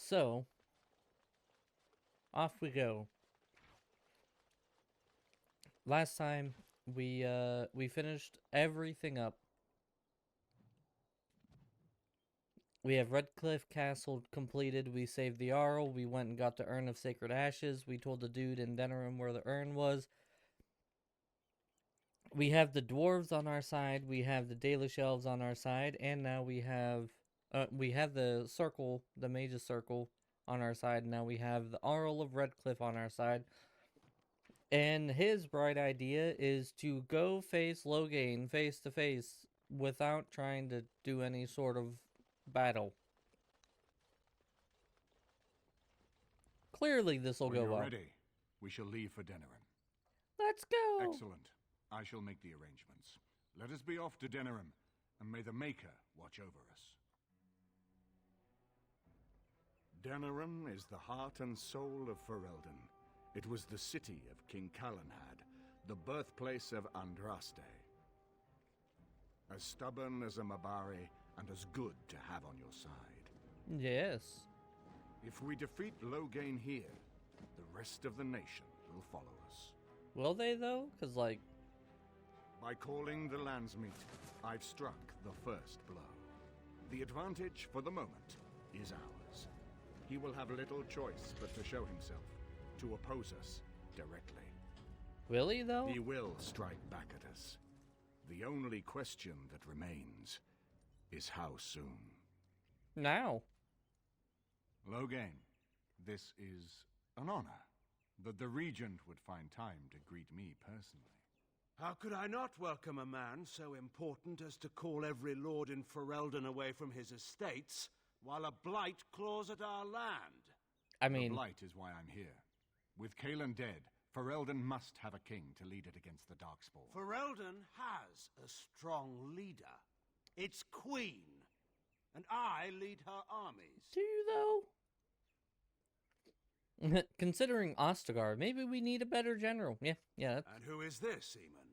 So, off we go. Last time we finished everything up. We have Redcliffe Castle completed. We saved the Arl. We went and got the Urn of Sacred Ashes. We told the dude in Denerim where the urn was. We have the dwarves on our side. We have the Dalish elves on our side, and now we have the circle, the mage's circle, on our side. Now we have the Arl of Redcliffe on our side. And his bright idea is to go face Loghain face to face without trying to do any sort of battle. Clearly, this will go When you're well. ready, we shall leave for Denerim. Let's go! Excellent. I shall make the arrangements. Let us be off to Denerim, and may the Maker watch over us. Denerim is the heart and soul of Ferelden. It was the city of King Calanhad, the birthplace of Andraste. As stubborn as a Mabari, and as good to have on your side. Yes. If we defeat Loghain here, the rest of the nation will follow us. Will they, though? Because, like... By calling the Landsmeet, I've struck the first blow. The advantage, for the moment, is ours. He will have little choice but to show himself, to oppose us directly. Will he, though? He will strike back at us. The only question that remains is how soon. Now. Loghain, this is an honor, that the Regent would find time to greet me personally. How could I not welcome a man so important as to call every lord in Ferelden away from his estates, while a blight claws at our land? I mean... The blight is why I'm here. With Caelan dead, Ferelden must have a king to lead it against the Darkspawn. Ferelden has a strong leader. Its queen. And I lead her armies. Do you, though? Considering Ostagar, maybe we need a better general. Yeah. And who is this, Eamon?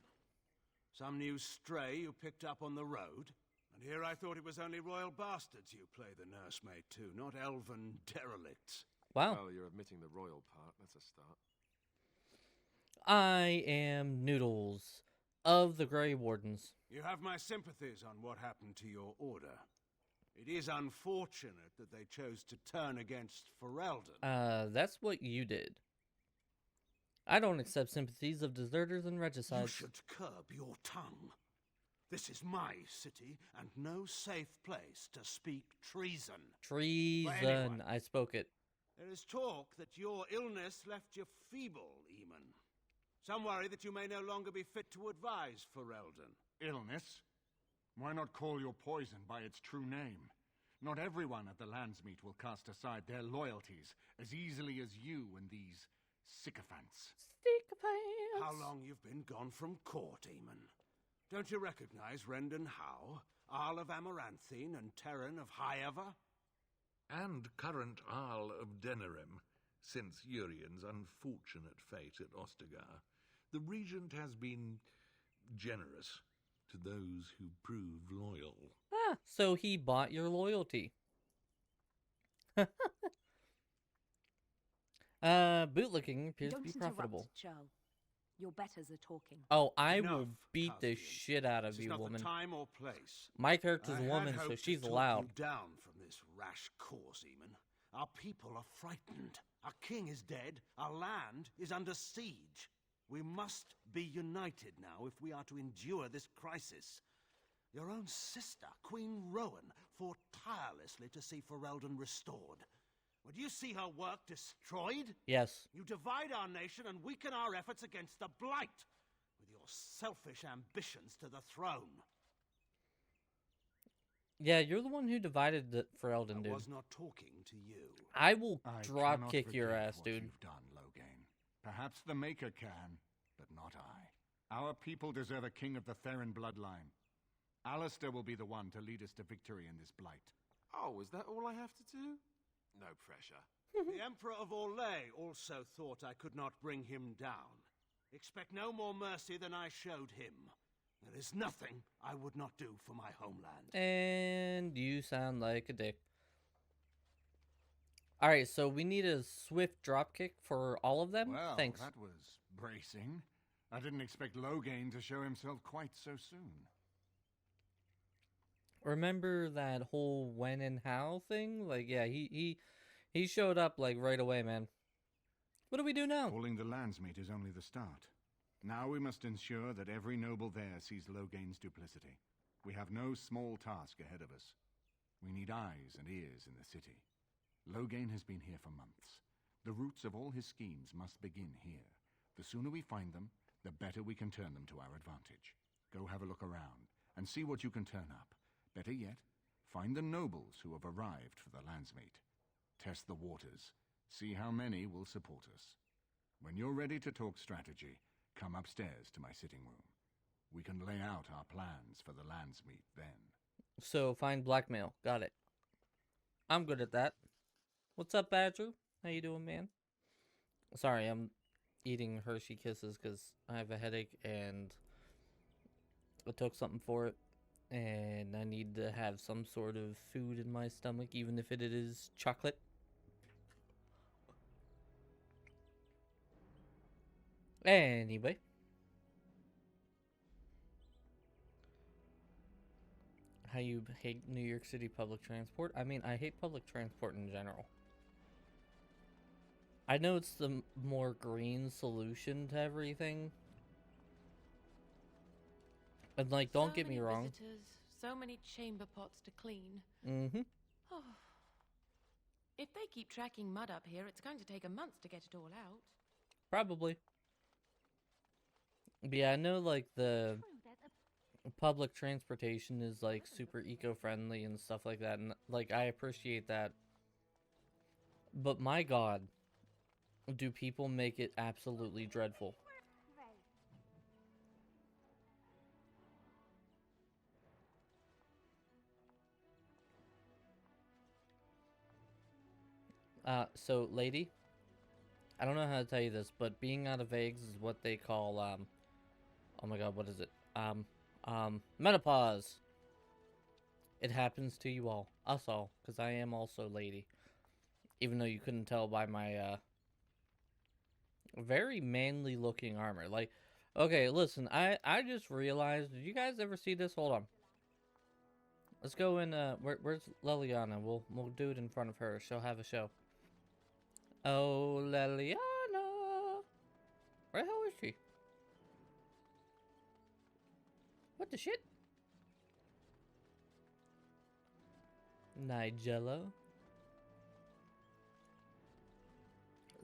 Some new stray you picked up on the road? And here I thought it was only royal bastards you play the nursemaid to, not elven derelicts. Wow. Well, you're admitting the royal part. That's a start. I am Noodles of the Grey Wardens. You have my sympathies on what happened to your order. It is unfortunate that they chose to turn against Ferelden. That's what you did. I don't accept sympathies of deserters and regicides. You should curb your tongue. This is my city, and no safe place to speak treason. Treason. I spoke it. There is talk that your illness left you feeble, Eamon. Some worry that you may no longer be fit to advise Ferelden. Illness? Why not call your poison by its true name? Not everyone at the Landsmeet will cast aside their loyalties as easily as you and these sycophants. Sycophants. How long you've been gone from court, Eamon? Don't you recognize Rendon Howe, Arl of Amaranthine and Terran of Highever? And current Arl of Denerim, since Urien's unfortunate fate at Ostagar. The Regent has been generous to those who prove loyal. Ah, so he bought your loyalty. Bootlicking appears to be profitable. Churl. Your betters are talking. Oh, I Enough, will beat the Calcium. shit out of This is you, not woman. the time or place. My character's a I had woman, so hoped she's to talk allowed. you down from this rash course, Eamon. Our people are frightened. Our king is dead. Our land is under siege. We must be united now if we are to endure this crisis. Your own sister, Queen Rowan, fought tirelessly to see Ferelden restored. Would you see her work destroyed? Yes. You divide our nation and weaken our efforts against the blight, with your selfish ambitions to the throne. Yeah, you're the one who divided the Ferelden, I dude. was not talking to you. I will I drop cannot kick your forgive ass, what dude. You've done, Loghain. Perhaps the Maker can, but not I. Our people deserve a king of the Theron bloodline. Alistair will be the one to lead us to victory in this blight. Oh, is that all I have to do? No pressure. The Emperor of Orlais also thought I could not bring him down. Expect no more mercy than I showed him. There is nothing I would not do for my homeland. And you sound like a dick. All right, so we need a swift dropkick for all of them. Well, Thanks. that was bracing. I didn't expect Loghain to show himself quite so soon. Remember that whole when and how thing? Like, yeah, he showed up like right away, man. What do we do now? Calling the landsmeet is only the start. Now we must ensure that every noble there sees Loghain's duplicity. We have no small task ahead of us. We need eyes and ears in the city. Loghain has been here for months. The roots of all his schemes must begin here. The sooner we find them, the better we can turn them to our advantage. Go have a look around and see what you can turn up. Better yet, find the nobles who have arrived for the landsmeet. Test the waters. See how many will support us. When you're ready to talk strategy, come upstairs to my sitting room. We can lay out our plans for the landsmeet then. So find blackmail. Got it. I'm good at that. What's up, Badger? How you doing, man? Sorry, I'm eating Hershey Kisses because I have a headache and I took something for it. And I need to have some sort of food in my stomach, even if it is chocolate. Anyway. How you hate New York City public transport? I mean, I hate public transport in general. I know it's the more green solution to everything. And, like, don't get me wrong. Visitors, so many chamber pots to clean. Mm-hmm. Oh. If they keep tracking mud up here, it's going to take a month to get it all out. Probably. But yeah, I know, like, the public transportation is, like, super eco-friendly and stuff like that. And, like, I appreciate that. But my God, do people make it absolutely dreadful. So, lady, I don't know how to tell you this, but being out of eggs is what they call, oh my God, what is it? Menopause. It happens to you all. Us all, because I am also lady. Even though you couldn't tell by my, very manly looking armor. Like, okay, listen, I just realized, did you guys ever see this? Hold on. Let's go in, where's Leliana? We'll do it in front of her. She'll have a show. Oh, Leliana! Where the hell is she? What the shit? Nigella?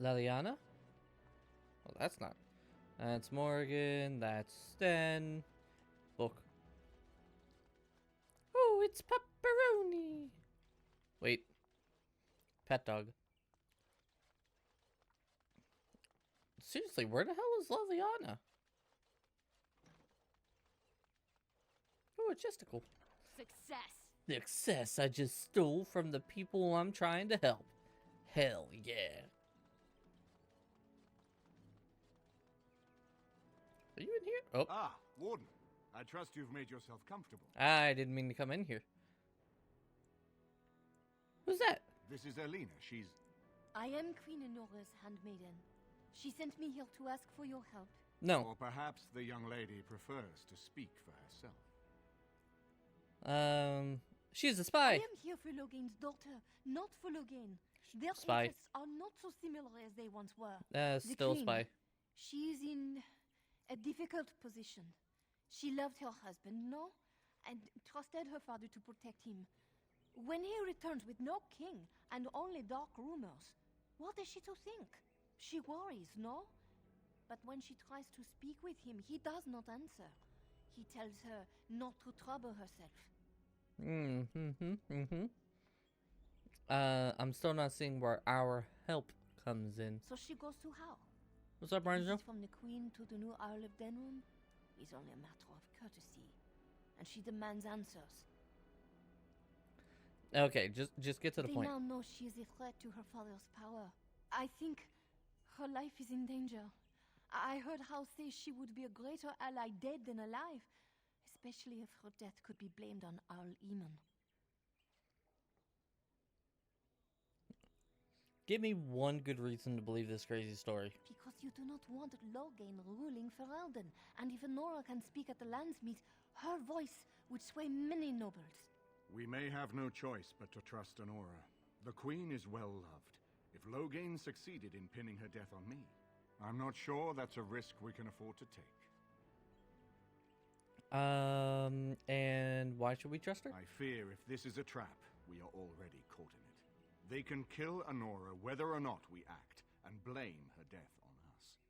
Leliana? Well, that's not. That's Morgan. That's Sten. Book. Oh, it's pepperoni. Wait. Pet dog. Seriously, where the hell is Leliana? Oh, a chesticle. Success. Success I just stole from the people I'm trying to help. Hell yeah. Are you in here? Oh. Ah, Warden. I trust you've made yourself comfortable. I didn't mean to come in here. Who's that? This is Elena. She's... I am Queen Enora's handmaiden. She sent me here to ask for your help. No. Or perhaps the young lady prefers to speak for herself. She's a I spy. am here for Loghain's daughter, not for Loghain. Their Spy. interests are not so similar as they once were. Still Queen, spy. She is in a difficult position. She loved her husband, no? And trusted her father to protect him. When he returns with no king and only dark rumors, what is she to think? She worries, no? But when she tries to speak with him, he does not answer. He tells her not to trouble herself. I'm still not seeing where our help comes in. So she goes to how? What's up, A Ranjo? visit from the queen to the new Isle of Denrum is only a matter of courtesy, and she demands answers. Okay, just get to the They point. now know she is a threat to her father's power. I think her life is in danger. I heard House say she would be a greater ally dead than alive, especially if her death could be blamed on Owl Eamon. Give me one good reason to believe this crazy story. Because you do not want Loghain ruling Ferelden, and if Nora can speak at the lands meet, her voice would sway many nobles. We may have no choice but to trust Honora. The Queen is well loved. If Loghain succeeded in pinning her death on me, I'm not sure that's a risk we can afford to take. And why should we trust her? I fear if this is a trap, we are already caught in it. They can kill Honora whether or not we act, and blame her death on us.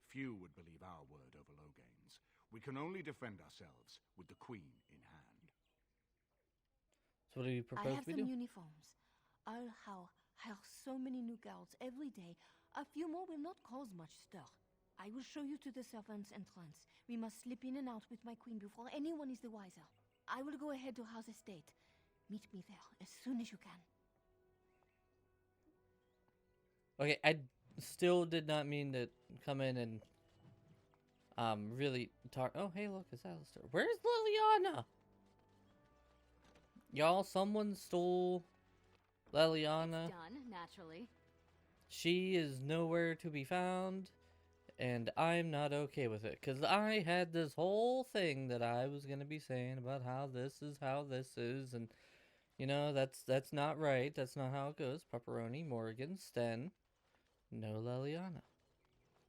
Few would believe our word over Loghain's. We can only defend ourselves with the Queen in hand. So what do you I propose have we some do? uniforms. I'll hire so many new girls every day. A few more will not cause much stir. I will show you to the servants' entrance. We must slip in and out with my queen before anyone is the wiser. I will go ahead to House Estate. Meet me there as soon as you can. Okay, I still did not mean to come in and really talk. Oh, hey, look, it's Alistair. Where's Liliana? Y'all, someone stole Liliana. It's done, naturally. She is nowhere to be found, and I'm not okay with it, because I had this whole thing that I was going to be saying about how this is, and, you know, that's not right. That's not how it goes. Pepperoni, Morgan, Sten, no Liliana.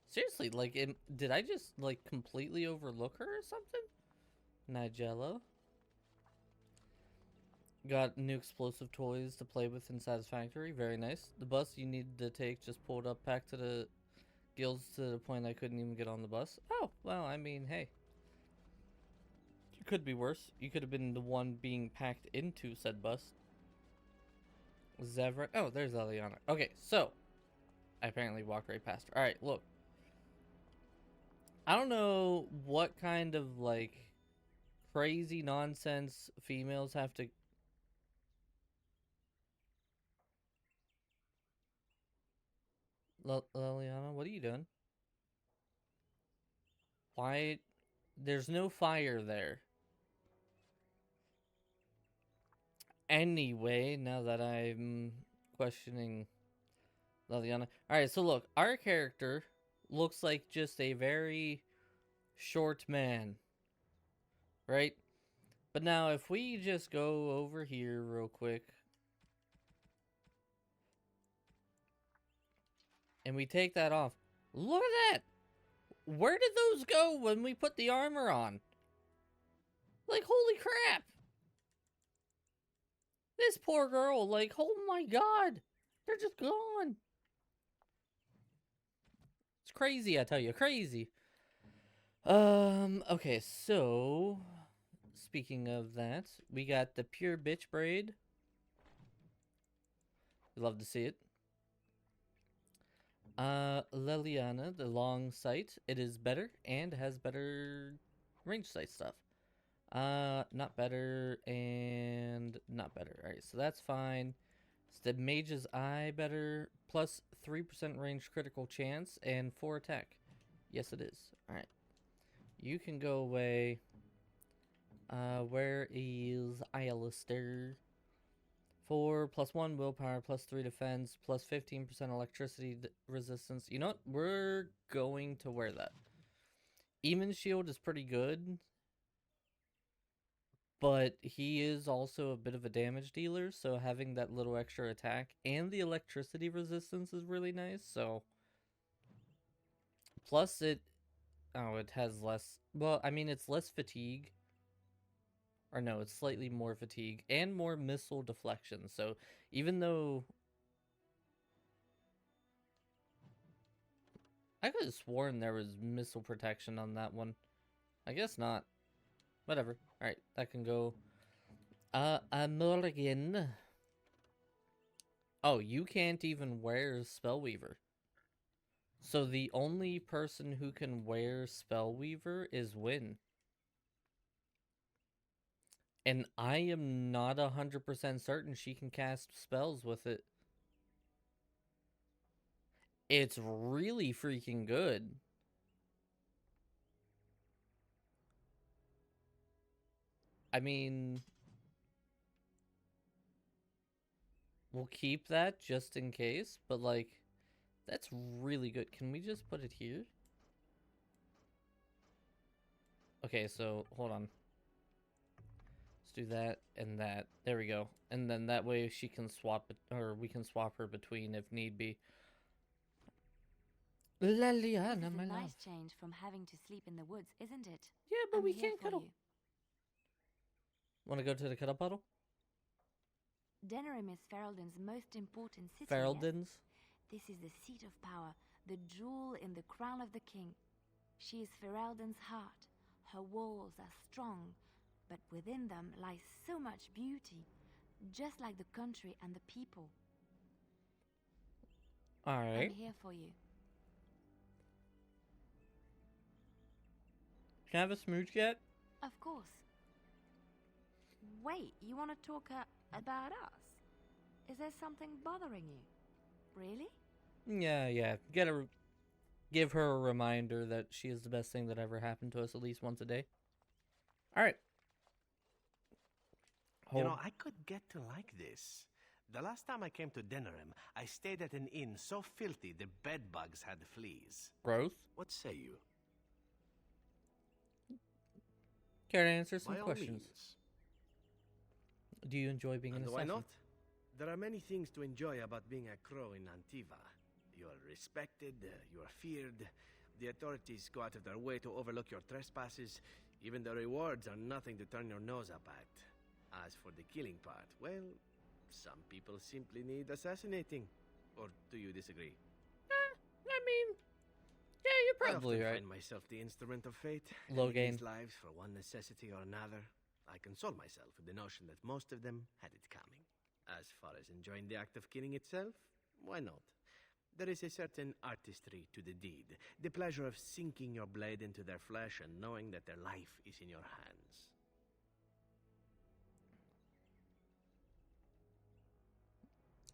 Seriously, like, did I just, like, completely overlook her or something? Nigella. Got new explosive toys to play with in Satisfactory. Very nice. The bus you needed to take just pulled up back to the guilds to the point I couldn't even get on the bus. Oh, well, I mean, hey. It could be worse. You could have been the one being packed into said bus. Zevran. Oh, there's Eliana. Okay, so. I apparently walked right past her. Alright, look. I don't know what kind of, like, crazy nonsense females have to... Liliana, what are you doing? Why? There's no fire there. Anyway, now that I'm questioning Liliana. Alright, so look, our character looks like just a very short man. Right? But now, if we just go over here real quick. And we take that off. Look at that! Where did those go when we put the armor on? Like, holy crap! This poor girl, like, oh my god! They're just gone! It's crazy, I tell you, crazy. Okay, so... Speaking of that, we got the pure bitch braid. Love to see it. Liliana, the long sight. It is better and has better range sight stuff. Not better and not better. Alright, so that's fine. It's the Mage's Eye better. Plus 3% range critical chance and 4 attack. Yes, it is. Alright. You can go away. Where is Alistair? 4 plus 1 willpower, plus 3 defense, plus 15% electricity resistance. You know what? We're going to wear that. Even shield is pretty good. But he is also a bit of a damage dealer, so having that little extra attack and the electricity resistance is really nice, so... Plus it... Oh, it has less... Well, I mean, it's less fatigue. Or no, it's slightly more fatigue and more missile deflection. So even though I could have sworn there was missile protection on that one. I guess not. Whatever. Alright, that can go. Mulligan. Oh, you can't even wear Spellweaver. So the only person who can wear Spellweaver is Wynn. And I am not 100% certain she can cast spells with it. It's really freaking good. I mean... we'll keep that just in case, but like, that's really good. Can we just put it here? Okay, so hold on. Let's do that and that. There we go. And then that way she can swap it, or we can swap her between if need be. This Leliana, is my a love. nice change from having to sleep in the woods, isn't it? Yeah, but I'm we here can't for cuddle. you. Want to go to the cuddle puddle? Denerim is Ferelden's most important city. Yes? Ferelden's? This is the seat of power, the jewel in the crown of the king. She is Ferelden's heart. Her walls are strong, but within them lies so much beauty, just like the country and the people. Alright. I'm here for you. Can I have a smooch yet? Of course. Wait, you want to talk about us? Is there something bothering you? Really? Yeah. Give her a reminder that she is the best thing that ever happened to us at least once a day. Alright. You know, I could get to like this. The last time I came to Denerim, I stayed at an inn so filthy the bed bugs had fleas. Growth. What say you? Care to answer some By all questions? means. Do you enjoy being an And why assassin? not? There are many things to enjoy about being a crow in Antiva. You are respected, you are feared. The authorities go out of their way to overlook your trespasses. Even the rewards are nothing to turn your nose up at. As for the killing part, well, some people simply need assassinating. Or do you disagree? I mean, yeah, you're probably I often right. find myself the instrument of fate. Low ending gain. these lives for one necessity or another. I console myself with the notion that most of them had it coming. As far as enjoying the act of killing itself, why not? There is a certain artistry to the deed, the pleasure of sinking your blade into their flesh and knowing that their life is in your hands.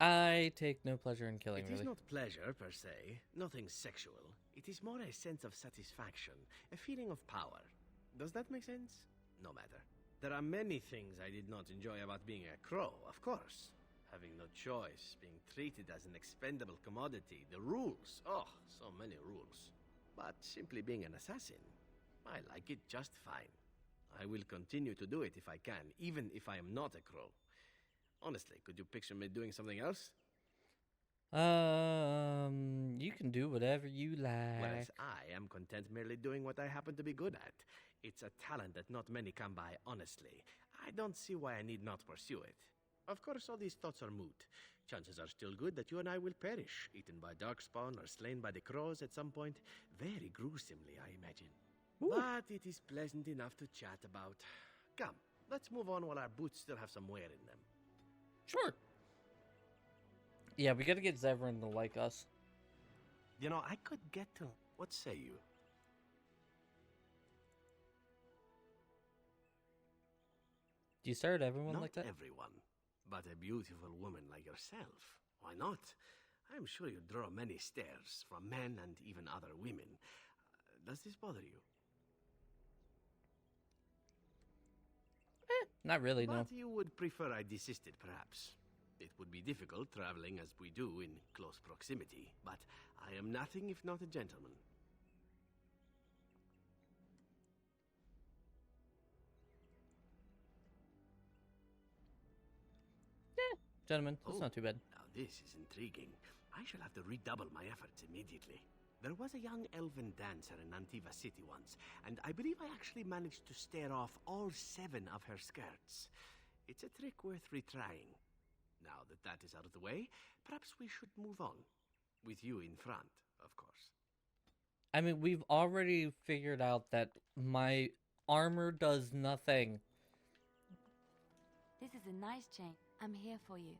I take no pleasure in killing, It really. is not pleasure per se, nothing sexual. It is more a sense of satisfaction, a feeling of power. Does that make sense? No matter. There are many things I did not enjoy about being a crow, of course. Having no choice, being treated as an expendable commodity, the rules. Oh, so many rules. But simply being an assassin, I like it just fine. I will continue to do it if I can, even if I am not a crow. Honestly, could you picture me doing something else? You can do whatever you like. Whereas I am content merely doing what I happen to be good at. It's a talent that not many come by honestly. I don't see why I need not pursue it. Of course, all these thoughts are moot. Chances are still good that you and I will perish, eaten by darkspawn or slain by the crows at some point. Very gruesomely, I imagine. Ooh. But it is pleasant enough to chat about. Come, let's move on while our boots still have some wear in them. Sure. Yeah, we gotta get Zevran to like us. You know, I could get to... What say you? Do you stare at everyone Not like that? everyone, but a beautiful woman like yourself. Why not? I'm sure you draw many stares from men and even other women. Does this bother you? Not really, no. But you would prefer I desisted, perhaps. It would be difficult traveling as we do in close proximity, but I am nothing if not a gentleman. Gentlemen, that's Oh, not too bad. Now this is intriguing. I shall have to redouble my efforts immediately. There was a young elven dancer in Antiva City once, and I believe I actually managed to stare off all 7 of her skirts. It's a trick worth retrying. Now that that is out of the way, perhaps we should move on. With you in front, of course. I mean, we've already figured out that my armor does nothing. This is a nice change. I'm here for you.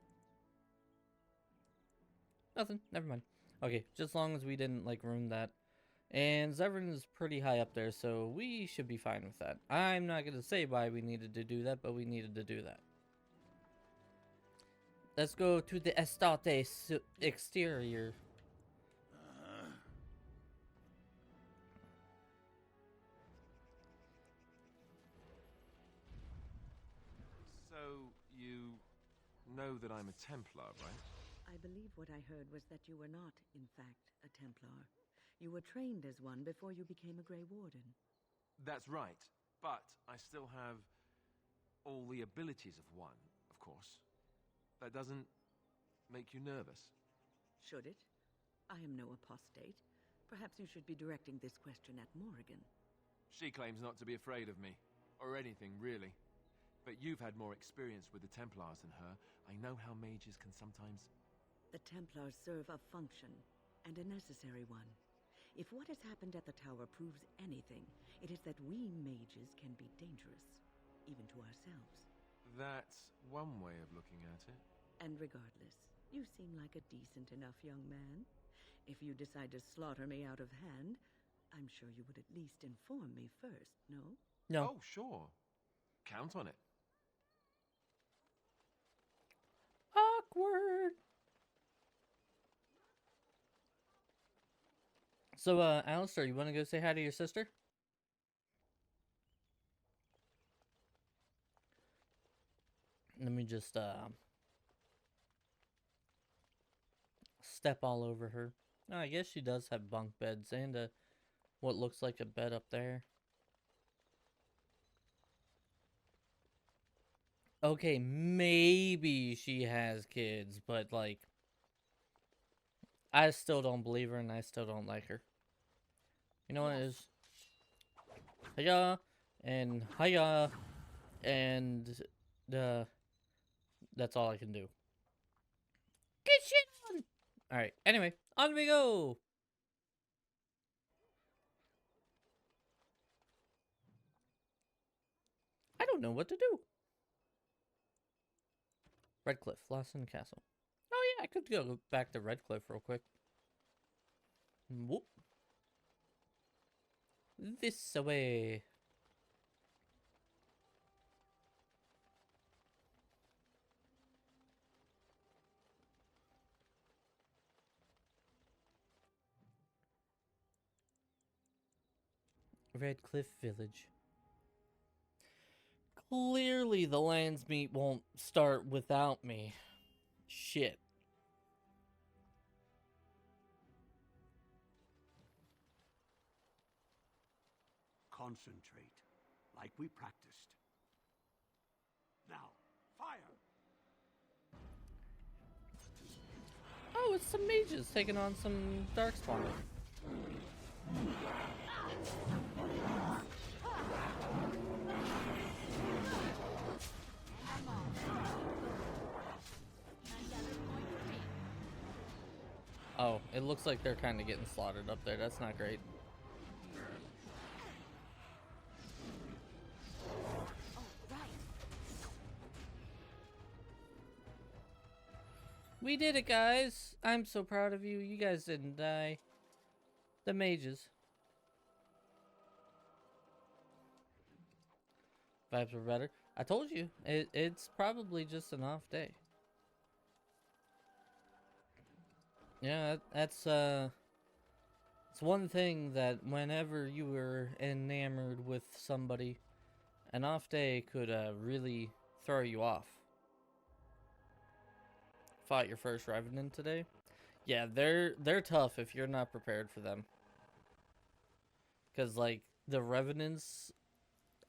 Nothing. Never mind. Okay, just as long as we didn't, like, ruin that. And Zevran is pretty high up there, so we should be fine with that. I'm not going to say why we needed to do that, but we needed to do that. Let's go to the Estate exterior. So, you know that I'm a Templar, right? I believe what I heard was that you were not, in fact, a Templar. You were trained as one before you became a Grey Warden. That's right, but I still have all the abilities of one, of course. That doesn't make you nervous. Should it? I am no apostate. Perhaps you should be directing this question at Morrigan. She claims not to be afraid of me, or anything, really. But you've had more experience with the Templars than her. I know how mages can sometimes... The Templars serve a function, and a necessary one. If what has happened at the tower proves anything, it is that we mages can be dangerous, even to ourselves. That's one way of looking at it. And regardless, you seem like a decent enough young man. If you decide to slaughter me out of hand, I'm sure you would at least inform me first, no? No. Oh, sure. Count on it. Awkward. So, Alistair, you want to go say hi to your sister? Let me just, step all over her. Oh, I guess she does have bunk beds and, what looks like a bed up there. Okay, maybe she has kids, but, like, I still don't believe her and I still don't like her. You know what it is? Hiya, and hiya, and, that's all I can do. Get shit on! Alright, anyway, on we go! I don't know what to do. Redcliffe, Lawson Castle. Oh yeah, I could go back to Redcliffe real quick. Whoop. This way. Redcliffe Village. Clearly the Land's Meat won't start without me. Shit. Concentrate, like we practiced. Now, fire! Oh, it's some mages taking on some darkspawn. Oh, it looks like they're kind of getting slaughtered up there. That's not great. We did it, guys. I'm so proud of you. You guys didn't die. The mages. Vibes were better. I told you. It's probably just an off day. Yeah, that's it's one thing that whenever you were enamored with somebody, an off day could really throw you off. Fought your first Revenant today? Yeah, they're tough if you're not prepared for them. Cause like the Revenants,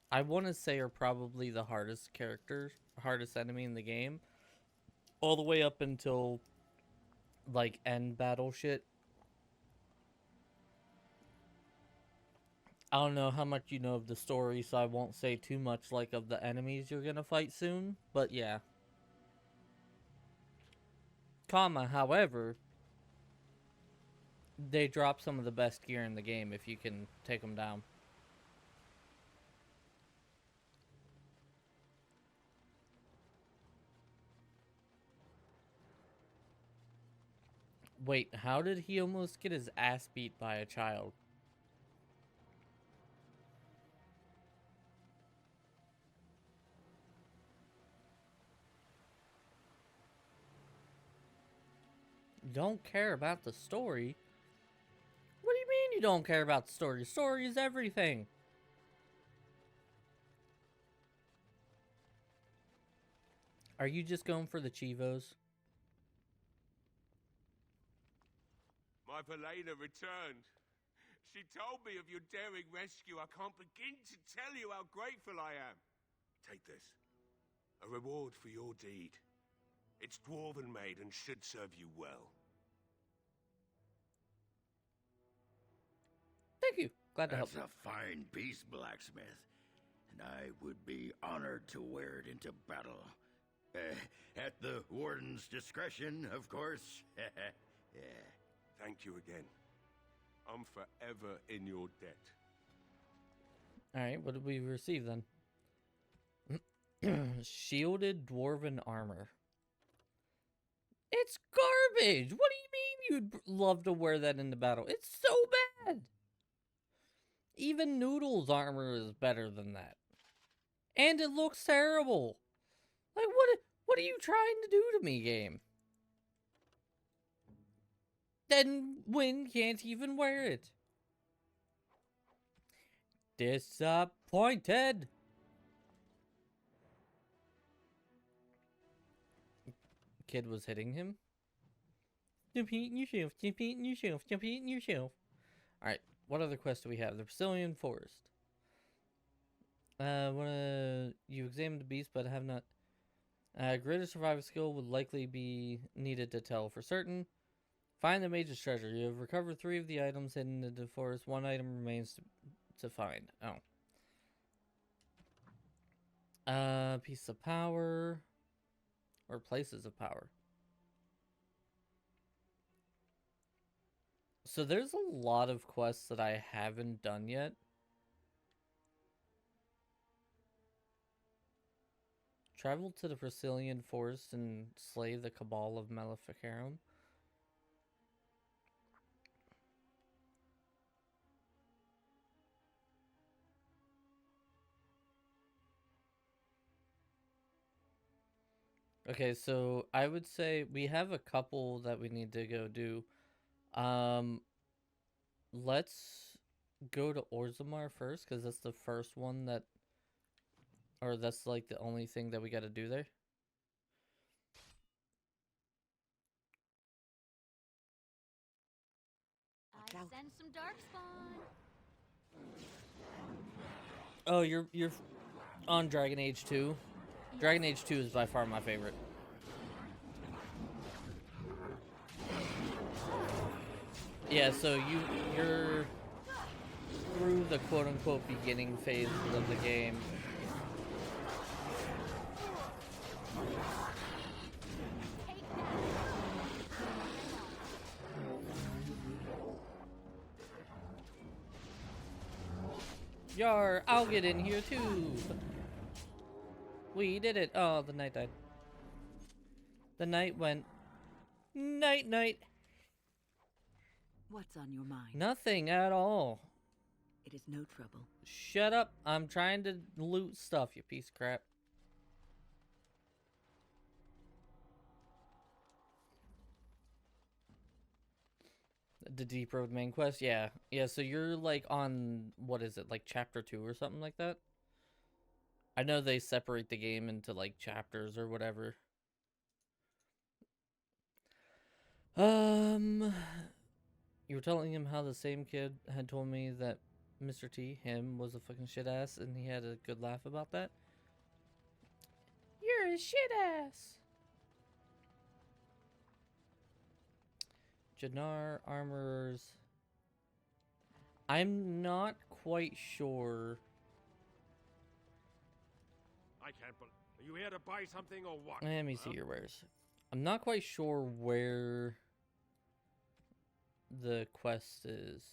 I want to say are probably the hardest character, hardest enemy in the game, all the way up until like end battle shit. I don't know how much you know of the story, so I won't say too much like of the enemies you're gonna fight soon, but yeah. However, they drop some of the best gear in the game if you can take them down. Wait, how did he almost get his ass beat by a child? You don't care about the story? What do you mean you don't care about the story? The story is everything. Are you just going for the Chivos? My Velena returned. She told me of your daring rescue. I can't begin to tell you how grateful I am. Take this. A reward for your deed. It's dwarven made and should serve you well. Thank you. Glad to help. That's a fine piece, blacksmith, and I would be honored to wear it into battle. At the warden's discretion, of course. Yeah. Thank you again. I'm forever in your debt. Alright, what did we receive then? Shielded dwarven armor. It's garbage! What do you mean you'd love to wear that into battle? It's so bad! Even Nudels' armor is better than that. And it looks terrible! Like, what are you trying to do to me, game? Then Wynn can't even wear it. Disappointed! Kid was hitting him. Jump eating yourself, jump eating yourself, jump eating yourself. Alright, what other quest do we have? The Brazilian Forest. You examined the beast, but have not. Greater survival skill would likely be needed to tell for certain. Find the mage's treasure. You have recovered 3 of the items hidden in the forest. 1 item remains to find. Oh. Piece of power. Or places of power. So there's a lot of quests that I haven't done yet. Travel to the Brazilian Forest and slay the Cabal of Maleficarum. Okay, so I would say we have a couple that we need to go do. Let's go to Orzammar first, because that's the first one that... Or that's like the only thing that we gotta do there. I sense some darkspawn. Oh, you're on Dragon Age 2? Dragon Age 2 is by far my favorite. Yeah, so you're through the quote-unquote beginning phase of the game. Yar, I'll get in here too. We did it. Oh, the knight died. The knight went. Night, night. What's on your mind? Nothing at all. It is no trouble. Shut up. I'm trying to loot stuff, you piece of crap. The Deep Road main quest? Yeah. Yeah, so you're like on, what is it, like chapter 2 or something like that? I know they separate the game into like chapters or whatever. You were telling him how the same kid had told me that Mr. T, him, was a fucking shit ass, and he had a good laugh about that. You're a shit ass. Jannar armorers. I'm not quite sure. I can't believe... Are you here to buy something or what? Let me see your wares. I'm not quite sure where the quest is.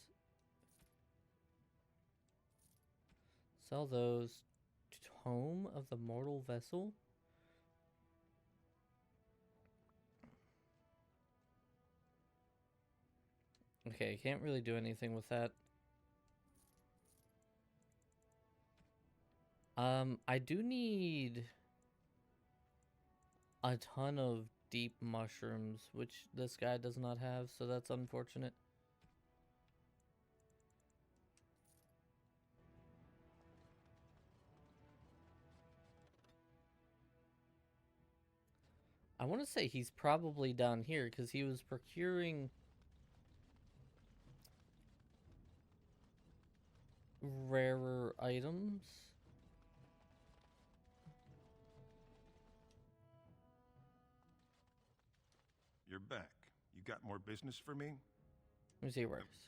Sell those. Tome of the Mortal Vessel. Okay, can't really do anything with that. I do need a ton of deep mushrooms, which this guy does not have, so that's unfortunate. I want to say he's probably down here because he was procuring rarer items. You're back. You got more business for me? Let me see where it is.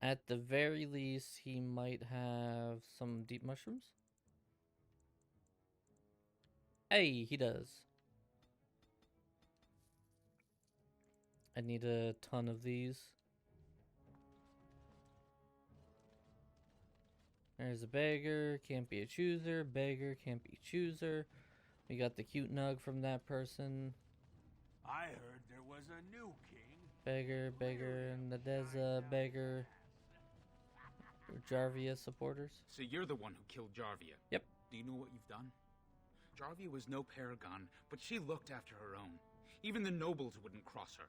At the very least, he might have some deep mushrooms. Hey, he does. I need a ton of these. There's a beggar, can't be a chooser. Beggar, can't be chooser. We got the cute nug from that person. I heard there was a new king. Beggar, beggar, and the Deza beggar. Jarvia supporters. So you're the one who killed Jarvia? Yep. Do you know what you've done? Jarvia was no paragon, but she looked after her own. Even the nobles wouldn't cross her.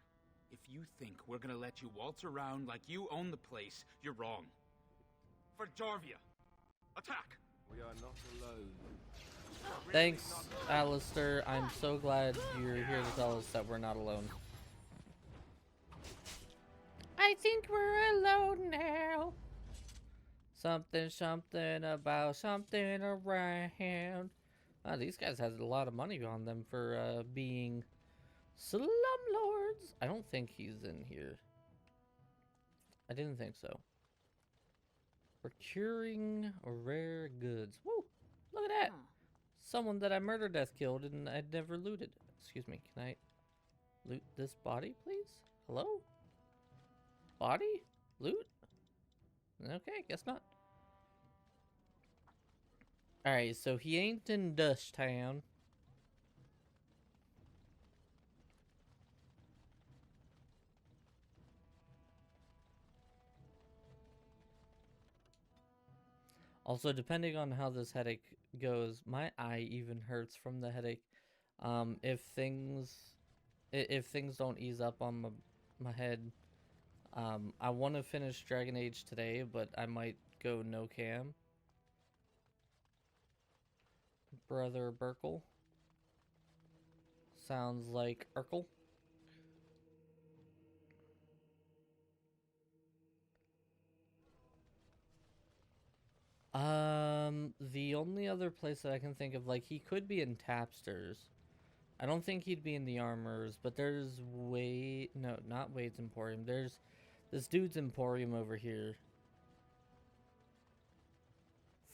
If you think we're gonna let you waltz around like you own the place, you're wrong. For Jarvia! Attack! We are not alone. Thanks, Alistair. I'm so glad you're here to tell us that we're not alone. I think we're alone now. Something, something about something around. Oh, these guys had a lot of money on them for being slumlords. I don't think he's in here. I didn't think so. Procuring rare goods. Woo! Look at that. Someone that I murder death killed and I'd never looted. Excuse me, can I loot this body, please? Hello? Body? Loot? Okay, guess not. Alright, so he ain't in Dust Town. Also, depending on how this headache goes, my eye even hurts from the headache. If things don't ease up on my head, I want to finish Dragon Age today, but I might go no cam. Brother Burkle. Sounds like Urkel. The only other place that I can think of, like, he could be in Tapsters. I don't think he'd be in the Armors, but there's no, not Wade's Emporium. There's this dude's Emporium over here.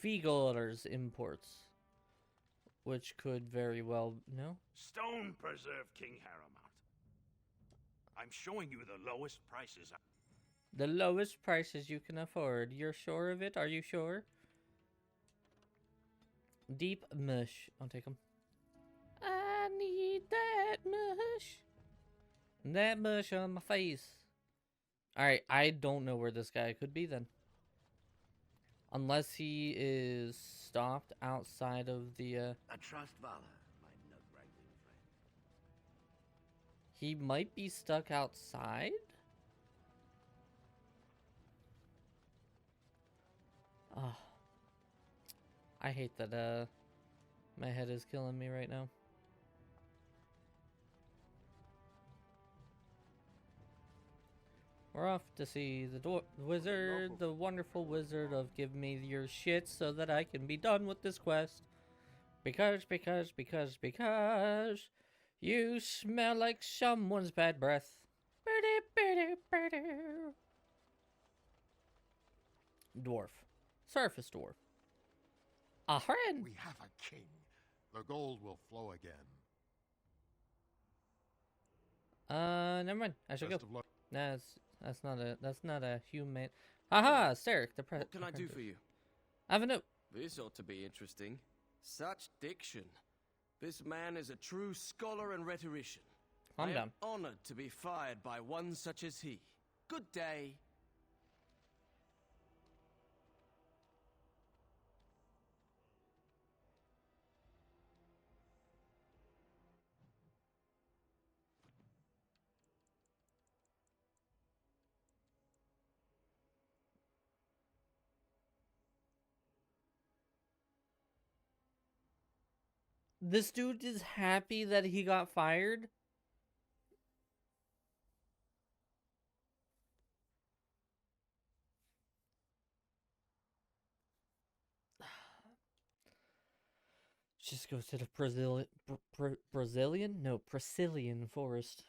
Fiegelder's Imports. Which could very well, no? Stone Preserve King Harrowmount. I'm showing you the lowest prices. The lowest prices you can afford. You're sure of it? Are you sure? Deep mush. I'll take them. I need that mush. That mush on my face. Alright, I don't know where this guy could be then. Unless he is stopped outside of the, I trust Valor, my nug-wrangling friend. He might be stuck outside? Oh. I hate that, my head is killing me right now. We're off to see the wizard, the wonderful wizard of give me your shit so that I can be done with this quest. Because you smell like someone's bad breath. Dwarf. Surface dwarf. A friend. We have a king. The gold will flow again. Never mind. I should Best go. of luck. Nah, that's not a human. Haha, Steric, the What can I do for you? I have a note. This ought to be interesting. Such diction. This man is a true scholar and rhetorician. Calm I down. am honored to be fired by one such as he. Good day. This dude is happy that he got fired? Just go to the Brazilian? No, Brazilian forest.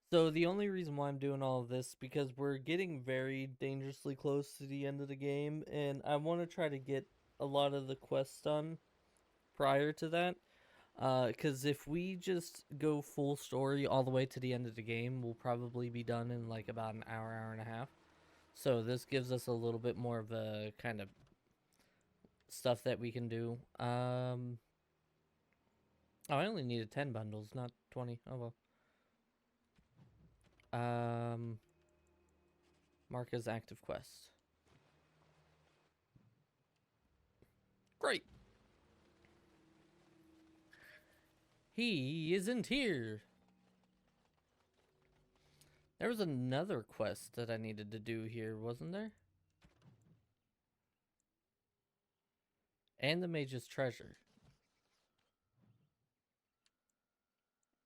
So the only reason why I'm doing all of this because we're getting very dangerously close to the end of the game, and I want to try to get a lot of the quests done prior to that. Because if we just go full story all the way to the end of the game, we'll probably be done in like about an hour, hour and a half. So this gives us a little bit more of a kind of stuff that we can do. Oh, I only needed 10 bundles, not 20. Oh well. Mark as active quest. Great. He isn't here. There was another quest that I needed to do here, wasn't there? And the Mage's Treasure.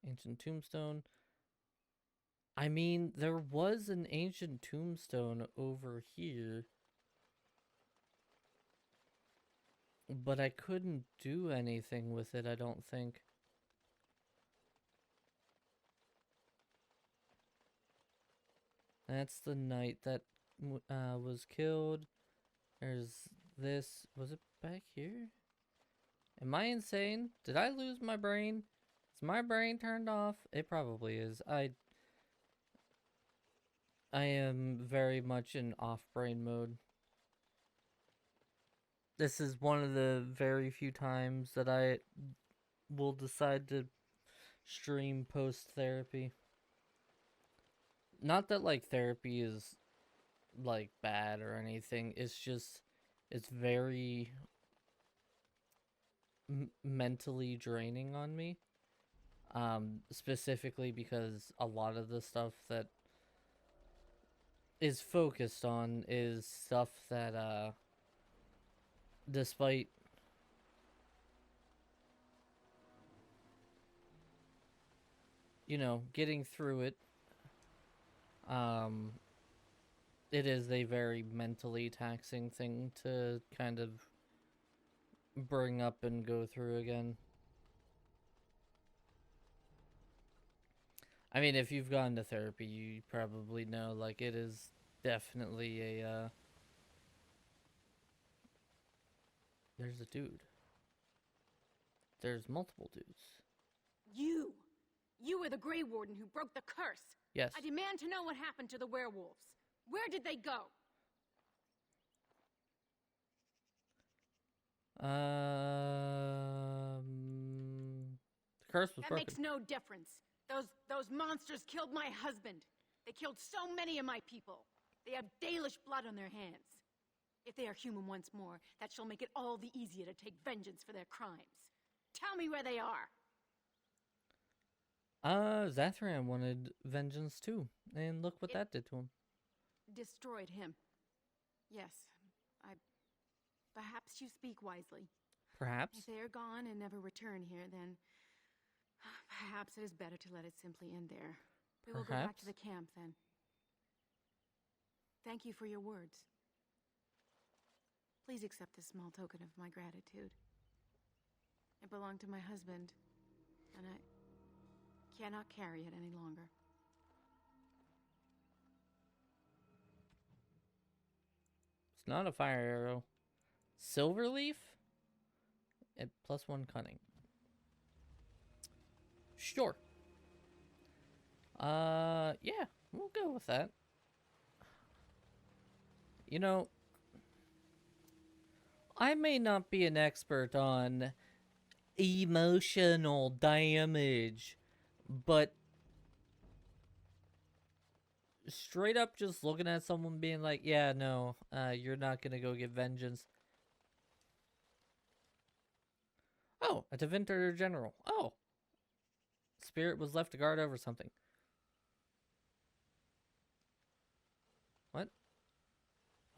Ancient Tombstone. I mean, there was an Ancient Tombstone over here. But I couldn't do anything with it, I don't think. That's the knight that was killed. There's this. Was it back here? Am I insane? Did I lose my brain? Is my brain turned off? It probably is. I am very much in off-brain mode. This is one of the very few times that I will decide to stream post-therapy. Not that, like, therapy is, like, bad or anything. It's just, it's very mentally draining on me. Specifically because a lot of the stuff that is focused on is stuff that, despite you know, getting through it, it is a very mentally taxing thing to kind of bring up and go through again. I mean, if you've gone to therapy, you probably know, like, it is definitely a, there's a dude. There's multiple dudes. You were the Grey Warden who broke the curse. Yes. I demand to know what happened to the werewolves. Where did they go? The curse was That broken. makes no difference. Those monsters killed my husband. They killed so many of my people. They have Dalish blood on their hands. If they are human once more, that shall make it all the easier to take vengeance for their crimes. Tell me where they are. Zathran wanted vengeance too, and look what that did to him. Destroyed him. Yes, perhaps you speak wisely. Perhaps. If they are gone and never return here, then perhaps it is better to let it simply end there. We will go back to the camp then. Thank you for your words. Please accept this small token of my gratitude. It belonged to my husband, and I cannot carry it any longer. It's not a fire arrow. Silverleaf? At +1 cunning. Sure. Yeah, we'll go with that. You know, I may not be an expert on emotional damage, but straight up just looking at someone being like, yeah, no, you're not gonna go get vengeance. Oh, a Tevinter General. Oh. Spirit was left to guard over something. What?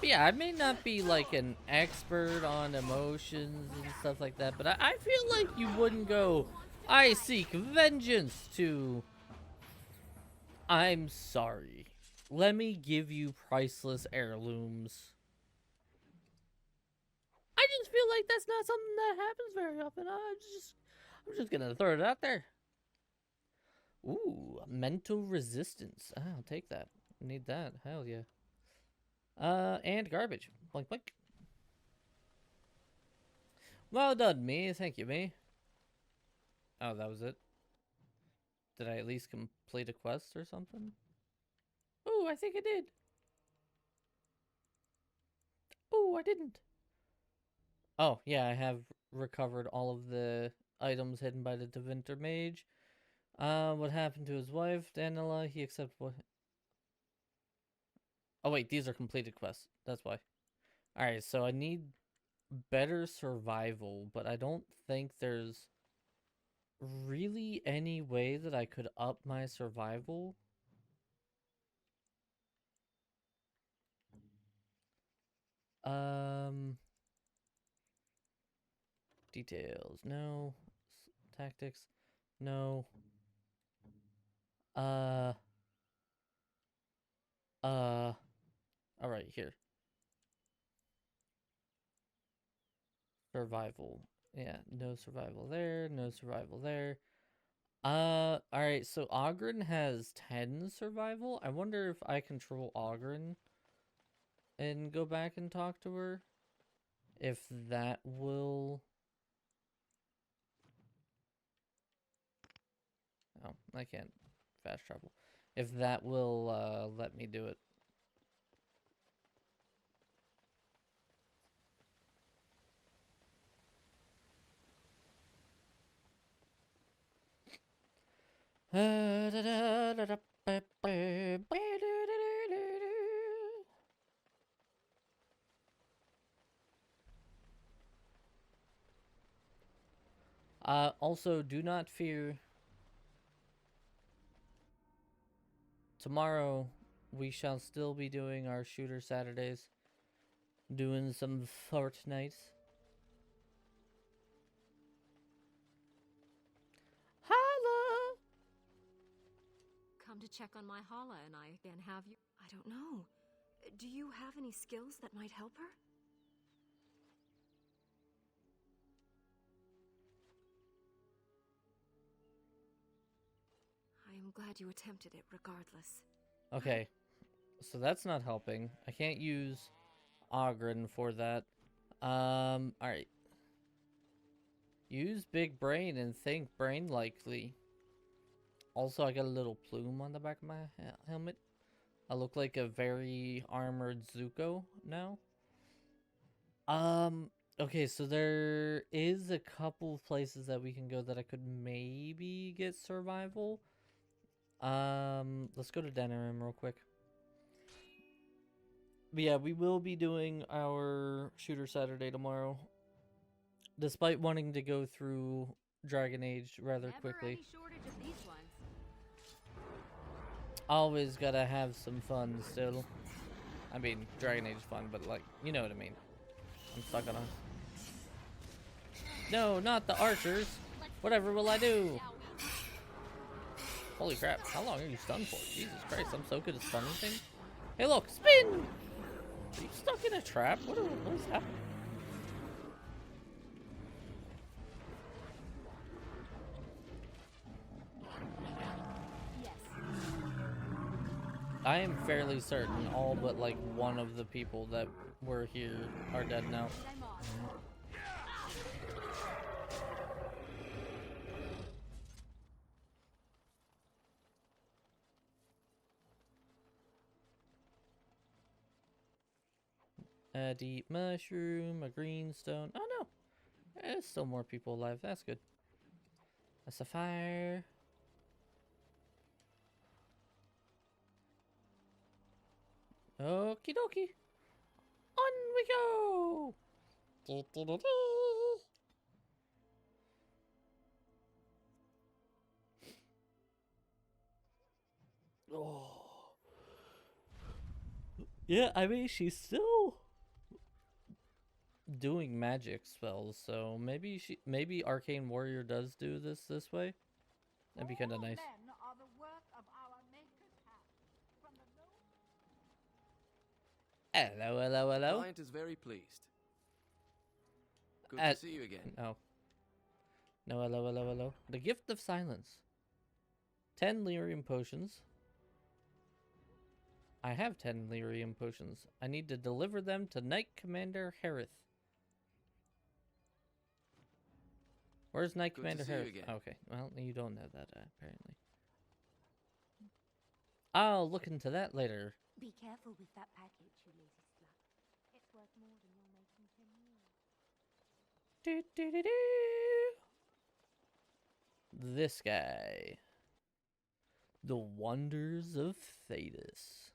But yeah, I may not be like an expert on emotions and stuff like that, but I feel like you wouldn't go, I seek vengeance, to, I'm sorry, let me give you priceless heirlooms. I just feel like that's not something that happens very often. I'm just gonna throw it out there. Ooh, mental resistance. I'll take that. Need that. Hell yeah. And garbage. Blink, blink. Well done, me. Thank you, me. Oh, that was it? Did I at least complete a quest or something? Ooh, I think I did. Ooh, I didn't. Oh, yeah, I have recovered all of the items hidden by the Devinter Mage. What happened to his wife, Danila? He accepted what... Oh, wait, these are completed quests. That's why. Alright, so I need better survival, but I don't think there's really any way that I could up my survival. Details, no. Tactics, no. Alright, here. Survival. Yeah, no survival there, no survival there. Alright, so Ogren has 10 survival. I wonder if I control Ogren and go back and talk to her. If that will... Oh, I can't fast travel. If that will, let me do it. Also, do not fear. Tomorrow, we shall still be doing our shooter Saturdays. Doing some Fortnite. Holla! Come to check on my Hala and I again, have you? I don't know. Do you have any skills that might help her? I am glad you attempted it regardless. Okay, so that's not helping. I can't use Ogren for that. Alright. Use big brain and think brain likely. Also, I got a little plume on the back of my helmet. I look like a very armored Zuko now. Okay, so there is a couple of places that we can go that I could maybe get survival. Let's go to Denerim real quick. But yeah, we will be doing our Shooter Saturday tomorrow. Despite wanting to go through Dragon Age rather quickly. Always gotta have some fun still. I mean, Dragon Age is fun, but like, you know what I mean. I'm stuck on a... No, not the archers! Whatever will I do? Holy crap, how long are you stunned for? Jesus Christ, I'm so good at stunning things. Hey look, spin! Are you stuck in a trap? What is happening? I am fairly certain all but like one of the people that were here are dead now. A deep mushroom, a green stone. Oh no! There's still more people alive. That's good. A sapphire. Okie dokie. On we go! Yeah, I mean, she's still doing magic spells, so maybe Arcane Warrior does do this way. That'd be kind of nice. Hello, hello, hello. Client is very pleased. Good to see you again. No. No, hello, hello, hello. The Gift of Silence. 10 lyrium potions. I have 10 lyrium potions. I need to deliver them to Knight Commander Harith. Where's Knight Commander Harith? Okay, well, you don't know that, apparently. I'll look into that later. Be careful with that package, you lazy slut. It's worth more than you'll make in 10 years. This guy. The Wonders of Thetis.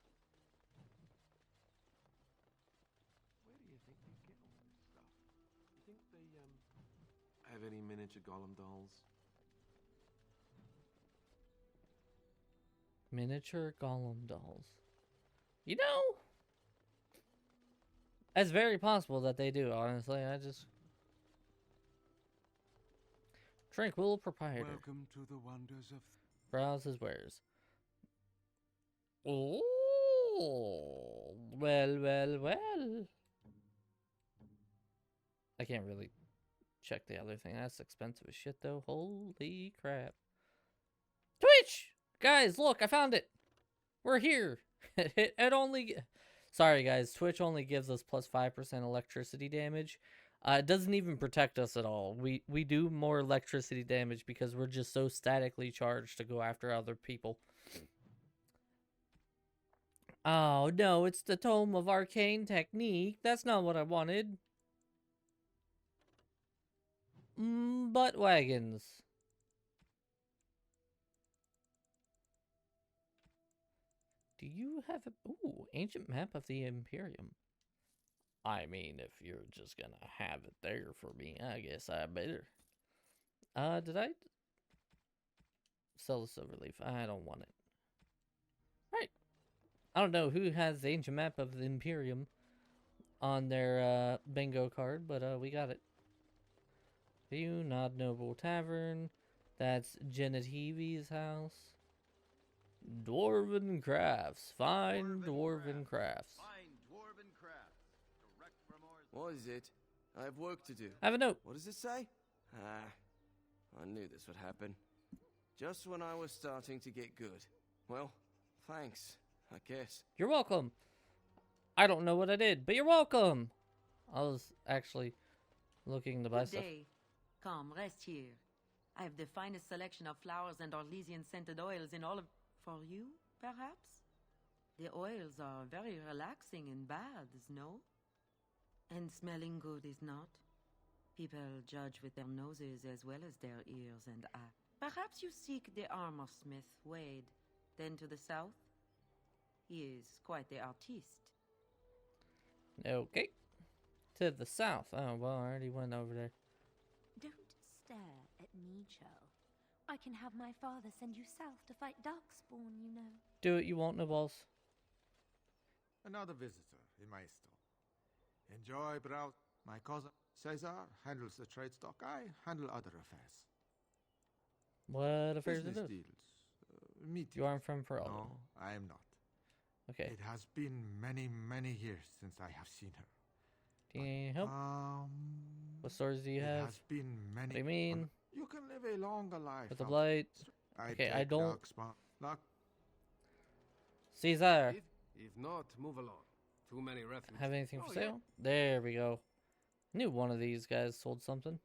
Where do you think they get all this stuff? You think they, have any miniature golem dolls? Miniature golem dolls. You know, it's very possible that they do, honestly. I just... Tranquil Proprietor. Welcome to the wonders of... Browse his wares. Oh, well, well, well. I can't really check the other thing. That's expensive as shit, though. Holy crap. Twitch! Guys, look, I found it. We're here. It only... Sorry, guys. Twitch only gives us plus 5% electricity damage. It doesn't even protect us at all. We do more electricity damage because we're just so statically charged to go after other people. Oh, no, it's the Tome of Arcane Technique. That's not what I wanted. Butt wagons. Do you have a... Ooh, ancient map of the Imperium. I mean, if you're just gonna have it there for me, I guess I better. Did I sell the silver leaf? I don't want it. Right. I don't know who has the ancient map of the Imperium on their bingo card, but we got it. View Nod Noble Tavern. That's Genetivi's house. Dwarven crafts. Fine dwarven crafts. What is it? I have work to do. I have a note. What does it say? I knew this would happen. Just when I was starting to get good. Well, thanks, I guess. You're welcome. I don't know what I did, but you're welcome. I was actually looking to buy stuff. Good day. Come, rest here. I have the finest selection of flowers and Orlesian scented oils in all of... For you, perhaps? The oils are very relaxing in baths, no? And smelling good is not. People judge with their noses as well as their ears and eyes. Perhaps you seek the armor smith, Wade. Then to the south? He is quite the artiste. Okay. To the south. Oh, well, I already went over there. Don't stare at me, Cho. I can have my father send you south to fight Darkspawn, you know. Do it, you won't, no balls. Another visitor in my store. Enjoy, browse. My cousin Caesar handles the trade stock. I handle other affairs. What affairs Business it is? deals. Meetings. You aren't from Ferelden. No, I am not. Okay. It has been many, many years since I have seen her. Do you need help? What stores do you have? It has been many. What do you mean? You can live a longer life. With the blight? Okay, I don't... Caesar! If not, move along. Too many refugees. Have anything for sale? There we go. Knew one of these guys sold something.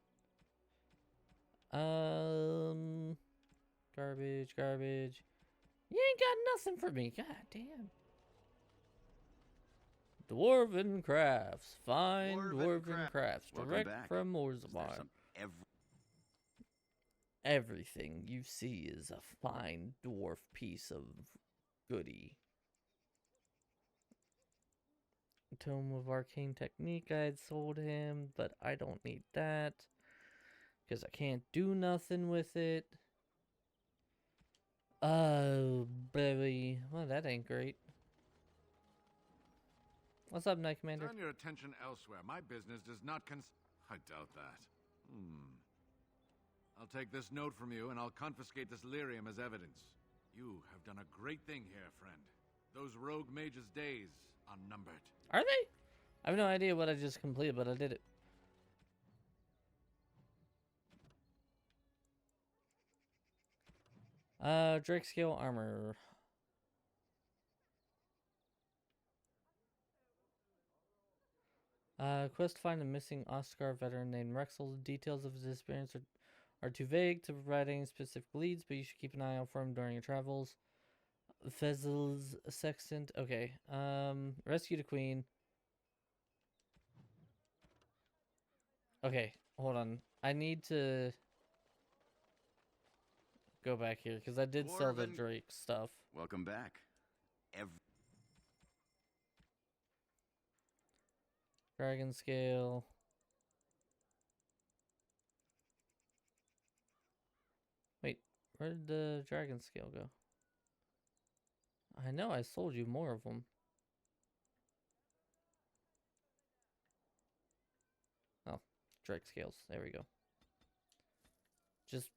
Garbage, garbage. You ain't got nothing for me. God damn. Dwarven crafts. Fine dwarven crafts. Direct from Orzammar. Everything you see is a fine dwarf piece of goody. Tome of Arcane Technique I had sold him, but I don't need that because I can't do nothing with it. Oh, baby. Well, that ain't great. What's up, Knight Commander? Turn your attention elsewhere. My business does not I doubt that. I'll take this note from you, and I'll confiscate this lyrium as evidence. You have done a great thing here, friend. Those rogue mages' days are numbered. Are they? I have no idea what I just completed, but I did it. Drake scale armor. Quest to find a missing Oscar veteran named Rexel. The details of his disappearance are too vague to provide any specific leads, but you should keep an eye out for him during your travels. Fezzel's sextant. Okay. Rescue the queen. Okay, hold on. I need to go back here because I did sell the Drake stuff. Welcome back. Dragon scale. Wait, where did the dragon scale go? I know I sold you more of them. Oh, Drake scales. There we go. Just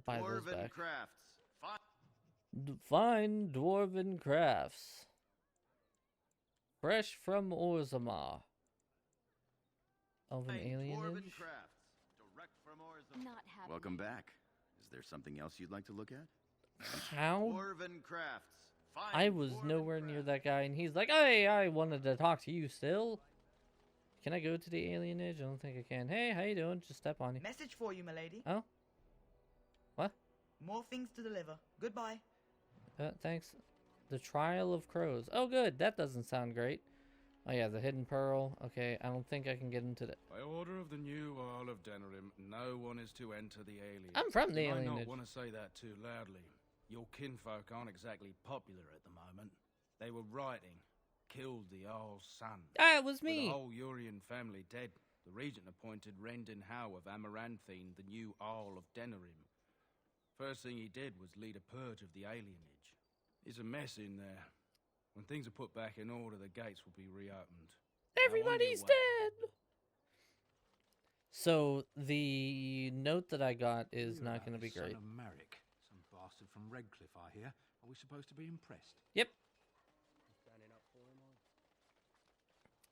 buy those Dwarven back. crafts. Fine dwarven crafts. Fresh from Orzammar. Elven alienage. Direct from Orzammar. Not happy. Welcome back. Is there something else you'd like to look at? How? Dwarven crafts. I was nowhere near that guy, and he's like, "Hey, I wanted to talk to you still." Can I go to the alienage? I don't think I can. Hey, how you doing? Just step on you. Message for you, milady. Oh? What? More things to deliver. Goodbye. Thanks. The Trial of Crows. Oh, good. That doesn't sound great. Oh, yeah, the Hidden Pearl. Okay, I don't think I can get into that. By order of the new Earl of Denerim, no one is to enter the alien. I'm from the I might alienage. not want to say that too loudly. Your kinfolk aren't exactly popular at the moment. They were writing, killed the Earl's son. Ah, it was me. With the whole Urian family dead, the regent appointed Rendon Howe of Amaranthine the new Earl of Denerim. First thing he did was lead a purge of the alienage. It's a mess in there. When things are put back in order, the gates will be reopened. Everybody's dead. So the note that I got is not going to be great. Son of Merrick, some bastard from Redcliffe, I hear. Are we supposed to be impressed? Yep.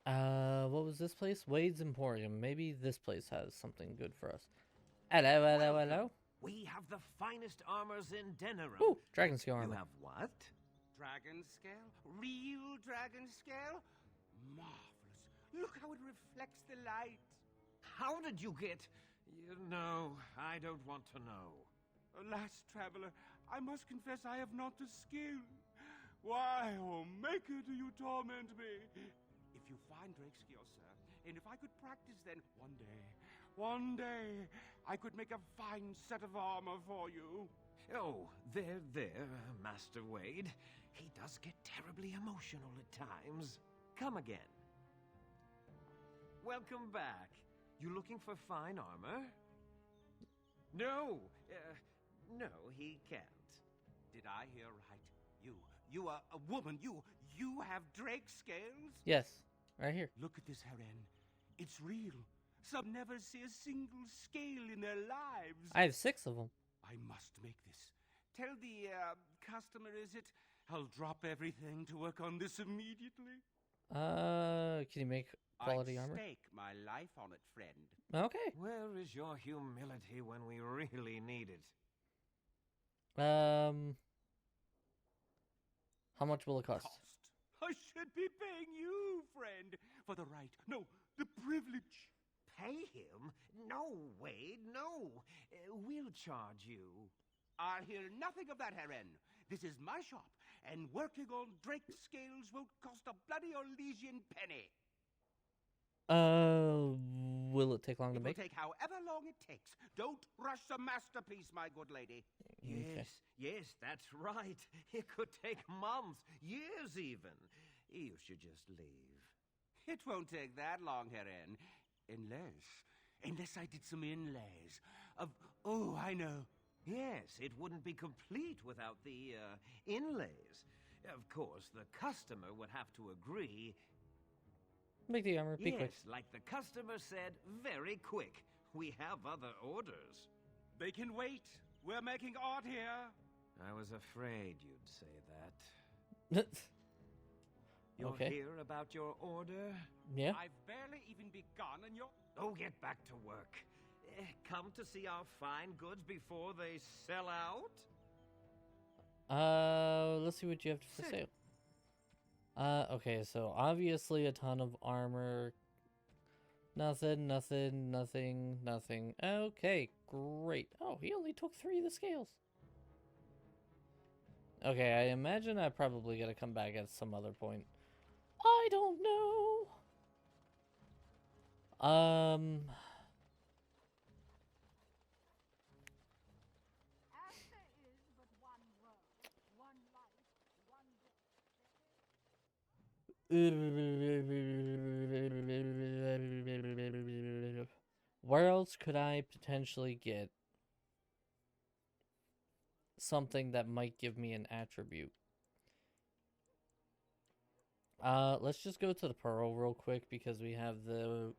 What was this place? Wade's Emporium. Maybe this place has something good for us. Hello, hello, hello. We have the finest armors in Denerim. Ooh, dragon scale armor. You have what? Dragon scale? Real dragon scale? Marvelous. Look how it reflects the light. How did you get... No, I don't want to know. Alas, traveler, I must confess I have not the skill. Why, oh maker, do you torment me? If you find Drakescale, sir, and if I could practice, then one day, I could make a fine set of armor for you. Oh, there, Master Wade. He does get terribly emotional at times. Come again. Welcome back. You looking for fine armor? No, no, he can't. Did I hear right? You are a woman. You have drake scales? Yes, right here. Look at this, Heren. It's real. Some never see a single scale in their lives. I have 6 of them. I must make this. Tell the customer, is it? I'll drop everything to work on this immediately. Can you make quality I'd armor? stake my life on it, friend. Okay. Where is your humility when we really need it? How much will it cost? I should be paying you, friend, for the right, no, the privilege. Pay him? No, Wade, no. We'll charge you. I'll hear nothing of that, Heren. This is my shop, and working on drake scales won't cost a bloody Orlesian penny. Will it take long to It will make? take however long it takes. Don't rush the masterpiece, my good lady. Yes, that's right. It could take months, years even. You should just leave. It won't take that long, Heren. Unless I did some inlays of... Oh, I know. Yes, it wouldn't be complete without the inlays. Of course, the customer would have to agree. Make the armor. Be Yes, quick. like the customer said, very quick. We have other orders. They can wait. We're making art here. I was afraid you'd say that. You're Okay. here about your order? Yeah. I've barely even begun and you're... Oh, get back to work. Come to see our fine goods before they sell out? Let's see what you have for sale. Okay, so obviously a ton of armor. Nothing, nothing, nothing, nothing. Okay, great. Oh, he only took 3 of the scales. Okay, I imagine I probably gotta come back at some other point. I don't know. Where else could I potentially get something that might give me an attribute? Let's just go to the Pearl real quick because we have the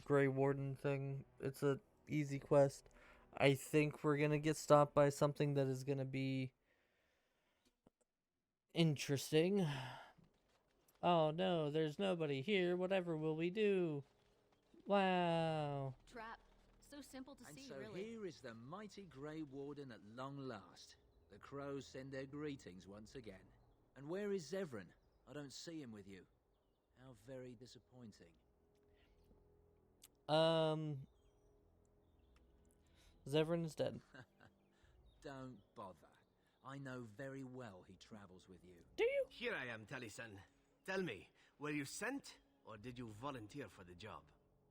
Grey Warden thing. It's a easy quest. I think we're gonna get stopped by something that is gonna be interesting. Oh no, there's nobody here. Whatever will we do? Wow. Trap. So simple to And see, so really. here is the mighty Grey Warden at long last. The crows send their greetings once again. And where is Zevran? I don't see him with you. How very disappointing. Zevran is dead. Don't bother. I know very well he travels with you. Do you? Here I am, Taliesin. Tell me, were you sent, or did you volunteer for the job?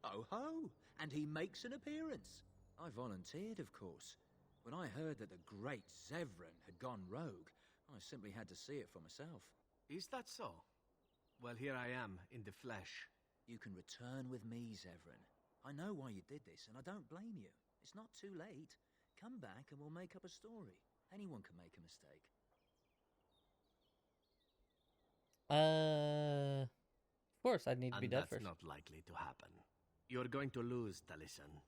Oh ho! And he makes an appearance. I volunteered, of course. When I heard that the great Zevran had gone rogue, I simply had to see it for myself. Is that so? Well, here I am, in the flesh. You can return with me, Zevran. I know why you did this, and I don't blame you. It's not too late. Come back and we'll make up a story. Anyone can make a mistake. Of course, I'd need to be dead that's first. not likely to happen. You're going to lose, Taliesin.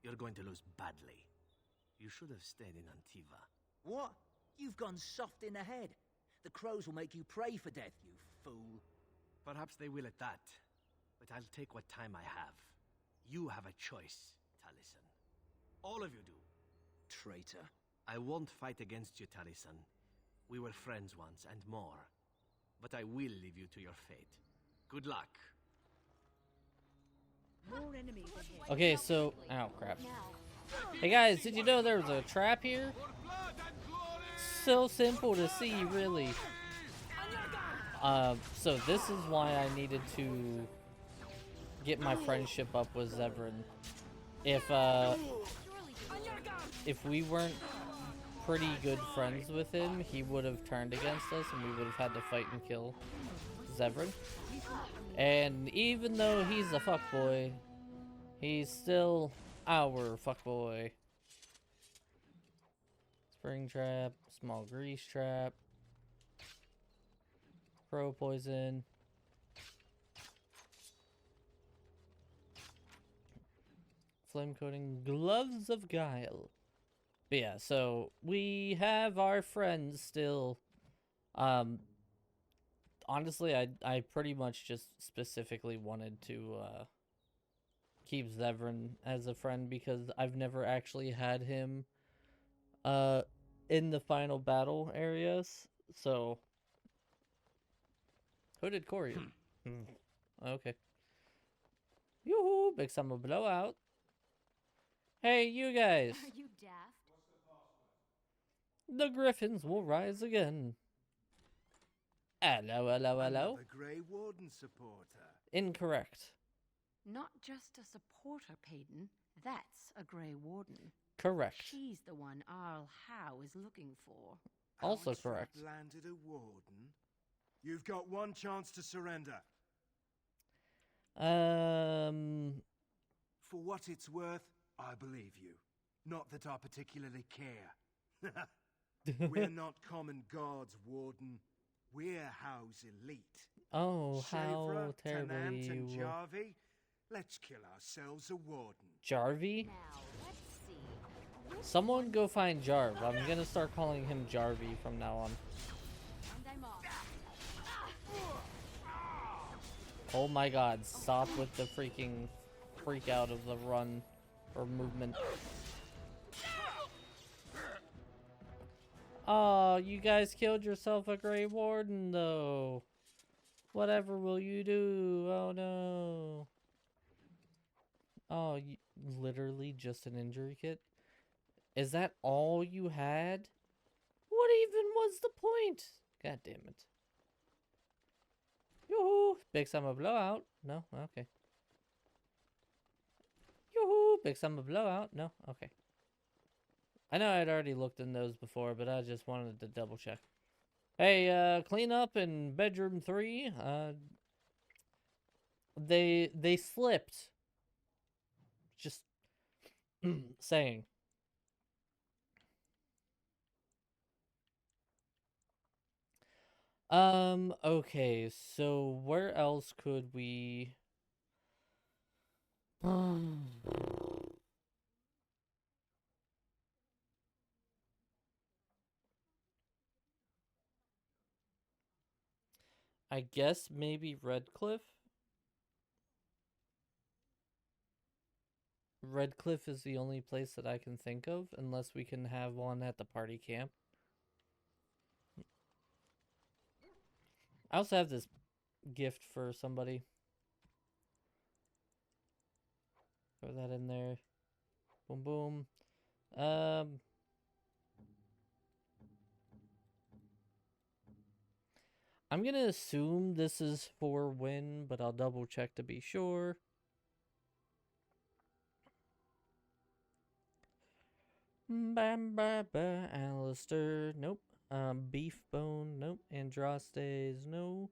You're going to lose badly. You should have stayed in Antiva. What? You've gone soft in the head. The crows will make you pray for death, you fool. Perhaps they will at that. But I'll take what time I have. You have a choice, Taliesin. All of you do. Traitor. I won't fight against you, Taliesin. We were friends once, and more. But I will leave you to your fate. Good luck. More enemies ahead. Okay, so... Ow, crap. Hey guys, did you know there was a trap here? So simple to see, really. So this is why I needed to get my friendship up with Zevran. If we weren't pretty good friends with him, he would have turned against us and we would have had to fight and kill Zevran. And even though he's a fuckboy, he's still our fuckboy. Spring trap, small grease trap, crow poison. Flame coating, gloves of guile. But yeah, so we have our friends still. Honestly, I pretty much just specifically wanted to keep Zevran as a friend because I've never actually had him in the final battle areas. So who did Corey? Okay. Yoo-hoo! Big summer blowout. Hey, you guys. Are you daft? The griffins will rise again. Hello, hello, hello. The Grey Warden supporter. Incorrect. Not just a supporter, Payton. That's a Grey Warden. Correct. She's the one Arl Howe is looking for. Also Our trap correct. landed a warden. You've got one chance to surrender. For what it's worth, I believe you. Not that I particularly care. We're not common guards, Warden. Weirhouse elite. Oh, how Chevre, terribly Tennant, you and will. Jarvie. Let's kill ourselves a warden. Jarvie? Now, let's see. Someone go find Jarv. I'm gonna start calling him Jarvie from now on. And I'm off. Oh my god, stop with the freaking freak out of the run or movement. Oh, you guys killed yourself a Grey Warden though. Whatever will you do? Oh no. Oh, literally just an injury kit? Is that all you had? What even was the point? God damn it. Yoo-hoo! Big summer blowout. No? Okay. Yoo-hoo! Big summer blowout. No? Okay. I know I'd already looked in those before, but I just wanted to double check. Hey, clean up in bedroom 3. They slipped. Just saying. Okay, so where else could we I guess maybe Redcliffe? Redcliffe is the only place that I can think of, unless we can have one at the party camp. I also have this gift for somebody. Throw that in there. Boom, boom. I'm gonna assume this is for win, but I'll double check to be sure. Bam, ba, ba, Alistair, nope. Beef bone, nope. Andrastes, no.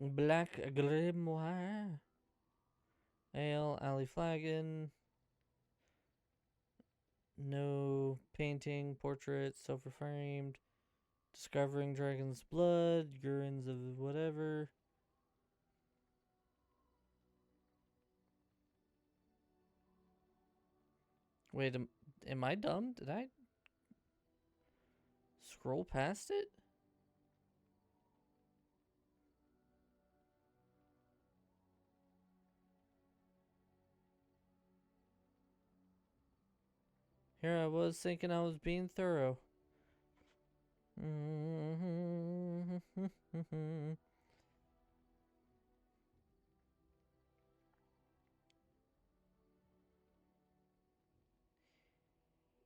Black Grimoire. Ale, Ali Flagon. No. Painting, portrait, silver framed. Discovering Dragon's Blood, urines of whatever. Wait, am I dumb? Did I scroll past it? Here I was thinking I was being thorough.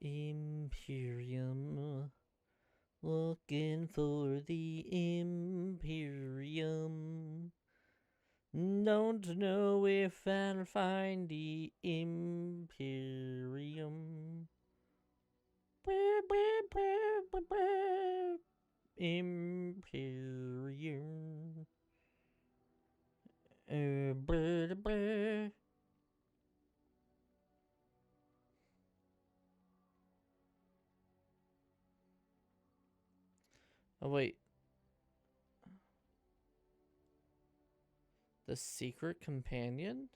Imperium. Looking for the Imperium. Don't know if I'll find the Imperium. Imperium. Oh, wait. The secret companion?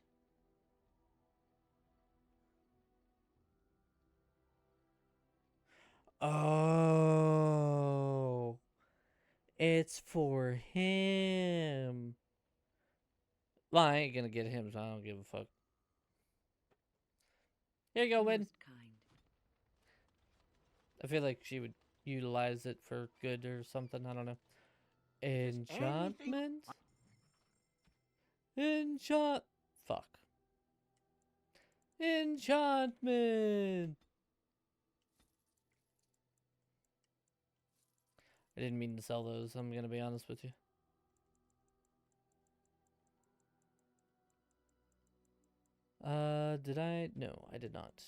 Oh. It's for him. Well, I ain't gonna get him, so I don't give a fuck. Here you go, Win. I feel like she would utilize it for good or something. I don't know. Enchantment? Fuck. Enchantment! I didn't mean to sell those, I'm gonna be honest with you. Did I? No, I did not.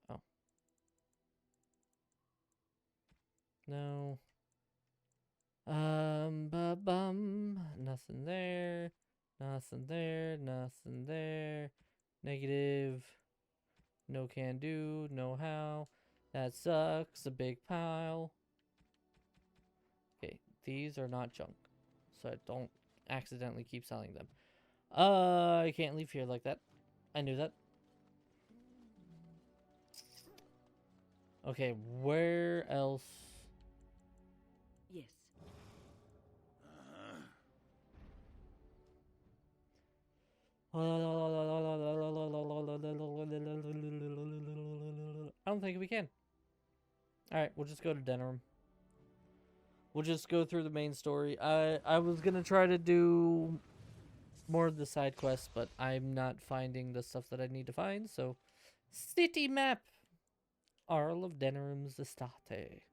Oh. No. Ba-bum. Nothing there. Nothing there. Nothing there. Negative. No can do. No how. That sucks. A big pile. Okay, these are not junk, so I don't accidentally keep selling them. I can't leave here like that. I knew that. Okay, where else? Yes. I don't think we can. Alright, we'll just go to Denerim. We'll just go through the main story. I was gonna try to do more of the side quests, but I'm not finding the stuff that I need to find, so... City map! Arl of Denerim's Estate.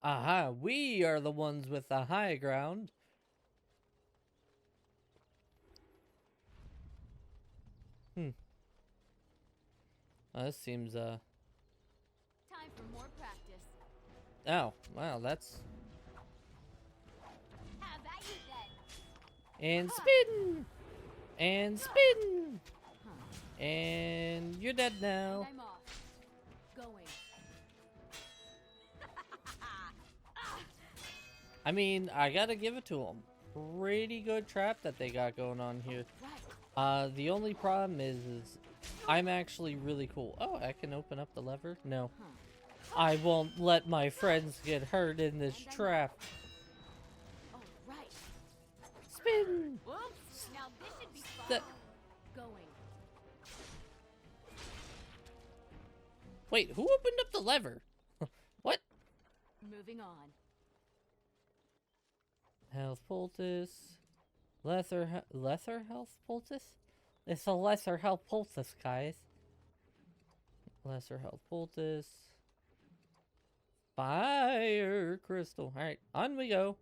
Aha, we are the ones with the high ground. This seems, Time for more practice. Oh, wow, that's... How about you then? And spin! And spin! And you're dead now. I'm off. Going. I mean, I gotta give it to them. Pretty good trap that they got going on here. The only problem is I'm actually really cool. Oh, I can open up the lever? No. I won't let my friends get hurt in this trap. Spin! Whoops! Now this should be fun. Going. Wait, who opened up the lever? What? Moving on. Health poultice. Lesser health poultice? It's a lesser health poultice, guys. Lesser health poultice. Fire crystal. Alright, on we go.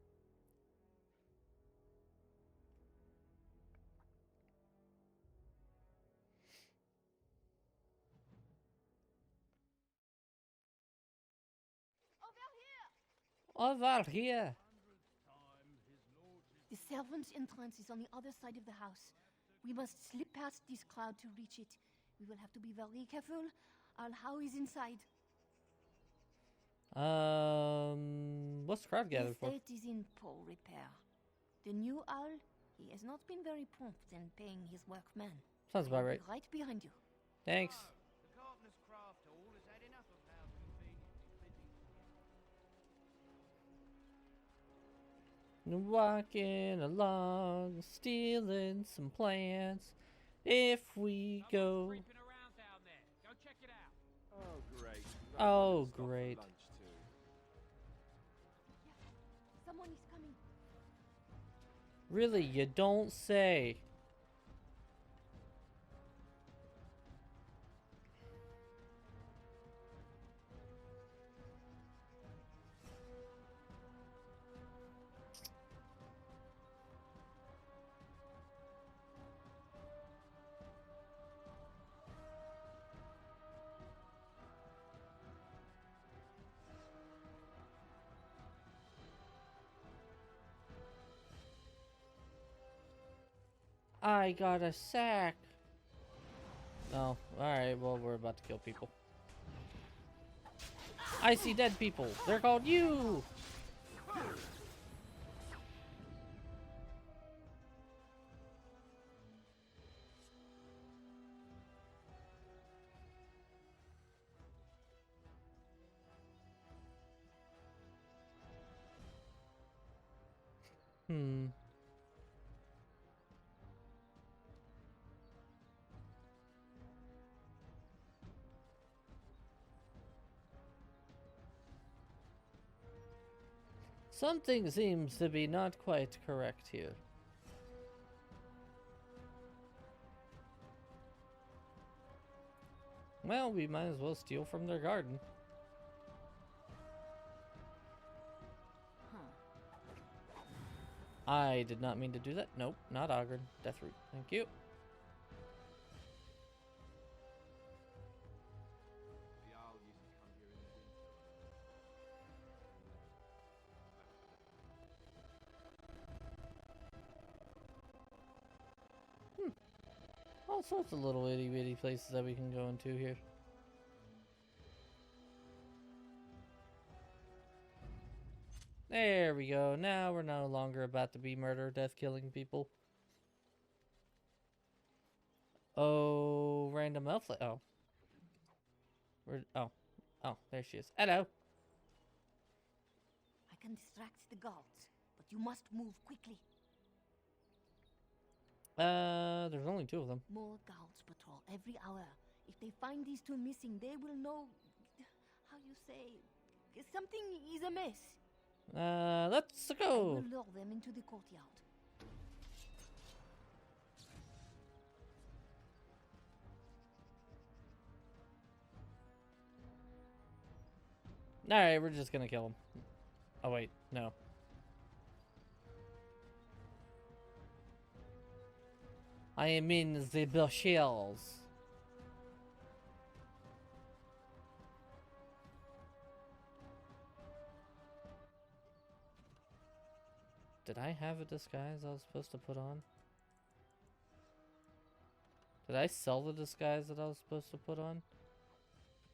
Over here. The servants' entrance is on the other side of the house. We must slip past this crowd to reach it. We will have to be very careful. How is inside? What's the crowd gathered for? The estate is in poor repair. The new owl, he has not been very prompt in paying his workmen. Sounds about right. Right behind you. Thanks. The carpenter's craft hall has had enough of how convenient. Walking along, stealing some plants. If we go... Go check it out. Oh, great. Oh, great. Someone is coming. Really, you don't say. I got a sack. Oh, alright, well, we're about to kill people. I see dead people. They're called you! Something seems to be not quite correct here. Well, we might as well steal from their garden. I did not mean to do that. Nope, not Ogren. Deathroot. Thank you. all sorts of little itty bitty places that we can go into here. There we go. Now we're no longer about to be murder, death, killing people. Oh, random elf. Oh. Oh, there she is. Hello. I can distract the guards, but you must move quickly. There's only 2 of them. More guards patrol every hour. If they find these 2 missing, they will know, how you say, something is amiss. Let's I go. will lure them into the courtyard. Alright, we're just gonna kill him. Oh, wait, no. I am in the bushes. Did I have a disguise I was supposed to put on? Did I sell the disguise that I was supposed to put on?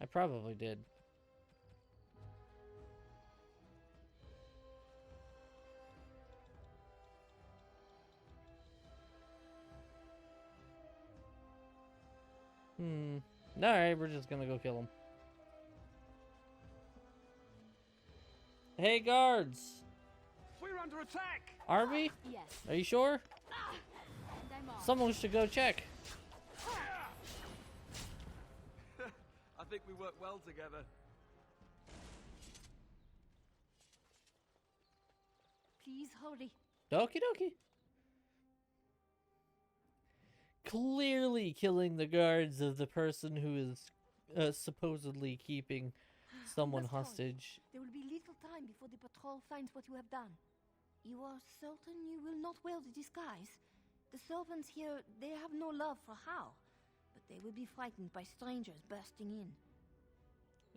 I probably did. Alright, we're just gonna go kill him. Hey, guards! We're under attack! Are we? Yes. Are you sure? And I'm off. Someone should go check. I think we work well together. Please hurry. Okie dokie. Clearly killing the guards of the person who is supposedly keeping someone Must hurry. hostage. There will be little time before the patrol finds what you have done. You are certain you will not wear the disguise? The servants here, they have no love for How, but they will be frightened by strangers bursting in.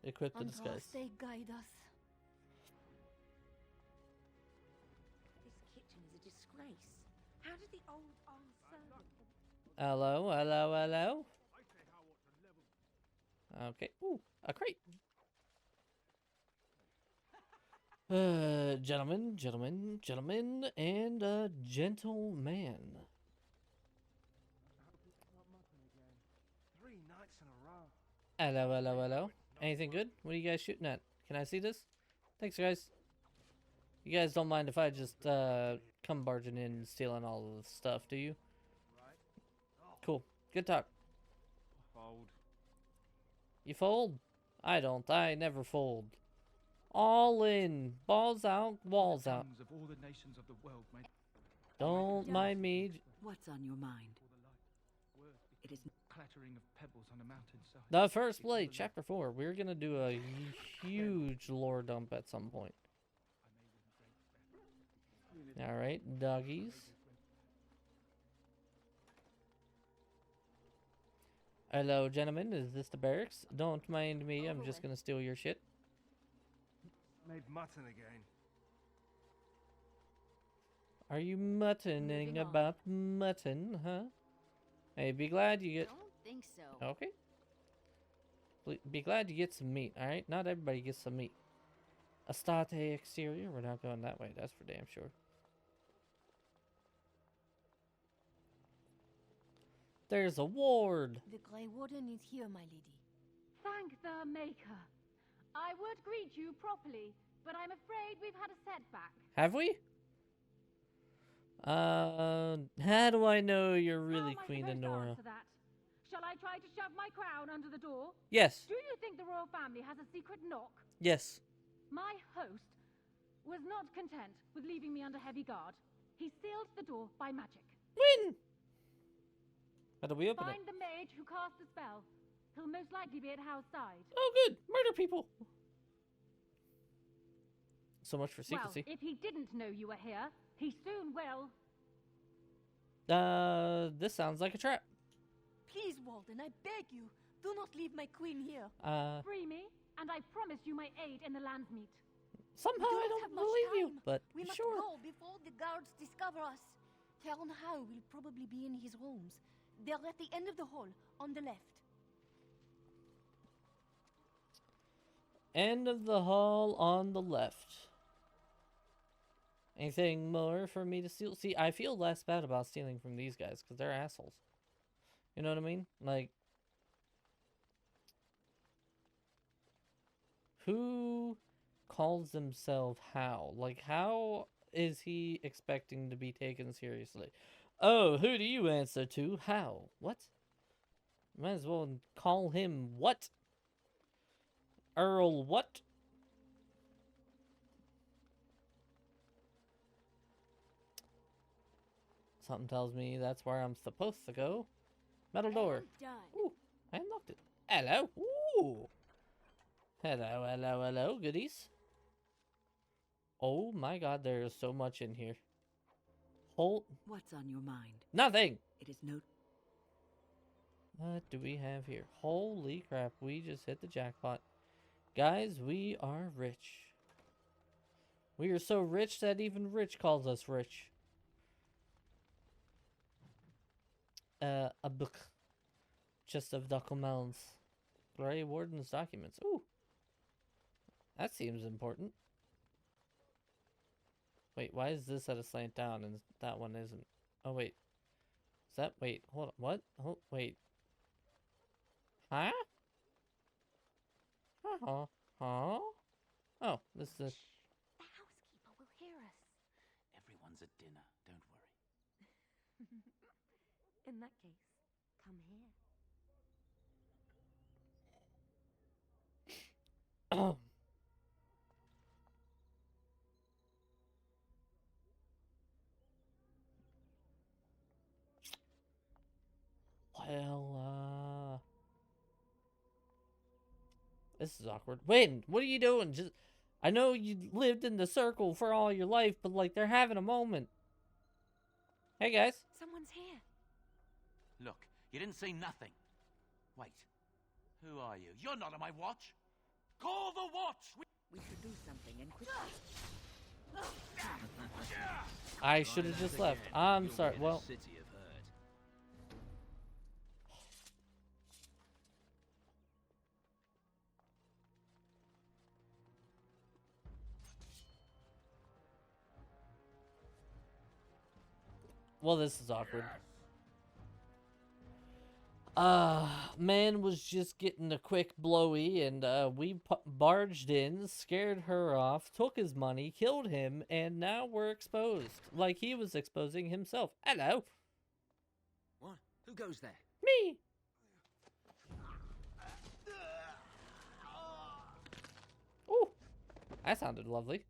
Equip the And disguise. they guide us. This kitchen is a disgrace. How did the old servant... Hello, hello, hello. Okay. Ooh, a crate. Gentlemen, and a gentleman. 3 nights in a row. Hello, hello, hello. Anything good? What are you guys shooting at? Can I see this? Thanks, guys. You guys don't mind if I just come barging in and stealing all of the stuff, do you? Cool. Good talk. Fold. You fold? I don't. I never fold. All in. Balls out, walls out. Of all the nations of the world made... Don't mind me. What's on your mind? It is clattering of pebbles on a mountainside. The First Blade, Chapter 4. We're gonna do a huge lore dump at some point. Alright, doggies. Hello, gentlemen. Is this the barracks? Don't mind me. I'm just gonna steal your shit. Made mutton again. Are you muttoning about mutton, huh? Hey, be glad you get... Don't think so. Okay. Be glad you get some meat, alright? Not everybody gets some meat. Astarte exterior? We're not going that way, that's for damn sure. There's a ward! The Grey Warden is here, my lady. Thank the Maker. I would greet you properly, but I'm afraid we've had a setback. Have we? How do I know you're really Queen Enora? That? Shall I try to shove my crown under the door? Yes. Do you think the royal family has a secret knock? Yes. My host was not content with leaving me under heavy guard. He sealed the door by magic. When? How do we open Find it? the mage who cast the spell. He'll most likely be at Howe's side. Oh, good. Murder people. So much for secrecy. Well, if he didn't know you were here, he soon will. This sounds like a trap. Please, Walden, I beg you, do not leave my queen here. Free me, and I promise you my aid in the land's meat. Somehow I don't believe you, but we must sure. go before the guards discover us. Howe will probably be in his rooms. They're at the end of the hall, on the left. End of the hall on the left. Anything more for me to steal? See, I feel less bad about stealing from these guys because they're assholes. You know what I mean? Like, who calls themselves How? Like, how is he expecting to be taken seriously? Oh, who do you answer to? How? What? Might as well call him what? Earl what? Something tells me that's where I'm supposed to go. Metal door. Ooh, I unlocked it. Hello. Ooh. Hello, hello, hello, goodies. Oh my god, there is so much in here. What's on your mind? Nothing. It is no... What do we have here? Holy crap, we just hit the jackpot. Guys, we are rich. We are so rich that even Rich calls us rich. A book. Chest of documents. Grey Warden's documents. Ooh. That seems important. Wait, why is this at a slant down and that one isn't? Oh, wait. Is that... Wait, hold on. What? Oh, wait. Huh? Uh-huh. Huh? Oh, this is... The housekeeper will hear us. Everyone's at dinner, don't worry. In that case, come here. Well, this is awkward. Win, what are you doing? Just, I know you lived in the circle for all your life, but like they're having a moment. Hey guys. Someone's here. Look, you didn't say nothing. Wait, who are you? You're not on my watch. Call the watch! We should do something and quickly. I should have just left. I'm sorry. Well, this is awkward. Man was just getting a quick blowy, and we barged in, scared her off, took his money, killed him, and now we're exposed. Like he was exposing himself. Hello. What? Who goes there? Me. Ooh, that sounded lovely.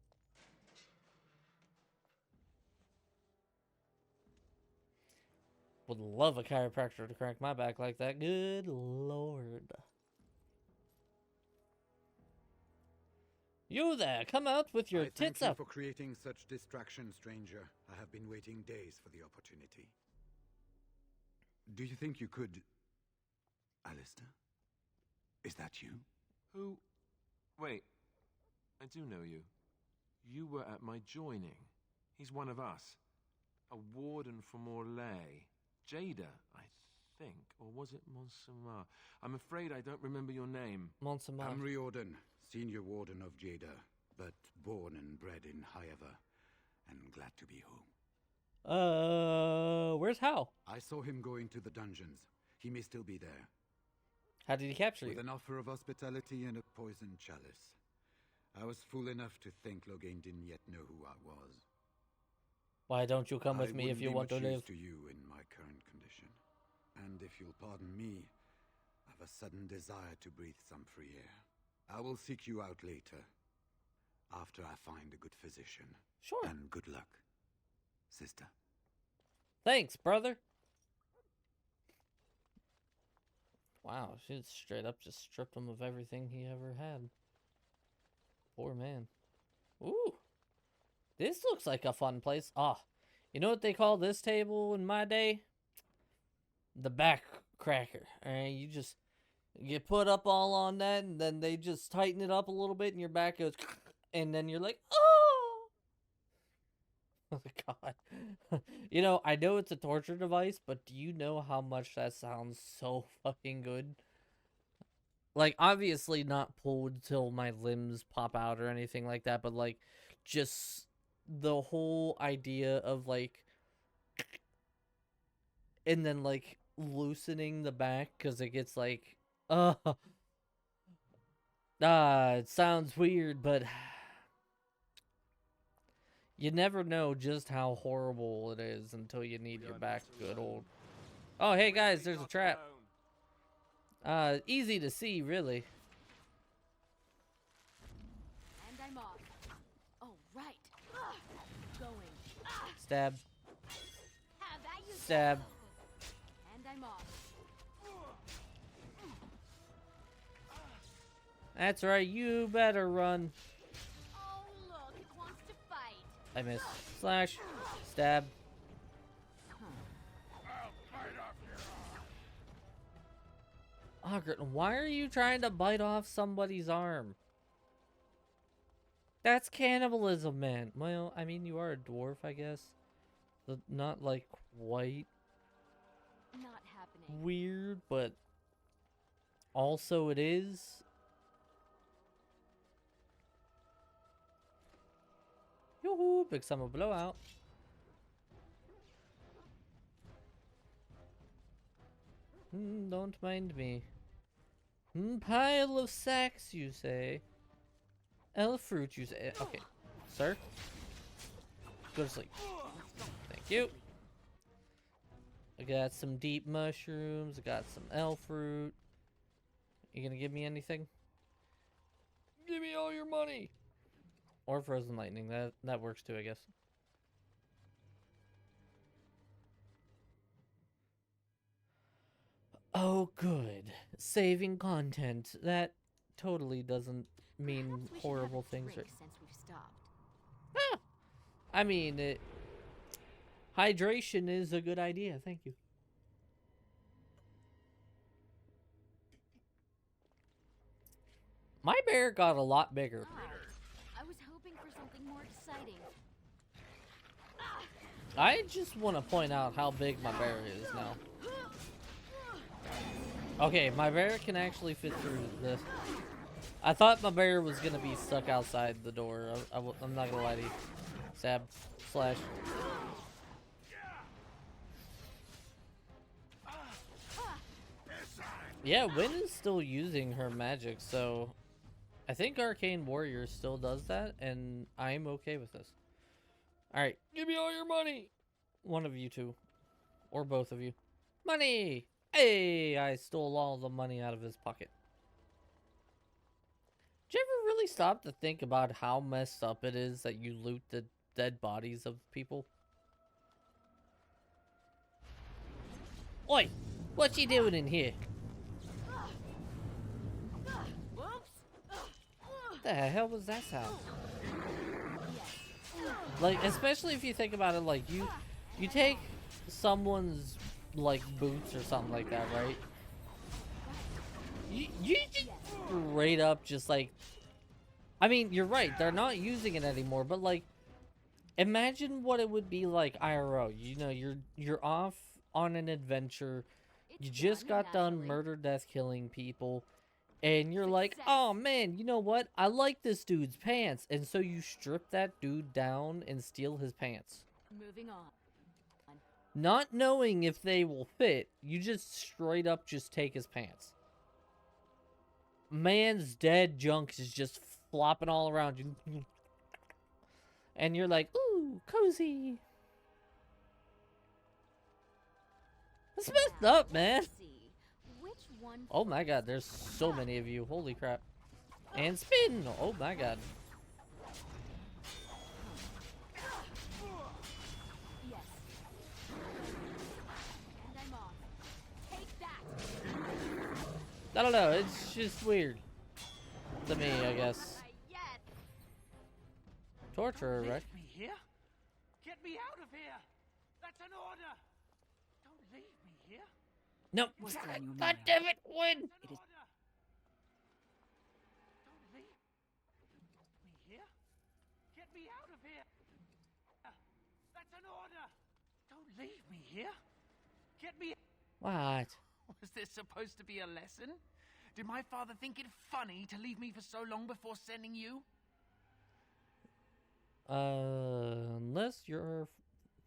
Would love a chiropractor to crack my back like that. Good lord. You there, come out with your tits Thank up. you for creating such distraction, stranger. I have been waiting days for the opportunity. Do you think you could... Alistair? Is that you? Who? Wait. I do know you. You were at my joining. He's one of us. A warden from Orlais. Jada, I think. Or was it Monsumar? I'm afraid I don't remember your name. Monsumar. I'm Riordan, senior warden of Jada, but born and bred in Highever, and glad to be home. Where's Hal? I saw him going to the dungeons. He may still be there. How did he capture you? With an offer of hospitality and a poisoned chalice. I was fool enough to think Loghain didn't yet know who I was. Why don't you come with me if you want to live? To you in my current condition. And if you'll pardon me, I've a sudden desire to breathe some free air. I will seek you out later, after I find a good physician. Sure. And good luck, sister. Thanks, brother. Wow, she straight up just stripped him of everything he ever had. Poor man. Ooh. This looks like a fun place. Ah, you know what they call this table in my day? The back cracker. Alright, you just get put up all on that, and then they just tighten it up a little bit, and your back goes, and then you're like, oh! Oh god. You know, I know it's a torture device, but do you know how much that sounds so fucking good? Like, obviously not pulled till my limbs pop out or anything like that, but like, just the whole idea of like, and then like loosening the back because it gets like, it sounds weird, but you never know just how horrible it is until you need your back good old. Oh, hey guys, there's a trap. Easy to see, really. And I'm off. Oh, right. Going. Stab. Have at you. Stab. And I'm off. That's right, you better run. Oh, look, it wants to fight. I missed. Slash. Stab. Ogre, why are you trying to bite off somebody's arm? That's cannibalism, man. Well, I mean, you are a dwarf, I guess. Not, like, quite Not happening. weird, but also it is. Yoo-hoo, big summer blowout. Don't mind me. Pile of sacks, you say? Elf fruit, you say? Okay, sir. Go to sleep. Thank you. I got some deep mushrooms. I got some elf fruit. You gonna give me anything? Give me all your money. Or frozen lightning. That works too, I guess. Oh, good. Saving content. That totally doesn't mean horrible things. Since we've stopped. I mean, hydration is a good idea. Thank you. My bear got a lot bigger. I was hoping for something more exciting. I just want to point out how big my bear is now. Okay, my bear can actually fit through this. I thought my bear was going to be stuck outside the door. I'm not going to lie to you. Stab. Slash. Yeah, Wynn is still using her magic, so I think Arcane Warrior still does that, and I'm okay with this. Alright, give me all your money! One of you two. Or both of you. Money! Hey, I stole all the money out of his pocket. Did you ever really stop to think about how messed up it is that you loot the dead bodies of people? Oi! What you doing in here? What the hell was that sound? Like, especially if you think about it, like, you take someone's, like, boots or something like that, right? You just straight up just, like... I mean, you're right, they're not using it anymore, but, like, imagine what it would be like IRL. You know, you're off on an adventure, you just got done murder, death, killing people, and you're like, oh man, you know what? I like this dude's pants. And so you strip that dude down and steal his pants. Moving on. Not knowing if they will fit, you just straight up just take his pants. Man's dead junk is just flopping all around you. And you're like, ooh, cozy. That's messed up, man. Oh my god, there's so many of you. Holy crap. And spin! Oh my god. Yes. And I'm off. Take that. I don't know, it's just weird. To me, I guess. Torture, right? Leave me here? Get me out of here! That's an order! Don't leave me here! No, god damn it, Win! It is... Don't leave me here! Get me out of here! here? Get me... What? Was this supposed to be a lesson? Did my father think it funny to leave me for so long before sending you? Unless your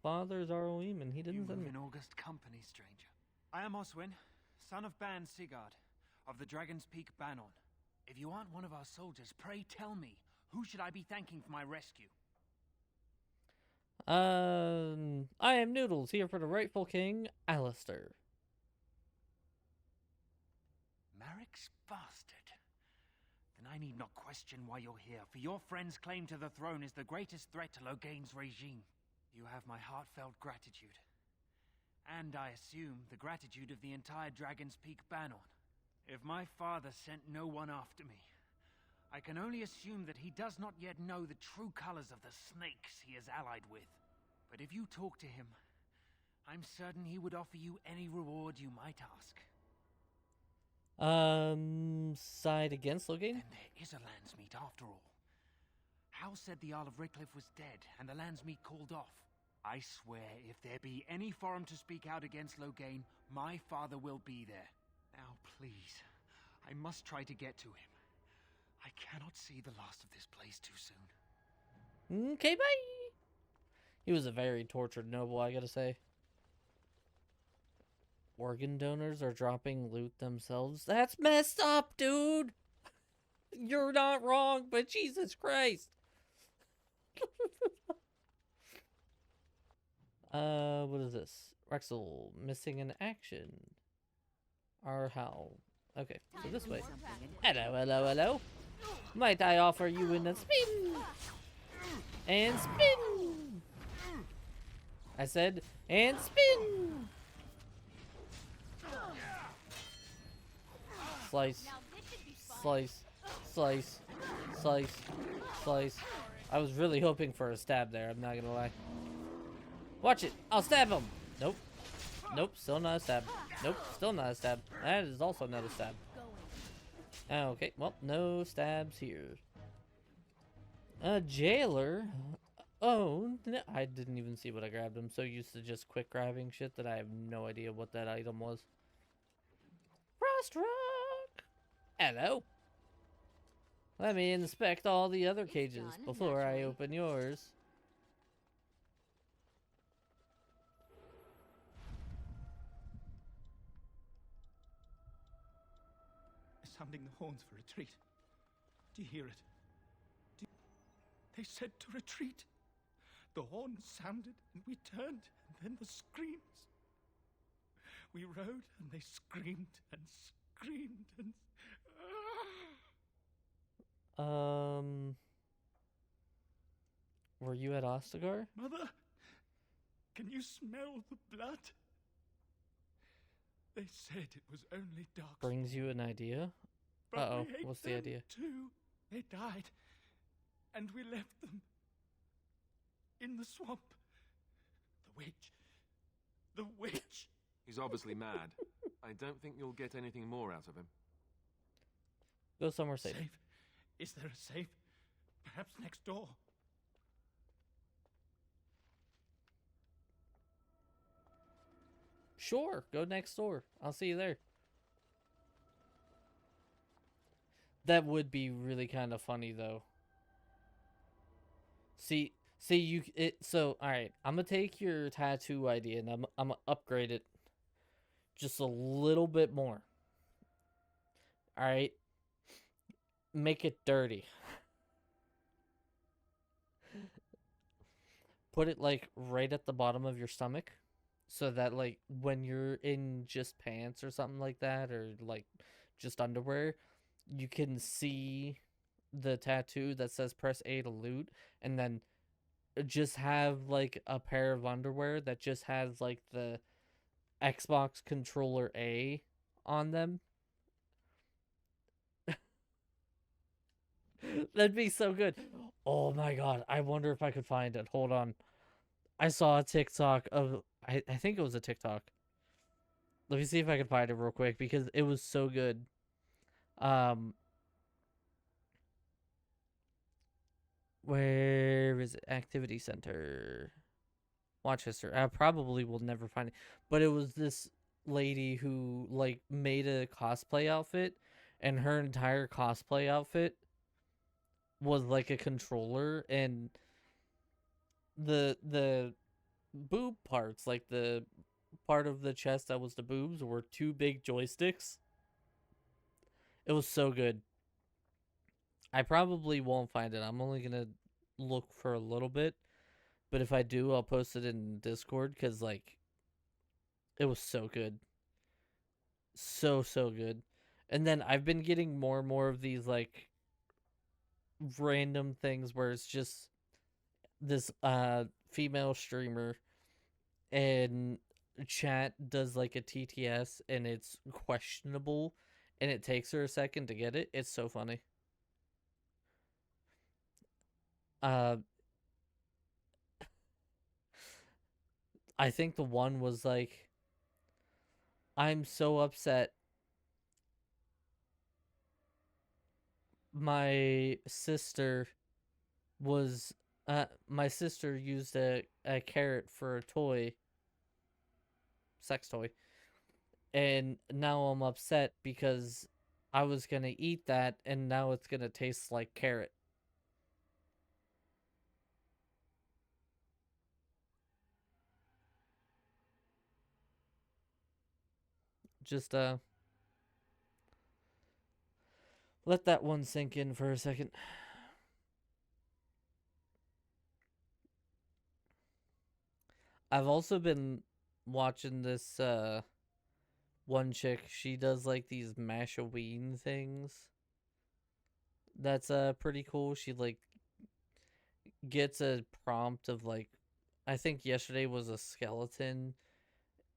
father's R.O.E. and he didn't You send move me. in august company, stranger. I am Oswin, son of Ban Sigurd, of the Dragon's Peak Banon. If you aren't one of our soldiers, pray tell me, who should I be thanking for my rescue? I am Noodles, here for the rightful king, Alistair. Merrick's bastard. Then I need not question why you're here, for your friend's claim to the throne is the greatest threat to Loghain's regime. You have my heartfelt gratitude. And I assume the gratitude of the entire Dragon's Peak Banon. If my father sent no one after me, I can only assume that he does not yet know the true colors of the snakes he is allied with. But if you talk to him, I'm certain he would offer you any reward you might ask. Side against Loghain? Then there is a Landsmeet after all. Hal said the Isle of Redcliffe was dead, and the Landsmeet called off. I swear, if there be any forum to speak out against Loghain, my father will be there. Now, please, I must try to get to him. I cannot see the last of this place too soon. Okay, bye! He was a very tortured noble, I gotta say. Organ donors are dropping loot themselves. That's messed up, dude! You're not wrong, but Jesus Christ! What is this? Rexel, missing in action. Our how? Okay, so this way. Hello, hello, hello. Might I offer you in a spin? And spin! I said, and spin! Slice. Slice. Slice. Slice. Slice. I was really hoping for a stab there, I'm not gonna lie. Watch it! I'll stab him! Nope. Nope, still not a stab. Nope, still not a stab. That is also not a stab. Okay, well, no stabs here. A jailer? Oh, I didn't even see what I grabbed. I'm so used to just quick grabbing shit that I have no idea what that item was. Frost Rock! Hello. Let me inspect all the other cages before I open yours. Sounding the horns for retreat. Do you hear it? They said to retreat. The horns sounded, and we turned, and then the screams. We rode, and they screamed, and screamed, and... Were you at Ostagar? Mother, can you smell the blood? They said it was only dark. Brings you an idea? But Uh-oh, we ate what's the them idea? Too. They died, and we left them in the swamp. The witch. The witch. He's obviously mad. I don't think you'll get anything more out of him. Go somewhere safe. Safe. Is there a safe? Perhaps next door. Sure, go next door. I'll see you there. That would be really kind of funny, though. See, so, alright, I'm gonna take your tattoo idea and I'm gonna upgrade it just a little bit more. Alright? Make it dirty. Put it, like, right at the bottom of your stomach. So that, like, when you're in just pants or something like that, or, like, just underwear, you can see the tattoo that says press A to loot, and then just have, like, a pair of underwear that just has, like, the Xbox controller A on them. That'd be so good. Oh my god, I wonder if I could find it. Hold on. I saw a TikTok of... I think it was a TikTok. Let me see if I can find it real quick, because it was so good. Where is it? Activity Center. watch history. I probably will never find it, but it was this lady who like made a cosplay outfit, and her entire cosplay outfit was like a controller, and the boob parts, like the part of the chest that was the boobs, were two big joysticks. It was so good. I probably won't find it. I'm only gonna look for a little bit, but if I do, I'll post it in Discord because like it was so good, so good. And then I've been getting more and more of these like random things where it's just this female streamer and chat does like a TTS and it's questionable and it takes her a second to get it. It's so funny. Uh I think the one was like, I'm so upset my sister was my sister used a carrot for a toy, sex toy, and now I'm upset because I was gonna eat that and now it's gonna taste like carrot. Just let that one sink in for a second. I've also been watching this one chick. She does like these Mashaween things. That's pretty cool. She like gets a prompt of like, I think yesterday was a skeleton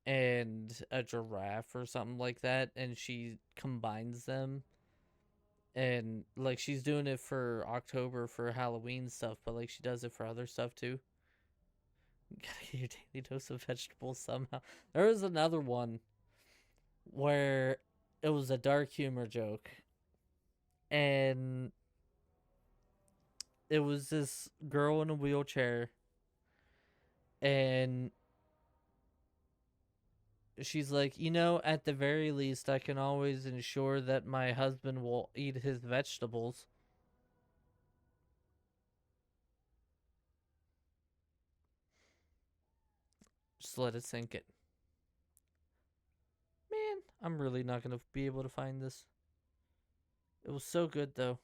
and a giraffe or something like that, and she combines them, and like she's doing it for October for Halloween stuff, but like she does it for other stuff too. Gotta get your daily dose of vegetables somehow. There was another one where it was a dark humor joke, and it was this girl in a wheelchair, and she's like, at the very least, I can always ensure that my husband will eat his vegetables. Just let it sink in. Man, I'm really not going to be able to find this. It was so good, though.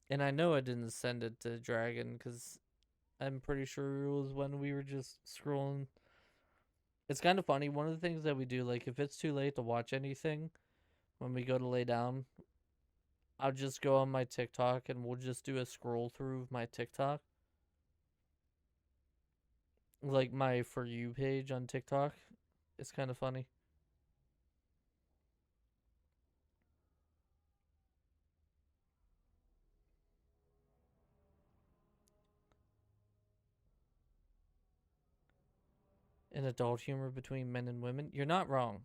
And I know I didn't send it to Dragon because I'm pretty sure it was when we were just scrolling. It's kind of funny. One of the things that we do, like if it's too late to watch anything, when we go to lay down, I'll just go on my TikTok and we'll just do a scroll through of my TikTok. Like my For You page on TikTok. It's kind of funny. An adult humor between men and women. You're not wrong.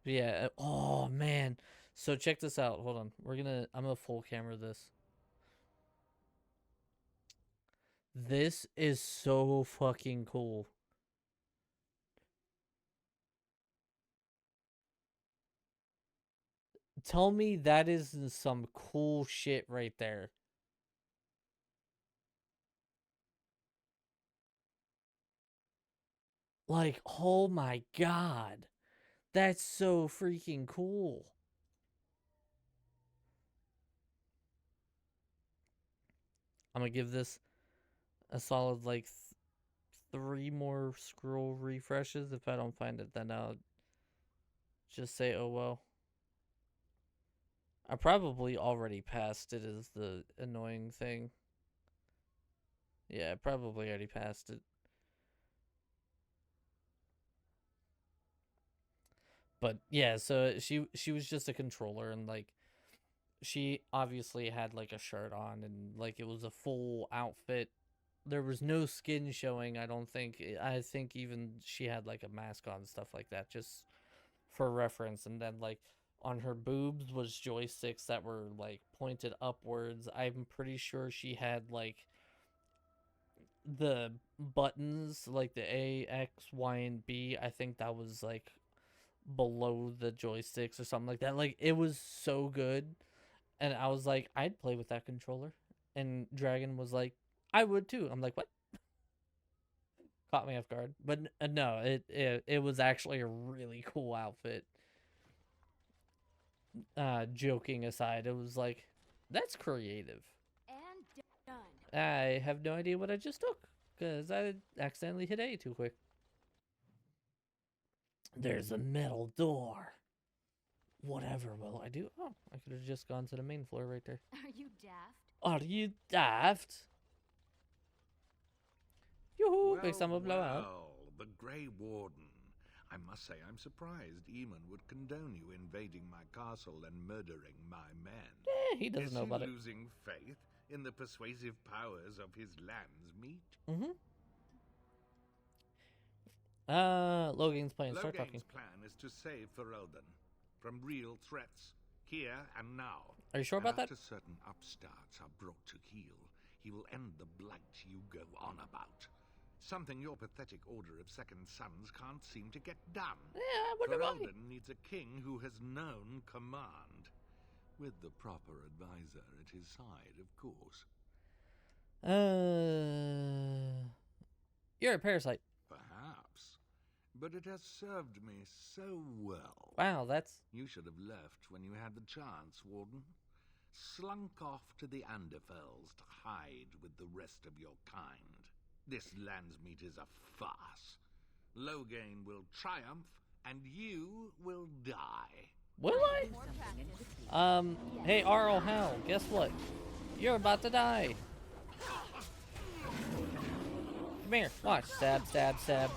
Yeah. Oh man. So check this out. Hold on. I'm gonna full camera this. This is so fucking cool. Tell me that isn't some cool shit right there. Like, oh my god. That's so freaking cool. I'm gonna give this a solid like 3 more scroll refreshes. If I don't find it, then I'll just say, oh well. I probably already passed it, is the annoying thing. Yeah, I probably already passed it. But yeah, so she was just a controller, and like she obviously had like a shirt on, and like it was a full outfit, there was no skin showing. I don't think. I think even she had like a mask on, stuff like that, just for reference. And then like on her boobs was joysticks that were like pointed upwards. I'm pretty sure she had like the buttons, like the A, X, Y, and B. I think that was like below the joysticks or something like that. Like it was so good, and I was like, I'd play with that controller. And Dragon was like, I would too. I'm like, what? Caught me off guard, but no, it was actually a really cool outfit. Joking aside, it was like, that's creative. And done. I have no idea what I just took because I accidentally hit A too quick. There's a metal door. Whatever will I do? Oh, I could have just gone to the main floor right there. Are you daft? Are you daft? Yoo-hoo, big summer blowout. Well, the Grey Warden. I must say I'm surprised Eamon would condone you invading my castle and murdering my men. He doesn't know about it. Is he losing faith in the persuasive powers of his land's meat? Logan's plan. Start talking. Logan's plan is to save Ferelden from real threats, here and now. Are you sure about that? After certain upstarts are brought to heel, he will end the blight you go on about. Something your pathetic Order of Second Sons can't seem to get done. Yeah, I wonder why. Ferelden needs a king who has known command, with the proper advisor at his side, of course. You're a parasite. Perhaps, but it has served me so well. Wow, that's... You should have left when you had the chance, Warden. Slunk off to the Anderfells to hide with the rest of your kind. This land's meat is a farce. Loghain will triumph, and you will die. Will I? Hey, Arl Hal, guess what? You're about to die. Come here, watch. Stab, stab, stab.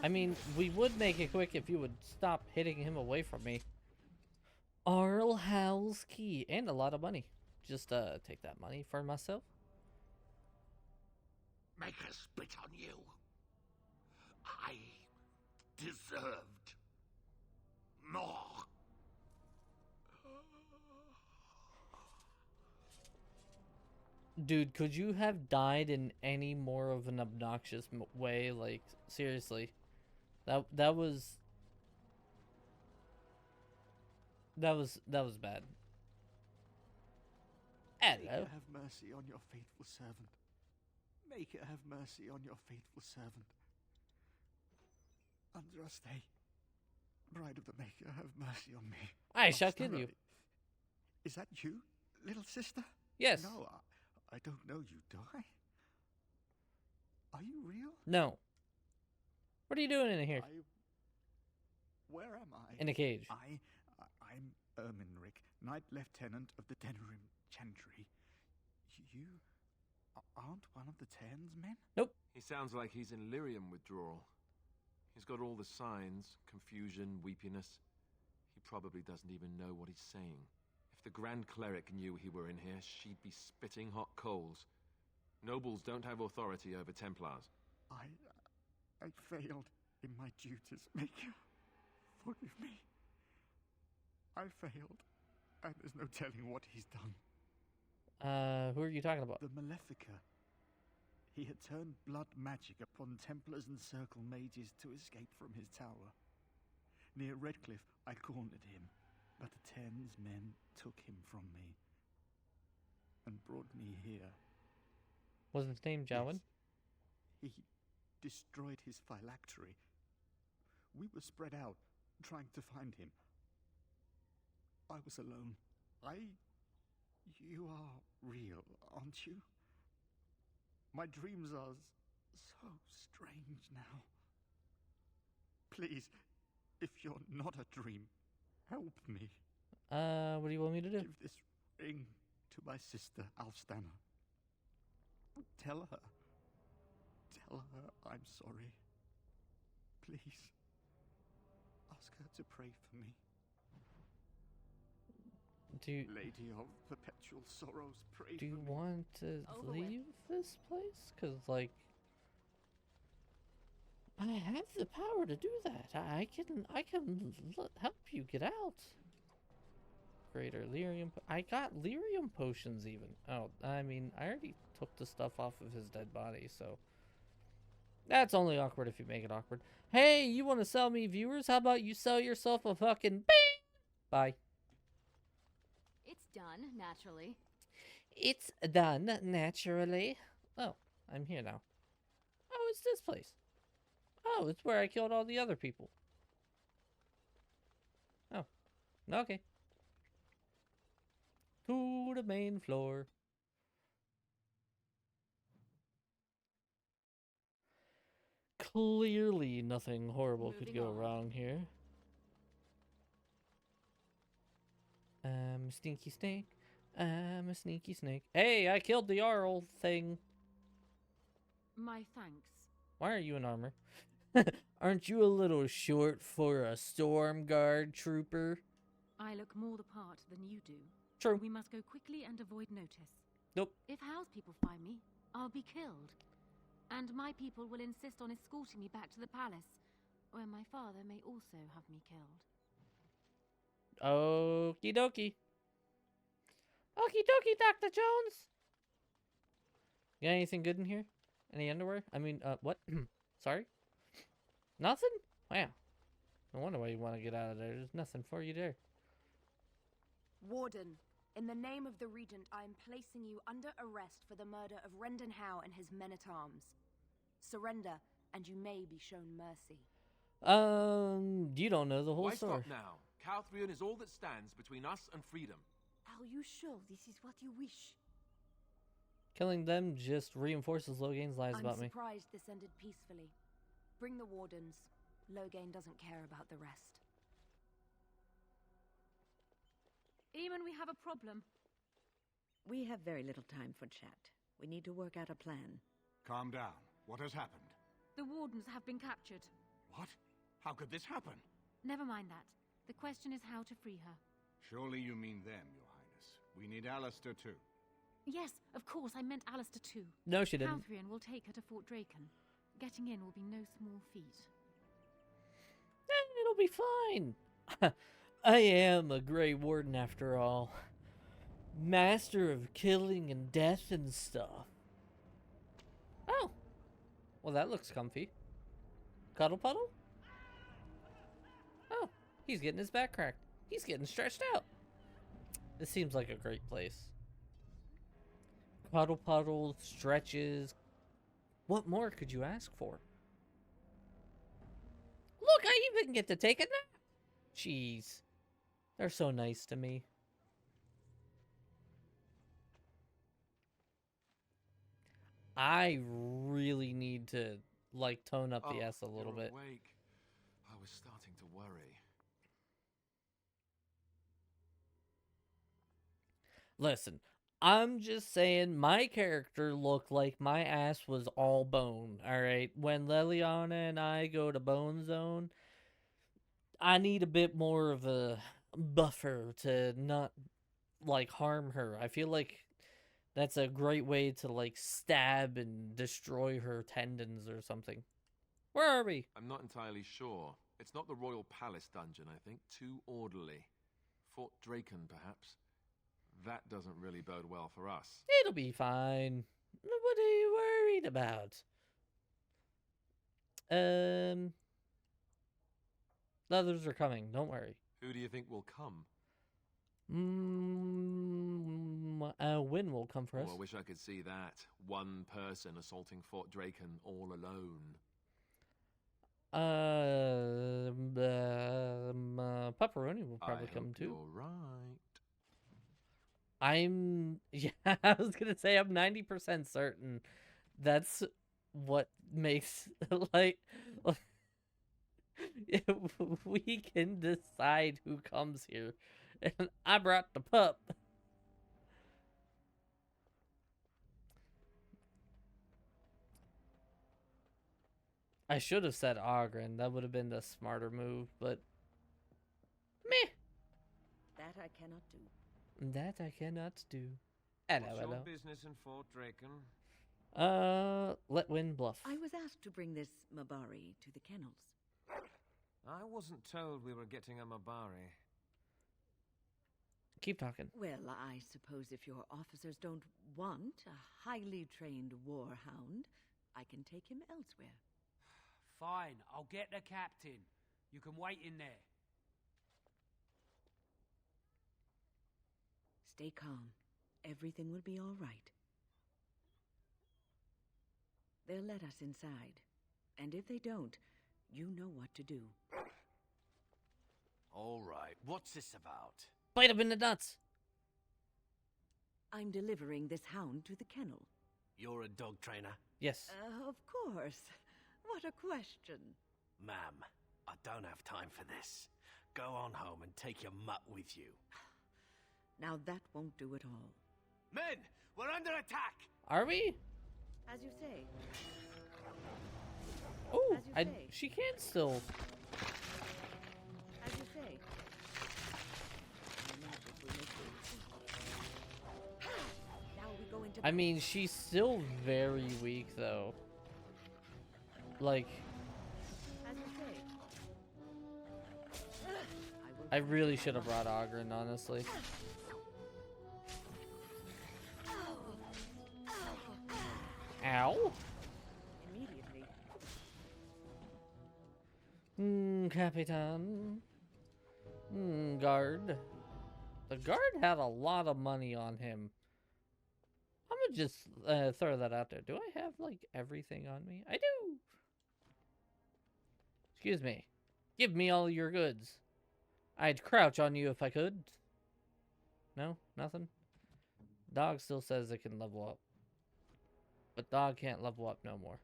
I mean, we would make it quick if you would stop hitting him away from me. Arl Hal's key. And a lot of money. Just take that money for myself. Make her spit on you. I deserved more. Dude, could you have died in any more of an obnoxious way? Like, seriously. That was bad. Hello. Make her have mercy on your faithful servant. Make her have mercy on your faithful servant. Andraste, bride of the Maker, have mercy on me. I shall kill you. Is that you, little sister? Yes. No, I don't know you, do I? Are you real? No. What are you doing in here? Where am I? In a cage. I'm Erminric, Knight Lieutenant of the Denerim Chantry. You aren't one of the Tern's men? Nope. He sounds like he's in lyrium withdrawal. He's got all the signs, confusion, weepiness. He probably doesn't even know what he's saying. If the Grand Cleric knew he were in here, she'd be spitting hot coals. Nobles don't have authority over Templars. I failed in my duties, Maker. Forgive me. I failed, and there's no telling what he's done. Who are you talking about? The Malefica. He had turned blood magic upon Templars and Circle mages to escape from his tower. Near Redcliffe, I cornered him, but the Tern's men took him from me and brought me here. Was his name Jowan? Yes. He destroyed his phylactery. We were spread out, trying to find him. I was alone. You are real, aren't you? My dreams are so strange now. Please, if you're not a dream, help me. What do you want me to do? Give this ring to my sister, Alstana. Tell her Tell her I'm sorry. Please. Ask her to pray for me. Lady of Perpetual Sorrows, pray Do for you me. want to leave this place? Because, like, I have the power to do that. I can help you get out. Greater lyrium. I got lyrium potions even. Oh, I mean, I already took the stuff off of his dead body, so that's only awkward if you make it awkward. Hey, you want to sell me viewers? How about you sell yourself a fucking bing? Bye. It's done, naturally. It's done naturally. Oh, I'm here now. Oh, it's this place. Oh, it's where I killed all the other people. Oh, okay. To the main floor. Clearly nothing horrible could go wrong here. I'm a stinky snake. I'm a sneaky snake. Hey, I killed the Arl thing. My thanks. Why are you in armor? Aren't you a little short for a storm guard trooper? I look more the part than you do. True. We must go quickly and avoid notice. Nope. If House people find me, I'll be killed. And my people will insist on escorting me back to the palace, where my father may also have me killed. Okie dokie. Okie dokie, Dr. Jones. You got anything good in here? Any underwear? I mean, what? Sorry? Nothing? Wow. No wonder why you want to get out of there. There's nothing for you there. Warden, in the name of the Regent, I am placing you under arrest for the murder of Rendon Howe and his men-at-arms. Surrender, and you may be shown mercy. You don't know the whole Why story. stop now? Calthrion is all that stands between us and freedom. Are you sure this is what you wish? Killing them just reinforces Loghain's lies about me. I'm surprised this ended peacefully. Bring the wardens. Loghain doesn't care about the rest. Eamon, we have a problem. We have very little time for chat. We need to work out a plan. Calm down. What has happened? The wardens have been captured. What? How could this happen? Never mind that. The question is how to free her. Surely you mean them, Your Highness. We need Alistair too. Yes, of course, I meant Alistair too. No, she didn't. Calthrion will take her to Fort Draken. Getting in will be no small feat. It'll be fine. I am a Grey Warden after all. Master of killing and death and stuff. Oh. Well, that looks comfy. Cuddle puddle? Oh, he's getting his back cracked. He's getting stretched out. This seems like a great place. Cuddle puddle, stretches. What more could you ask for? Look, I even get to take a nap. Jeez. They're so nice to me. I really need to, like, tone up the S a little bit. Awake. I was starting to worry. Listen, I'm just saying my character looked like my ass was all bone, alright? When Leliana and I go to Bone Zone, I need a bit more of a buffer to not, like, harm her. I feel like that's a great way to, like, stab and destroy her tendons or something. Where are we? I'm not entirely sure. It's not the Royal Palace dungeon, I think. Too orderly. Fort Draken, perhaps. That doesn't really bode well for us. It'll be fine. What are you worried about? The others are coming. Don't worry. Who do you think will come? Wynn will come for us. Oh, I wish I could see that. One person assaulting Fort Draken all alone. Pepperoni will probably come too. You're right. Yeah, I was gonna say I'm 90% certain that's what makes, like, if we can decide who comes here. And I brought the pup. I should have said Ogren. That would have been the smarter move, but meh. That I cannot do. That I cannot do. Hello, What's hello. your business in Fort Draken? Let Wind bluff. I was asked to bring this Mabari to the kennels. I wasn't told we were getting a Mabari. Keep talking. Well, I suppose if your officers don't want a highly trained warhound, I can take him elsewhere. Fine, I'll get the captain. You can wait in there. Stay calm. Everything will be all right. They'll let us inside. And if they don't, you know what to do. All right, what's this about? Bite him in the nuts. I'm delivering this hound to the kennel. You're a dog trainer? Yes. Of course. What a question. Ma'am, I don't have time for this. Go on home and take your mutt with you. Now that won't do at all. Men, we're under attack! Are we? As you say. Oh, she can still. As you say. Now we go into I mean, she's still very weak, though. Like, As you say. I really should have brought Ogren, honestly. Ow. Immediately. Capitan. Guard. The guard had a lot of money on him. I'm gonna just throw that out there. Do I have, like, everything on me? I do! Excuse me. Give me all your goods. I'd crouch on you if I could. No? Nothing? Dog still says it can level up. But dog can't level up no more.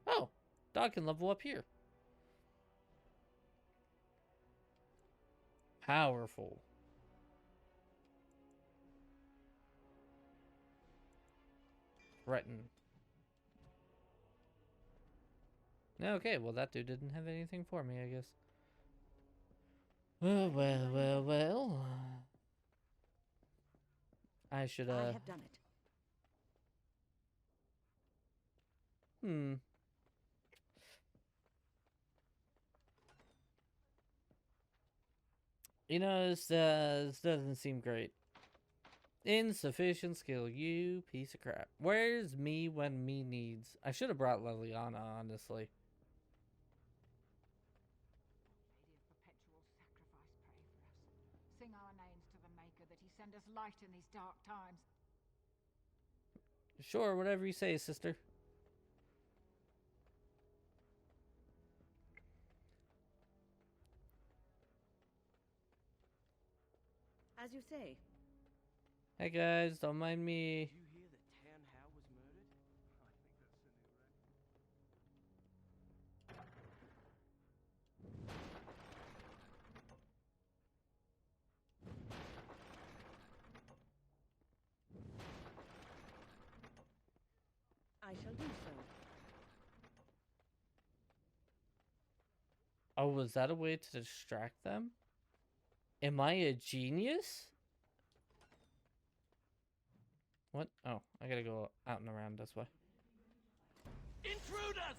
Oh! Dog can level up here. Powerful. Threaten. Okay, well that dude didn't have anything for me, I guess. Well. I should, I have done it. You know, this doesn't seem great. Insufficient skill, you piece of crap. Where's me when me needs? I should have brought Liliana, honestly. Sing our names to the Maker that he send us light in these dark times. Sure, whatever you say, sister. As you say. Hey guys, don't mind me. Did you hear that Tan Hao was murdered? I think that's the new I shall do so. Oh, was that a way to distract them? Am I a genius? What? Oh, I gotta go out and around this way. Intruders!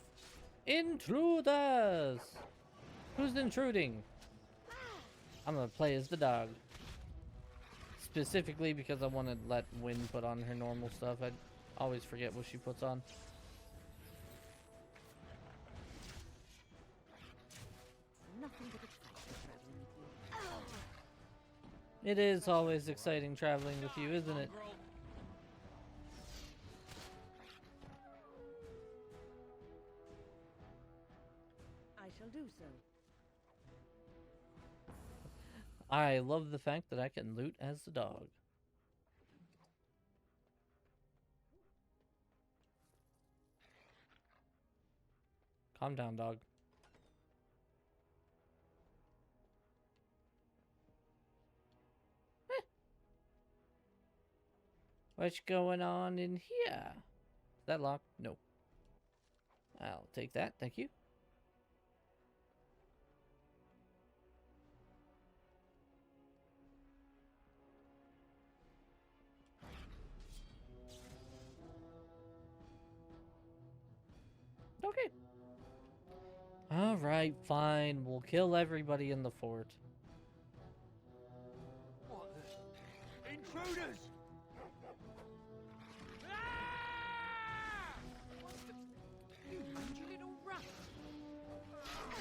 Intruders! Who's intruding? I'm gonna play as the dog. Specifically because I want to let Wynn put on her normal stuff. I always forget what she puts on. Nothing but excitement traveling with you. It is always exciting traveling with you, isn't it? I shall do so. I love the fact that I can loot as the dog. Calm down, dog. What's going on in here? Is that locked? No. I'll take that, thank you. Alright, fine. We'll kill everybody in the fort. What the... Intruders! You mangy little rat!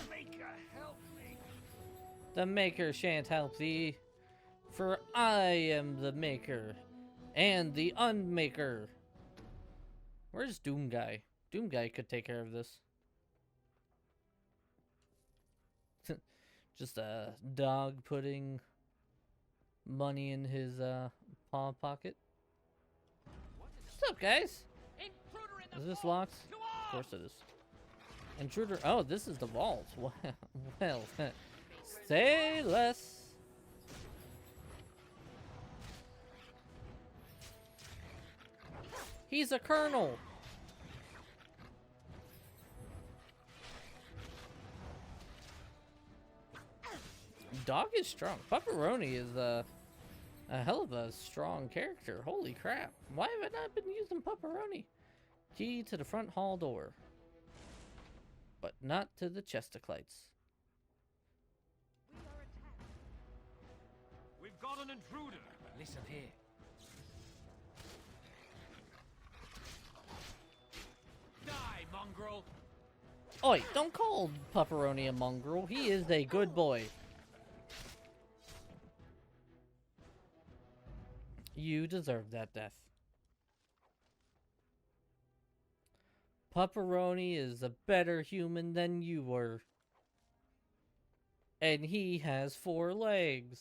Maker, help me! The Maker shan't help thee, for I am the Maker, and the Unmaker. Where's Doom Guy? Doom Guy could take care of this. Just a dog putting money in his paw pocket. What's up, guys? Is this locked? Of course it is. Intruder. Oh, this is the vault. Well, say less. He's a colonel. Dog is strong. Pepperoni is a hell of a strong character. Holy crap. Why have I not been using Pepperoni? Key to the front hall door. But not to the Chesticlites. We've got an intruder! Listen here. Die, mongrel! Oi, don't call Pepperoni a mongrel. He is a good boy. You deserve that death. Pepperoni is a better human than you were. And he has 4 legs.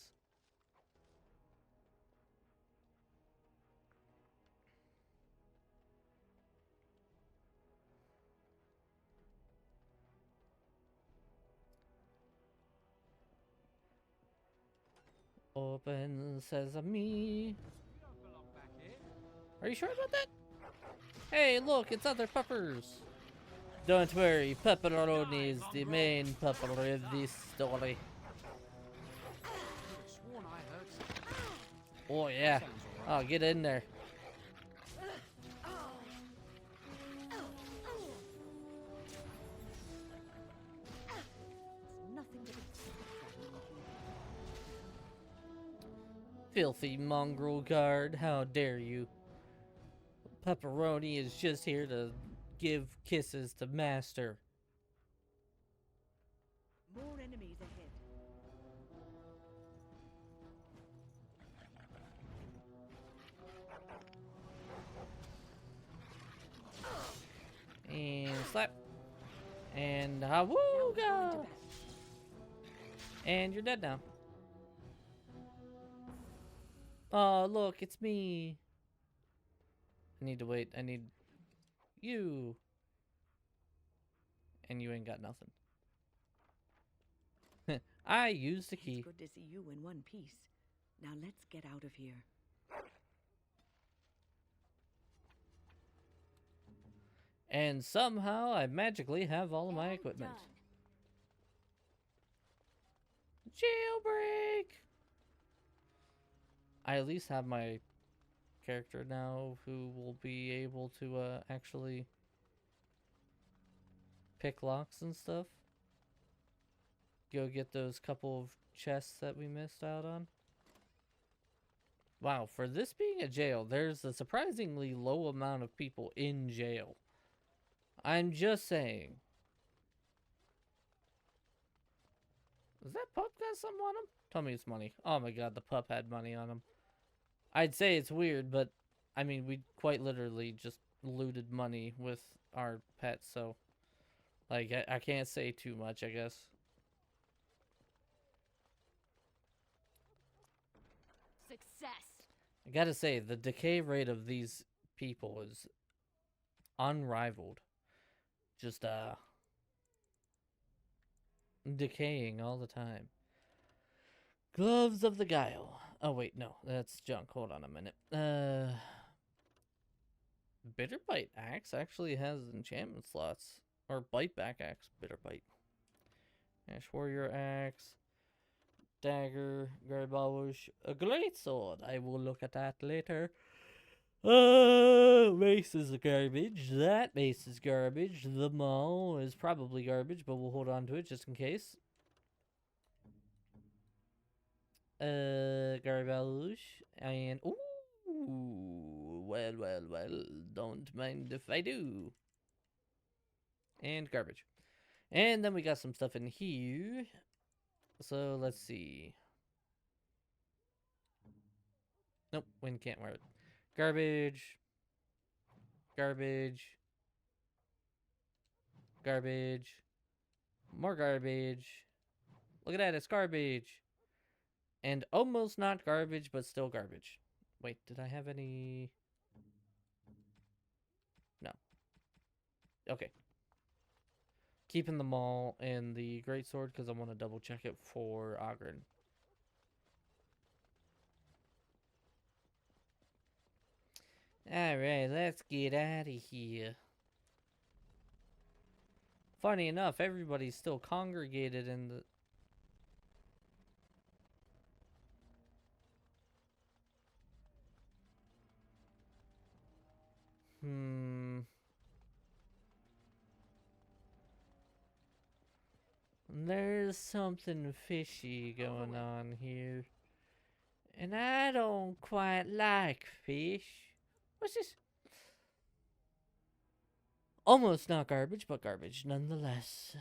Open sesame. Are you sure about that? Hey, look, it's other puppers. Don't worry, Pepperoni is the main pupper of this story. Oh, yeah. Oh, get in there. Filthy mongrel guard, how dare you? Pepperoni is just here to give kisses to Master. More enemies ahead. And slap. And hawooga! And you're dead now. Oh, look, it's me. I need to wait. I need you. And you ain't got nothing. I used the key. It's good to see you in one piece. Now let's get out of here. And somehow I magically have all of my equipment. Jailbreak! I at least have my character now who will be able to actually pick locks and stuff. Go get those couple of chests that we missed out on. Wow, for this being a jail, there's a surprisingly low amount of people in jail. I'm just saying. Does that pup got something on him? Tell me it's money. Oh my god, the pup had money on him. I'd say it's weird, but I mean, we quite literally just looted money with our pets, so like I can't say too much, I guess. Success. I gotta say, the decay rate of these people is unrivaled. Just decaying all the time. Gloves of the Guile. Oh wait, no, that's junk. Hold on a minute. Bitterbite Axe actually has enchantment slots. Or Biteback Axe, Bitterbite. Ash Warrior Axe. Dagger, Garbabush, a great sword. I will look at that later. Mace is garbage. That mace is garbage. The maul is probably garbage, but we'll hold on to it just in case. Garbage. And, ooh. Well, well, well. Don't mind if I do. And garbage. And then we got some stuff in here. So, let's see. Nope, wind can't wear it. Garbage. Garbage. Garbage. More garbage. Look at that, it's garbage. And almost not garbage, but still garbage. Wait, did I have any? No. Okay. Keeping the maul and the greatsword because I want to double check it for Ogren. Alright, let's get out of here. Funny enough, everybody's still congregated in the... There's something fishy going on here. And I don't quite like fish. What's this? Almost not garbage, but garbage nonetheless.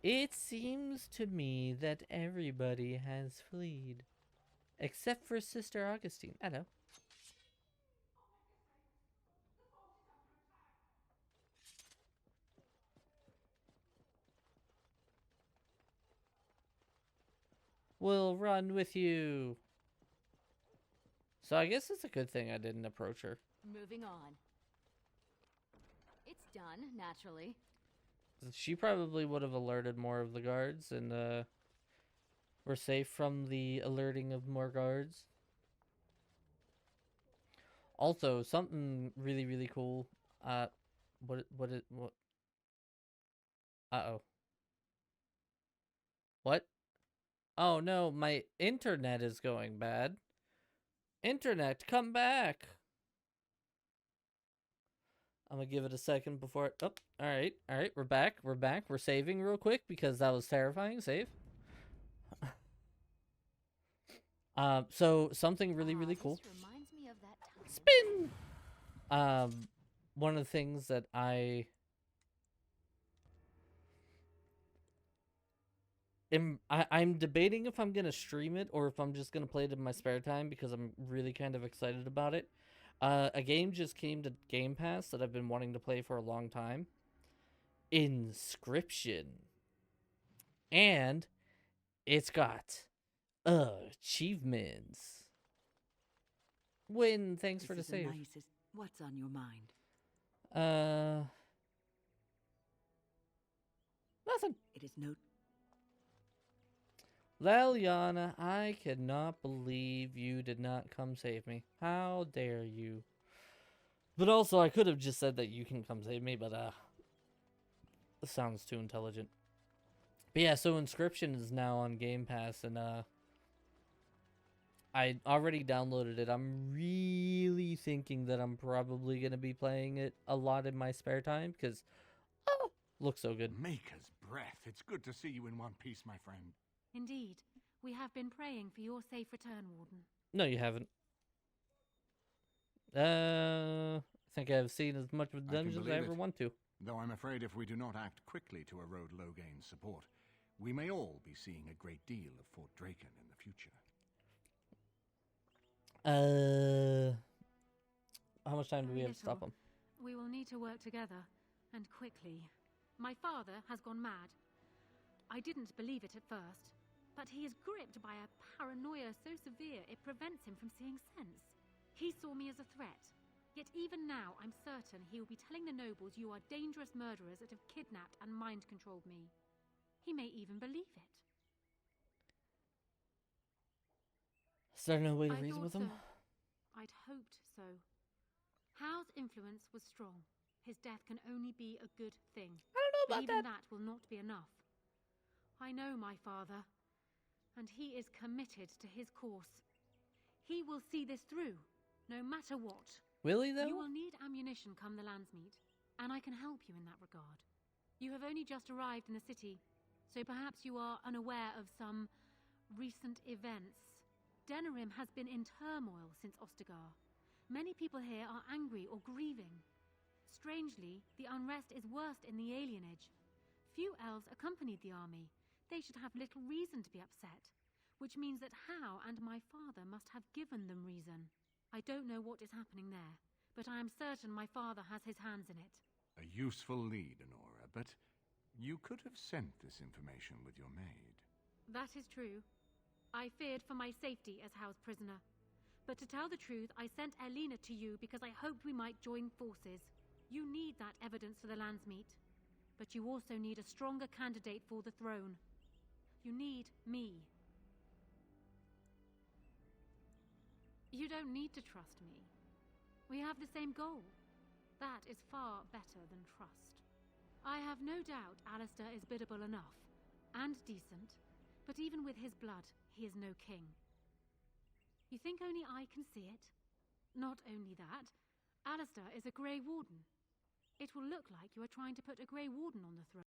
It seems to me that everybody has fled. Except for Sister Augustine. Hello. We'll run with you. So I guess it's a good thing I didn't approach her. Moving on. It's done, naturally. She probably would have alerted more of the guards, and we're safe from the alerting of more guards. Also, something really, really cool. What? Uh-oh. What? Oh no, my internet is going bad. Internet, come back. I'm gonna give it a second before oh, alright, we're back. We're saving real quick because that was terrifying. Save. So something really, really cool. Reminds me of that time. Spin! One of the things that I'm debating if I'm gonna stream it or if I'm just gonna play it in my spare time because I'm really kind of excited about it. A game just came to Game Pass that I've been wanting to play for a long time. Inscription. And it's got achievements. Win, thanks for the save. What's on your mind? Nothing. It is no... Leliana, I cannot believe you did not come save me. How dare you? But also, I could have just said that you can come save me, but, this sounds too intelligent. But yeah, so Inscription is now on Game Pass, and, I already downloaded it. I'm really thinking that I'm probably going to be playing it a lot in my spare time, because, looks so good. Maker's breath. It's good to see you in one piece, my friend. Indeed. We have been praying for your safe return, Warden. No, you haven't. I think I've seen as much of the dungeons as I ever want to. Though I'm afraid if we do not act quickly to erode Loghain's support, we may all be seeing a great deal of Fort Draken in the future. How much time do we have to stop them? We will need to work together, and quickly. My father has gone mad. I didn't believe it at first, but he is gripped by a paranoia so severe it prevents him from seeing sense. He saw me as a threat, yet even now I'm certain he will be telling the nobles you are dangerous murderers that have kidnapped and mind-controlled me. He may even believe it. Is there no way to reason with him? I'd hoped so. Howe's influence was strong. His death can only be a good thing. I don't know about even that will not be enough. I know my father, and he is committed to his course. He will see this through, no matter what. Will he, though? You will need ammunition come the Landsmeet, and I can help you in that regard. You have only just arrived in the city, so perhaps you are unaware of some recent events. Denerim has been in turmoil since Ostagar. Many people here are angry or grieving. Strangely, the unrest is worst in the alienage. Few elves accompanied the army. They should have little reason to be upset, which means that Hal and my father must have given them reason. I don't know what is happening there, but I am certain my father has his hands in it. A useful lead, Honora, but you could have sent this information with your maid. That is true. I feared for my safety as Hal's prisoner. But to tell the truth, I sent Elena to you because I hoped we might join forces. You need that evidence for the Landsmeet. But you also need a stronger candidate for the throne. You need me. You don't need to trust me. We have the same goal. That is far better than trust. I have no doubt Alistair is biddable enough, and decent, but even with his blood, he is no king. You think only I can see it? Not only that, Alistair is a Grey Warden. It will look like you are trying to put a Grey Warden on the throne.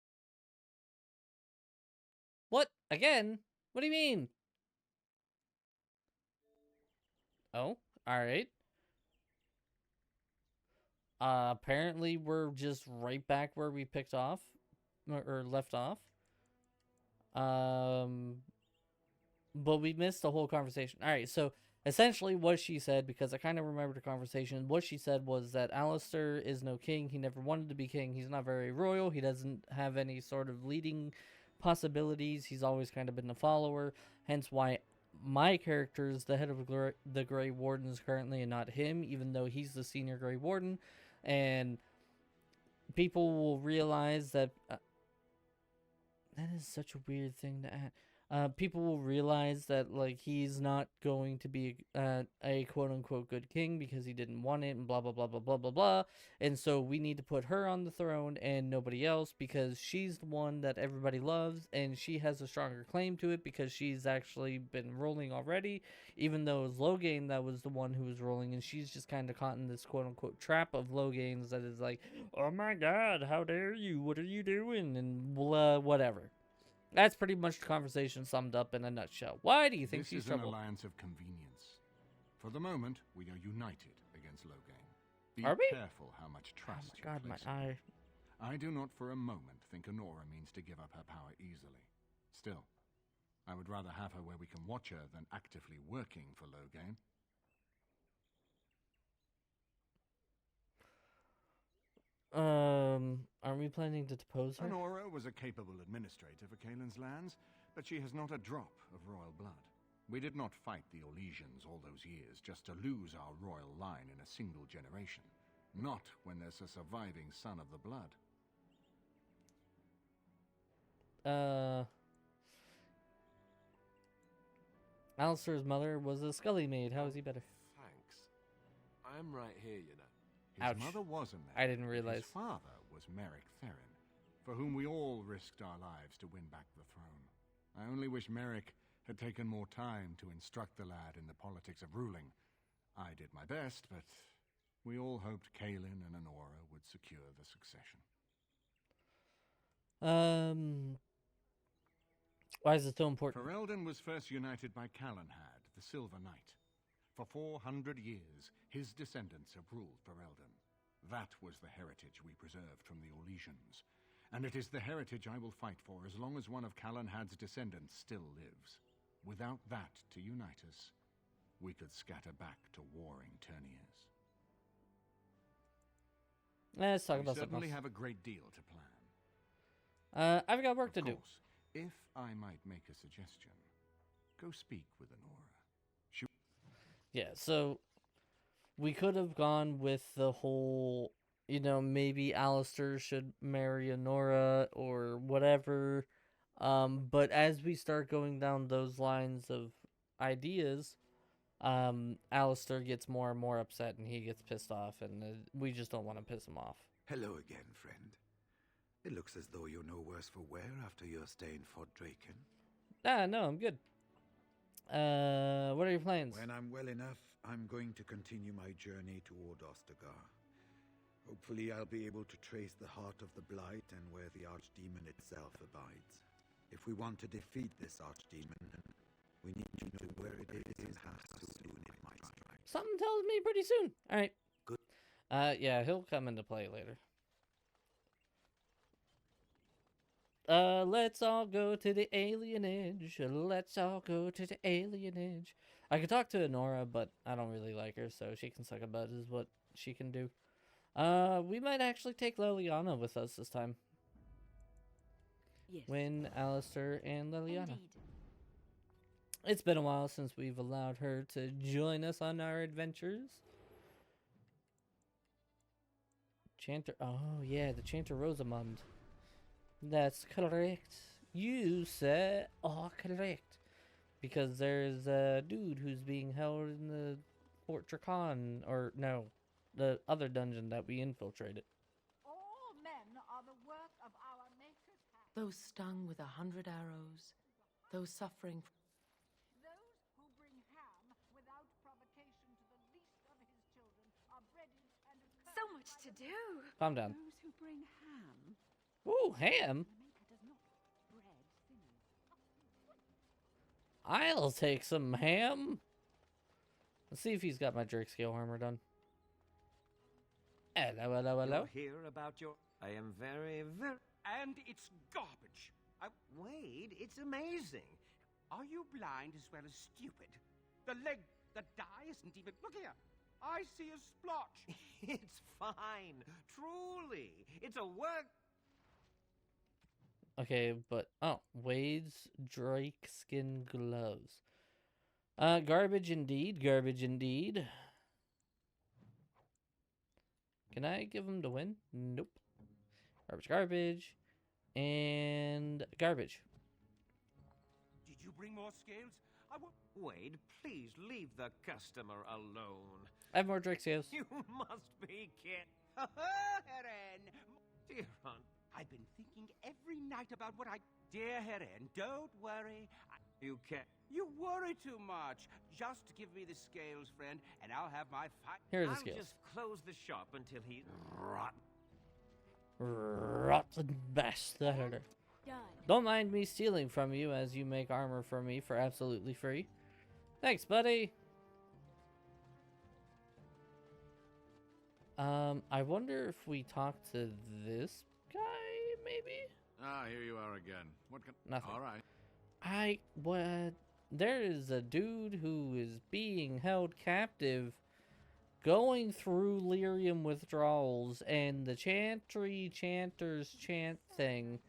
What? Again? What do you mean? Oh, alright. Apparently we're just right back where we picked off, or left off. But we missed the whole conversation. Alright, so essentially what she said, because I kind of remember the conversation, what she said was that Alistair is no king. He never wanted to be king. He's not very royal. He doesn't have any sort of leading possibilities. He's always kind of been a follower. Hence why my character is the head of the Grey Wardens currently and not him, even though he's the senior Grey Warden. And people will realize that... that is such a weird thing to add. People will realize that, like, he's not going to be a quote-unquote good king because he didn't want it and blah, blah, blah, blah, blah, blah, blah. And so we need to put her on the throne and nobody else because she's the one that everybody loves and she has a stronger claim to it because she's actually been ruling already, even though it was Loghain that was the one who was ruling, and she's just kind of caught in this quote-unquote trap of Loghain's that is like, oh my god, how dare you, what are you doing, and blah, whatever. That's pretty much the conversation summed up in a nutshell. Why do you think she's trouble? This is an alliance of convenience. For the moment, we are united against Loghain. Be Are we? careful how much trust Oh my god, you my place in eye. her. I do not for a moment think Honora means to give up her power easily. Still, I would rather have her where we can watch her than actively working for Loghain. Aren't we planning to depose her? Honora was a capable administrator for Kaelin's lands, but she has not a drop of royal blood. We did not fight the Orlesians all those years just to lose our royal line in a single generation. Not when there's a surviving son of the blood. Alistair's mother was a Scully maid. How is he better? Thanks. I'm right here, you know. His Ouch. mother was a maid. I didn't realize. His father was Merrick Theron, for whom we all risked our lives to win back the throne. I only wish Merrick had taken more time to instruct the lad in the politics of ruling. I did my best, but we all hoped Kaelin and Honora would secure the succession. Why is it so important? Ferelden was first united by Calenhad, the Silver Knight. For 400 years, his descendants have ruled Ferelden. That was the heritage we preserved from the Orlesians. And it is the heritage I will fight for as long as one of Calenhad's descendants still lives. Without that to unite us, we could scatter back to warring Terniers. Let's talk We about something certainly else. have a great deal to plan. I've got work to do. Course, if I might make a suggestion, go speak with Honora. Yeah, so we could have gone with the whole, you know, maybe Alistair should marry Honora or whatever. But as we start going down those lines of ideas, Alistair gets more and more upset and he gets pissed off, and we just don't want to piss him off. Hello again, friend. It looks as though you're no worse for wear after your stay in Fort Draken. Ah, no, I'm good. What are your plans? When I'm well enough, I'm going to continue my journey toward Ostagar. Hopefully I'll be able to trace the heart of the blight and where the archdemon itself abides. If we want to defeat this archdemon, we need to know where it is and how soon it might strike. Something tells me pretty soon. All right. Good. Yeah, he'll come into play later. Let's all go to the alienage. Let's all go to the alienage. I could talk to Honora, but I don't really like her, so she can suck a butt is what she can do. We might actually take Liliana with us this time. Yes. Win, Alistair, and Liliana. Indeed. It's been a while since we've allowed her to join us on our adventures. Chanter, oh yeah, the Chanter Rosamund. That's correct. You, sir, are correct. Because there's a dude who's being held in the Fort Dracan, or no, the other dungeon that we infiltrated. All men are the work of our maker's hand. Those stung with 100 arrows, those suffering. Those who bring ham without provocation to the least of his children are breaded and cursed. So much to do. Calm down. Those who bring ham. Ooh, ham. The maker does not bread sinners. I'll take some ham. Let's see if he's got my Drake scale armor done. Hello, hello, hello. You hear about your... I am very... And it's garbage. Wade, it's amazing. Are you blind as well as stupid? The dye isn't even... Look here. I see a splotch. It's fine. Truly. It's a work... Okay, but... Oh, Wade's Drake skin gloves. Garbage indeed. Garbage indeed. Can I give him the win? Nope. Garbage, garbage. And garbage. Did you bring more scales? Wade, please leave the customer alone. I have more Drake scales. You must be kidding. Heren! Dear aunt, I've been thinking every night about what I... Dear Heren, don't worry. You can't... You worry too much. Just give me the scales, friend, and I'll have my fight. Here are the I'll scales. just close the shop until he... Rotten bastard. Done. Don't mind me stealing from you as you make armor for me for absolutely free. Thanks, buddy. I wonder if we talk to this guy, maybe? Ah, here you are again. What can... Nothing. All right. There is a dude who is being held captive, going through lyrium withdrawals, and the chanters chant thing.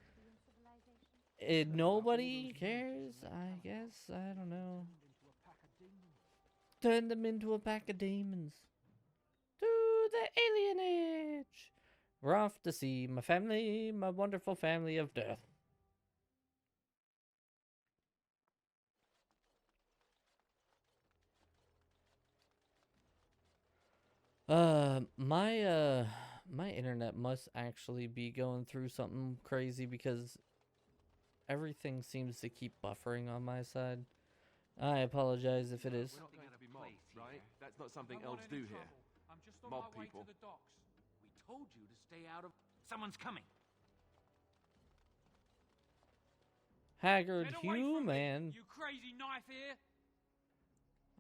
Nobody cares, I guess. I don't know. Turn them into a pack of demons. To the alienage. We're off to see my family, my wonderful family of death. My internet must actually be going through something crazy because everything seems to keep buffering on my side. I apologize if it is. We're not going to be mobbed, right? That's not something elves do here. I'm just on Mob my way people. to the docks. We told you to stay out of... Someone's coming. Haggard Get away from me, human. you crazy knife ear!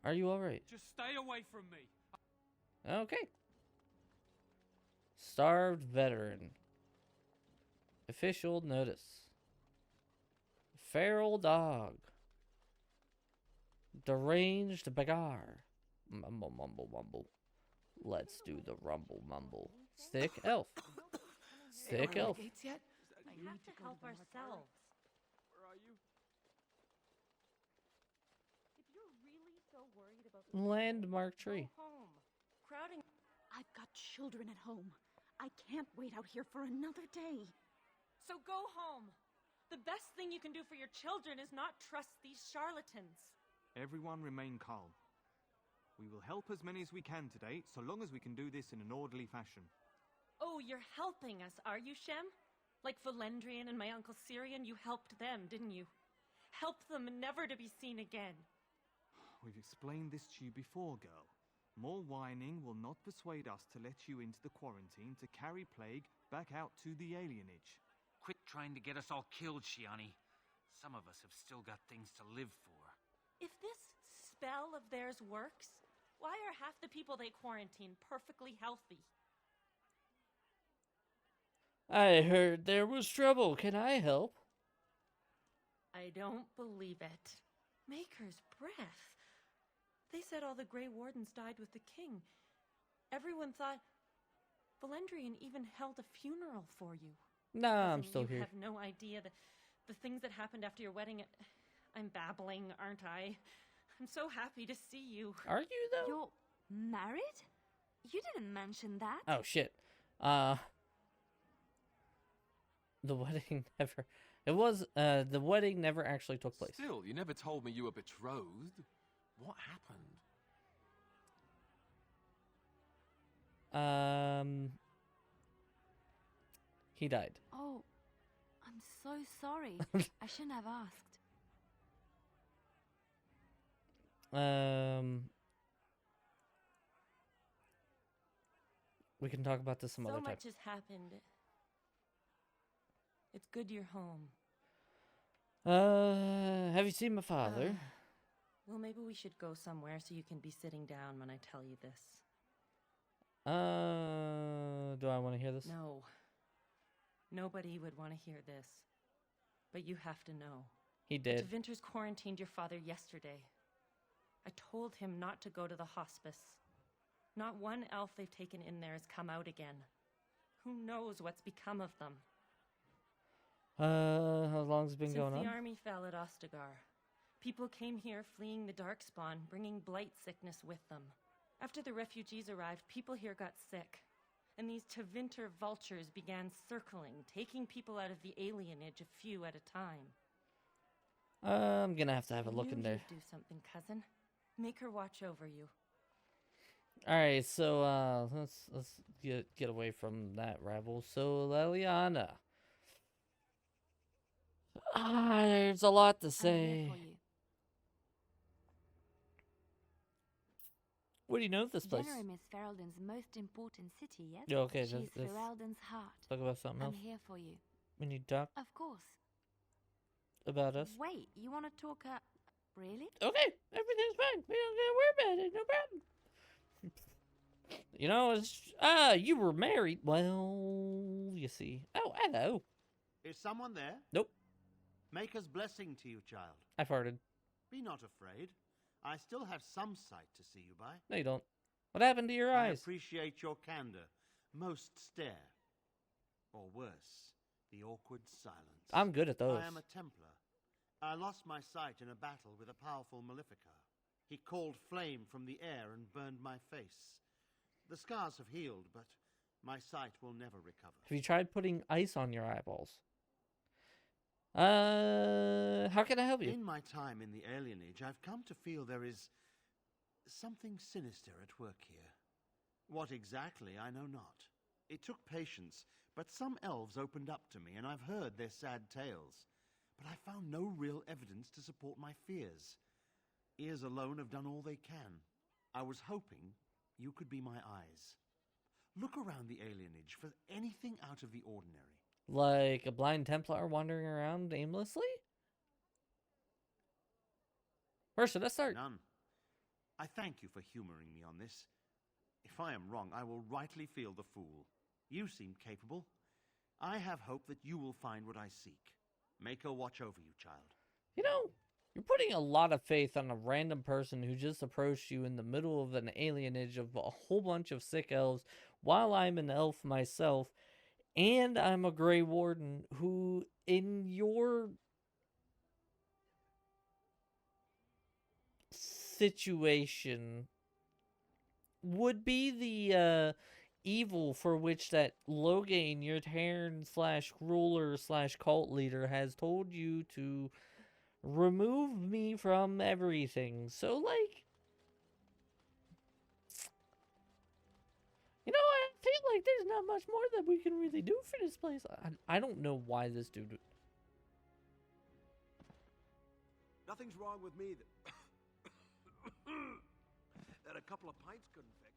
Are you alright? Just stay away from me. Okay. Starved veteran. Official notice. Feral dog. Deranged beggar. Mumble, mumble, mumble. Let's do the rumble, mumble. Sick elf. Sick elf. We have to help ourselves. Where are you? If you're really so worried about Landmark tree. go home. Crowding. I've got children at home. I can't wait out here for another day. So go home. The best thing you can do for your children is not trust these charlatans. Everyone remain calm. We will help as many as we can today, so long as we can do this in an orderly fashion. Oh, you're helping us, are you, Shem? Like Valendrian and my uncle Syrian, you helped them, didn't you? Help them never to be seen again. We've explained this to you before, girl. More whining will not persuade us to let you into the quarantine to carry plague back out to the alienage. Quit trying to get us all killed, Shiani. Some of us have still got things to live for. If this spell of theirs works, why are half the people they quarantine perfectly healthy? I heard there was trouble. Can I help? I don't believe it. Maker's breath. They said all the Grey Wardens died with the king. Everyone thought... Valendrian even held a funeral for you. Nah, I'm Cousin, still you here. have no idea the things that happened after your wedding. I'm babbling, aren't I? I'm so happy to see you. Are you, though? You're married? You didn't mention that. Oh, shit. The wedding never... It was, the wedding never actually took place. Still, you never told me you were betrothed. What happened? He died. Oh, I'm so sorry. I shouldn't have asked. We can talk about this some other So time. much has happened. It's good you're home. Have you seen my father? Well, maybe we should go somewhere so you can be sitting down when I tell you this. Do I want to hear this? No. Nobody would want to hear this. But you have to know. He did. The Winters quarantined your father yesterday. I told him not to go to the hospice. Not one elf they've taken in there has come out again. Who knows what's become of them? How long's it been Since going on? the army fell at Ostagar, people came here fleeing the Darkspawn, bringing blight sickness with them. After the refugees arrived, people here got sick, and these Tevinter vultures began circling, taking people out of the alienage a few at a time. I'm gonna have to have a look I knew in there. you'd do something, cousin. Make her watch over you. All right, so let's get away from that rival. So Leliana, there's a lot to I'm say. here for you. What do you know of this place? Denerim is Ferelden's most important city, yes? Yeah, okay, She's that's Ferelden's heart. talk about something I'm else. here for you. When you talk Of course. about us. Wait, you want to talk, really? Okay, everything's fine. We don't gotta worry about it. No problem. You know, you were married. Well, you see. Oh, hello. Is someone there? Nope. Maker's blessing to you, child. I farted. Be not afraid. I still have some sight to see you by. No, you don't. What happened to your I eyes? appreciate your candor. Most stare. Or worse, the awkward silence. I'm good at those. I am a Templar. I lost my sight in a battle with a powerful Maleficar. He called flame from the air and burned my face. The scars have healed, but my sight will never recover. Have you tried putting ice on your eyeballs? How can I help you? In my time in the alienage, I've come to feel there is something sinister at work here. What exactly, I know not. It took patience, but some elves opened up to me, and I've heard their sad tales. But I found no real evidence to support my fears. Ears alone have done all they can. I was hoping you could be my eyes. Look around the alienage for anything out of the ordinary. Like a blind Templar wandering around aimlessly? Where should I start? None. I thank you for humoring me on this. If I am wrong, I will rightly feel the fool. You seem capable. I have hope that you will find what I seek. Make her watch over you, child. You know, you're putting a lot of faith on a random person who just approached you in the middle of an alienage of a whole bunch of sick elves while I'm an elf myself, and I'm a Grey Warden who, in your situation, would be the evil for which that Loghain, your Terran / ruler / cult leader, has told you to remove me from everything. So, like, you know, I feel like there's not much more that we can really do for this place. I don't know why this dude... Nothing's wrong with me. couple of pints couldn't fix.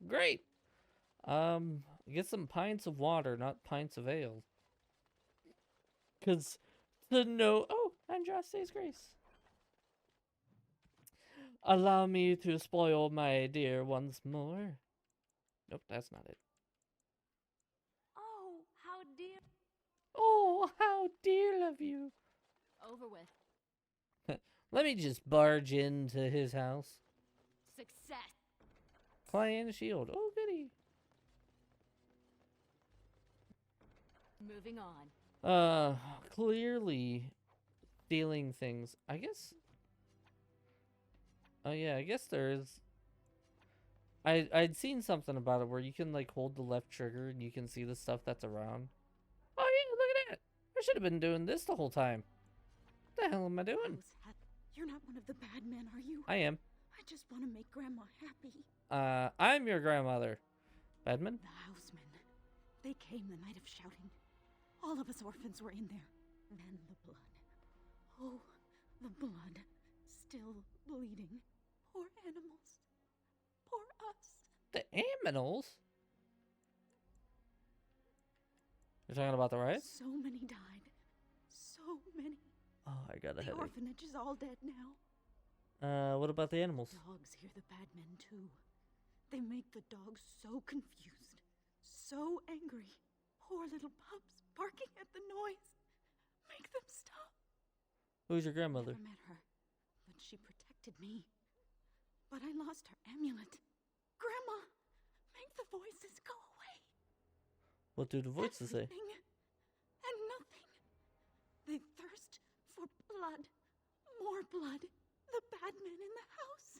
Great. Get some pints of water, not pints of ale. Cause the no. Oh, Andraste's grace. Allow me to spoil my dear once more. Nope, that's not it. Oh, how dear. Oh, how dear of you. Over with. Let me just barge into his house. Success. Clan shield. Oh, goody. Moving on. Clearly stealing things. I guess. Oh yeah, I guess there is. I'd seen something about it where you can like hold the left trigger and you can see the stuff that's around. Oh yeah, look at that! I should have been doing this the whole time. What the hell am I doing? You're not one of the bad men, are you? I am. I just want to make Grandma happy. I'm your grandmother. Badman? The housemen. They came the night of shouting. All of us orphans were in there. Then the blood. Oh, the blood. Still bleeding. Poor animals. Poor us. The aminals? You're talking about the riot? So many died. So many. Oh, I got a The headache. orphanage is all dead now. What about the animals? Dogs hear the bad men too. They make the dogs so confused, so angry. Poor little pups barking at the noise. Make them stop. Who's your grandmother? Never met her, but she protected me. But I lost her amulet. Grandma, make the voices go away. What do the voices say? Everything and nothing. They thirst for blood. More blood. The bad men in the house.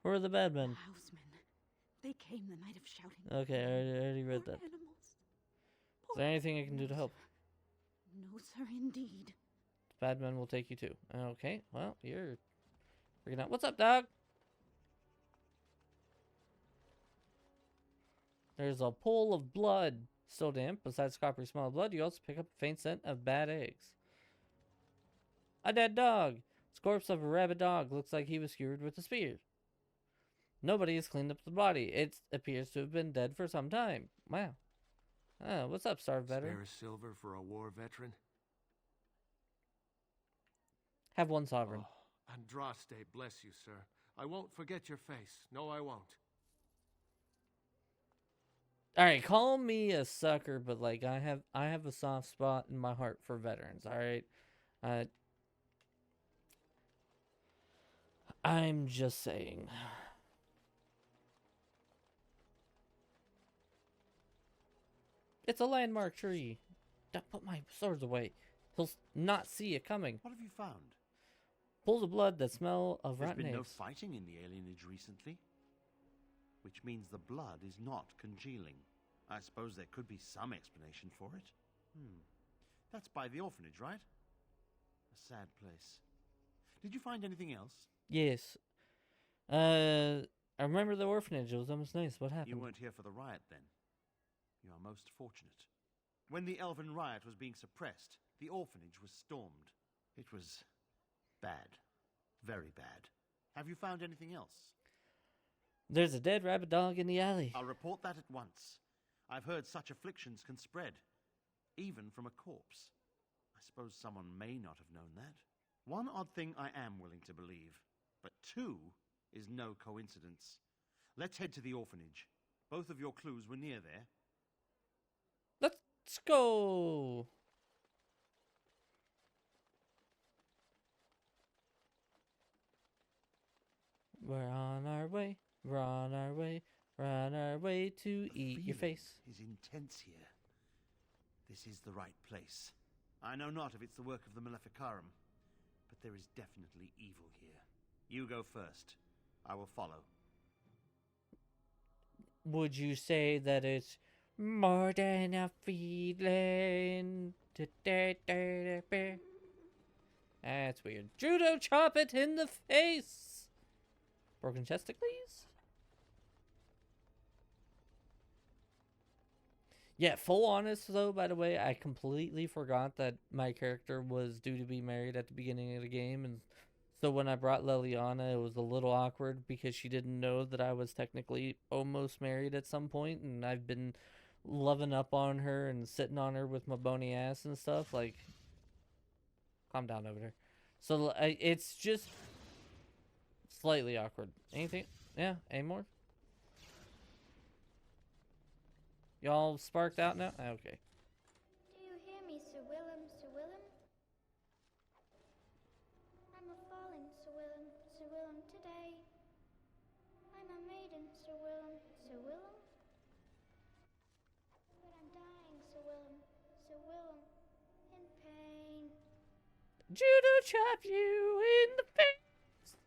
Who are the bad men? The housemen. They came the night of shouting. Okay, I already read Poor that. animals. Is there anything I can do to help? No, sir, indeed. Bad men will take you too. Okay, well, you're freaking out. What's up, dog? There's a pool of blood. Still damp. Besides the coppery smell of blood, you also pick up a faint scent of bad eggs. A dead dog. The corpse of a rabid dog looks like he was skewered with a spear. Nobody has cleaned up the body. It appears to have been dead for some time. Wow. What's up, starved veteran? Spare a silver for a war veteran? Have one sovereign. Oh, Andraste, bless you, sir. I won't forget your face. No, I won't. Alright, call me a sucker, but like I have a soft spot in my heart for veterans, alright? I'm just saying. It's a landmark tree. Don't put my swords away. He'll not see it coming. What have you found? Pools of blood that smell of There's rotten been no eggs. fighting in the alienage recently. Which means the blood is not congealing. I suppose there could be some explanation for it. That's by the orphanage, right? A sad place. Did you find anything else? Yes. I remember the orphanage. It was almost nice. What happened? You weren't here for the riot, then. You are most fortunate. When the Elven riot was being suppressed, the orphanage was stormed. It was bad. Very bad. Have you found anything else? There's a dead rabbit dog in the alley. I'll report that at once. I've heard such afflictions can spread, even from a corpse. I suppose someone may not have known that. One odd thing I am willing to believe, but two is no coincidence. Let's head to the orphanage. Both of your clues were near there. Let's go. We're on our way. We're on our way. We're on our way to eat your face. Is intense here. This is the right place. I know not if it's the work of the Maleficarum, but there is definitely evil here. You go first. I will follow. Would you say that it's more than a feeling? That's weird. Judo chop it in the face. Broken Chesticles? Yeah, full honest though, by the way, I completely forgot that my character was due to be married at the beginning of the game, and So when I brought Liliana, it was a little awkward because she didn't know that I was technically almost married at some point, and I've been loving up on her and sitting on her with my bony ass and stuff. Like, calm down over there. So it's just slightly awkward. Anything? Yeah, any more? Y'all sparked out now? Okay. Do you hear me, Sir Willem, Sir Willem? I'm a fallen Sir Willem, Sir Willem today. I'm a maiden, Sir Willem, Sir Willem. But I'm dying, Sir Willem, in pain. Judo chop you in the face.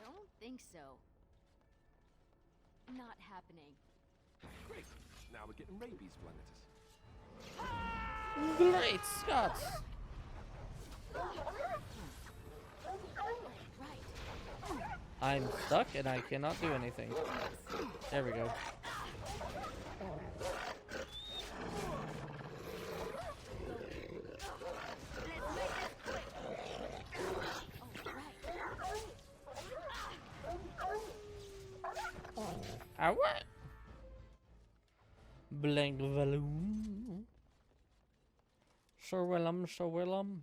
Don't think so. Not happening. Great. Now we're getting rabies flung at us. Great Scots. I'm stuck and I cannot do anything. There we go. What? Blank balloon. Sir Willem, Sir Willem.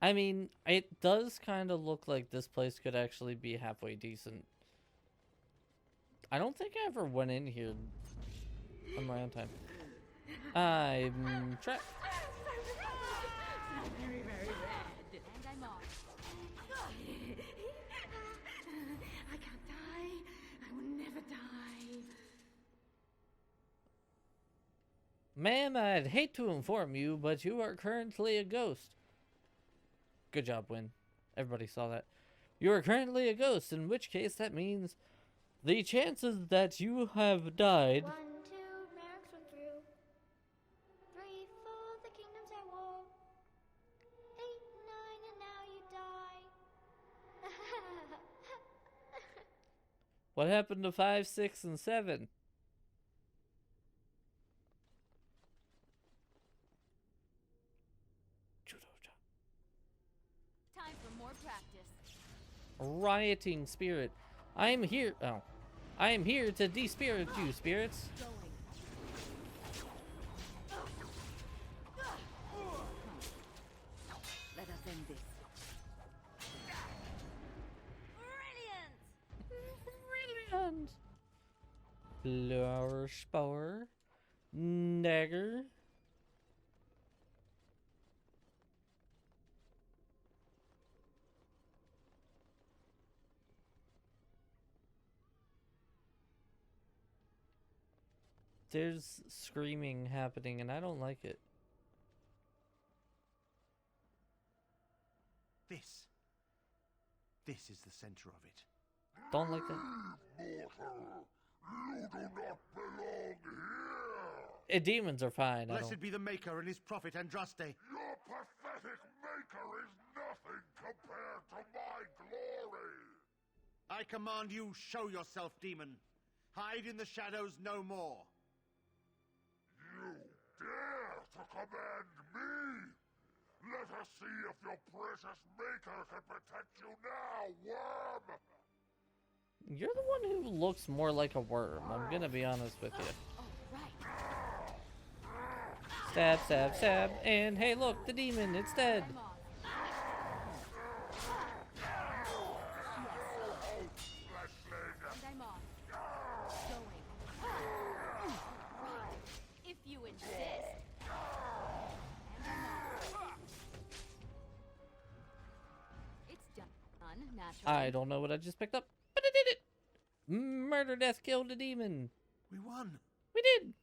I mean, it does kind of look like this place could actually be halfway decent. I don't think I ever went in here on my own time. I'm trapped. Very, very bad. And I'm off. I can't die. I will never die. Ma'am, I'd hate to inform you, but you are currently a ghost. Good job, Win. Everybody saw that. You are currently a ghost, in which case that means the chances that you have died. 1, 2, Merrick's went through. 3, 4, the kingdoms at war. 8, 9, and now you die. What happened to 5, 6, and 7? Time for more practice. Rioting spirit. I am here. Oh. I am here to despirit you, spirits. Let us end this. Brilliant. Flower spore. Dagger. There's screaming happening and I don't like it. This is the center of it. Don't like that. Mortal, you do not belong here. Demons are fine. Blessed be the Maker and his prophet Andraste. Your pathetic maker is nothing compared to my glory. I command you, show yourself, demon. Hide in the shadows no more. You dare to command me? Let us see if your precious maker can protect you now, worm! You're the one who looks more like a worm. I'm gonna be honest with you. Stab, stab, stab, and hey look, the demon, it's dead. And I'm off. Going. Right. If you insist. And I'm off. It's done, naturally. I don't know what I just picked up, but I did it! Murder, death, killed a demon. We won. We did.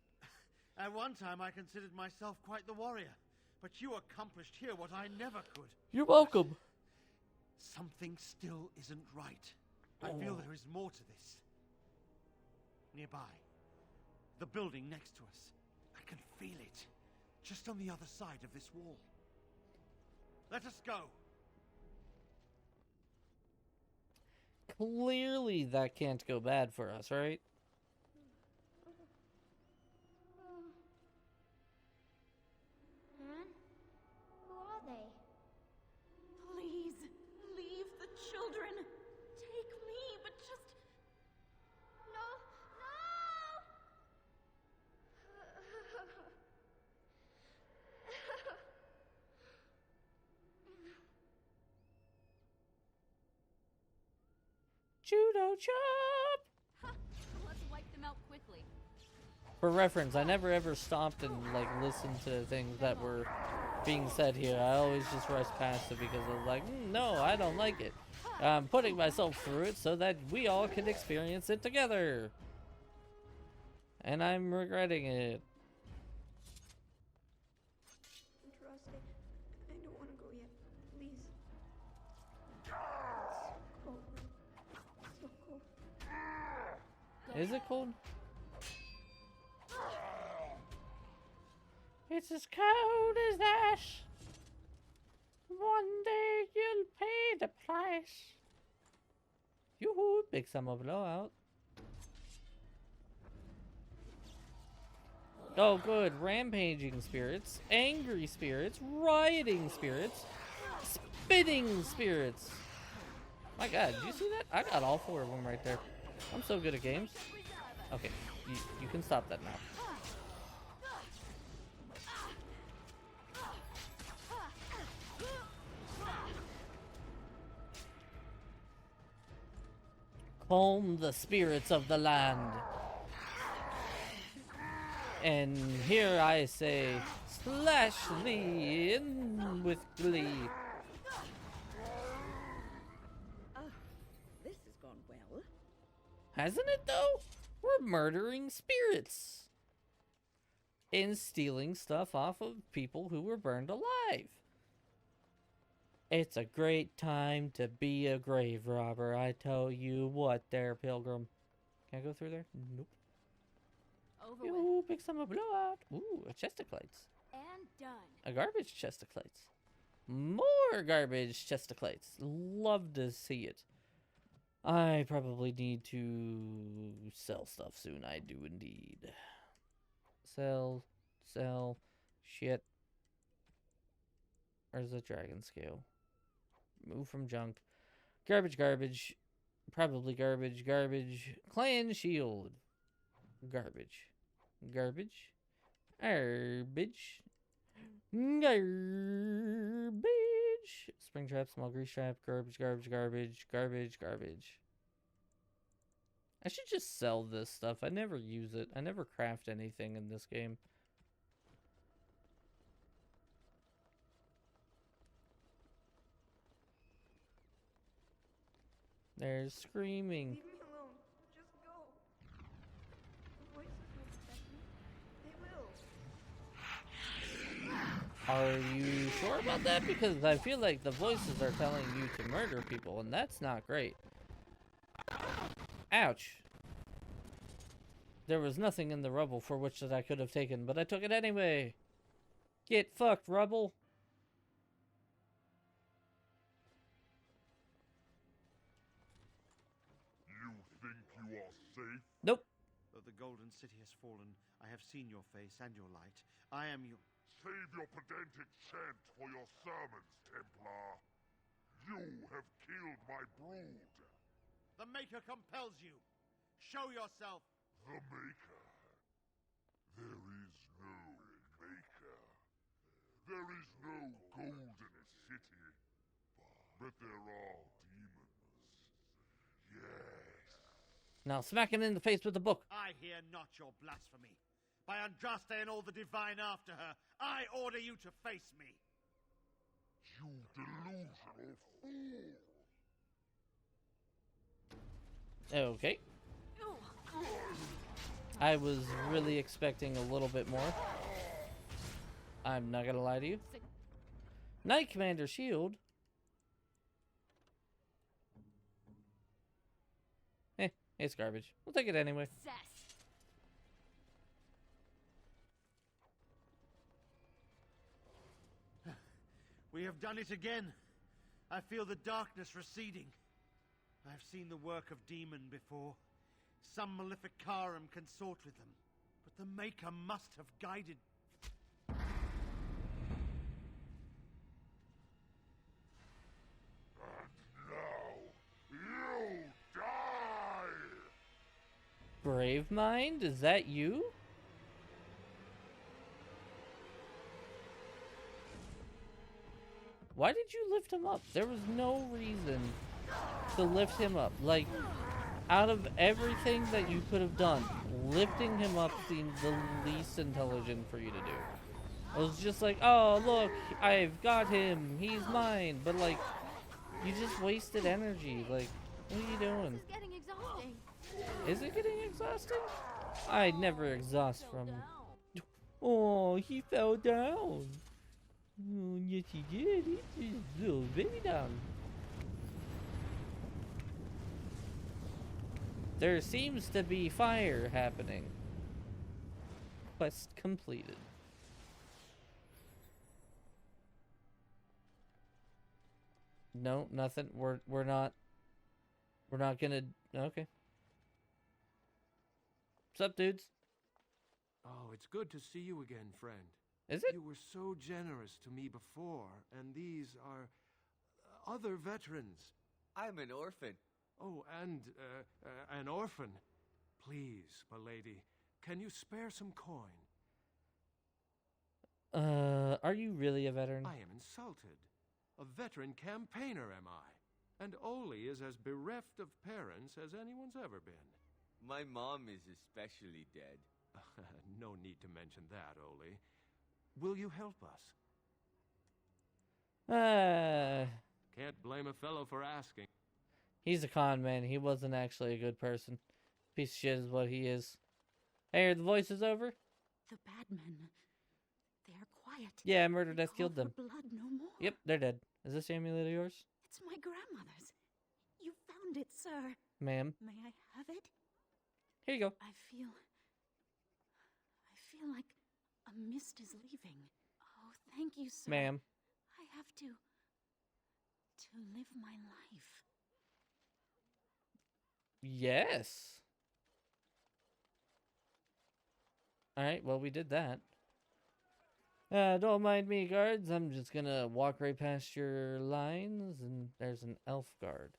At one time I considered myself quite the warrior, but you accomplished here what I never could. You're welcome. Something still isn't right. I feel there is more to this. Nearby, the building next to us. I can feel it, just on the other side of this wall. Let us go. Clearly that can't go bad for us, right? Judo chop! Let's wipe them out quickly. For reference, I never ever stopped and like listened to things that were being said here. I always just rushed past it because I was like, no, I don't like it. I'm putting myself through it so that we all can experience it together. And I'm regretting it. Andraste, I don't want to go yet. Please. It's cold. So cold. Is it cold? It's as cold as that. One day you'll pay the price. Yoo-hoo, big summer blowout. Oh good, rampaging spirits, angry spirits, rioting spirits, spitting spirits. My god, did you see that? I got all 4 of them right there. I'm so good at games. Okay, you can stop that now. Calm the spirits of the land. And here I say, slash thee in with glee. This has gone well. Hasn't it though? We're murdering spirits. And stealing stuff off of people who were burned alive. It's a great time to be a grave robber, I tell you what there, Pilgrim. Can I go through there? Nope. Over Ooh, big summer blowout. Ooh, a chest of clates. and done. A garbage chest of clates. More garbage chest of clates. Love to see it. I probably need to sell stuff soon. I do indeed. Sell. Shit. Where's the dragon scale? Move from junk. Garbage. Probably garbage. Clan shield. Garbage. Spring trap, small grease trap, garbage. I should just sell this stuff. I never use it. I never craft anything in this game. There's screaming. Leave me alone. Just go. The voices will protect me. They will. Are you sure about that? Because I feel like the voices are telling you to murder people, and that's not great. Ouch. There was nothing in the rubble for which that I could have taken, but I took it anyway. Get fucked, rubble. You think you are safe? Nope. Though the golden city has fallen, I have seen your face and your light. I am your... Save your pedantic chant for your sermons, Templar. You have killed my brood. The Maker compels you. Show yourself. The Maker? There is no Maker. There is no golden city. But there are demons. Yes. Now smack it in the face with the book. I hear not your blasphemy. By Andraste and all the divine after her, I order you to face me. You delusional fool. Okay. I was really expecting a little bit more. I'm not gonna lie to you. Knight Commander shield. It's garbage. We'll take it anyway. We have done it again. I feel the darkness receding. I have seen the work of demon before. Some maleficarum consort with them. But the Maker must have guided... You die! Brave Mind, is that you? Why did you lift him up? There was no reason to lift him up. Like, out of everything that you could have done, lifting him up seemed the least intelligent for you to do. I was just like, oh, look, I've got him. He's mine. But, like, you just wasted energy. Like, what are you doing? This is getting exhausting. Is it getting exhausting? I'd never exhaust from... Oh, he fell down. Oh, yes, he did. He's a little baby down. There seems to be fire happening. Quest completed. No, nothing. We're not gonna. Okay. What's up, dudes? Oh, it's good to see you again, friend. Is it? You were so generous to me before, and these are other veterans. I'm an orphan. Oh, and an orphan. Please, my lady, can you spare some coin? Are you really a veteran? I am insulted. A veteran campaigner am I, and Oli is as bereft of parents as anyone's ever been. My mom is especially dead. No need to mention that, Oli. Will you help us? Can't blame a fellow for asking. He's a con man. He wasn't actually a good person. Piece of shit is what he is. Hey, are the voices over? The bad men. They are quiet. Yeah, murder They death call killed for them. blood no more. Yep, they're dead. Is this amulet of yours? It's my grandmother's. You found it, sir. Ma'am. May I have it? Here you go. I feel like a mist is leaving. Oh, thank you, sir. Ma'am. I have to live my life. Yes. Alright, well, we did that. Don't mind me, guards. I'm just gonna walk right past your lines, and there's an elf guard.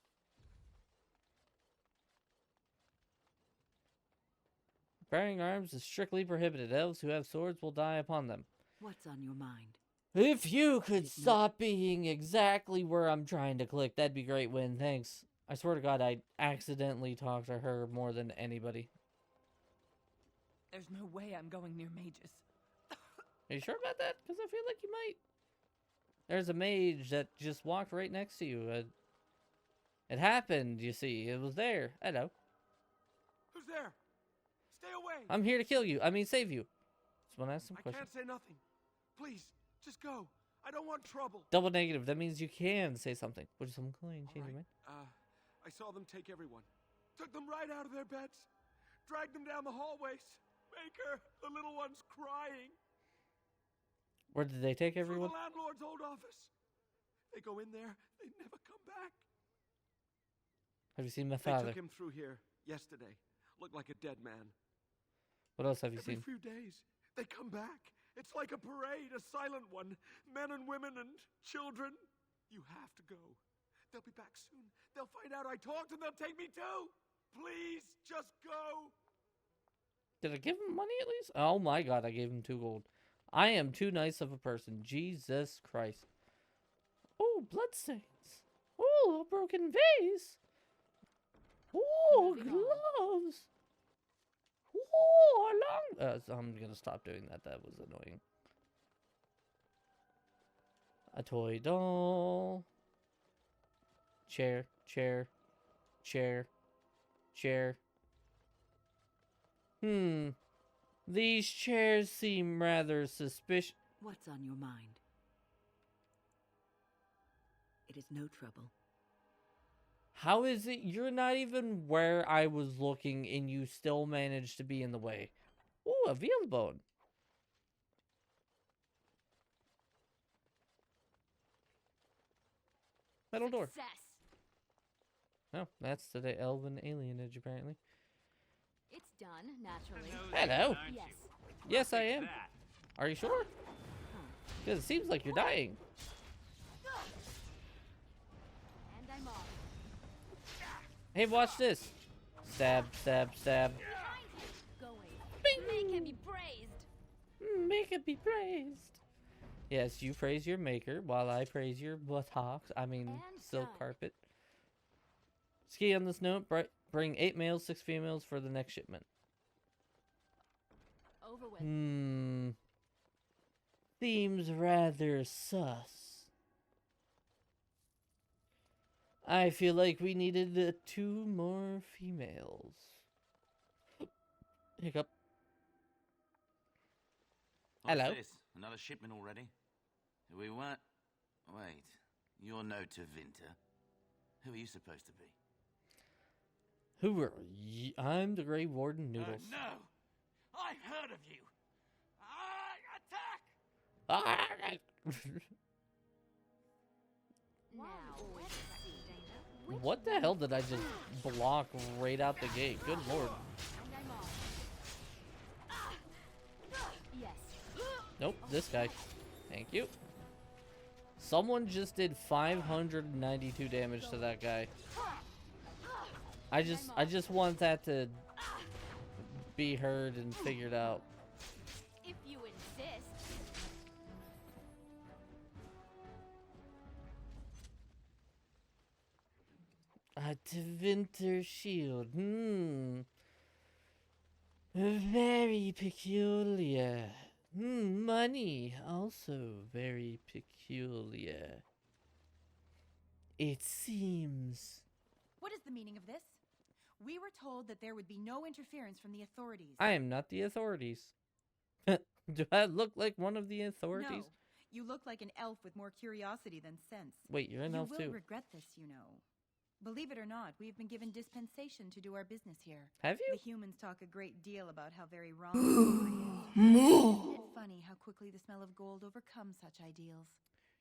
Bearing arms is strictly prohibited. Elves who have swords will die upon them. What's on your mind? If you could stop being exactly where I'm trying to click, that'd be great, Win. Thanks. I swear to God, I accidentally talked to her more than anybody. There's no way I'm going near mages. Are you sure about that? Because I feel like you might. There's a mage that just walked right next to you. It happened, you see. It was there. Hello. Who's there? Stay away! I'm here to kill you. I mean, save you. Just want to ask some I questions. can't say nothing. Please, just go. I don't want trouble. Double negative. That means you can say something. Which is some coin. Change your mind. I saw them take everyone. Took them right out of their beds. Dragged them down the hallways. Baker, the little one's crying. Where did they take everyone? Through the landlord's old office. They go in there, they never come back. Have you seen my They father? took him through here yesterday. Looked like a dead man. What else have you Every seen? few days, they come back. It's like a parade, a silent one. Men and women and children. You have to go. They'll be back soon. They'll find out I talked and they'll take me too. Please, just go. Did I give him money at least? Oh my God, I gave him 2 gold. I am too nice of a person. Jesus Christ. Oh, bloodstains. Oh, a broken vase. Oh, gloves. Oh, a long... so I'm gonna stop doing that. That was annoying. A toy doll. Chair, chair, chair, chair. These chairs seem rather suspicious. What's on your mind? It is no trouble. How is it you're not even where I was looking and you still managed to be in the way? Ooh, a veal bone. Metal door. Success. Oh, that's the elven alienage, apparently. It's done, naturally. Hello. Yes. Yes, I am. Are you sure? Because it seems like you're dying. And I'm off. Hey, watch this. Stab, stab, stab. Going. May can be praised. Make it be praised. Yes, you praise your maker while I praise your buttocks. I mean, silk carpet. Ski on this note, Bring 8 males, 6 females for the next shipment. Over with. Seems rather sus. I feel like we needed 2 more females. Hiccup. What's Hello. this? Another shipment already? We weren't... Wait. You're no Tevinter. Who are you supposed to be? Who are you? I'm the Grey Warden Noodles. No! I've heard of you! Attack! Alright. Now, let's see. What the hell did I just block right out the gate? Good lord. And I'm off. Yes. Nope, this guy. Thank you. Someone just did 592 damage to that guy. I just want that to be heard and figured out. If you insist. A Tevinter shield. Very peculiar. Money. Also very peculiar. It seems. What is the meaning of this? We were told that there would be no interference from the authorities. I am not the authorities. Do I look like one of the authorities? No, you look like an elf with more curiosity than sense. Wait, you're an elf You too. will regret this, you know. Believe it or not, we've been given dispensation to do our business here. Have you? The humans talk a great deal about how very wrong slavery is. Isn't it funny how quickly the smell of gold overcomes such ideals?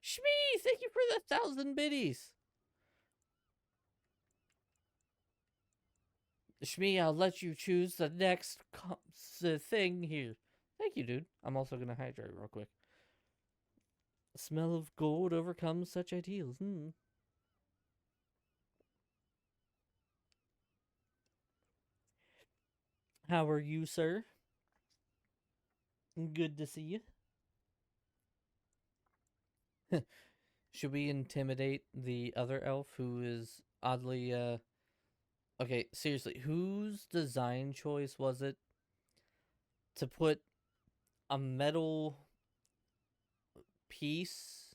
Shmee, thank you for the 1,000 biddies. Shmee, I'll let you choose the next thing here. Thank you, dude. I'm also gonna hydrate real quick. The smell of gold overcomes such ideals. How are you, sir? Good to see you. Should we intimidate the other elf who is oddly, Okay, seriously, whose design choice was it to put a metal piece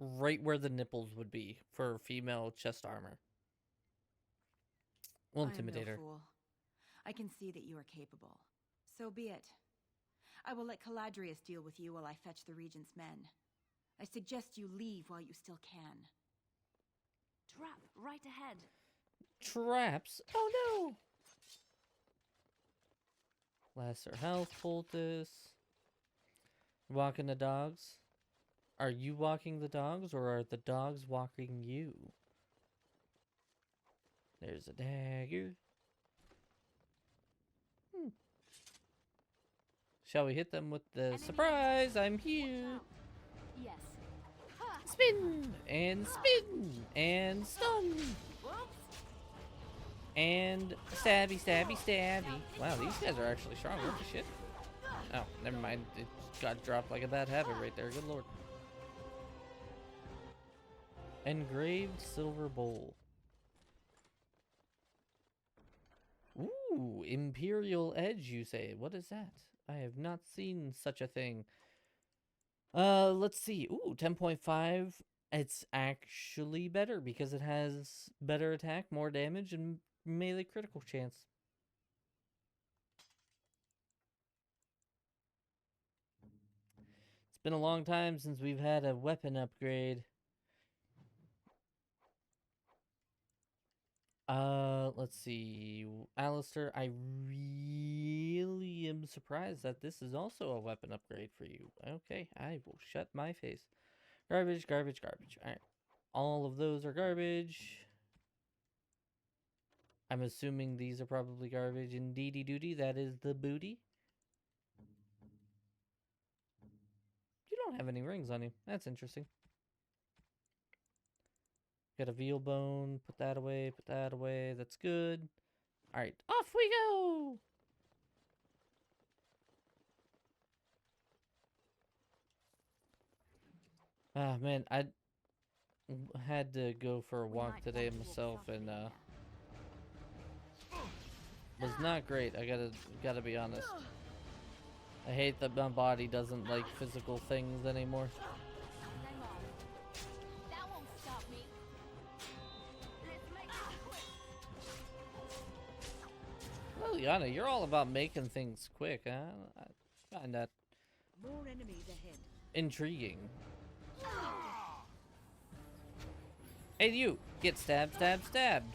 right where the nipples would be for female chest armor? We'll intimidate her. I am no fool. I can see that you are capable. So be it. I will let Caladrius deal with you while I fetch the Regent's men. I suggest you leave while you still can. Trap right ahead. Traps? Oh no! Lesser health poultice. Walking the dogs? Are you walking the dogs or are the dogs walking you? There's a dagger. Shall we hit them with the surprise? I'm here. Yes. Spin and spin and stun. And stabby, stabby, stabby. Wow, these guys are actually strong. What the shit? Oh, never mind. It got dropped like a bad habit right there. Good lord. Engraved silver bowl. Ooh, Imperial Edge, you say. What is that? I have not seen such a thing. Let's see. Ooh, 10.5. It's actually better because it has better attack, more damage, and melee critical chance. It's been a long time since we've had a weapon upgrade. Let's see. Alistair, I really am surprised that this is also a weapon upgrade for you. Okay, I will shut my face. Garbage, garbage, garbage. Alright. All of those are garbage. I'm assuming these are probably garbage. Indeedy doody, that is the booty. You don't have any rings on you. That's interesting. Got a veal bone. Put that away. Put that away. That's good. Alright, off we go! Ah, man, I had to go for a walk today myself, and, was not great. I gotta be honest. I hate that my body doesn't like physical things anymore. That won't stop me. Let's make it quick. Well, Yana, you're all about making things quick, huh? I find that More enemies ahead. intriguing. Hey, you! Get stabbed, stabbed, stabbed.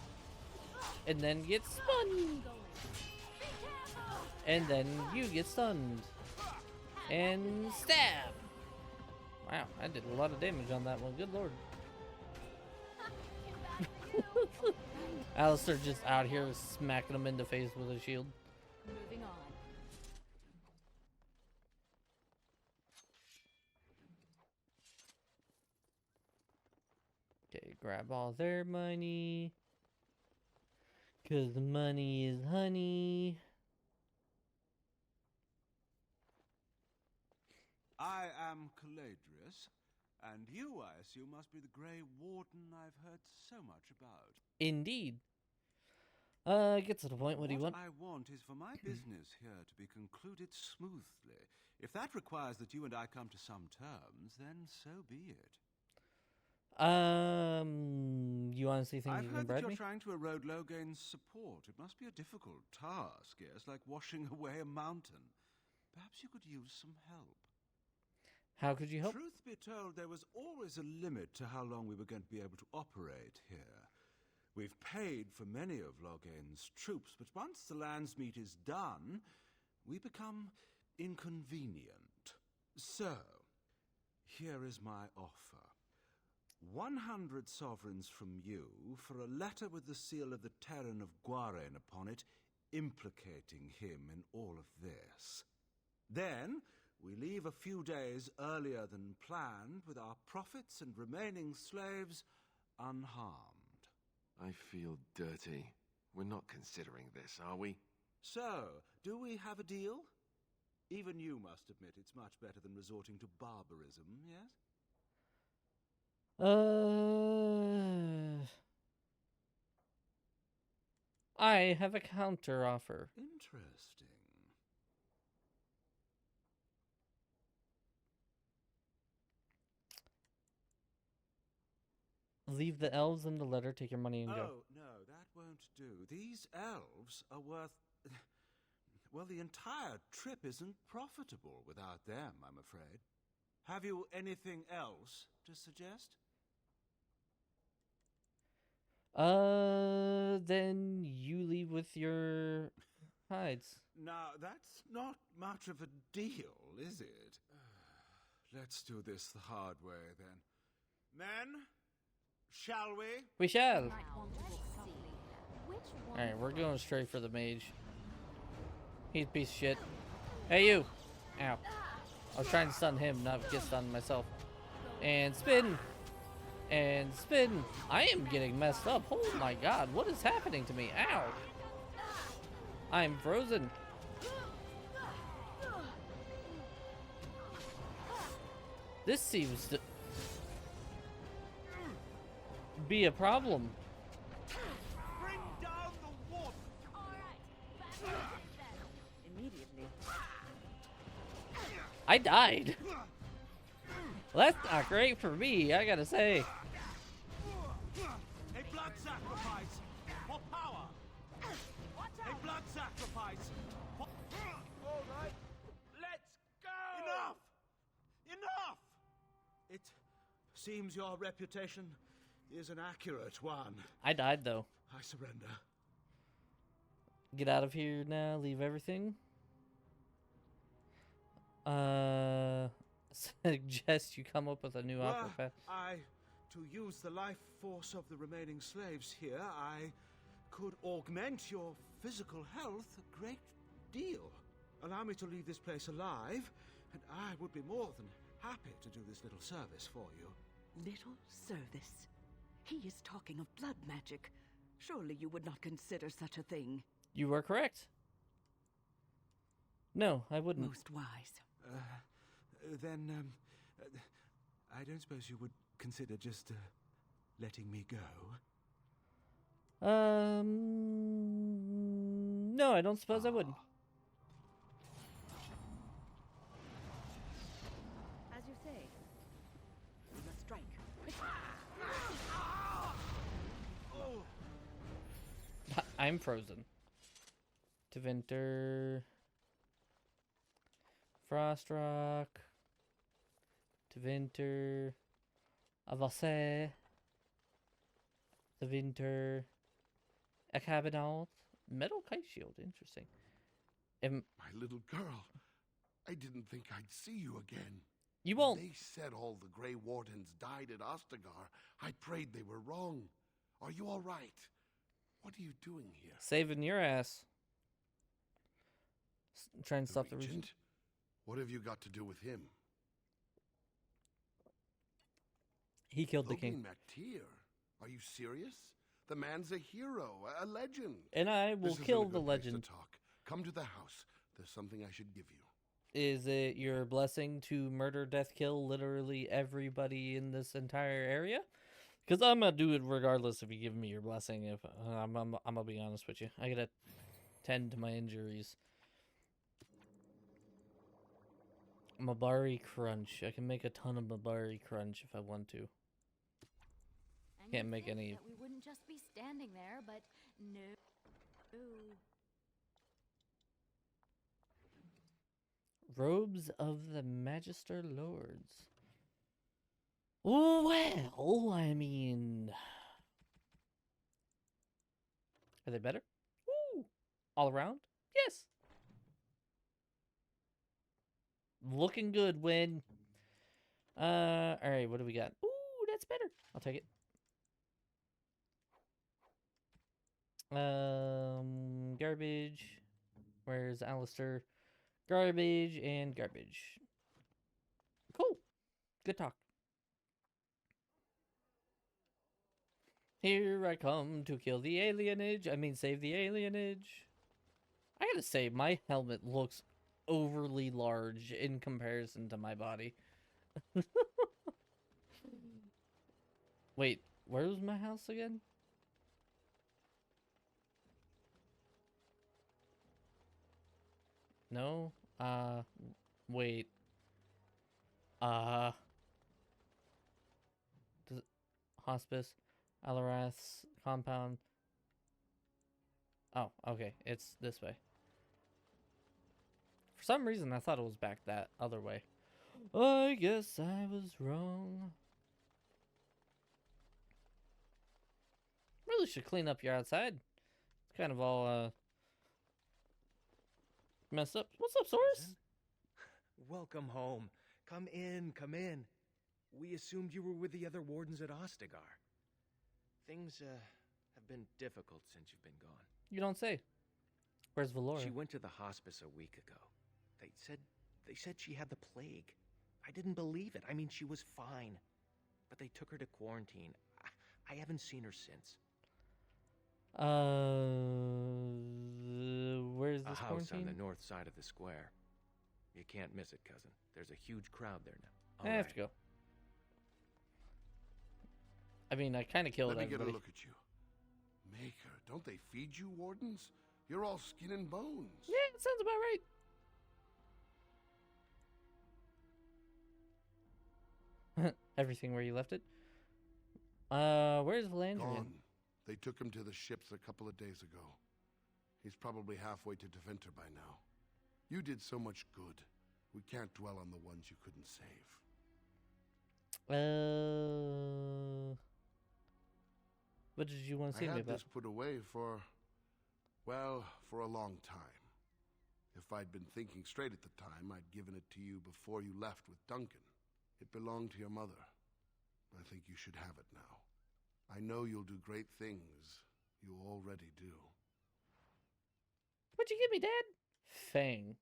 And then get spun. And then you get stunned. And stab. Wow, I did a lot of damage on that one. Good lord. Alistair just out here smacking him in the face with a shield. Moving on. Okay, grab all their money. 'Cause money is honey. I am Caladrius, and you, I assume, must be the Grey Warden I've heard so much about. Indeed. Get to the point. What do you want? I want is for my business here to be concluded smoothly. If that requires that you and I come to some terms, then so be it. You honestly think you can I've heard that bread you're me? trying to erode Logain's support. It must be a difficult task, yes, like washing away a mountain. Perhaps you could use some help. How could you help? Truth be told, there was always a limit to how long we were going to be able to operate here. We've paid for many of Logain's troops, but once the land's meat is done, we become inconvenient. So, here is my offer. 100 sovereigns from you for a letter with the seal of the Terran of Guaren upon it, implicating him in all of this. Then, we leave a few days earlier than planned with our profits and remaining slaves unharmed. I feel dirty. We're not considering this, are we? So, do we have a deal? Even you must admit it's much better than resorting to barbarism, yes? I have a counter offer. Interesting. Leave the elves in the letter, take your money and go. Oh, no, that won't do. These elves are worth... Well, the entire trip isn't profitable without them, I'm afraid. Have you anything else to suggest? Then you leave with your hides. Now, that's not much of a deal, is it? Let's do this the hard way, then. Men, shall we? We shall. Which one? Alright, we're going straight for the mage. He's a piece of shit. Hey, you! Ow. I was trying to stun him, not get stunned myself. And spin! And spin! I am getting messed up. Oh my god, what is happening to me? Ow! I'm frozen. This seems to be a problem. Bring down the warden! Immediately. I died. Well, that's not great for me, I gotta say. A blood sacrifice for power! A blood sacrifice for... All right, let's go! Enough! Enough! It seems your reputation is an accurate one. I died, though. I surrender. Get out of here now, leave everything. Suggest you come up with a new opera path. To use the life force of the remaining slaves here, I could augment your physical health a great deal. Allow me to leave this place alive, and I would be more than happy to do this little service for you. Little service? He is talking of blood magic. Surely you would not consider such a thing. You were correct. No, I wouldn't. Most wise. Then, I don't suppose you would consider just letting me go? No, I don't suppose I would. As you say, we must strike. I'm frozen. Tevinter. Frostrock. Tevinter. Avasse. Tevinter. A cabinet. Metal kite shield. Interesting. My little girl. I didn't think I'd see you again. You won't. When they said all the Grey Wardens died at Ostagar, I prayed they were wrong. Are you all right? What are you doing here? Saving your ass. Trying to stop the Regent? What have you got to do with him? He killed the king. Mactir? Are you serious? The man's a hero, a legend. And I will kill the legend. To talk. Come to the house. There's something I should give you. Is it your blessing to murder, death, kill literally everybody in this entire area? Because I'm gonna do it regardless if you give me your blessing. If I'm gonna be honest with you, I gotta tend to my injuries. Mabari crunch. I can make a ton of Mabari crunch if I want to. And Can't you'd make think any. that we wouldn't just be standing there, but no. Robes of the Magister Lords. Well, I mean, are they better? Woo! All around? Yes. Looking good, Win. All right, what do we got? Ooh, that's better. I'll take it. Garbage. Where's Alistair? Garbage and garbage. Cool. Good talk. Here I come to kill the alienage. I mean, save the alienage. I gotta say, my helmet looks overly large in comparison to my body. Wait, where's my house again? No? Wait. Hospice, Alarath's compound. Oh, okay. It's this way. For some reason, I thought it was back that other way. I guess I was wrong. Really should clean up your outside. It's kind of all, messed up. What's up, Source? Welcome home. Come in, come in. We assumed you were with the other wardens at Ostagar. Things, have been difficult since you've been gone. You don't say. Where's Valora? She went to the hospice a week ago. They said she had the plague. I didn't believe it. I mean, she was fine. But they took her to quarantine. I haven't seen her since. Where's this a house quarantine? on the north side of the square. You can't miss it, cousin. There's a huge crowd there now. I have to go. I mean, I kind of killed Let me everybody. get a look at you. Maker, don't they feed you, wardens? You're all skin and bones. Yeah, that sounds about right. Everything where you left it. Where's Valandrian? Gone. They took him to the ships a couple of days ago. He's probably halfway to Deventer by now. You did so much good. We can't dwell on the ones you couldn't save. What did you want to say to I me had about? this put away for, well, for a long time. If I'd been thinking straight at the time, I'd given it to you before you left with Duncan. It belonged to your mother. I think you should have it now. I know you'll do great things. You already do. What'd you give me, Dad? Fang.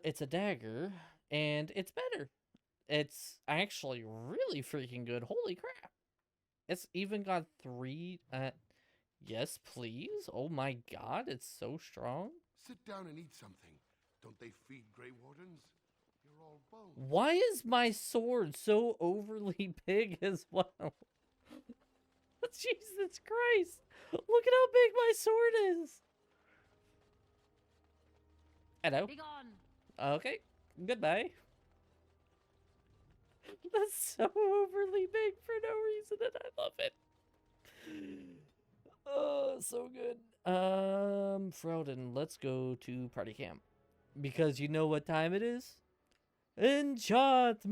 It's a dagger, and it's better. It's actually really freaking good. Holy crap. It's even got 3, yes, please. Oh my god, it's so strong. Sit down and eat something. Don't they feed Grey Wardens? You're all bones. Why is my sword so overly big as well? Jesus Christ! Look at how big my sword is! Hello. Begone. Okay, goodbye. That's so overly big for no reason, and I love it. Oh, so good. Ferelden, let's go to party camp. Because you know what time it is? Enchantment!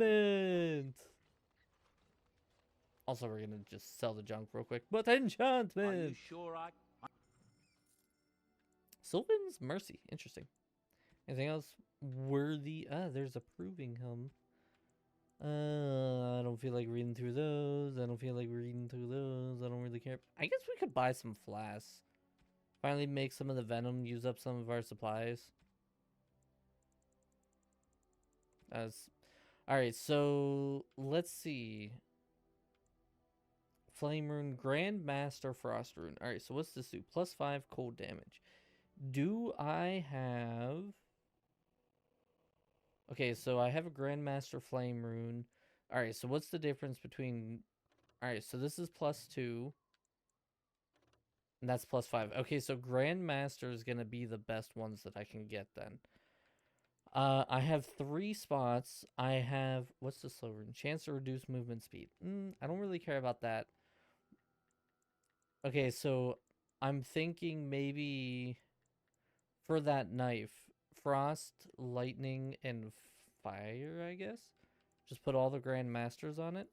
Also, we're gonna just sell the junk real quick. But enchantment! Are you sure I... Sylvan's Mercy. Interesting. Anything else worthy? Ah, there's a proving helm. I don't feel like reading through those. I don't feel like reading through those. I don't really care. I guess we could buy some flasks. Finally make some of the venom, use up some of our supplies. Alright, so let's see. Flame Rune, Grandmaster Frost Rune. Alright, so what's this do? +5 cold damage. Do I have... Okay, so I have a Grandmaster Flame Rune. Alright, so what's the difference between... Alright, so this is +2. And that's +5. Okay, so Grandmaster is going to be the best ones that I can get then. I have 3 spots. I have... What's the slow rune? Chance to reduce movement speed. I don't really care about that. Okay, so I'm thinking maybe for that knife, frost, lightning, and fire, I guess. Just put all the Grandmasters on it.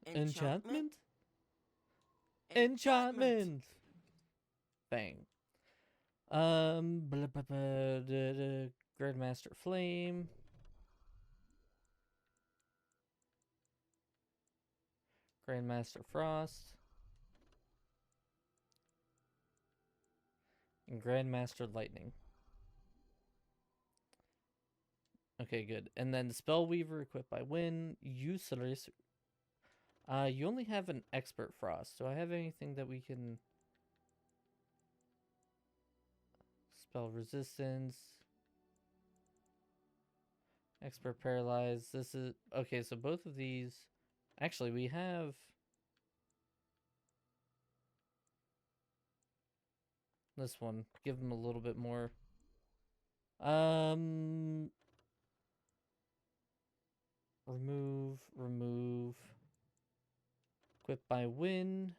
Enchantment? Enchantment! Bang. Grandmaster Flame. Grandmaster Frost. And Grandmaster Lightning. Okay, good. And then Spellweaver equipped by Wind. Useless. You only have an Expert Frost. Do I have anything that we can... Spell Resistance. Expert Paralyze. This is... Okay, so both of these... Actually, we have... This one. Give them a little bit more. Remove. Equip by Wind.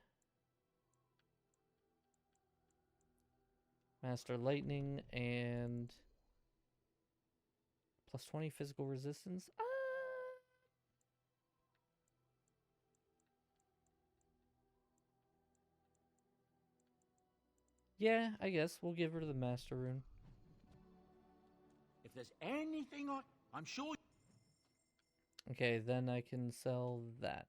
Master Lightning and +20 physical resistance. Yeah, I guess we'll give her the Master Rune. If there's anything I'm sure... Okay, then I can sell that.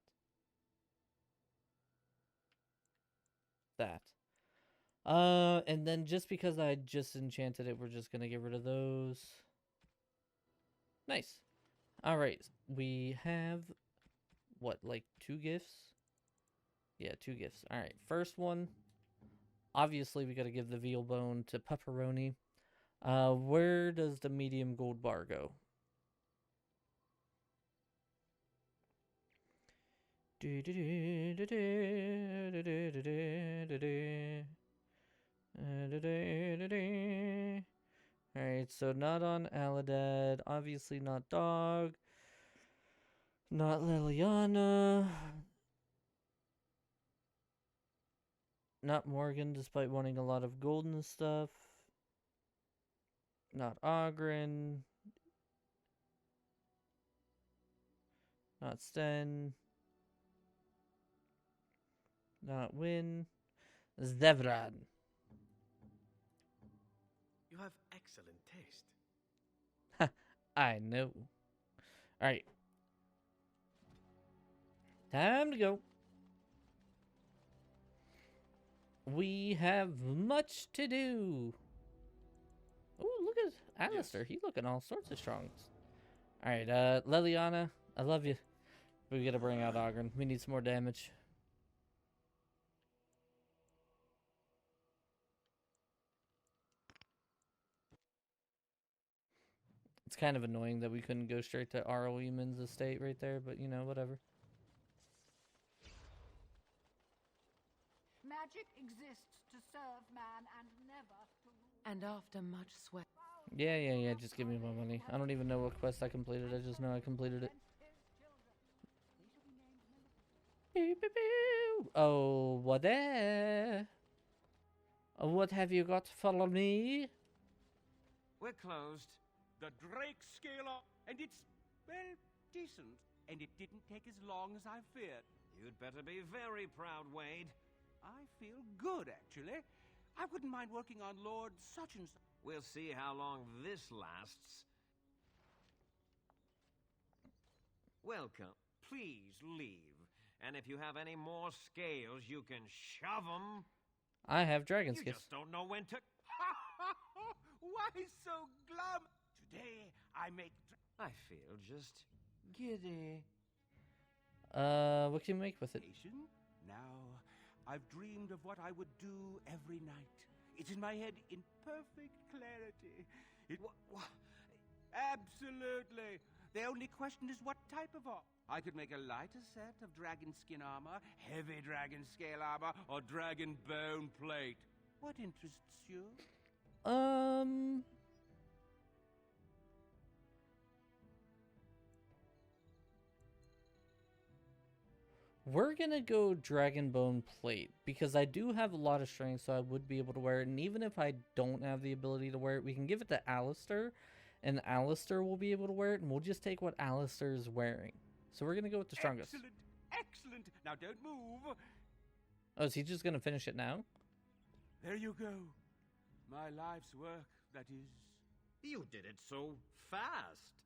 And then just because I just enchanted it, we're just gonna get rid of those. Nice. Alright, we have, what, like 2 gifts? Yeah, 2 gifts. Alright, first one. Obviously, we gotta give the veal bone to Pepperoni. Where does the medium gold bar go? Alright, so not on Aladad, obviously not Dog, not Liliana, not Morgan, despite wanting a lot of golden stuff, not Ogren, not Sten, not Win, Zevran. You have excellent taste. I know. Alright. Time to go. We have much to do. Oh, look at Alistair. He's looking all sorts of strong. Alright, Liliana, I love you. We gotta bring out Ogren. We need some more damage. It's kind of annoying that we couldn't go straight to Arl Eamon's estate right there, but you know, whatever. Magic exists to serve man and never to rule. And after much sweat. Yeah, just give me my money. I don't even know what quest I completed, I just know I completed it. Beep, beep, beep. Oh, what there? What have you got for me? We're closed. The Drake Scaler, and it's, well, decent. And it didn't take as long as I feared. You'd better be very proud, Wade. I feel good, actually. I wouldn't mind working on Lord such and such. We'll see how long this lasts. Welcome. Please leave. And if you have any more scales, you can shove them. I have dragon You skills. just don't know when to... Why so glum? Today I make... I feel just giddy. What can you make with it? Now, I've dreamed of what I would do every night. It's in my head in perfect clarity. Absolutely. The only question is what type of armor. I could make a lighter set of dragon skin armor, heavy dragon scale armor, or dragon bone plate. What interests you? We're gonna go dragon bone plate because I do have a lot of strength, so I would be able to wear it. And even if I don't have the ability to wear it, we can give it to Alistair, and Alistair will be able to wear it, and we'll just take what Alistair is wearing. So we're gonna go with the strongest. Excellent, excellent. Now don't move. Oh, is he just gonna finish it now? There you go. My life's work, that is. You did it so fast.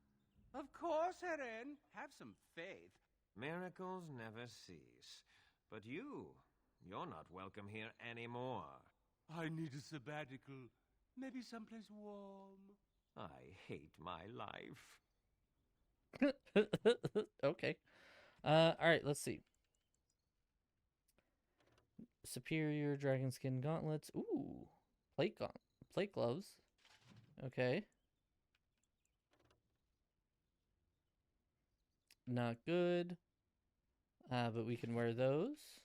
Of course, Heren. Have some faith. Miracles never cease. But you're not welcome here anymore. I need a sabbatical. Maybe someplace warm. I hate my life. Okay. Alright, let's see. Superior dragon skin gauntlets. Ooh. Plate gloves. Okay. Not good. But we can wear those.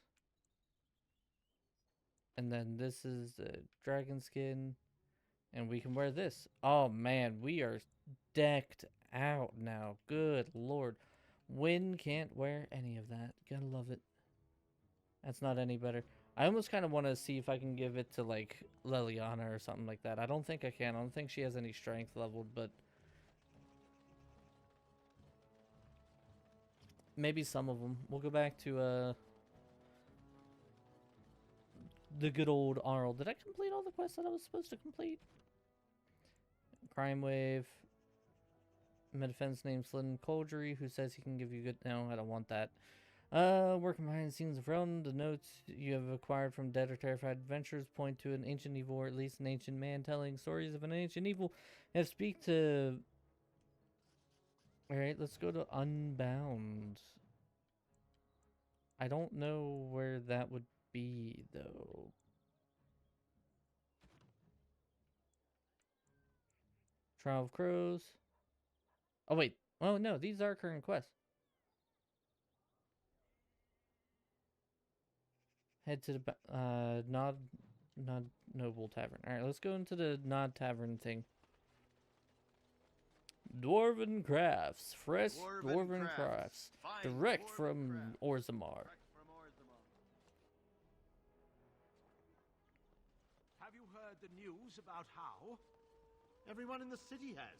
And then this is the dragon skin. And we can wear this. Oh man, we are decked out now. Good lord. Wynn can't wear any of that. Gotta love it. That's not any better. I almost kind of want to see if I can give it to, like, Leliana or something like that. I don't think I can. I don't think she has any strength leveled, but... maybe some of them. We'll go back to, the good old Arl. Did I complete all the quests that I was supposed to complete? Crime Wave. Metafen's named Slim Coldry, who says he can give you good... no, I don't want that. Working behind the scenes of Ferelden, the notes you have acquired from dead or terrified adventurers point to an ancient evil, or at least an ancient man telling stories of an ancient evil. And speak to... alright, let's go to Unbound. I don't know where that would be, though. Trial of Crows. Oh, wait. Oh, no, these are current quests. Head to the Nod Noble Tavern. Alright, let's go into the Nod Tavern thing. Dwarven crafts. Fresh dwarven crafts. Direct from Orzammar. Have you heard the news about how? Everyone in the city has.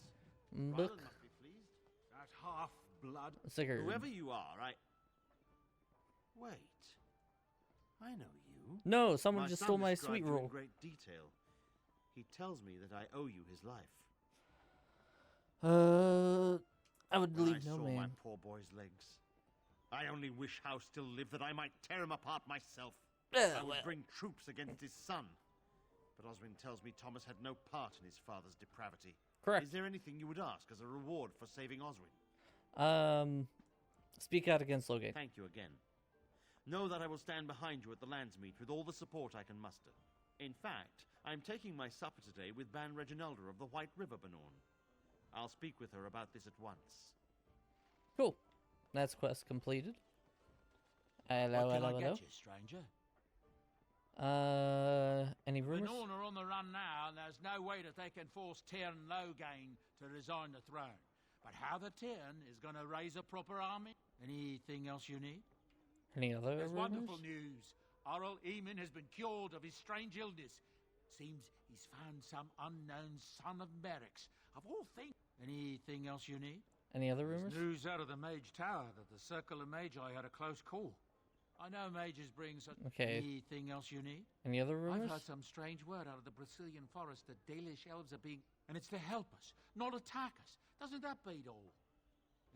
Look. Rylan must be pleased. That half-blood. Sigurd. Whoever you are, Wait. I know you. No, someone My just son stole my described sweet you in roll. great detail. He tells me that I owe you his life. I would When believe I no saw man. my poor boy's legs, I only wish House still lived that I might tear him apart myself. I would well. bring troops against his son. But Oswin tells me Thomas had no part in his father's depravity. Correct. Is there anything you would ask as a reward for saving Oswin? Speak out against Loghain. Thank you again. Know that I will stand behind you at the Landsmeet with all the support I can muster. In fact, I am taking my supper today with Ban Reginalda of the White River Benorn. I'll speak with her about this at once. Cool. That's quest completed. Hello, What can hello, I hello. get you, stranger? Any rumors? Benorn are on the run now, and there's no way that they can force Tyrn Loghain to resign the throne. But how the Tyrn is going to raise a proper army? Anything else you need? Any other There's rumors? wonderful news. Arl Eamon has been cured of his strange illness. Seems he's found some unknown son of Merrick's. Of all things. Anything else you need? Any other rumors? There's news out of the Mage Tower that the Circle of Magi had a close call. I know mages bring such... Okay. Anything else you need? Any other rumors? I've heard some strange word out of the Brazilian forest that Dalish elves are being... And it's to help us, not attack us. Doesn't that beat all?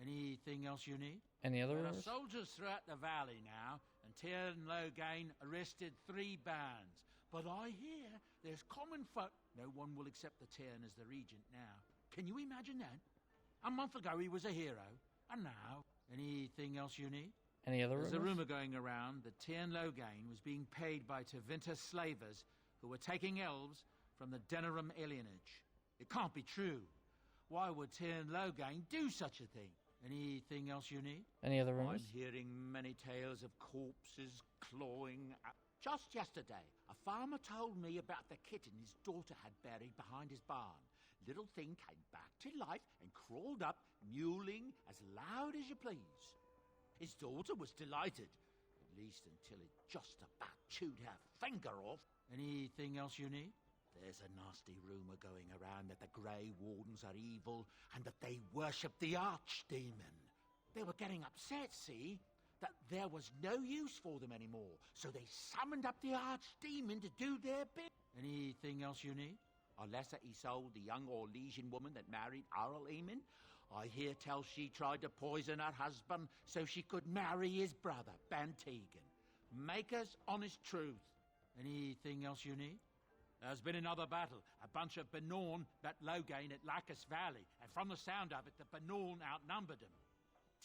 Anything else you need? Any other There are rumors? soldiers throughout the valley now, and Tyrn Loghain arrested 3 bands. But I hear there's common folk... No one will accept the Tyrn as the regent now. Can you imagine that? A month ago he was a hero, and now... Anything else you need? Any other There's rumors? a rumor going around that Tyrn Loghain was being paid by Tevinter slavers who were taking elves from the Denerim alienage. It can't be true. Why would Tyrn Loghain do such a thing? Anything else you need? Any other rumors? I'm hearing many tales of corpses clawing at... Just yesterday, a farmer told me about the kitten his daughter had buried behind his barn. Little thing came back to life and crawled up, mewling as loud as you please. His daughter was delighted, at least until it just about chewed her finger off. Anything else you need? There's a nasty rumour going around that the Grey Wardens are evil and that they worship the Archdemon. They were getting upset, see, that there was no use for them anymore, so they summoned up the Archdemon to do their bit. Anything else you need? Unless Isolde, the young Orlesian woman that married Arl Eamon, I hear tell she tried to poison her husband so she could marry his brother, Bantegan. Maker's honest truth. Anything else you need? There's been another battle. A bunch of Benorn met Loghain at Lacus Valley, and from the sound of it, the Benorn outnumbered them.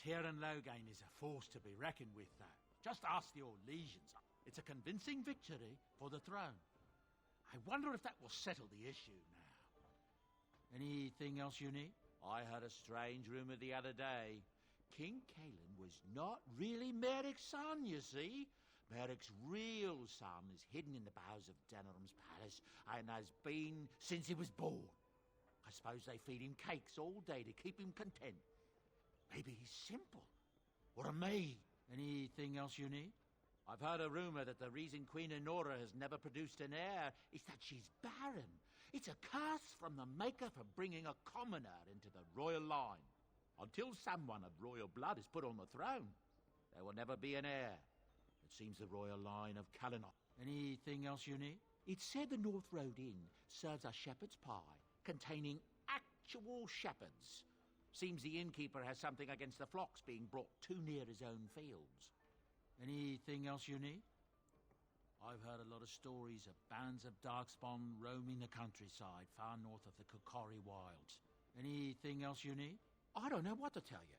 Tyrn Loghain is a force to be reckoned with, though. Just ask the Orlesians. It's a convincing victory for the throne. I wonder if that will settle the issue now. Anything else you need? I heard a strange rumour the other day. King Cailan was not really Merrick's son, you see. Merrick's real son is hidden in the bowels of Denerim's palace and has been since he was born. I suppose they feed him cakes all day to keep him content. Maybe he's simple. Or a maid. Anything else you need? I've heard a rumour that the reason Queen Enora has never produced an heir is that she's barren. It's a curse from the Maker for bringing a commoner into the royal line. Until someone of royal blood is put on the throne, there will never be an heir. It seems the royal line of Kalinot. Anything else you need? It's said the North Road Inn serves a shepherd's pie containing actual shepherds. Seems the innkeeper has something against the flocks being brought too near his own fields. Anything else you need? I've heard a lot of stories of bands of darkspawn roaming the countryside far north of the Kokori wilds. Anything else you need? I don't know what to tell you.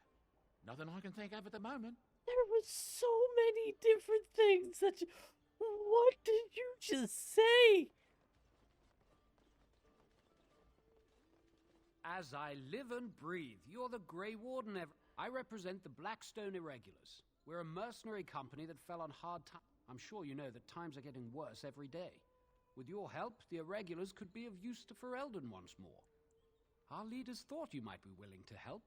Nothing I can think of at the moment. There was so many different things that What did you just say? As I live and breathe, you're the Grey Warden. I represent the Blackstone Irregulars. We're a mercenary company that fell on hard times. I'm sure you know that times are getting worse every day. With your help, the Irregulars could be of use to Ferelden once more. Our leaders thought you might be willing to help.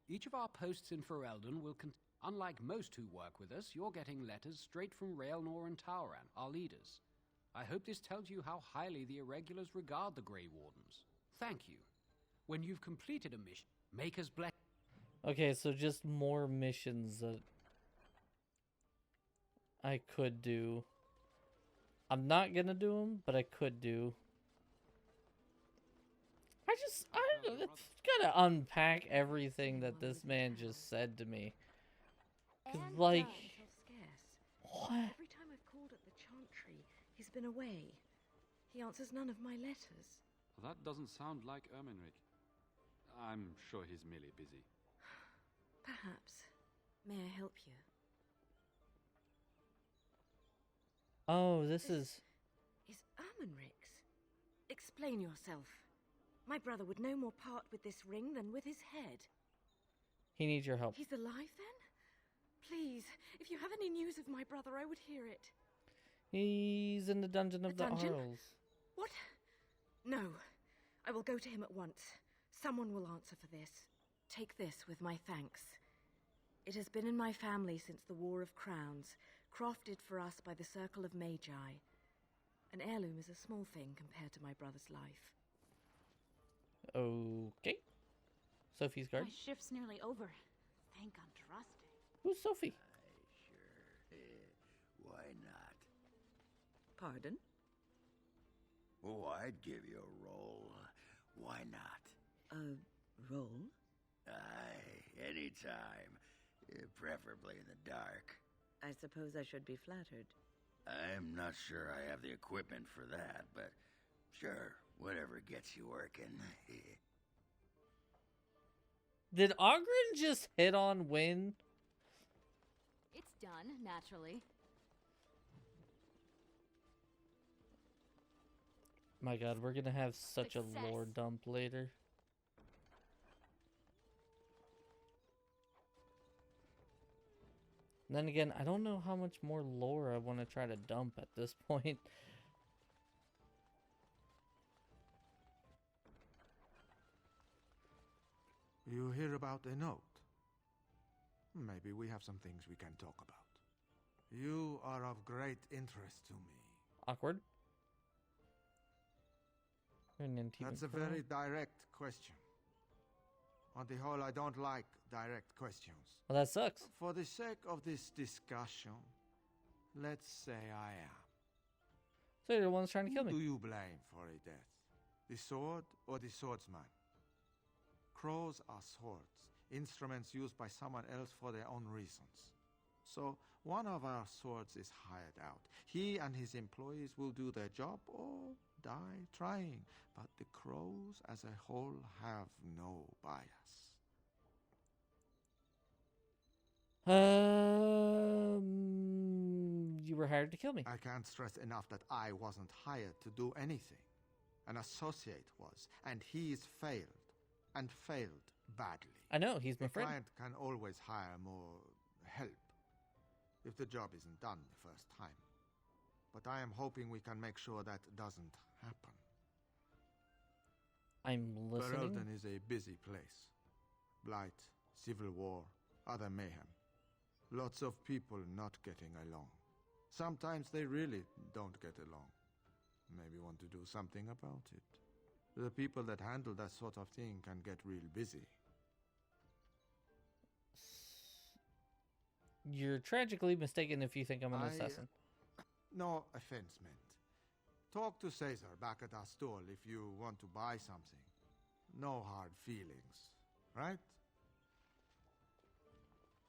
Each of our posts in Ferelden will Unlike most who work with us, you're getting letters straight from Raelnor and Tauran, our leaders. I hope this tells you how highly the Irregulars regard the Grey Wardens. Thank you. When you've completed a mission, make us bless. Okay, so just more missions that I could do. I'm not gonna do them, but I could do. I gotta unpack everything that this man just said to me. 'Cause, like, what? Every time I've called at the Chantry, he's been away. He answers none of my letters. That doesn't sound like Ermenric. I'm sure he's merely busy. Perhaps. May I help you? Oh, this is Ermenric's. Explain yourself. My brother would no more part with this ring than with his head. He needs your help. He's alive, then? Please, if you have any news of my brother, I would hear it. He's in the dungeon of the dungeon? Arls. What? No. I will go to him at once. Someone will answer for this. Take this with my thanks. It has been in my family since the War of Crowns, crafted for us by the Circle of Magi. An heirloom is a small thing compared to my brother's life. Okay. Sophie's guard. My shift's nearly over. Thank I'm trusting. Who's Sophie? Why not? Pardon? Oh, I'd give you a roll. Why not? A roll? Aye, anytime. Preferably in the dark. I suppose I should be flattered. I'm not sure I have the equipment for that, but sure, whatever gets you working. Did Ogren just hit on Win? It's done, naturally. My god, we're gonna have such Success. a lore dump later. And then again, I don't know how much more lore I want to try to dump at this point. You hear about a note? Maybe we have some things we can talk about. You are of great interest to me. Awkward. That's a very direct question. On the whole, I don't like direct questions. Well, that sucks. For the sake of this discussion, let's say I am. So you're the one's trying to kill me. Who do you blame for a death? The sword or the swordsman? Crows are swords, instruments used by someone else for their own reasons. So one of our swords is hired out. He and his employees will do their job or die trying. But the crows as a whole have no bias. You were hired to kill me. I can't stress enough that I wasn't hired to do anything. An associate was, and he's failed. And failed badly. I know, he's my the friend. Client can always hire more help if the job isn't done the first time. But I am hoping we can make sure that doesn't happen. I'm listening. Ferelden is a busy place. Blight, civil war, other mayhem. Lots of people not getting along. Sometimes they really don't get along. Maybe want to do something about it. The people that handle that sort of thing can get real busy. You're tragically mistaken if you think I'm an assassin. No offense meant. Talk to Caesar back at our stall if you want to buy something. No hard feelings, right?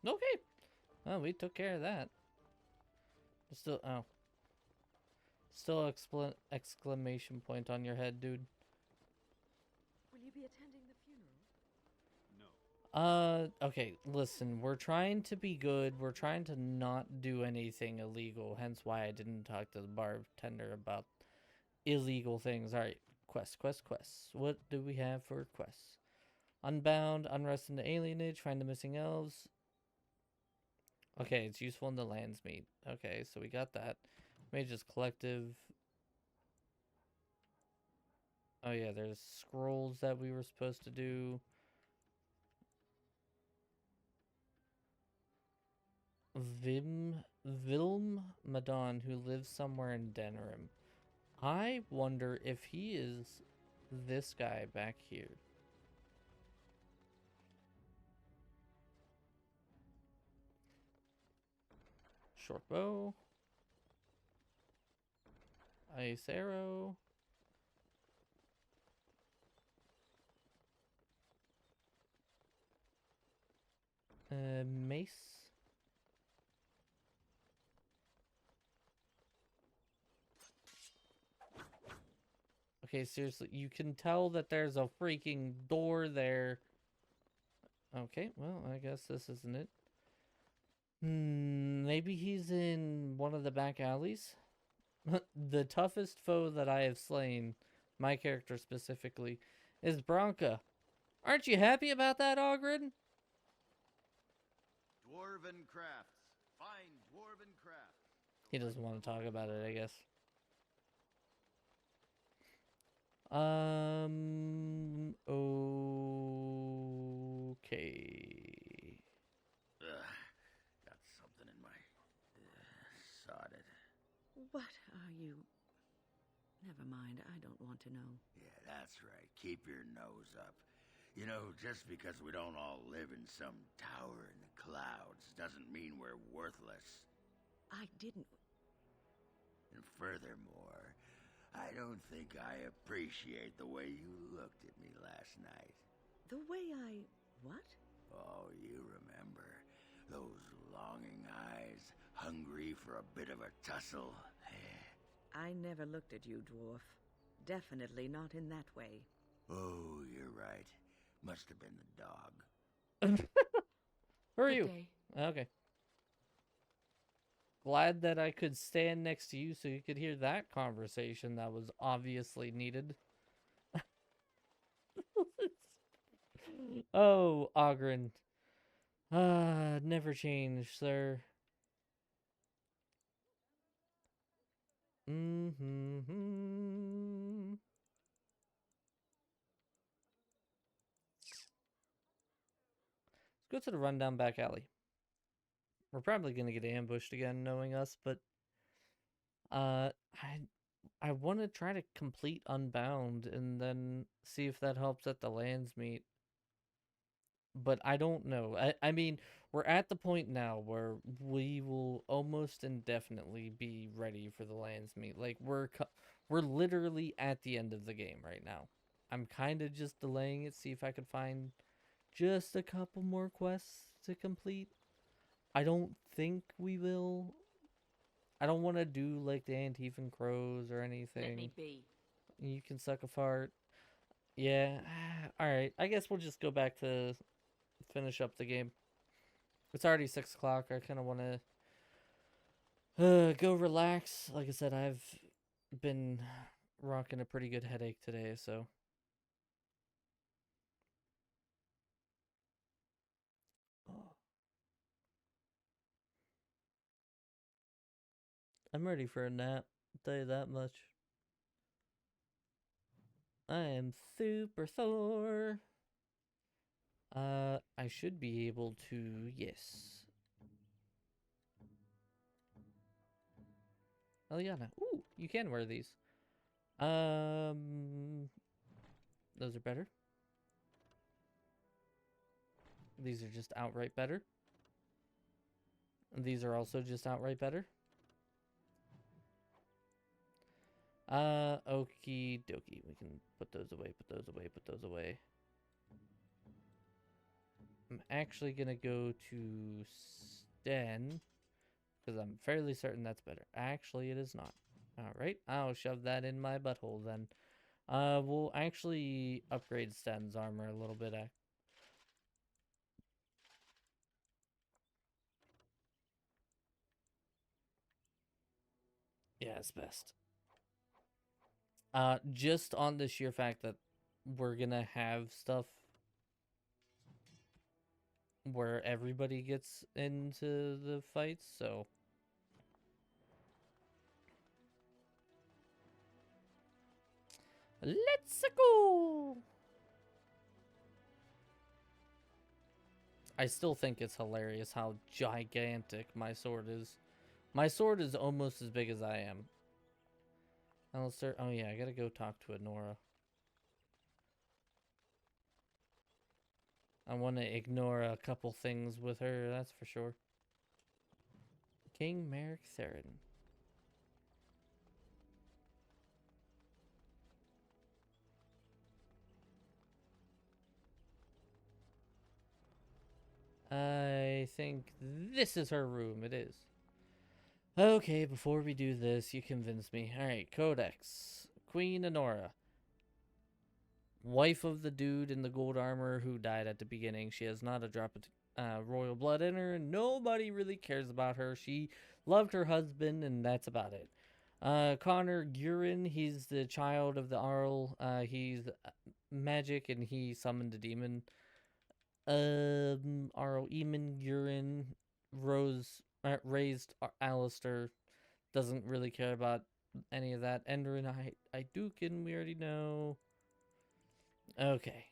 Okay. Oh, we took care of that. Still, oh. Still exclamation point on your head, dude. Will you be attending the funeral? Okay, listen, we're trying to be good. We're trying to not do anything illegal, hence why I didn't talk to the bartender about illegal things. Alright, quests. What do we have for quests? Unbound, unrest in the alienage, find the missing elves. Okay, it's useful in the Landsmeet. Okay, so we got that. Mage's Collective. Oh yeah, there's scrolls that we were supposed to do. Vilm Madon, who lives somewhere in Denerim. I wonder if he is this guy back here. Short bow. Ice arrow. Mace. Okay, seriously, you can tell that there's a freaking door there. Okay, well, I guess this isn't it. Maybe he's in one of the back alleys? The toughest foe that I have slain, my character specifically, is Bronca. Aren't you happy about that, Ogren? Dwarven crafts. Fine dwarven crafts. He doesn't want to talk about it, I guess. Okay. Got something in my... sodded. What are you... Never mind, I don't want to know. Yeah, that's right. Keep your nose up. You know, just because we don't all live in some tower in the clouds doesn't mean we're worthless. I didn't... And furthermore, I don't think I appreciate the way you looked at me last night. The way I... what? Oh, you remember. Those longing eyes, hungry for a bit of a tussle. I never looked at you, dwarf. Definitely not in that way. Oh, you're right. Must have been the dog. Who are Good you? day. Okay. Glad that I could stand next to you so you could hear that conversation that was obviously needed. Oh, Ogren. Never change, sir. Let's go to the rundown back alley. We're probably gonna get ambushed again, knowing us, but I want to try to complete Unbound and then see if that helps at the lands meet. But I don't know. I mean, we're at the point now where we will almost indefinitely be ready for the lands meet. Like we're literally at the end of the game right now. I'm kind of just delaying it, see if I could find just a couple more quests to complete. I don't think we will. I don't want to do like the Antivan Crows or anything. Let me be. You can suck a fart. Yeah. Alright. I guess we'll just go back to finish up the game. It's already 6 o'clock. I kind of want to go relax. Like I said, I've been rocking a pretty good headache today, so. I'm ready for a nap, I'll tell you that much. I am super sore. I should be able to, yes. Eliana, ooh, you can wear these. Those are better. These are just outright better. These are also just outright better. Okie dokie. We can put those away, put those away, put those away. I'm actually gonna go to Sten, because I'm fairly certain that's better. Actually, it is not. Alright, I'll shove that in my butthole then. We'll actually upgrade Sten's armor a little bit. Yeah, it's best. Just on the sheer fact that we're gonna have stuff where everybody gets into the fights, so. Let's go! I still think it's hilarious how gigantic my sword is. My sword is almost as big as I am. Alistair, oh yeah, I gotta go talk to Anora. I want to ignore a couple things with her, that's for sure. King Merrick Theron. I think this is her room. It is. Okay, before we do this, you convinced me. Alright, Codex. Queen Anora. Wife of the dude in the gold armor who died at the beginning. She has not a drop of royal blood in her. Nobody really cares about her. She loved her husband, and that's about it. Connor Gurin, he's the child of the Arl. He's magic, and he summoned a demon. Arl Eamon Urine raised Alistair. Doesn't really care about any of that. Enderin Dukin, we already know. Okay.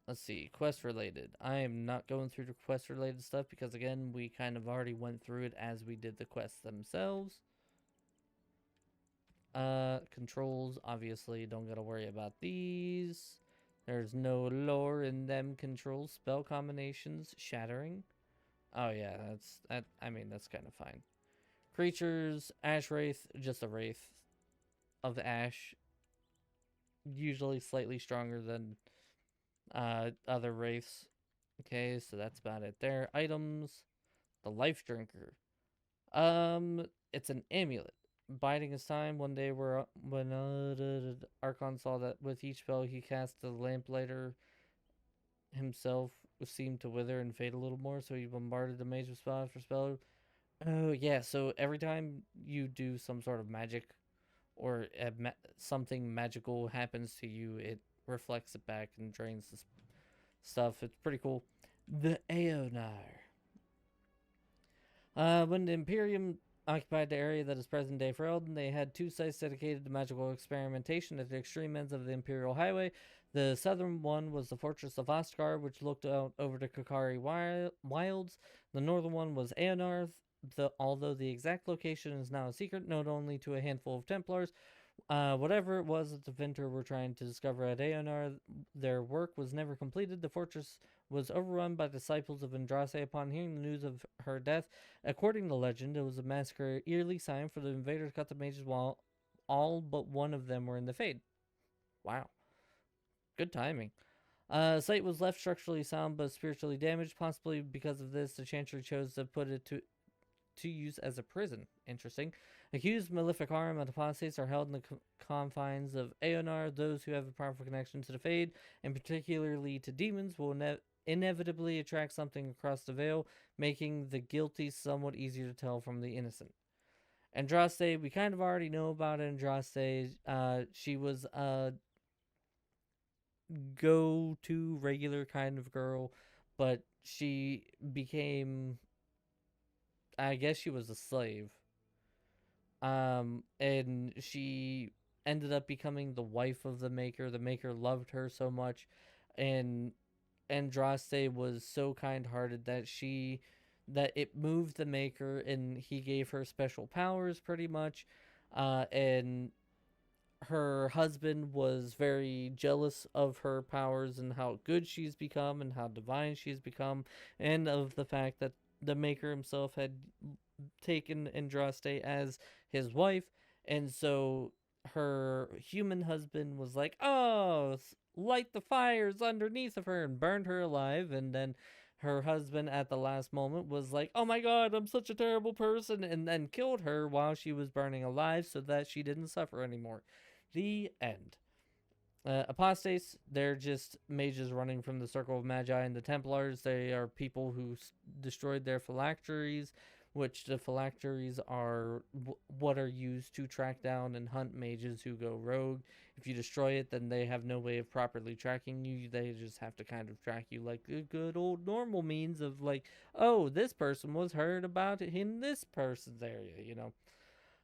Let's see. Quest related. I am not going through the quest related stuff because, again, we kind of already went through it as we did the quests themselves. Controls, obviously, don't gotta worry about these. There's no lore in them controls. Spell combinations, shattering. Oh yeah, I mean, that's kind of fine. Creatures, Ash Wraith, just a Wraith of Ash. Usually slightly stronger than other Wraiths. Okay, so that's about it there. Items, the Life Drinker. It's an amulet. Biding his time. One day when Archon saw that with each spell he cast, the lamplighter himself seemed to wither and fade a little more, so he bombarded the mage with spell after spell. Oh yeah, so every time you do some sort of magic or something magical happens to you, it reflects it back and drains the stuff. It's pretty cool. The Aeonar. When the Imperium occupied the area that is present-day Ferelden, they had two sites dedicated to magical experimentation at the extreme ends of the Imperial Highway. The southern one was the Fortress of Ostgar, which looked out over the Kakari Wilds. The northern one was Aeonar, although the exact location is now a secret, known only to a handful of Templars. Whatever it was that the Vinter were trying to discover at Aeonar, their work was never completed. The fortress was overrun by disciples of Andraste upon hearing the news of her death. According to legend, it was a massacre eerily sign for the invaders cut the mages while all but one of them were in the Fade. Wow. Good timing. Site was left structurally sound but spiritually damaged. Possibly because of this, the Chantry chose to put it to use as a prison. Interesting. Accused Maleficarum and apostates are held in the confines of Aeonar. Those who have a powerful connection to the Fade, and particularly to demons, will inevitably attract something across the veil, making the guilty somewhat easier to tell from the innocent. Andraste, we kind of already know about Andraste. She was a go-to regular kind of girl, but she became, I guess she was a slave. And she ended up becoming the wife of the Maker. The Maker loved her so much, and Andraste was so kind-hearted that it moved the Maker, and he gave her special powers, pretty much. And her husband was very jealous of her powers and how good she's become and how divine she's become, and of the fact that the Maker himself had taken Andraste as his wife. And so her human husband was like, oh, light the fires underneath of her, and burned her alive. And then her husband at the last moment was like, oh my god, I'm such a terrible person, and then killed her while she was burning alive so that she didn't suffer anymore. The end. Apostates, they're just mages running from the Circle of Magi, and the Templars, they are people who destroyed their phylacteries, which the phylacteries are what are used to track down and hunt mages who go rogue. If you destroy it, then they have no way of properly tracking you. They just have to kind of track you like a good old normal means of like, oh, this person was heard about in this person's area, you know.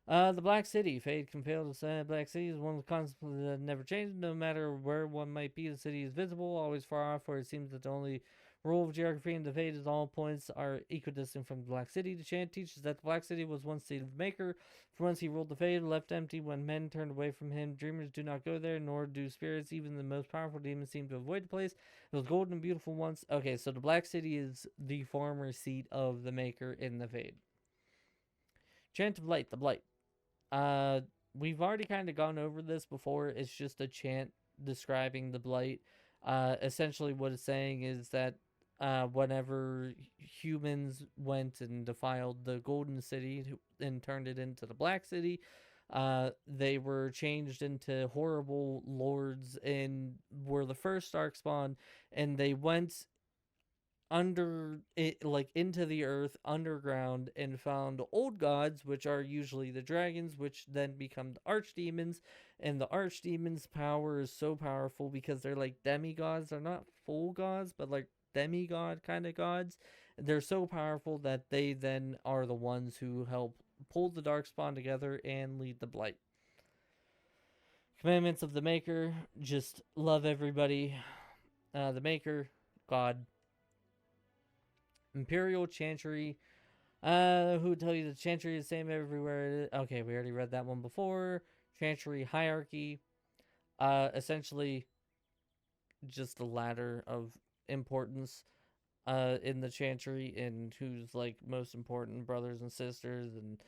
The Black City. Fate can fail to say Black City is one of the concepts that never changes. No matter where one might be, the city is visible, always far off, where it seems that the only rule of geography in the Fate is all points are equidistant from the Black City. The chant teaches that the Black City was once seat of Maker. For once he ruled the Fate, left empty when men turned away from him. Dreamers do not go there, nor do spirits. Even the most powerful demons seem to avoid the place. It was golden and beautiful once. Okay, so the Black City is the former seat of the Maker in the Fate. Chant of Light, the Blight. We've already kind of gone over this before. It's just a chant describing the blight. Essentially what it's saying is that whenever humans went and defiled the Golden City and turned it into the Black City, they were changed into horrible lords and were the first Darkspawn, and they went under it, like into the earth underground, and found old gods, which are usually the dragons, which then become the archdemons. And the archdemons' power is so powerful because they're like demigods. They're not full gods, but like demigod kind of gods. They're so powerful that they then are the ones who help pull the darkspawn together and lead the blight. Commandments of the Maker: just love everybody. The Maker, God. Imperial Chantry. Who would tell you the Chantry is the same everywhere? Okay, we already read that one before. Chantry hierarchy. Essentially, just a ladder of importance in the Chantry, and who's like most important, brothers and sisters, and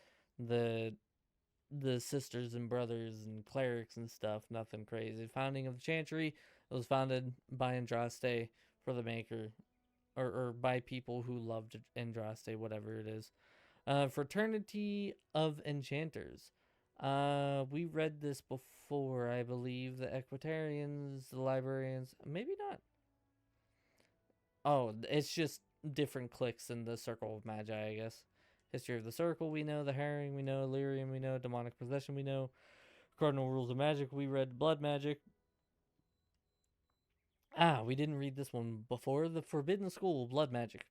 the sisters and brothers and clerics and stuff. Nothing crazy. Founding of the Chantry. It was founded by Andraste for the Maker. Or by people who loved Andraste, whatever it is. Fraternity of Enchanters. We read this before, I believe. The Equitarians, the Librarians. Maybe not. Oh, it's just different cliques in the Circle of Magi, I guess. History of the Circle, we know. The Herring, we know. Lyrium, we know. Demonic Possession, we know. Cardinal Rules of Magic, we read. Blood Magic. We didn't read this one before. The Forbidden School, Blood Magic.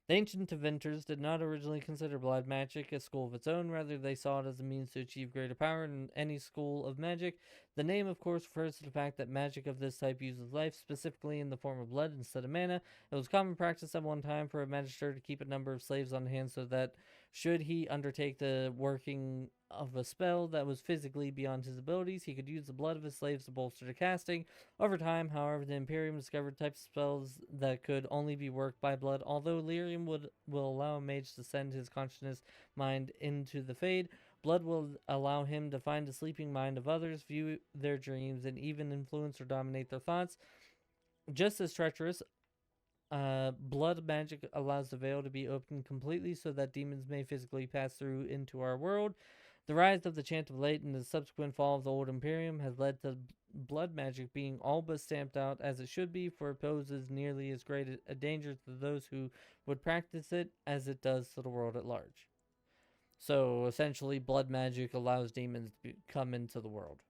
The ancient inventors did not originally consider blood magic a school of its own. Rather, they saw it as a means to achieve greater power in any school of magic. The name, of course, refers to the fact that magic of this type uses life, specifically in the form of blood instead of mana. It was common practice at one time for a magister to keep a number of slaves on hand so that, should he undertake the working of a spell that was physically beyond his abilities, he could use the blood of his slaves to bolster the casting. Over time, however, the Imperium discovered types of spells that could only be worked by blood. Although Lyrium will allow a mage to send his conscious mind into the Fade, blood will allow him to find the sleeping mind of others, view their dreams, and even influence or dominate their thoughts. Just as treacherous, blood magic allows the veil to be opened completely so that demons may physically pass through into our world. The rise of the Chant of Light and the subsequent fall of the Old Imperium has led to blood magic being all but stamped out as it should be, for it poses nearly as great a danger to those who would practice it as it does to the world at large. So essentially, blood magic allows demons to come into the world.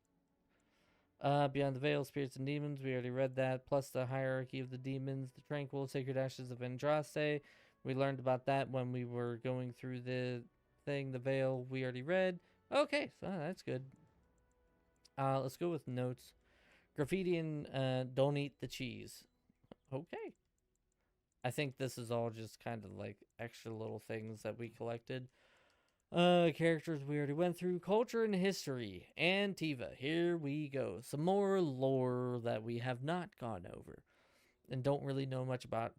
Beyond the Veil, Spirits and Demons, we already read that, plus the hierarchy of the demons, the Tranquil Sacred Ashes of Andraste. We learned about that when we were going through the thing. The Veil, we already read. Okay, so that's good. Let's go with notes. Graffiti and Don't Eat the Cheese. Okay. I think this is all just kind of like extra little things that we collected. Characters we already went through. Culture and history. Antiva. Here we go. Some more lore that we have not gone over and don't really know much about.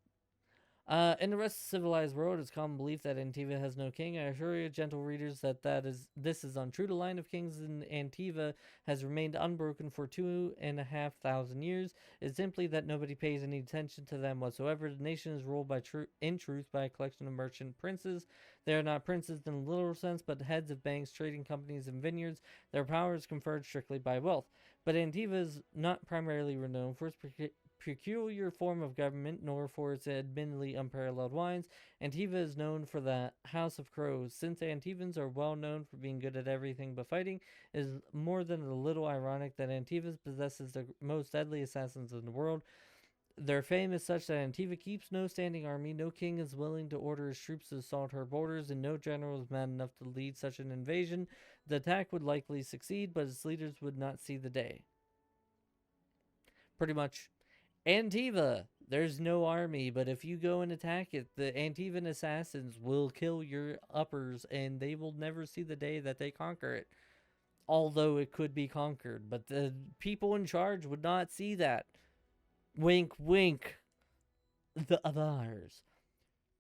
In the rest of the civilized world, it's common belief that Antiva has no king. I assure you, gentle readers, that this is untrue. The line of kings in Antiva has remained unbroken for 2,500 years. It's simply that nobody pays any attention to them whatsoever. The nation is ruled in truth by a collection of merchant princes. They are not princes in the literal sense, but heads of banks, trading companies, and vineyards. Their power is conferred strictly by wealth. But Antiva is not primarily renowned for its peculiar form of government, nor for its admittedly unparalleled wines. Antiva is known for the House of Crows. Since Antivans are well known for being good at everything but fighting, it is more than a little ironic that Antiva possesses the most deadly assassins in the world. Their fame is such that Antiva keeps no standing army, no king is willing to order his troops to assault her borders, and no general is mad enough to lead such an invasion. The attack would likely succeed, but its leaders would not see the day. Pretty much. Antiva, there's no army, but if you go and attack it, the Antivan assassins will kill your uppers, and they will never see the day that they conquer it. Although it could be conquered, but the people in charge would not see that. Wink, wink. The others.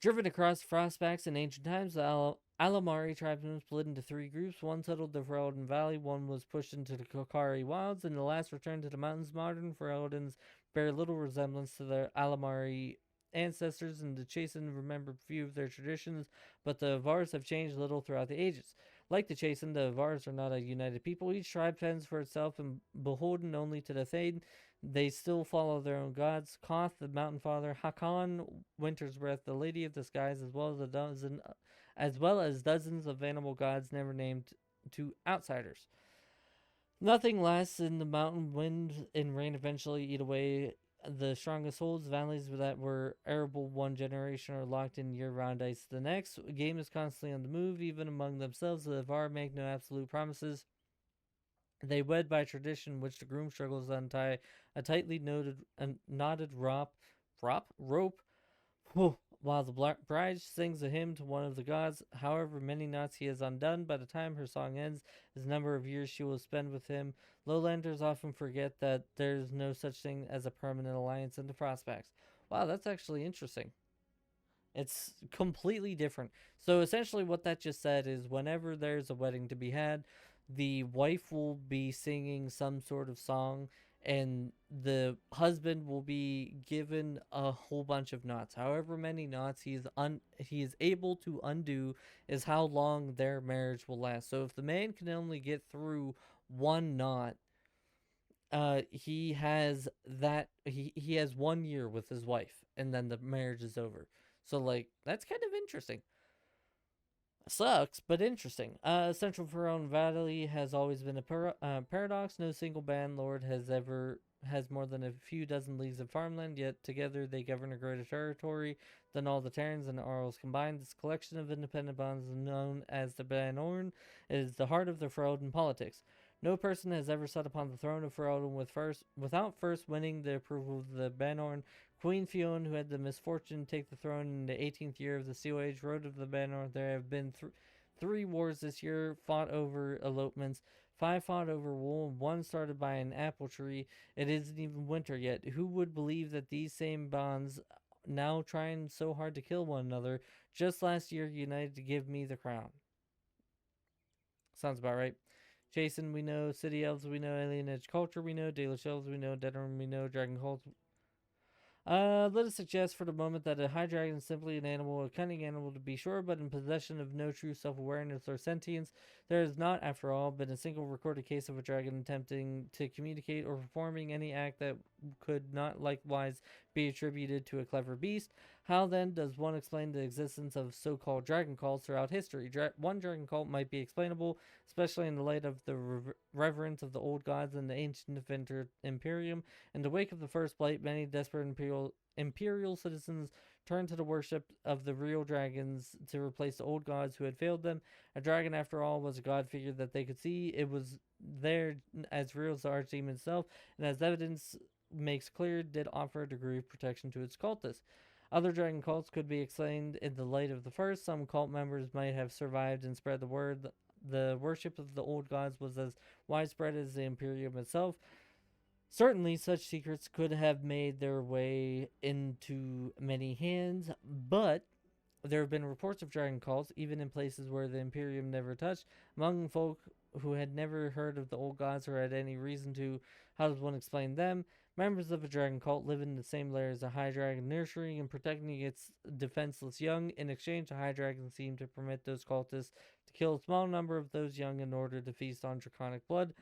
Driven across Frostbacks in ancient times, the Alamari tribesmen split into three groups. One settled the Ferelden Valley, one was pushed into the Kokari Wilds, and the last returned to the mountains. Modern Fereldens bear little resemblance to their Alamari ancestors, and to chase and remember few of their traditions, but the Vars have changed little throughout the ages. Like the Chasen, the Avars are not a united people. Each tribe fends for itself and beholden only to the Thane. They still follow their own gods. Koth, the Mountain Father, Hakon, Winter's Breath, the Lady of the Skies, as well as dozens of animal gods never named to outsiders. Nothing lasts in the mountain. Wind and rain eventually eat away the strongest holds. Valleys that were arable one generation are locked in year-round ice the next. Game is constantly on the move, even among themselves. The Var make no absolute promises. They wed by tradition, which the groom struggles to untie a tightly knotted rope, while the bride sings a hymn to one of the gods. However many knots he has undone, by the time her song ends, is the number of years she will spend with him. Lowlanders often forget that there's no such thing as a permanent alliance in the prospects. Wow, that's actually interesting. It's completely different. So essentially what that just said is whenever there's a wedding to be had, the wife will be singing some sort of song and the husband will be given a whole bunch of knots. However many knots he is able to undo is how long their marriage will last. So if the man can only get through one knot, he has 1 year with his wife and then the marriage is over. So like that's kind of interesting. Sucks, but interesting. Central Ferelden Valley has always been a paradox. No single bandlord has more than a few dozen leagues of farmland, yet together they govern a greater territory than all the Terrans and Arls combined. This collection of independent bonds, known as the Banorn, is the heart of the Ferelden politics. No person has ever sat upon the throne of Ferelden without first winning the approval of the Banorn. Queen Fionn, who had the misfortune to take the throne in the 18th year of the Steel Age, wrote of the Banorn, there have been 3 wars this year, fought over elopements, 5 fought over wool, and 1 started by an apple tree. It isn't even winter yet. Who would believe that these same bonds, now trying so hard to kill one another, just last year united to give me the crown? Sounds about right. Jason, we know. City Elves, we know. Alien Edge Culture, we know. Dalish Elves, we know. Deadorm, we know. Dragon Cults. Let us suggest for the moment that a high dragon is simply an animal, a cunning animal to be sure, but in possession of no true self-awareness or sentience. There has not, after all, been a single recorded case of a dragon attempting to communicate or performing any act that could not likewise be attributed to a clever beast. How then does one explain the existence of so-called dragon cults throughout history? One dragon cult might be explainable, especially in the light of the reverence of the old gods and the ancient Imperium. In the wake of the first blight, many desperate imperial citizens turned to the worship of the real dragons to replace the old gods who had failed them. A dragon, after all, was a god figure that they could see. It was there as real as the archdemon itself, and as evidence makes clear, did offer a degree of protection to its cultists. Other dragon cults could be explained in the light of the first. Some cult members might have survived and spread the word. The worship of the old gods was as widespread as the Imperium itself. Certainly, such secrets could have made their way into many hands, but there have been reports of dragon cults, even in places where the Imperium never touched, among folk who had never heard of the old gods or had any reason to. How does one explain them? Members of a dragon cult live in the same lair as a high dragon, nurturing and protecting its defenseless young. In exchange, the high dragon seemed to permit those cultists to kill a small number of those young in order to feast on draconic blood.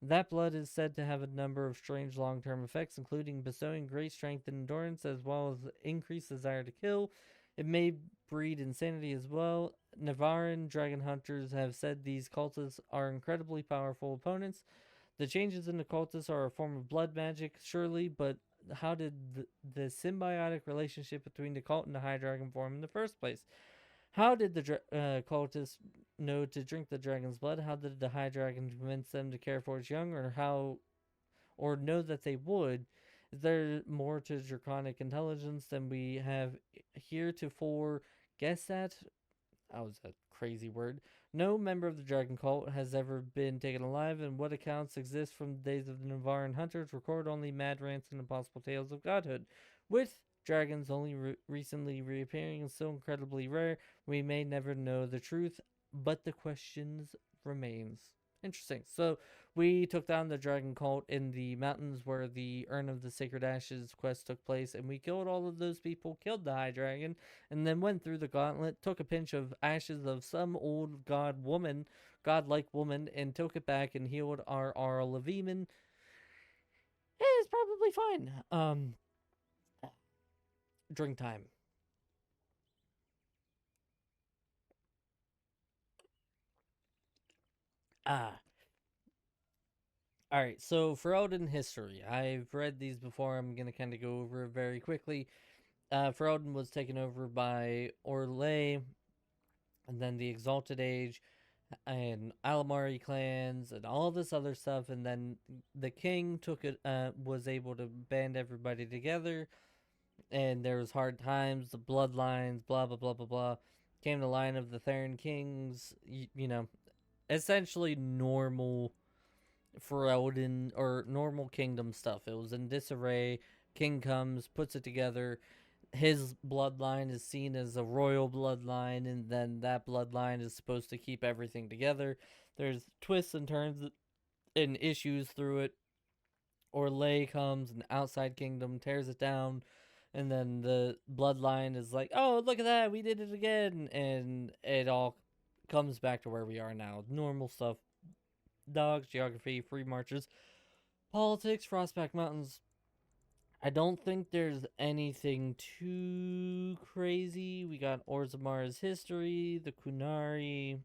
That blood is said to have a number of strange long-term effects, including bestowing great strength and endurance, as well as increased desire to kill. It may breed insanity as well. Navaran dragon hunters have said these cultists are incredibly powerful opponents. The changes in the cultists are a form of blood magic, surely, but how did the symbiotic relationship between the cult and the high dragon form in the first place? How did the cultists know to drink the dragon's blood? How did the high dragon convince them to care for its young, or know that they would? Is there more to draconic intelligence than we have heretofore guessed at? That was a crazy word. No member of the dragon cult has ever been taken alive, and what accounts exist from the days of the Navaran hunters record only mad rants and impossible tales of godhood. With dragons only recently reappearing and still incredibly rare, we may never know the truth, but the questions remains. Interesting. So we took down the dragon cult in the mountains where the Urn of the Sacred Ashes quest took place, and we killed all of those people, killed the high dragon, and then went through the gauntlet, took a pinch of ashes of some old god woman godlike woman and took it back and healed our Arl of Eamon. It's probably fine. Drink time. Alright, so Ferelden history. I've read these before. I'm going to kind of go over it very quickly. Ferelden was taken over by Orlais, and then the Exalted Age, and Alamari clans, and all this other stuff, and then the king took it, was able to band everybody together, and there was hard times, the bloodlines, blah, blah, blah, blah, blah. Came the line of the Theron Kings, you know, essentially normal Ferelden or normal kingdom stuff. It was in disarray. King comes, puts it together. His bloodline is seen as a royal bloodline, and then that bloodline is supposed to keep everything together. There's twists and turns and issues through it. Orlais comes, and outside kingdom tears it down, and then the bloodline is like, oh, look at that, we did it again, and it all comes back to where we are now. Normal stuff. Dogs, geography, free marches, politics, Frostback Mountains. I don't think there's anything too crazy. We got Orzammar's history, the Kunari,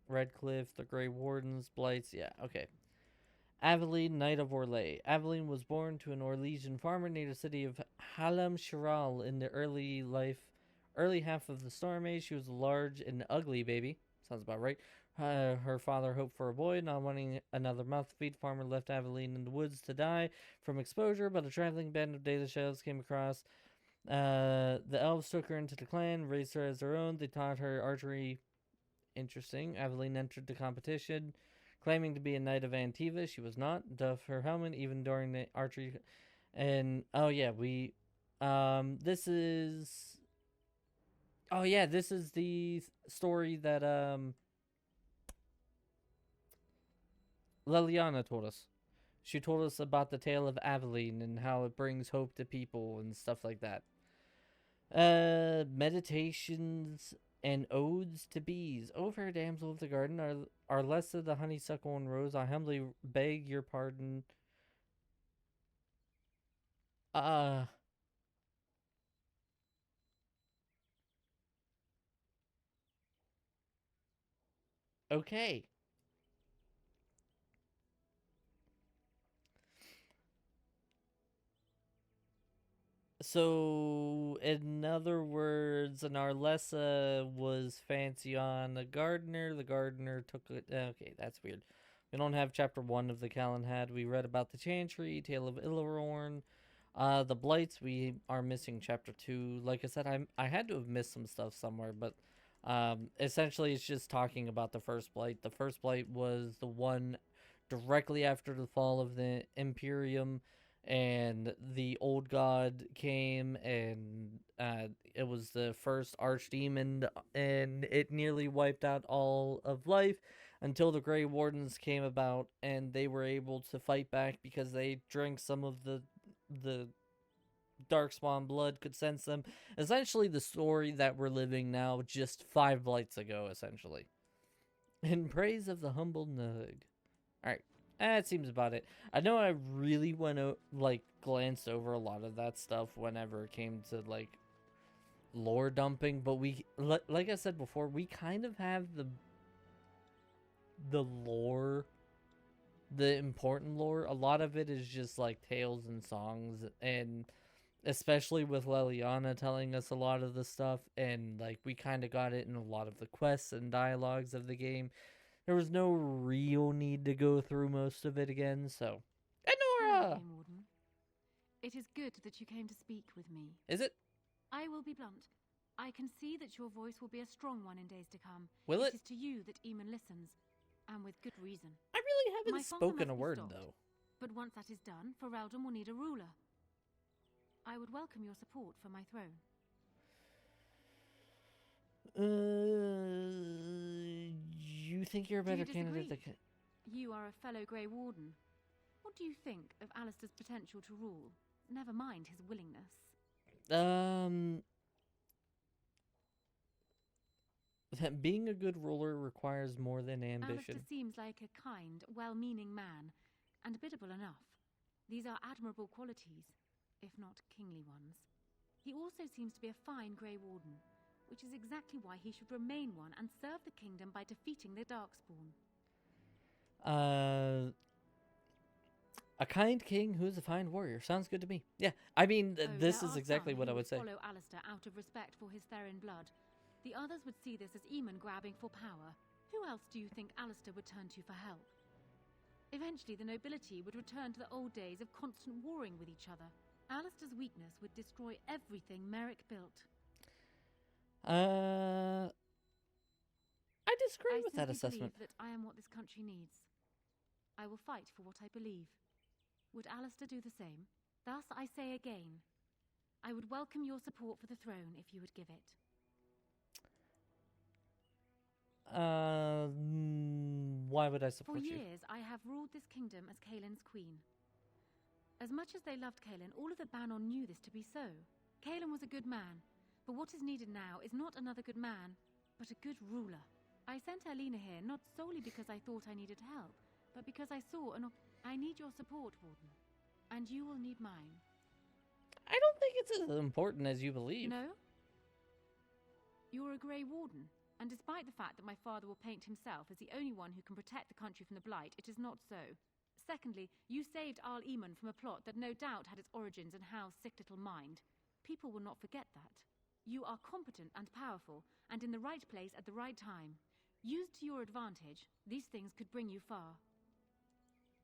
Redcliffe, the Grey Wardens, Blights. Yeah, okay. Aveline, Knight of Orlais. Aveline was born to an Orlesian farmer near the city of Halam Shiral in the early half of the Storm Age. She was a large and ugly baby. Sounds about right. Her father hoped for a boy, not wanting another mouth to feed. Farmer left Aveline in the woods to die from exposure, but a traveling band of Daily Shells came across. The elves took her into the clan, raised her as their own. They taught her archery. Interesting. Aveline entered the competition, claiming to be a knight of Antiva. She was not. Duff her helmet even during the archery. And, oh yeah, this is... Oh yeah, this is the story that, Leliana told us. She told us about the tale of Aveline and how it brings hope to people and stuff like that. Meditations and odes to bees. O fair damsel of the garden, our less of the honeysuckle and rose, I humbly beg your pardon. Okay. So, in other words, an Arlessa was fancy on the gardener. The gardener took it. Okay, that's weird. We don't have chapter 1 of the Calenhad. We read about the Chantry, Tale of Ilororn. The Blights, we are missing chapter 2. Like I said, I had to have missed some stuff somewhere, but essentially it's just talking about the first Blight. The first Blight was the one directly after the fall of the Imperium, and the old god came, and it was the first archdemon, and it nearly wiped out all of life until the Grey Wardens came about, and they were able to fight back because they drank some of the Darkspawn blood, could sense them. Essentially the story that we're living now, just 5 Blights ago, essentially. In praise of the humble Nug. Alright. That seems about it. I know I really glanced over a lot of that stuff whenever it came to, lore dumping, but like I said before, we kind of have the lore, the important lore. A lot of it is just, tales and songs, and especially with Leliana telling us a lot of the stuff, and, we kind of got it in a lot of the quests and dialogues of the game. There was no real need to go through most of it again, so... Enora! Game Warden. It is good that you came to speak with me. Is it? I will be blunt. I can see that your voice will be a strong one in days to come. Will it? It is to you that Eamon listens, and with good reason. I really haven't My father spoken a must be word, stopped, though. But once that is done, Ferelden will need a ruler. I would welcome your support for my throne. You think you're a better candidate than... You are a fellow Grey Warden. What do you think of Alistair's potential to rule? Never mind his willingness. Being a good ruler requires more than ambition. Alistair seems like a kind, well-meaning man, and biddable enough. These are admirable qualities, if not kingly ones. He also seems to be a fine Grey Warden, which is exactly why he should remain one and serve the kingdom by defeating the Darkspawn. A kind king who's a fine warrior. Sounds good to me. Yeah, I mean, this is exactly what I would say. Follow Alistair out of respect for his Therin blood. The others would see this as Eamon grabbing for power. Who else do you think Alistair would turn to for help? Eventually, the nobility would return to the old days of constant warring with each other. Alistair's weakness would destroy everything Merrick built. I disagree with that assessment. I believe that I am what this country needs. I will fight for what I believe. Would Alistair do the same? Thus, I say again, I would welcome your support for the throne if you would give it. Why would I support you? For years, I have ruled this kingdom as Kaelin's queen. As much as they loved Kaelin, all of the Banon knew this to be so. Kaelin was a good man, but what is needed now is not another good man, but a good ruler. I sent Alina here not solely because I thought I needed help, but because I saw I need your support, Warden, and you will need mine. I don't think it's as important as you believe. No? You're a Grey Warden, and despite the fact that my father will paint himself as the only one who can protect the country from the blight, it is not so. Secondly, you saved Arl Eamon from a plot that no doubt had its origins in Hal's sick little mind. People will not forget that. You are competent and powerful, and in the right place at the right time. Used to your advantage, these things could bring you far.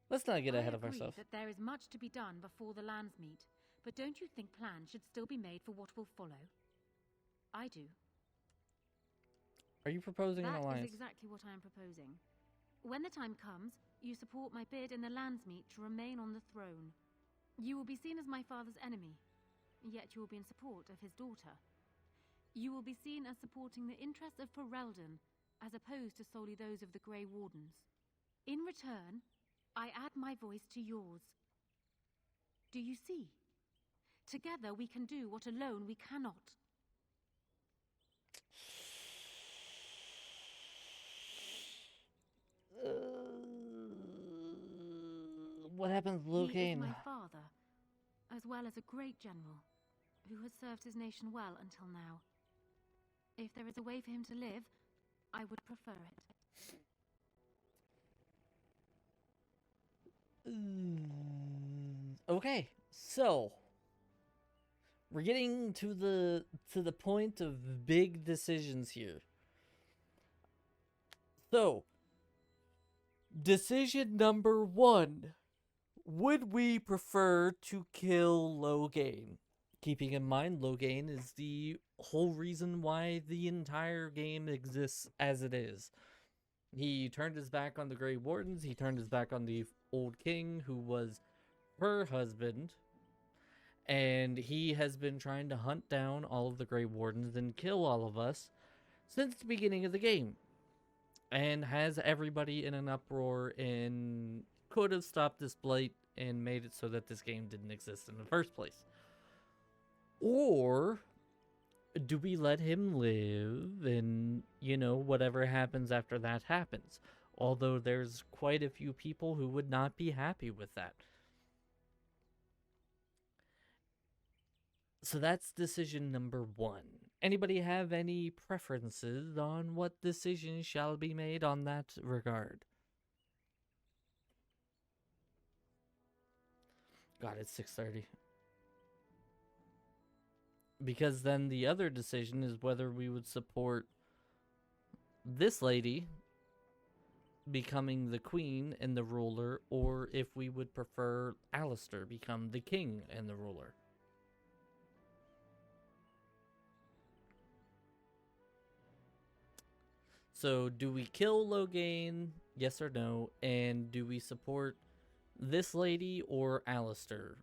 Let's not get ahead of I agree ourselves. that there is much to be done before the lands meet, but don't you think plans should still be made for what will follow? I do. Are you proposing an alliance? That is exactly what I am proposing. When the time comes, you support my bid in the lands meet to remain on the throne. You will be seen as my father's enemy, yet you will be in support of his daughter. You will be seen as supporting the interests of Ferelden, as opposed to solely those of the Grey Wardens. In return, I add my voice to yours. Do you see? Together we can do what alone we cannot. What happens to Loghain? He is my father, as well as a great general, who has served his nation well until now. If there is a way for him to live, I would prefer it. Okay, so we're getting to the point of big decisions here. So, decision number 1. Would we prefer to kill Loghain? Keeping in mind, Loghain is the whole reason why the entire game exists as it is. He turned his back on the Grey Wardens, he turned his back on the old king, who was her husband, and he has been trying to hunt down all of the Grey Wardens and kill all of us since the beginning of the game. And has everybody in an uproar and could have stopped this blight and made it so that this game didn't exist in the first place. Or do we let him live and, you know, whatever happens after that happens? Although there's quite a few people who would not be happy with that. So that's decision number 1. Anybody have any preferences on what decision shall be made on that regard? God, it's 6:30. Because then the other decision is whether we would support this lady becoming the queen and the ruler, or if we would prefer Alistair become the king and the ruler. So, do we kill Loghain? Yes or no? And do we support this lady or Alistair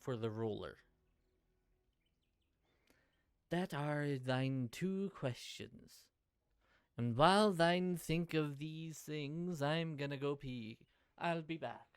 for the ruler? That are thine 2 questions. And while thine think of these things, I'm gonna go pee. I'll be back.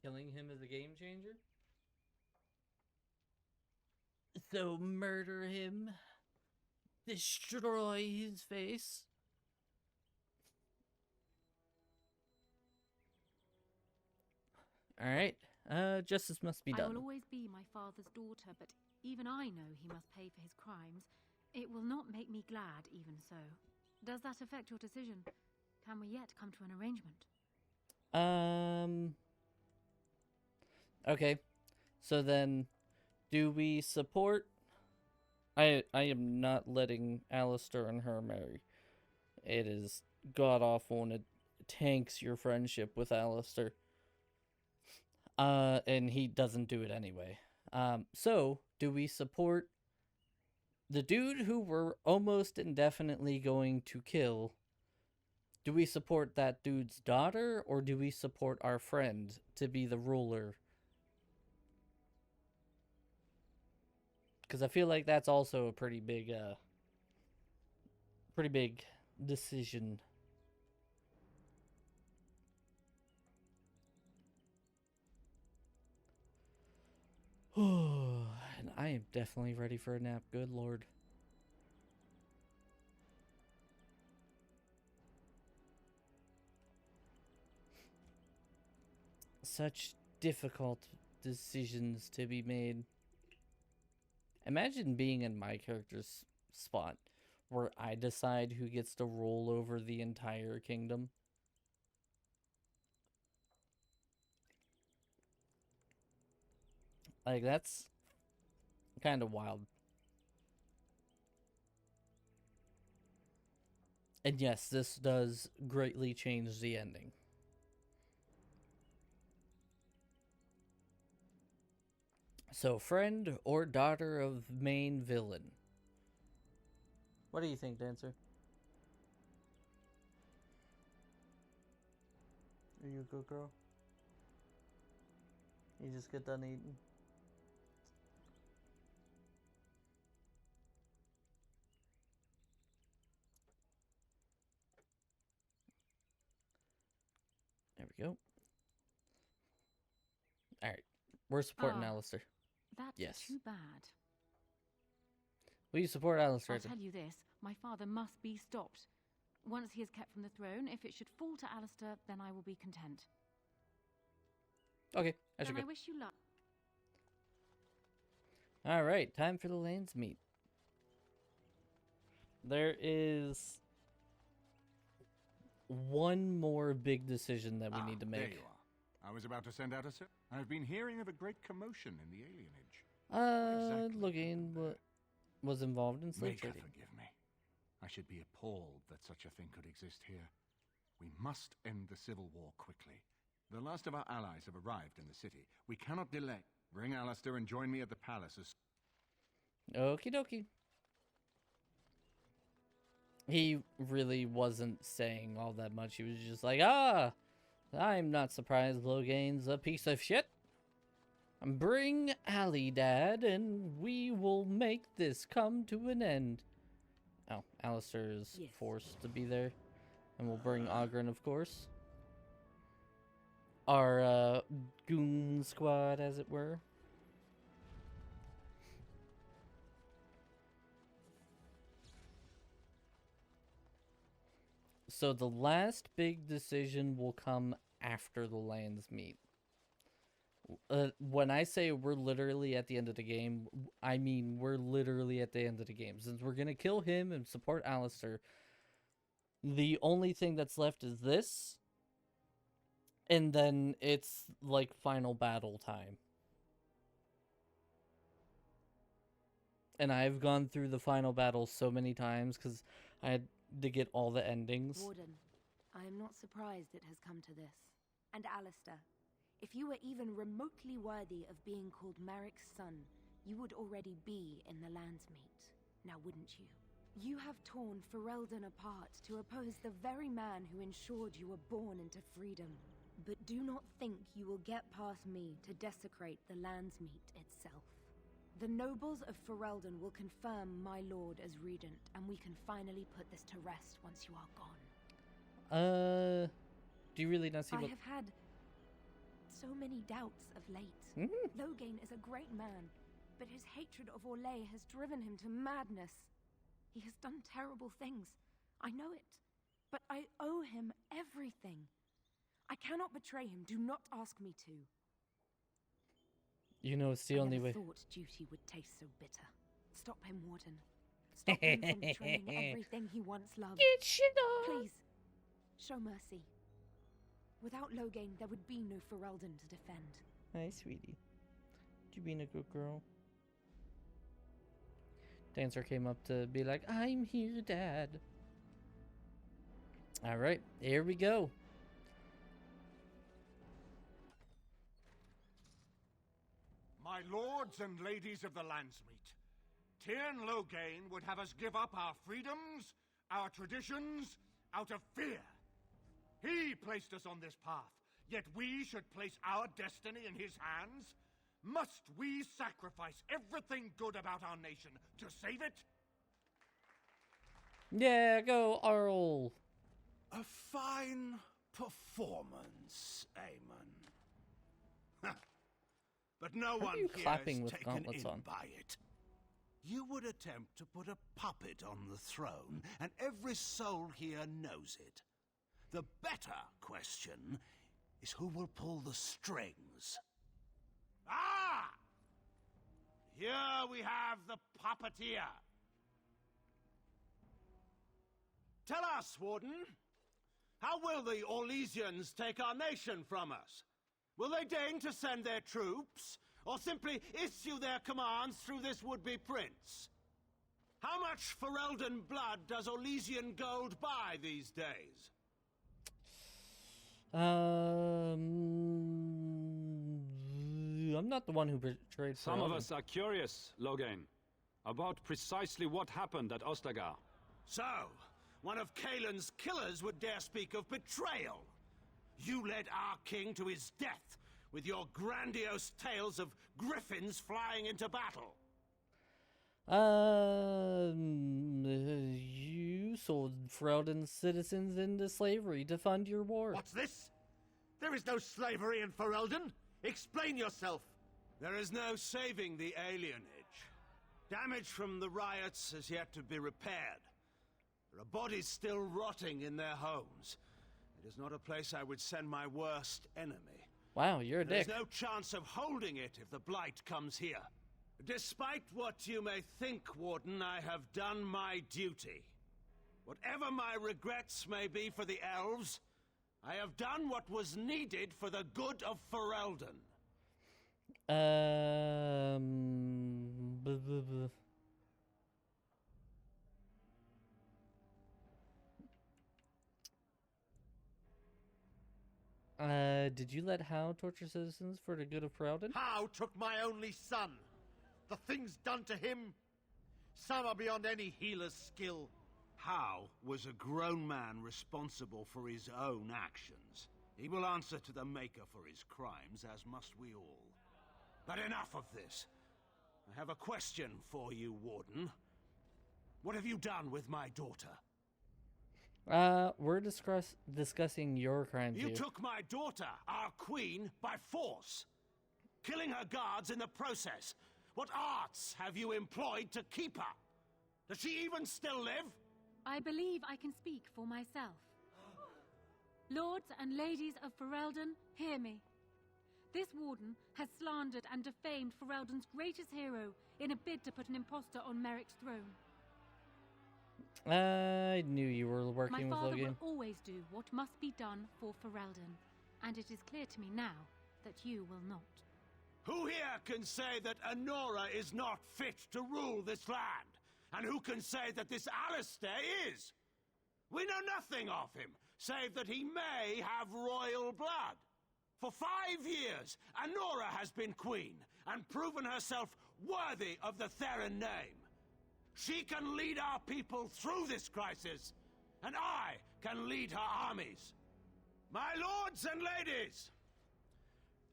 killing him is a game changer? So murder him. Destroy his face. Alright. Justice must be I done. will always be my father's daughter, but even I know he must pay for his crimes. It will not make me glad, even so. Does that affect your decision? Can we yet come to an arrangement? Okay. So then, do we support... I am not letting Alistair and her marry. It is god-awful and it tanks your friendship with Alistair. And he doesn't do it anyway. So, do we support the dude who we're almost indefinitely going to kill? Do we support that dude's daughter, or do we support our friend to be the ruler? Because I feel like that's also a pretty big decision. And I am definitely ready for a nap. Good lord. Such difficult decisions to be made. Imagine being in my character's spot where I decide who gets to rule over the entire kingdom. Like, that's kind of wild. And yes, this does greatly change the ending. So, friend or daughter of main villain? What do you think, Dancer? Are you a good girl? You just get done eating? There we go. Alright. We're supporting Alistair. That's yes. too bad. Will you support Alistair? I'll tell you this, my father must be stopped. Once he is kept from the throne, if it should fall to Alistair, then I will be content. Okay, I should Then go. I wish you luck. Alright, time for the lands meet. There is one more big decision that we need to There make. you are. I was about to send out a sir. I've been hearing of a great commotion in the alienage. Looking what was involved in slave Maker trading. forgive me. I should be appalled that such a thing could exist here. We must end the civil war quickly. The last of our allies have arrived in the city. We cannot delay. Bring Alistair and join me at the palace as... Okie dokie. He really wasn't saying all that much. He was just like, I'm not surprised Logain's a piece of shit. Bring Ali, Dad, and we will make this come to an end. Oh, Alistair is forced to be there. And we'll bring Ogren, of course. Our goon squad, as it were. So the last big decision will come after the lands meet. When I say we're literally at the end of the game, I mean we're literally at the end of the game. Since we're going to kill him and support Alistair, the only thing that's left is this. And then it's like final battle time. And I've gone through the final battle so many times because I had to get all the endings. Warden, I am not surprised it has come to this. And Alistair, if you were even remotely worthy of being called Marik's son, you would already be in the Landsmeet, now wouldn't you? You have torn Ferelden apart to oppose the very man who ensured you were born into freedom. But do not think you will get past me to desecrate the Landsmeet itself. The nobles of Ferelden will confirm my lord as regent, and we can finally put this to rest once you are gone. Do you really not see I what... have had so many doubts of late. Loghain is a great man, but his hatred of Orlais has driven him to madness. He has done terrible things. I know it. But I owe him everything. I cannot betray him. Do not ask me to. You know, it's the only way. I never thought duty would taste so bitter. Stop him, Warden. Stop him from betraying everything he once loved. Please, show mercy. Without Loghain, there would be no Ferelden to defend. Hi, sweetie. You being a good girl. Dancer came up to be like, I'm here, Dad. Alright, here we go. My lords and ladies of the Landsmeet, Tyrn Loghain would have us give up our freedoms, our traditions, out of fear. He placed us on this path, yet we should place our destiny in his hands? Must we sacrifice everything good about our nation to save it? Yeah, go, Arl. A fine performance, Aemon. But no one you here clapping is with taken gauntlets in on? by it. You would attempt to put a puppet on the throne, and every soul here knows it. The better question is who will pull the strings. Ah! Here we have the puppeteer. Tell us, Warden, how will the Orlesians take our nation from us? Will they deign to send their troops, or simply issue their commands through this would-be prince? How much Ferelden blood does Orlesian gold buy these days? I'm not the one who betrayed Some of Ferelden. us are curious, Loghain, about precisely what happened at Ostagar. So, one of Kaelin's killers would dare speak of betrayal. You led our king to his death with your grandiose tales of griffins flying into battle. You sold Ferelden's citizens into slavery to fund your war. What's this? There is no slavery in Ferelden. Explain yourself. There is no saving the alienage. Damage from the riots has yet to be repaired. There are bodies still rotting in their homes. It is not a place I would send my worst enemy. Wow, you're a dick. There's no chance of holding it if the blight comes here. Despite what you may think, Warden, I have done my duty. Whatever my regrets may be for the elves, I have done what was needed for the good of Ferelden. Did you let Howe torture citizens for the good of Ferelden? How took my only son? The things done to him, some are beyond any healer's skill. Howe was a grown man responsible for his own actions. He will answer to the Maker for his crimes, as must we all. But enough of this. I have a question for you, Warden. What have you done with my daughter? We're discussing your crimes You here. took my daughter, our queen, by force, killing her guards in the process. What arts have you employed to keep her? Does she even still live? I believe I can speak for myself. Lords and ladies of Ferelden, hear me. This warden has slandered and defamed Ferelden's greatest hero in a bid to put an impostor on Merrick's throne. I knew you were working My with father Logan. will always do what must be done for Ferelden, and it is clear to me now that you will not. Who here can say that Anora is not fit to rule this land? And who can say that this Alistair is? We know nothing of him, save that he may have royal blood. For 5 years, Anora has been queen, and proven herself worthy of the Theron name. She can lead our people through this crisis, and I can lead her armies. My lords and ladies,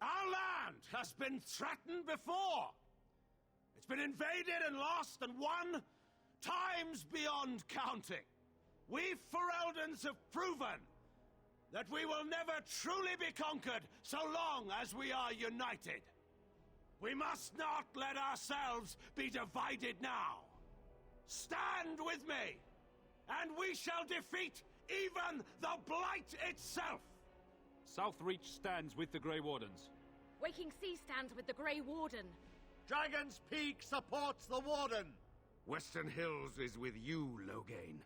our land has been threatened before. It's been invaded and lost and won times beyond counting. We Fereldens have proven that we will never truly be conquered so long as we are united. We must not let ourselves be divided now. Stand with me, and we shall defeat even the blight itself. Southreach stands with the Grey Wardens. Waking Sea stands with the Grey Warden. Dragon's Peak supports the Warden. Western Hills is with you, Loghain.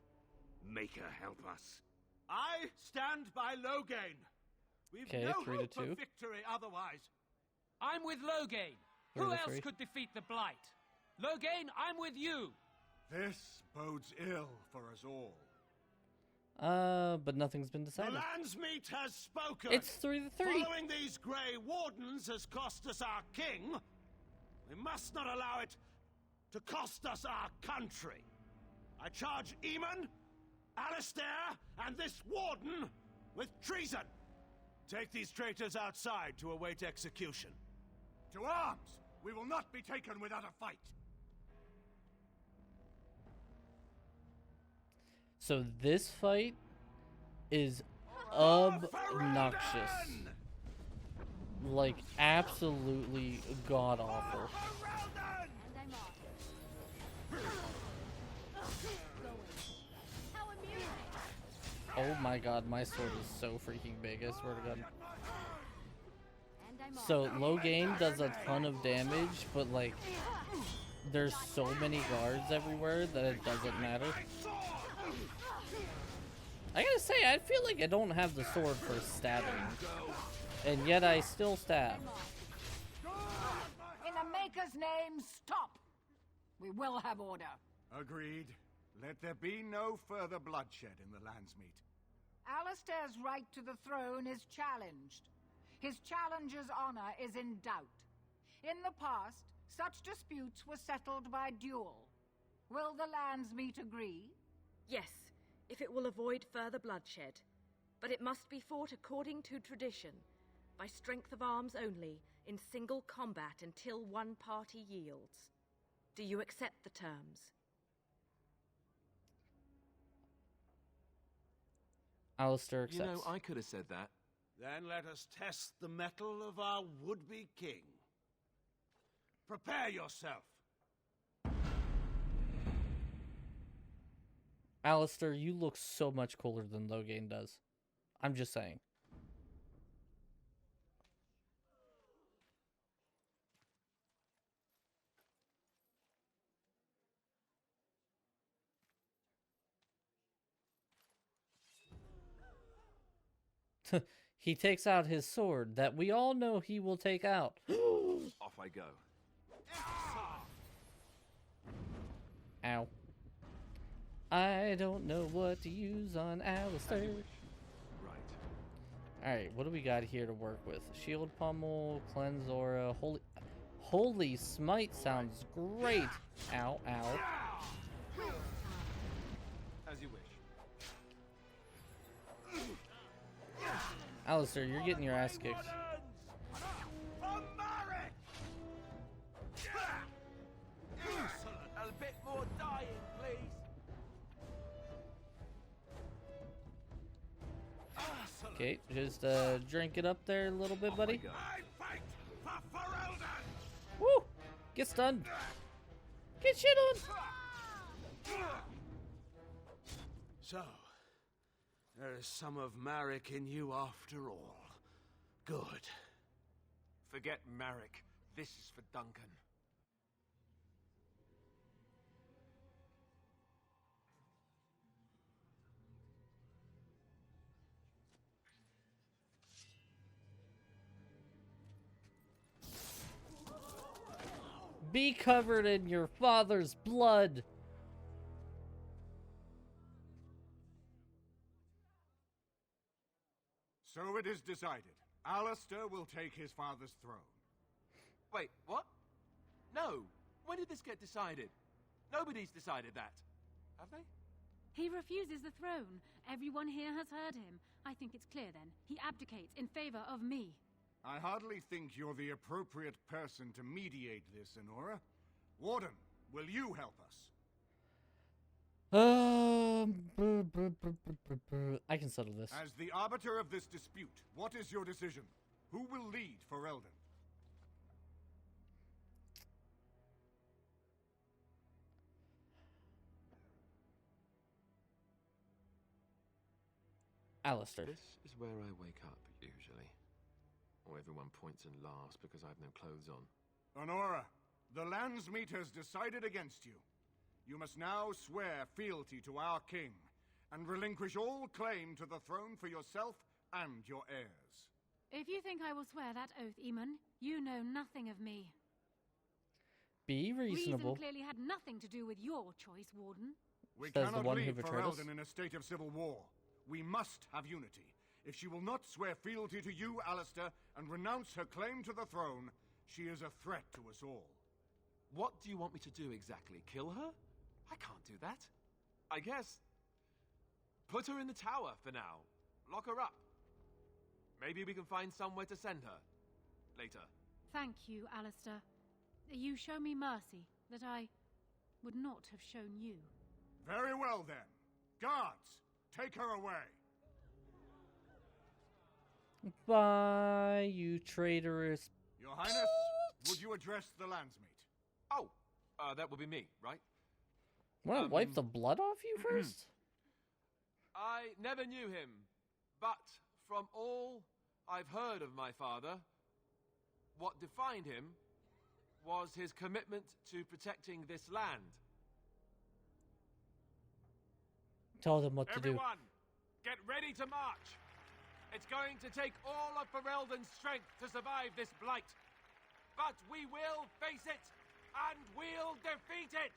Make her help us. I stand by Loghain. We've no hope of victory otherwise. I'm with Loghain. Who else could defeat the blight? Loghain, I'm with you. This bodes ill for us all. But nothing's been decided. The Landsmeet has spoken. It's 3-3. Following these Grey Wardens has cost us our king. We must not allow it to cost us our country. I charge Eamon, Alistair, and this Warden with treason. Take these traitors outside to await execution. To arms! We will not be taken without a fight. So this fight is obnoxious. Like, absolutely god-awful. Oh my god, my sword is so freaking big, I swear to god. So, Loghain does a ton of damage, but like, there's so many guards everywhere that it doesn't matter. I gotta say, I feel like I don't have the sword for stabbing. And yet I still stab. In the Maker's name, stop! We will have order. Agreed. Let there be no further bloodshed in the Landsmeet. Alistair's right to the throne is challenged. His challenger's honor is in doubt. In the past, such disputes were settled by duel. Will the Landsmeet agree? Yes, if it will avoid further bloodshed. But it must be fought according to tradition, by strength of arms only, in single combat until one party yields. Do you accept the terms? Alistair accepts. You know, I could have said that. Then let us test the mettle of our would-be king. Prepare yourself. Alistair, you look so much cooler than Loghain does. I'm just saying. He takes out his sword that we all know he will take out. Off I go. Ow. I don't know what to use on Alistair. Right. Alright, what do we got here to work with? Shield Pummel, Cleanse Aura, Holy Smite sounds great. Ow, ow. As you wish. Alistair, you're getting your ass kicked. A bit more dying, please. Okay, just drink it up there a little bit, buddy. I fight for Ferelden. Woo! Get stunned. Get shit on. So, there is some of Marek in you after all. Good. Forget Marek. This is for Duncan. Be covered in your father's blood. So it is decided. Alistair will take his father's throne. Wait, what? No. When did this get decided? Nobody's decided that. Have they? He refuses the throne. Everyone here has heard him. I think it's clear then. He abdicates in favor of me. I hardly think you're the appropriate person to mediate this, Enora. Warden, will you help us? I can settle this. As the arbiter of this dispute, what is your decision? Who will lead Ferelden? Alistair. This is where I wake up, usually. Or everyone points and laughs because I have no clothes on. Honora, the Landsmeet has decided against you. You must now swear fealty to our king, and relinquish all claim to the throne for yourself and your heirs. If you think I will swear that oath, Eamon, you know nothing of me. Be reasonable. Reason clearly had nothing to do with your choice, Warden. We Says cannot the one who leave betrayed us. Ferelden in a state of civil war. We must have unity. If she will not swear fealty to you, Alistair, and renounce her claim to the throne, she is a threat to us all. What do you want me to do exactly? Kill her? I can't do that. I guess... put her in the tower for now. Lock her up. Maybe we can find somewhere to send her. Later. Thank you, Alistair. You show me mercy that I would not have shown you. Very well, then. Guards, take her away. Bye, you traitorous... Your Highness, would you address the Landsmeet? Oh, that would be me, right? Want to wipe the blood off you first? I never knew him, but from all I've heard of my father, what defined him was his commitment to protecting this land. Tell them what to do. Everyone, get ready to march. It's going to take all of Ferelden's strength to survive this blight. But we will face it, and we'll defeat it!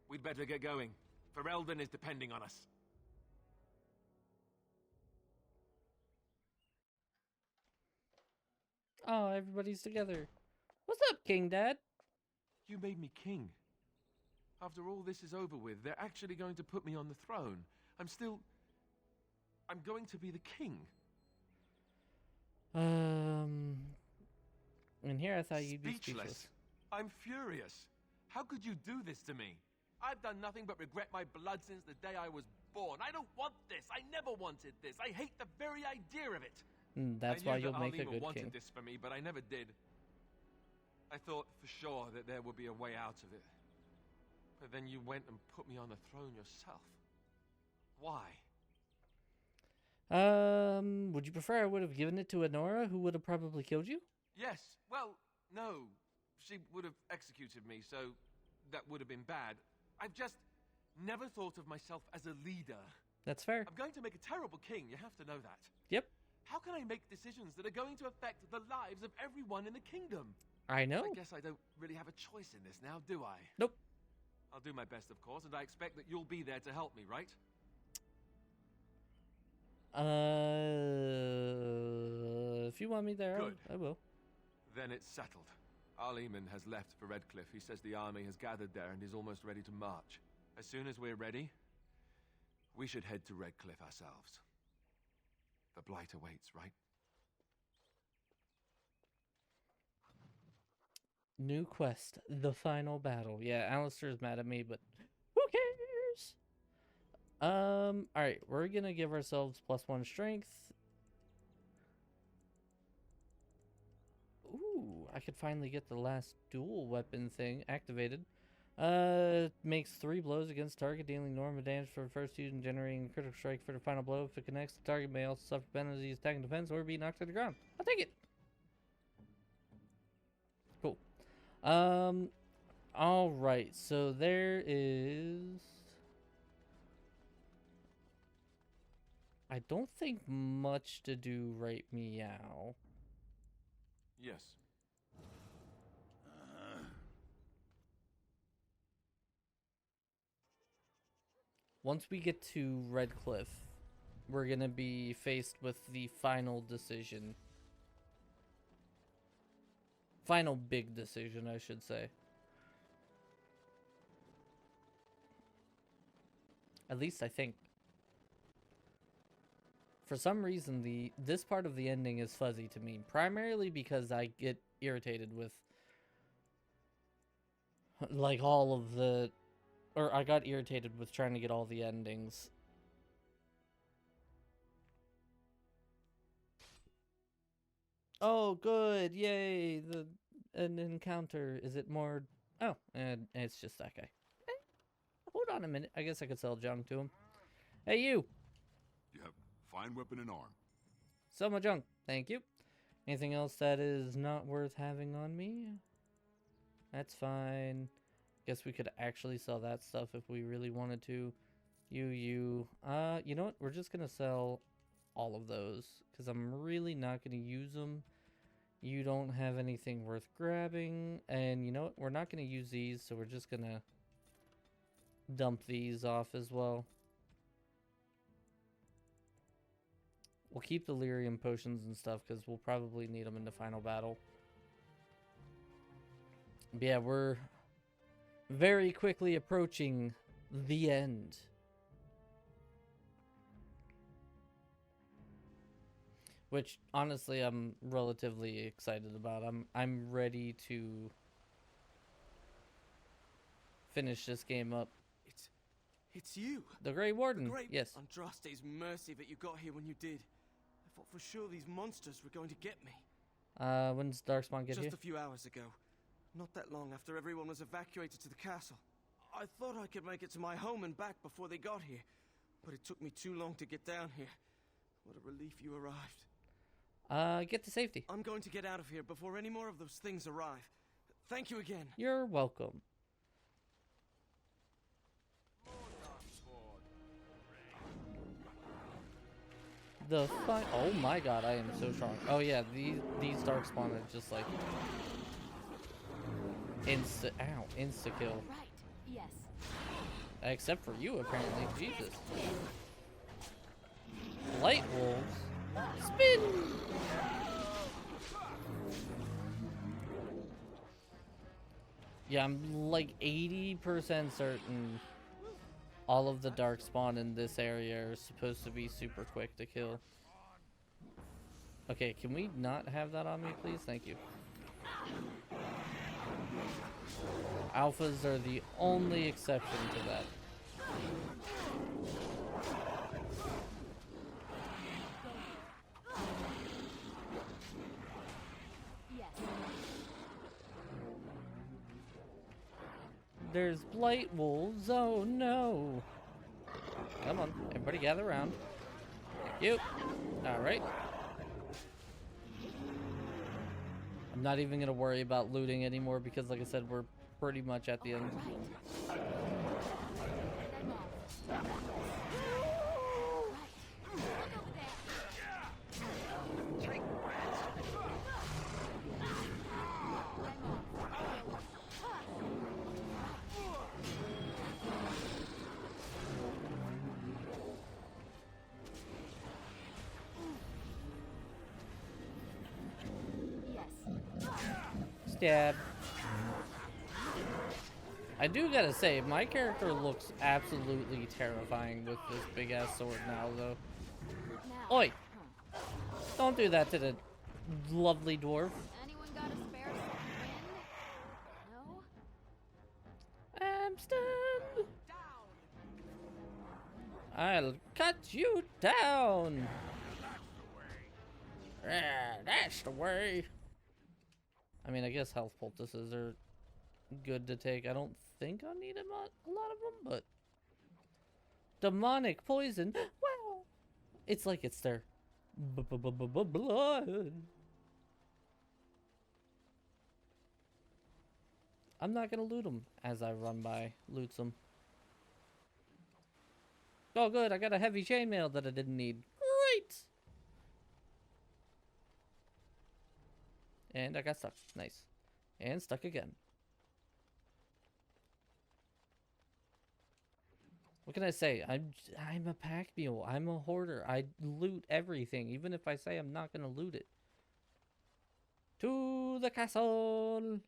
We'd better get going. Ferelden is depending on us. Oh, everybody's together. What's up, King Dad? You made me king. After all this is over with, they're actually going to put me on the throne. I'm going to be the king. In here I thought you'd be speechless. I'm furious. How could you do this to me? I've done nothing but regret my blood since the day I was born. I don't want this. I never wanted this. I hate the very idea of it. That's why you'll make a good wanted king. this for me, but I never did. I thought for sure that there would be a way out of it. But then you went and put me on the throne yourself. Why? Would you prefer I would have given it to Honora, who would have probably killed you? Yes. Well, no. She would have executed me, so that would have been bad. I've just never thought of myself as a leader. That's fair. I'm going to make a terrible king, you have to know that. Yep. How can I make decisions that are going to affect the lives of everyone in the kingdom? I know. I guess I don't really have a choice in this now, do I? Nope. I'll do my best, of course, and I expect that you'll be there to help me, right? If you want me there, Good. I will. Then it's settled. Eamon has left for Redcliffe. He says the army has gathered there and is almost ready to march. As soon as we're ready, we should head to Redcliffe ourselves. The blight awaits, right? New quest, the final battle. Yeah, Alistair's mad at me, but who cares? Alright, we're gonna give ourselves +1 strength. Ooh, I could finally get the last dual weapon thing activated. Makes 3 blows against target, dealing normal damage for the first 2 and generating a critical strike for the final blow. If it connects, the target may also suffer penalties, attack and defense, or be knocked to the ground. I'll take it. Cool. Alright, so there is... I don't think much to do right meow. Yes. Once we get to Redcliffe, we're gonna be faced with the final decision. Final big decision, I should say. At least I think. For some reason, this part of the ending is fuzzy to me. Primarily because I get irritated with like all of the Or I got irritated with trying to get all the endings. Oh, good. Yay. An encounter. Is it more... Oh, and it's just that guy. Hold on a minute. I guess I could sell junk to him. Hey, you. Yep. Fine weapon and arm. Sell my junk. Thank you. Anything else that is not worth having on me? That's fine. Guess we could actually sell that stuff if we really wanted to. You know what? We're just gonna sell all of those because I'm really not gonna use them. You don't have anything worth grabbing, and you know what? We're not gonna use these, so we're just gonna dump these off as well. We'll keep the lyrium potions and stuff because we'll probably need them in the final battle. But yeah, we're very quickly approaching the end. Which honestly I'm relatively excited about. I'm ready to finish this game up. It's you. The Grey Warden. The great Yes. Andraste's mercy that you got here when you did. I thought for sure these monsters were going to get me. When's Darkspawn get here? Just a few hours ago. Not that long after everyone was evacuated to the castle. I thought I could make it to my home and back before they got here. But it took me too long to get down here. What a relief you arrived. Get to safety. I'm going to get out of here before any more of those things arrive. Thank you again. You're welcome. The fun. Oh my god, I am so strong. Oh yeah, these Darkspawn are just like insta kill. Right. Yes. Except for you, apparently. Jesus. Blight wolves. Spin. Yeah, I'm like 80% certain all of the Darkspawn in this area are supposed to be super quick to kill. Okay, can we not have that on me, please? Thank you. Alphas are the only exception to that. There's blight wolves. Oh no. Come on, everybody gather around. Thank you. Alright. I'm not even gonna worry about looting anymore because like I said, we're pretty much at the end. Stab. I do gotta say, my character looks absolutely terrifying with this big ass sword now, though. Oi! Don't do that to the lovely dwarf. Anyone got a spare some wind? No? I'm stunned. I'll cut you down. That's the way. I mean, I guess health poultices are good to take. I don't think I need a lot of them, but demonic poison. Wow, it's like it's their blood. I'm not gonna loot them as I run by. Loot them. Oh, good. I got a heavy chainmail that I didn't need. Great. And I got stuck. Nice. And stuck again. What can I say? I'm a pack mule. I'm a hoarder. I loot everything, even if I say I'm not gonna loot it. To the castle.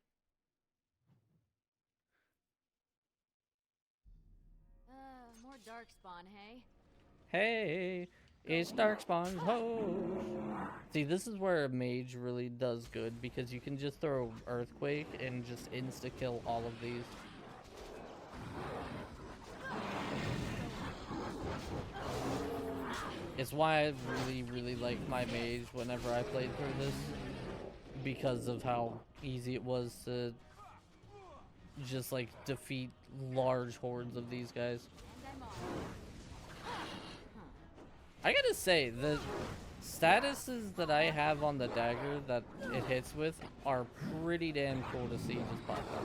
More darkspawn, hey? Hey, it's Darkspawn's hose. See, this is where a mage really does good because you can just throw Earthquake and just insta-kill all of these. It's why I really like my mage whenever I played through this, because of how easy it was to just like defeat large hordes of these guys. I gotta say, the statuses that I have on the dagger that it hits with are pretty damn cool to see just pop up.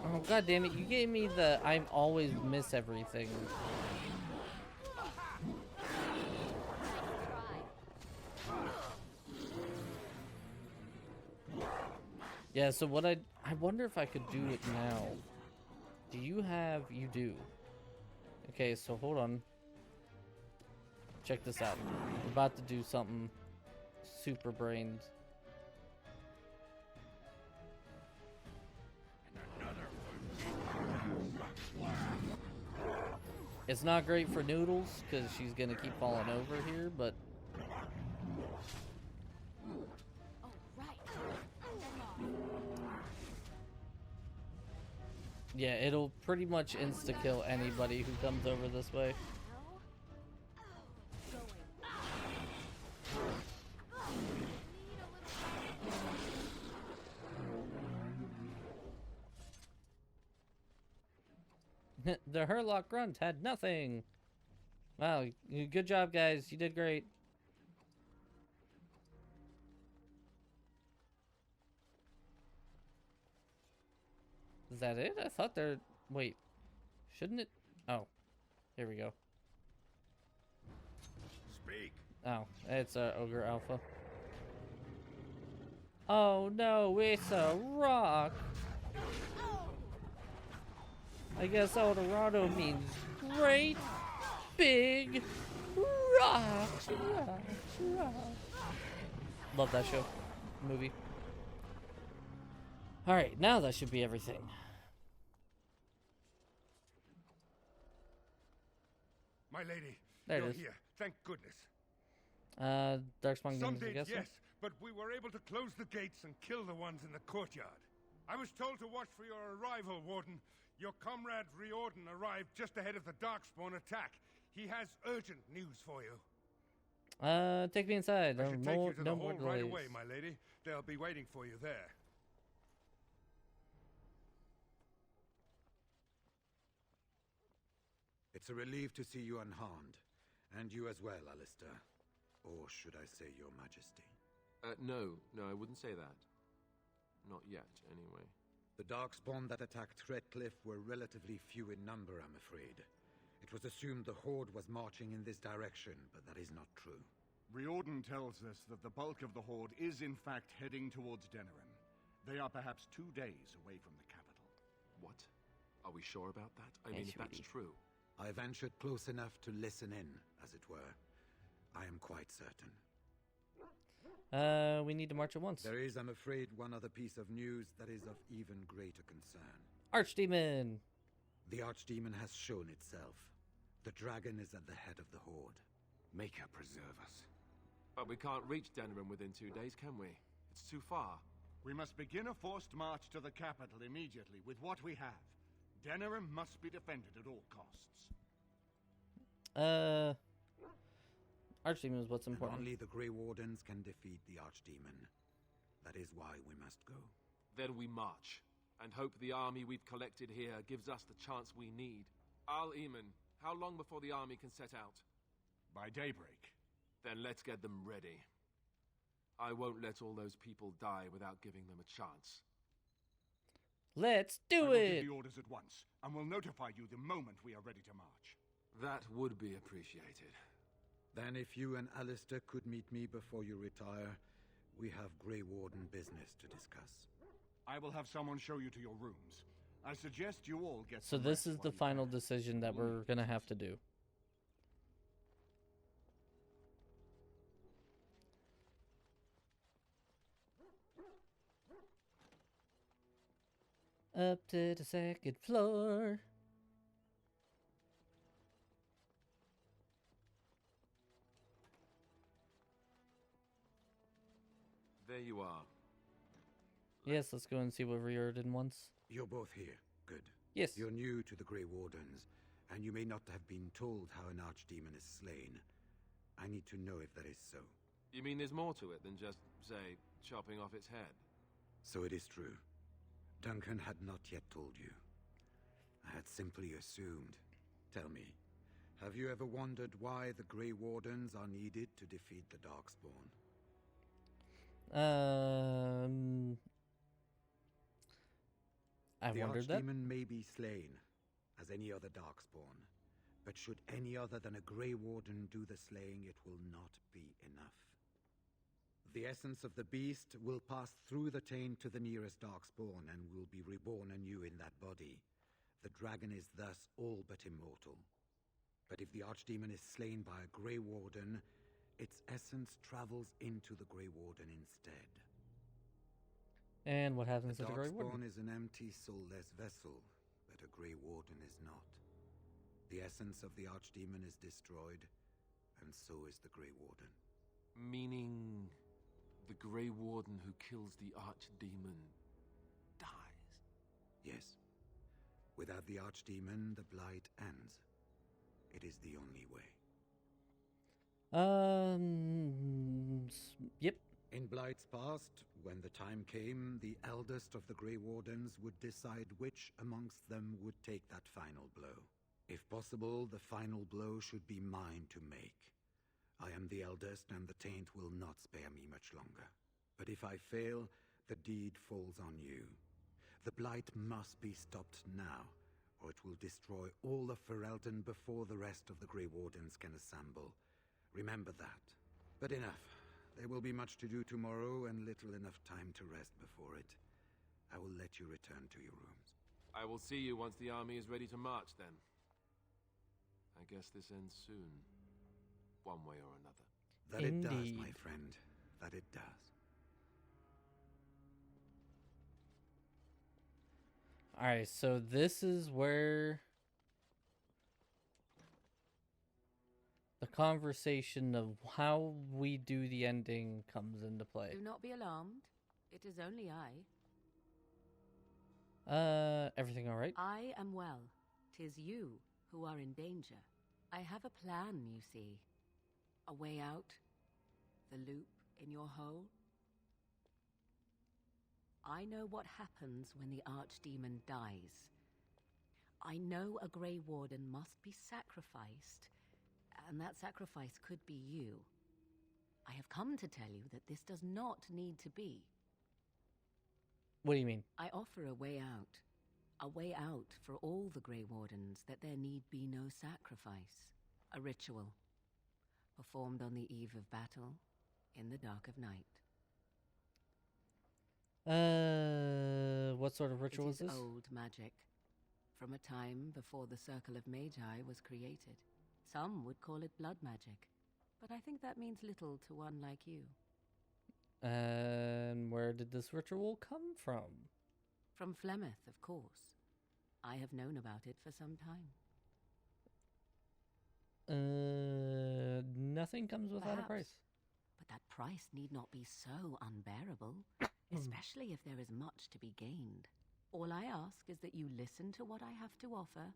Oh god damn it, you gave me the I always miss everything. Yeah, so what I wonder if I could do it now. Do you have, you do. Okay, so hold on. Check this out. I'm about to do something super brained. It's not great for Noodles because she's gonna keep falling over here, but yeah, it'll pretty much insta-kill anybody who comes over this way. The Herlock grunt had nothing. Wow, good job, guys. You did great. Is that it? I thought there... Wait. Shouldn't it... Oh. Here we go. Speak. Oh, it's Ogre Alpha. Oh no, it's a rock. I guess Eldorado means great big rocks. Love that show. Movie. Alright, now that should be everything. My lady, there you're it is. here. Thank goodness. Darkspawn Some Games, I did, guess. yes, but we were able to close the gates and kill the ones in the courtyard. I was told to watch for your arrival, Warden. Your comrade Riordan arrived just ahead of the Darkspawn attack. He has urgent news for you. Take me inside. I should take you to No the more hall right delays. away, my lady. They'll be waiting for you there. It's a relief to see you unharmed. And you as well, Alistair. Or should I say your majesty? No, I wouldn't say that. Not yet, anyway. The Darkspawn that attacked Redcliffe were relatively few in number, I'm afraid. It was assumed the Horde was marching in this direction, but that is not true. Riordan tells us that the bulk of the Horde is in fact heading towards Denerim. They are perhaps 2 days away from the capital. What? Are we sure about that? I mean, if that's true. I ventured close enough to listen in, as it were. I am quite certain. We need to march at once. There is, I'm afraid, one other piece of news that is of even greater concern. Archdemon! The Archdemon has shown itself. The dragon is at the head of the Horde. Make her preserve us. But we can't reach Denerim within 2 days, can we? It's too far. We must begin a forced march to the capital immediately with what we have. Denerim must be defended at all costs. Archdemon is what's important. And only the Grey Wardens can defeat the Archdemon. That is why we must go. Then we march, and hope the army we've collected here gives us the chance we need. Al-Eamon, how long before the army can set out? By daybreak. Then let's get them ready. I won't let all those people die without giving them a chance. Let's do I will it! give the orders at once, and will notify you the moment we are ready to march. That would be appreciated. Then if you and Alistair could meet me before you retire, we have Grey Warden business to discuss. I will have someone show you to your rooms. I suggest you all get So some this rest is the while you final can. decision that we're gonna have to do. Up to the second floor. There you are. Yes, let's go and see what Riordan wants. You're both here. Good. Yes. You're new to the Grey Wardens, and you may not have been told how an archdemon is slain. I need to know if that is so. You mean there's more to it than just, say, chopping off its head? So it is true. Duncan had not yet told you. I had simply assumed. Tell me, have you ever wondered why the Grey Wardens are needed to defeat the Darkspawn? I wondered that. The Archdemon may be slain, as any other Darkspawn, but should any other than a Grey Warden do the slaying, it will not be enough. The essence of the beast will pass through the taint to the nearest Darkspawn and will be reborn anew in that body. The dragon is thus all but immortal. But if the Archdemon is slain by a Grey Warden, its essence travels into the Grey Warden instead. And what happens to the Grey Warden? Darkspawn is an empty, soulless vessel, but a Grey Warden is not. The essence of the Archdemon is destroyed, and so is the Grey Warden. Meaning the Grey Warden who kills the Archdemon dies? Yes. Without the Archdemon, the blight ends. It is the only way. Yep. In Blight's past, when the time came, the eldest of the Grey Wardens would decide which amongst them would take that final blow. If possible, the final blow should be mine to make. I am the eldest, and the taint will not spare me much longer. But if I fail, the deed falls on you. The blight must be stopped now, or it will destroy all of Ferelden before the rest of the Grey Wardens can assemble. Remember that. But enough. There will be much to do tomorrow, and little enough time to rest before it. I will let you return to your rooms. I will see you once the army is ready to march, then. I guess this ends soon. One way or another. That it does, my friend. That it does. Alright, so this is where the conversation of how we do the ending comes into play. Do not be alarmed. It is only I. Everything alright? I am well. 'Tis you who are in danger. I have a plan, you see. A way out. The loop in your hole. I know what happens when the Archdemon dies. I know a Grey Warden must be sacrificed, and that sacrifice could be you. I have come to tell you that this does not need to be. What do you mean? I offer a way out. A way out for all the Grey Wardens, that there need be no sacrifice. A ritual. Performed on the eve of battle, in the dark of night. What sort of ritual is It this? is old magic. From a time before the Circle of Magi was created. Some would call it blood magic, but I think that means little to one like you. And where did this ritual come from? From Flemeth, of course. I have known about it for some time. Nothing comes without a Perhaps. price. But that price need not be so unbearable, especially if there is much to be gained. All I ask is that you listen to what I have to offer,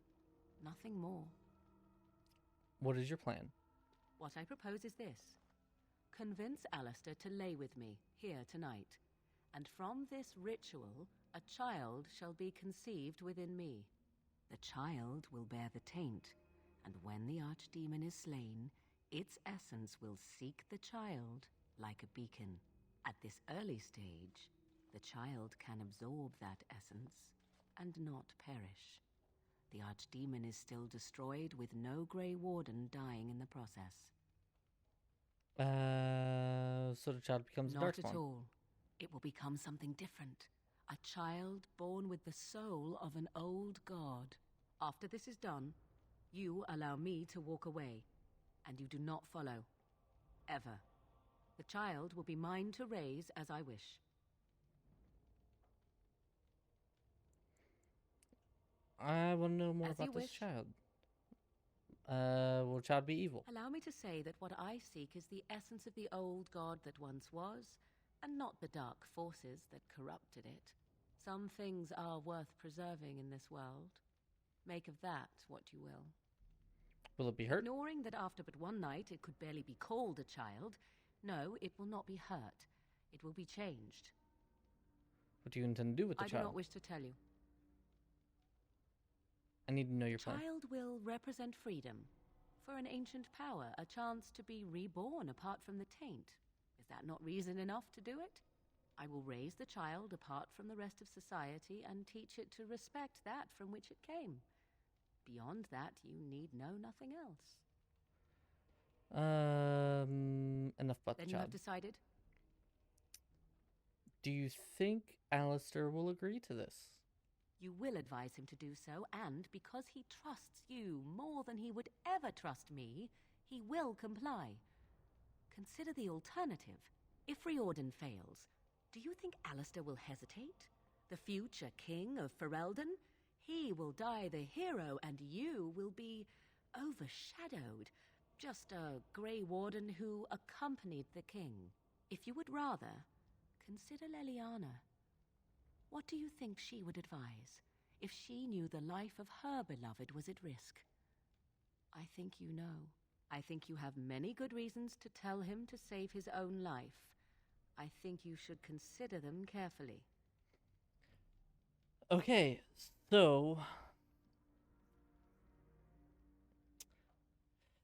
nothing more. What is your plan? What I propose is this. Convince Alistair to lay with me, here tonight, and from this ritual, a child shall be conceived within me. The child will bear the taint, and when the Archdemon is slain, its essence will seek the child like a beacon. At this early stage, the child can absorb that essence and not perish. The Archdemon is still destroyed with no Grey Warden dying in the process. So the child becomes Not Darkspawn. at all. It will become something different. A child born with the soul of an old god. After this is done, you allow me to walk away, and you do not follow. Ever. The child will be mine to raise as I wish. I want to know more As you about this wish. child. Will the child be evil? Allow me to say that what I seek is the essence of the old god that once was, and not the dark forces that corrupted it. Some things are worth preserving in this world. Make of that what you will. Will it be hurt? Ignoring that after but one night it could barely be called a child, no, it will not be hurt. It will be changed. What do you intend to do with the I child? do not wish to tell you. I need to know your The plan. child will represent freedom. For an ancient power, a chance to be reborn apart from the taint. Is that not reason enough to do it? I will raise the child apart from the rest of society and teach it to respect that from which it came. Beyond that, you need know nothing else. Enough about Then the you child. have decided? Do you think Alistair will agree to this? You will advise him to do so, and because he trusts you more than he would ever trust me, he will comply. Consider the alternative. If Riordan fails, do you think Alistair will hesitate? The future king of Ferelden? He will die the hero, and you will be overshadowed. Just a Grey Warden who accompanied the king. If you would rather, consider Leliana. What do you think she would advise if she knew the life of her beloved was at risk? I think you know. I think you have many good reasons to tell him to save his own life. I think you should consider them carefully. Okay, so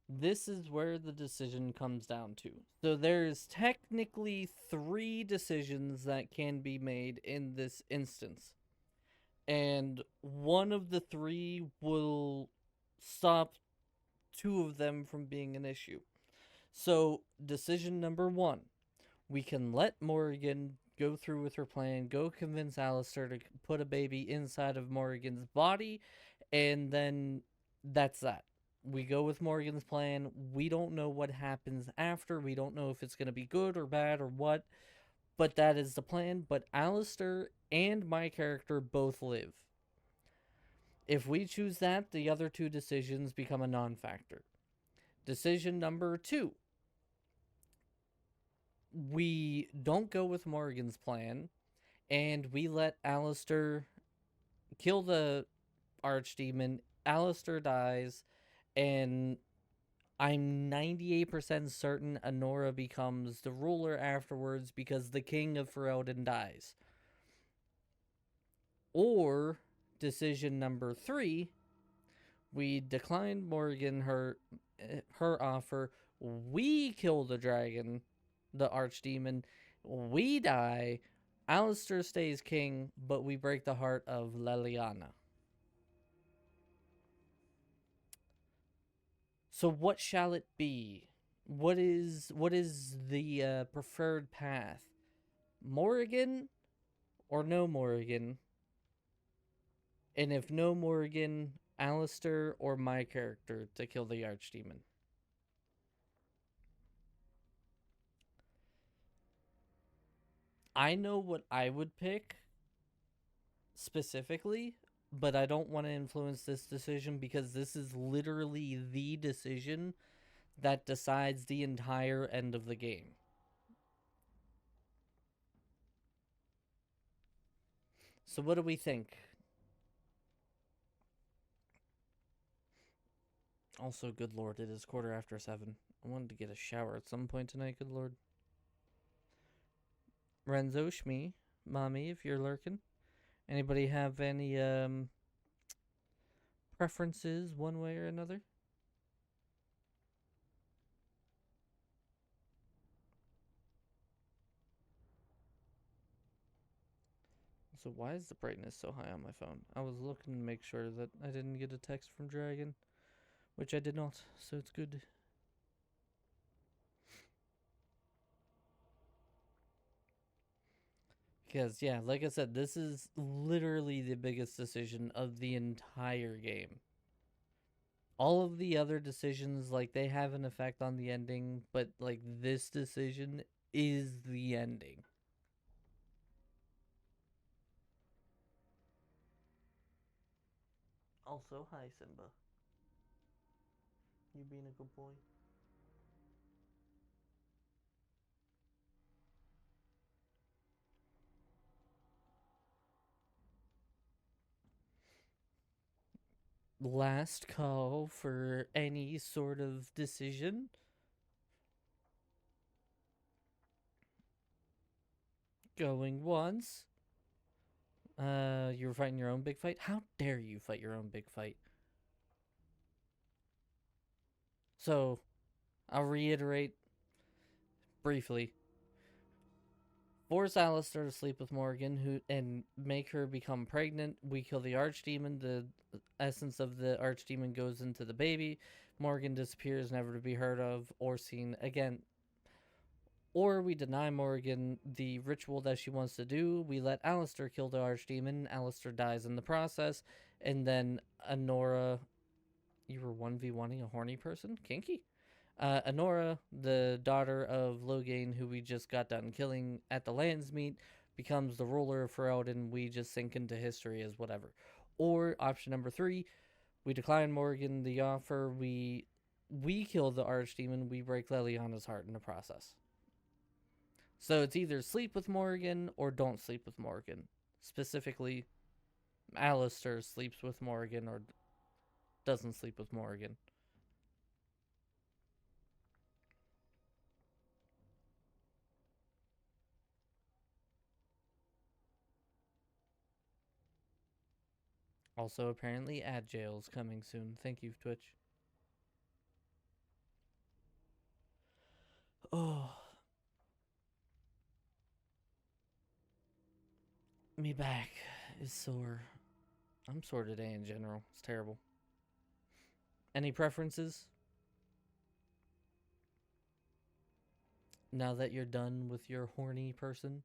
this is where the decision comes down to. So there's technically 3 decisions that can be made in this instance. And one of the 3 will stop 2 of them from being an issue. So, decision number 1. We can let Morrigan go through with her plan, go convince Alistair to put a baby inside of Morrigan's body, and then that's that. We go with Morrigan's plan. We don't know what happens after. We don't know if it's going to be good or bad or what, but that is the plan. But Alistair and my character both live. If we choose that, the other 2 decisions become a non-factor. Decision number 2. We don't go with Morrigan's plan, and we let Alistair kill the archdemon. Alistair dies, and I'm 98% certain Honora becomes the ruler afterwards because the king of Ferelden dies. Or, decision number 3, we decline Morrigan her offer, we kill the dragon, the archdemon, we die, Alistair stays king, but we break the heart of Leliana. So what shall it be? What is the preferred path? Morrigan or no Morrigan? And if no Morrigan, Alistair or my character to kill the archdemon? I know what I would pick specifically, but I don't want to influence this decision because this is literally the decision that decides the entire end of the game. So what do we think? Also, good lord, it is 7:15. I wanted to get a shower at some point tonight, good lord. Renzo, Shmi, Mommy, if you're lurking. Anybody have any preferences one way or another? So why is the brightness so high on my phone? I was looking to make sure that I didn't get a text from Dragon, which I did not, so it's good. Because, yeah, like I said, this is literally the biggest decision of the entire game. All of the other decisions, like, they have an effect on the ending, but, like, this decision is the ending. Also, hi, Simba. You being a good boy? last call for any sort of decision. Going once. You were fighting your own big fight? How dare you fight your own big fight? So, I'll reiterate briefly. Force Alistair to sleep with Morgan and make her become pregnant. We kill the archdemon. The essence of the archdemon goes into the baby. Morgan disappears, never to be heard of or seen again. Or we deny Morgan the ritual that she wants to do. We let Alistair kill the archdemon. Alistair dies in the process. And then Honora... You were 1v1ing a horny person? Kinky? Honora, the daughter of Loghain, who we just got done killing at the Landsmeet, becomes the ruler of Ferelden. We just sink into history as whatever. Or option number 3, we decline Morgan the offer. We kill the archdemon. We break Leliana's heart in the process. So it's either sleep with Morgan or don't sleep with Morgan. Specifically, Alistair sleeps with Morgan or doesn't sleep with Morgan. Also, apparently, ad jail's coming soon. Thank you, Twitch. Oh. Me back is sore. I'm sore today in general. It's terrible. Any preferences? Now that you're done with your horny person?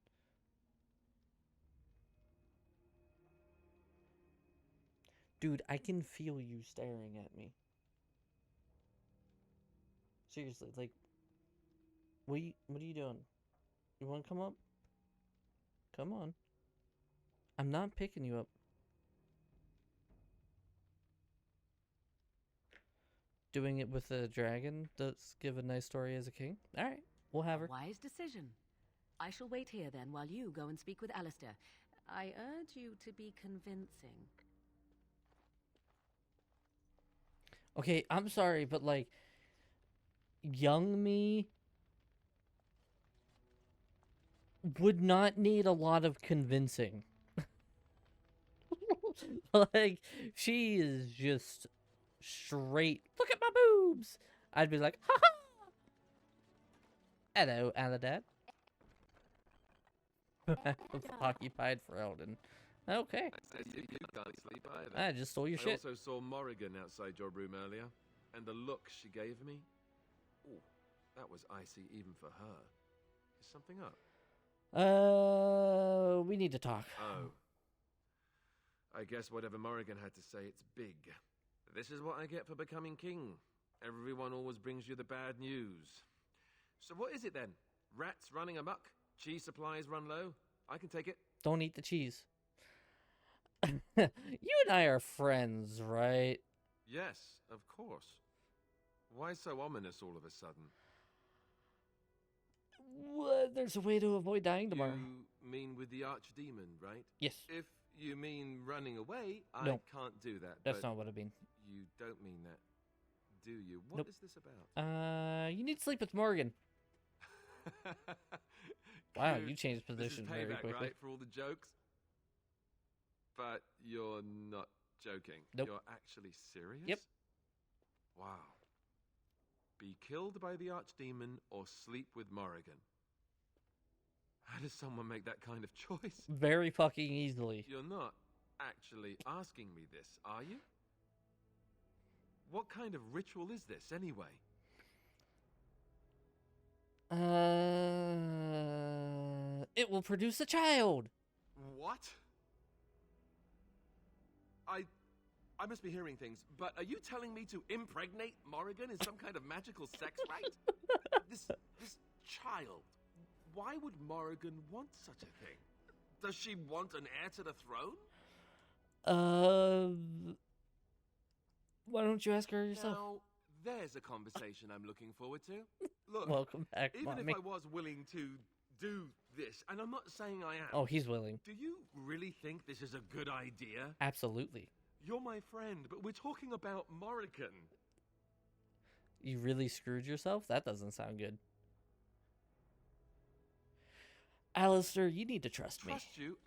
Dude, I can feel you staring at me. Seriously, like, what are you doing? You want to come up? Come on. I'm not picking you up. Doing it with a dragon does give a nice story as a king. Alright, we'll have her. Wise decision. I shall wait here then while you go and speak with Alistair. I urge you to be convincing. Okay, I'm sorry, but like, young me would not need a lot of convincing. Like, she is just straight, look at my boobs! I'd be like, ha ha! Hello, Aladad. Occupied Ferelden. Okay. I said you can't sleep either. I just stole your shit. I also saw Morrigan outside your room earlier, and the look she gave me. Ooh, that was icy even for her. Is something up? We need to talk. Oh. I guess whatever Morrigan had to say, it's big. This is what I get for becoming king. Everyone always brings you the bad news. So what is it then? Rats running amok? Cheese supplies run low? I can take it. Don't eat the cheese. You and I are friends, right? Yes, of course. Why so ominous all of a sudden? What? There's a way to avoid dying tomorrow. You mean with the archdemon, right? Yes. If you mean running away, No. I can't do that. That's but not what I mean. You don't mean that, do you? What is this about? You need to sleep with Morgan. Wow, you changed This position is very payback, quickly. right, for all the jokes? But you're not joking. Nope. You're actually serious? Yep. Wow. Be killed by the archdemon or sleep with Morrigan. How does someone make that kind of choice? Very fucking easily. You're not actually asking me this, are you? What kind of ritual is this, anyway? It will produce a child. What? I must be hearing things, but are you telling me to impregnate Morrigan in some kind of magical sex rite? This child. Why would Morrigan want such a thing? Does she want an heir to the throne? Why don't you ask her yourself? Now, there's a conversation I'm looking forward to. Look, Welcome back, even mommy. if I was willing to do this, and I'm not saying I am. Oh, he's willing. Do you really think this is a good idea? Absolutely. You're my friend, but we're talking about Morrigan. You really screwed yourself? That doesn't sound good. Alistair, you need to trust me. Trust you?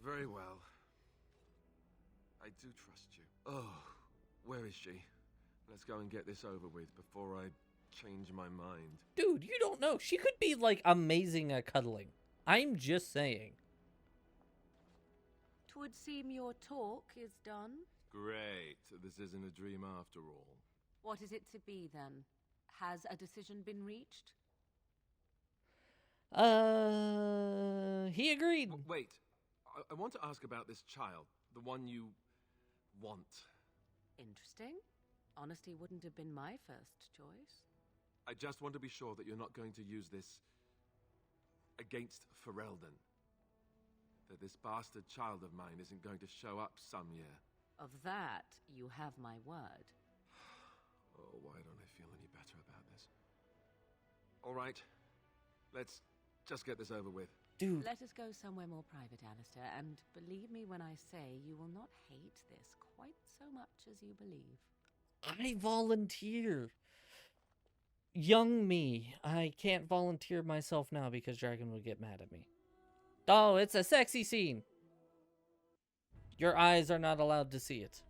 Very well. I do trust you. Oh, where is she? Let's go and get this over with before I change my mind. Dude, you don't know. She could be, like, amazing at cuddling. I'm just saying. 'Twould seem your talk is done. Great. This isn't a dream after all. What is it to be, then? Has a decision been reached? He agreed. Wait. I want to ask about this child. The one you want. Interesting. Honesty wouldn't have been my first choice. I just want to be sure that you're not going to use this against Ferelden. That this bastard child of mine isn't going to show up some year. Of that, you have my word. Oh, why don't I feel any better about this? All right. Let's just get this over with. Dude. Let us go somewhere more private, Alistair, and believe me when I say you will not hate this quite so much as you believe. I volunteer. Young me. I can't volunteer myself now because Dragon would get mad at me. Oh, it's a sexy scene. Your eyes are not allowed to see it.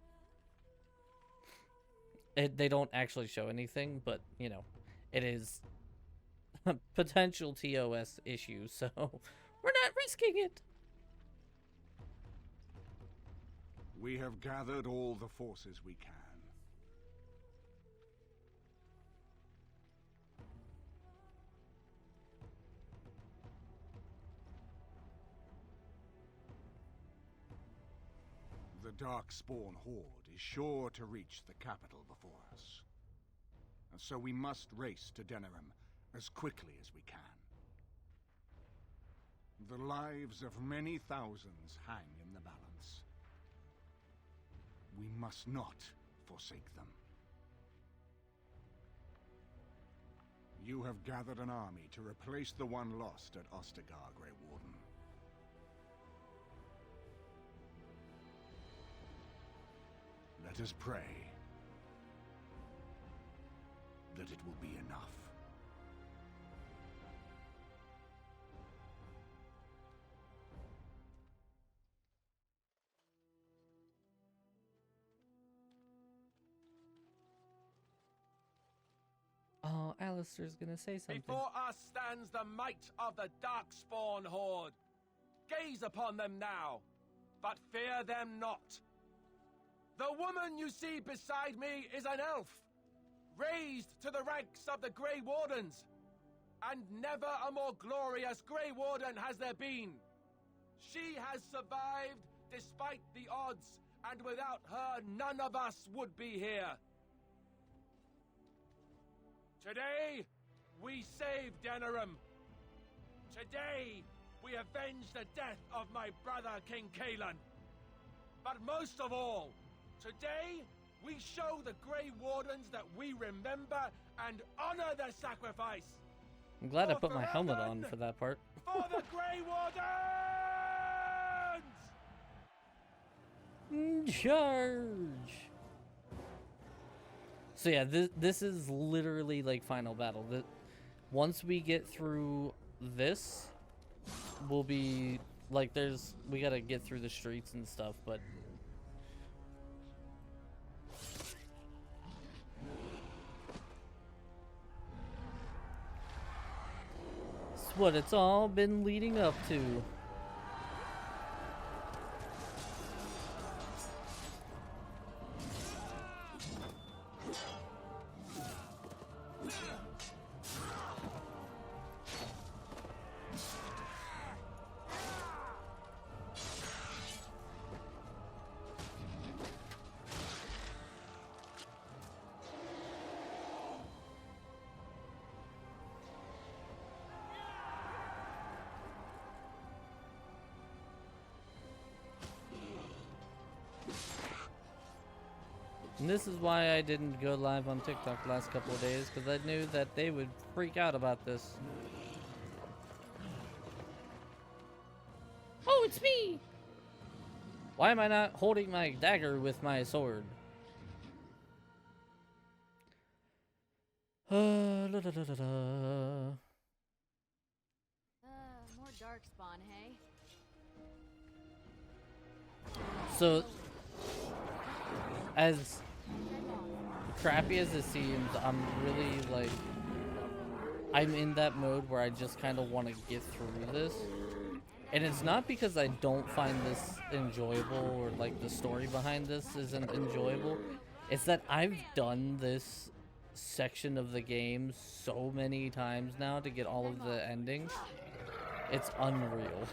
They don't actually show anything, but, you know, it is a potential TOS issue, so we're not risking it. We have gathered all the forces we can. The Darkspawn Horde is sure to reach the capital before us. And so we must race to Denerim as quickly as we can. The lives of many thousands hang in the balance. We must not forsake them. You have gathered an army to replace the one lost at Ostagar, Grey Warden. Let us pray that it will be enough. Oh, Alistair's gonna say something. Before us stands the might of the Darkspawn Horde. Gaze upon them now, but fear them not. The woman you see beside me is an elf, raised to the ranks of the Grey Wardens, and never a more glorious Grey Warden has there been. She has survived despite the odds, and without her none of us would be here. Today, we save Denerim. Today, we avenge the death of my brother King Kaelan. But most of all, today, we show the Grey Wardens that we remember and honor their sacrifice. I'm glad I put my helmet on for that part. For the Grey Wardens! Charge! So yeah, this is literally like final battle. Once we get through this, we'll be like we gotta get through the streets and stuff, but it's what it's all been leading up to. And this is why I didn't go live on TikTok the last couple of days, because I knew that they would freak out about this. Oh, it's me! Why am I not holding my dagger with my sword? More darkspawn, hey? So, as crappy as it seems, I'm really like, I'm in that mode where I just kind of want to get through this. And it's not because I don't find this enjoyable or like the story behind this isn't enjoyable. It's that I've done this section of the game so many times now to get all of the endings. It's unreal.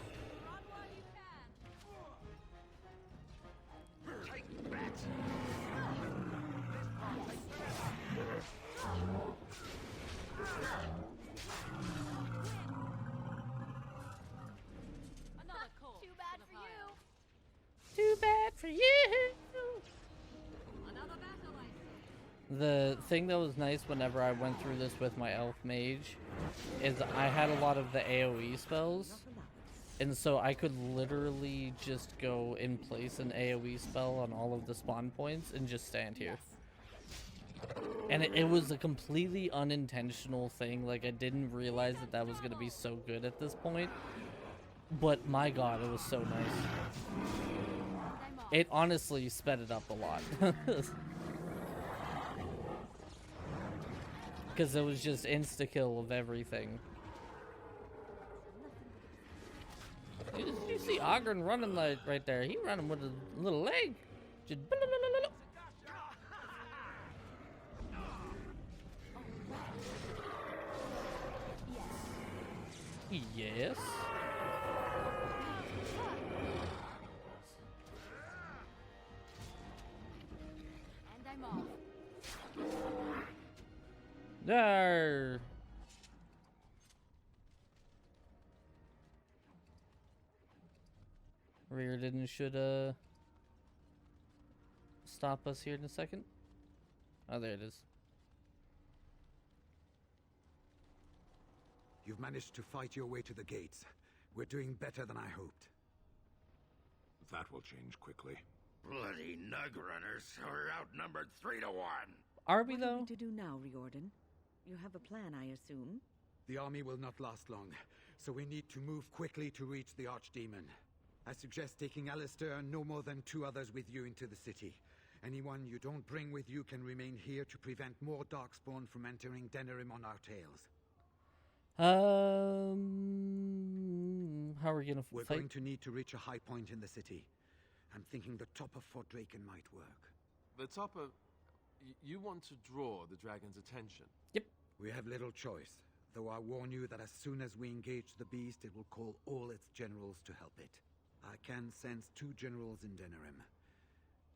Too bad for you. Too bad for you. The thing that was nice whenever I went through this with my elf mage is I had a lot of the AoE spells, and so I could literally just go and place an AoE spell on all of the spawn points and just stand here. And it was a completely unintentional thing. Like, I didn't realize that that was going to be so good at this point, but my god, it was so nice. It honestly sped it up a lot. Because it was just insta-kill of everything. You see Ogren running like right there. He running with a little leg. Just yes. And I'm off. There. Ferelden should stop us here in a second. Oh, there it is. You've managed to fight your way to the gates. We're doing better than I hoped. That will change quickly. Bloody nug runners are outnumbered 3 to 1. Are we What though? are we to do now, Riordan? You have a plan, I assume? The army will not last long, so we need to move quickly to reach the Archdemon. I suggest taking Alistair and no more than 2 others with you into the city. Anyone you don't bring with you can remain here to prevent more Darkspawn from entering Denerim on our tails. How are we gonna We're fight? going to need to reach a high point in the city. I'm thinking the top of Fort Draken might work. The top of... You want to draw the dragon's attention? Yep. We have little choice, though I warn you that as soon as we engage the beast, it will call all its generals to help it. I can sense 2 generals in Denerim.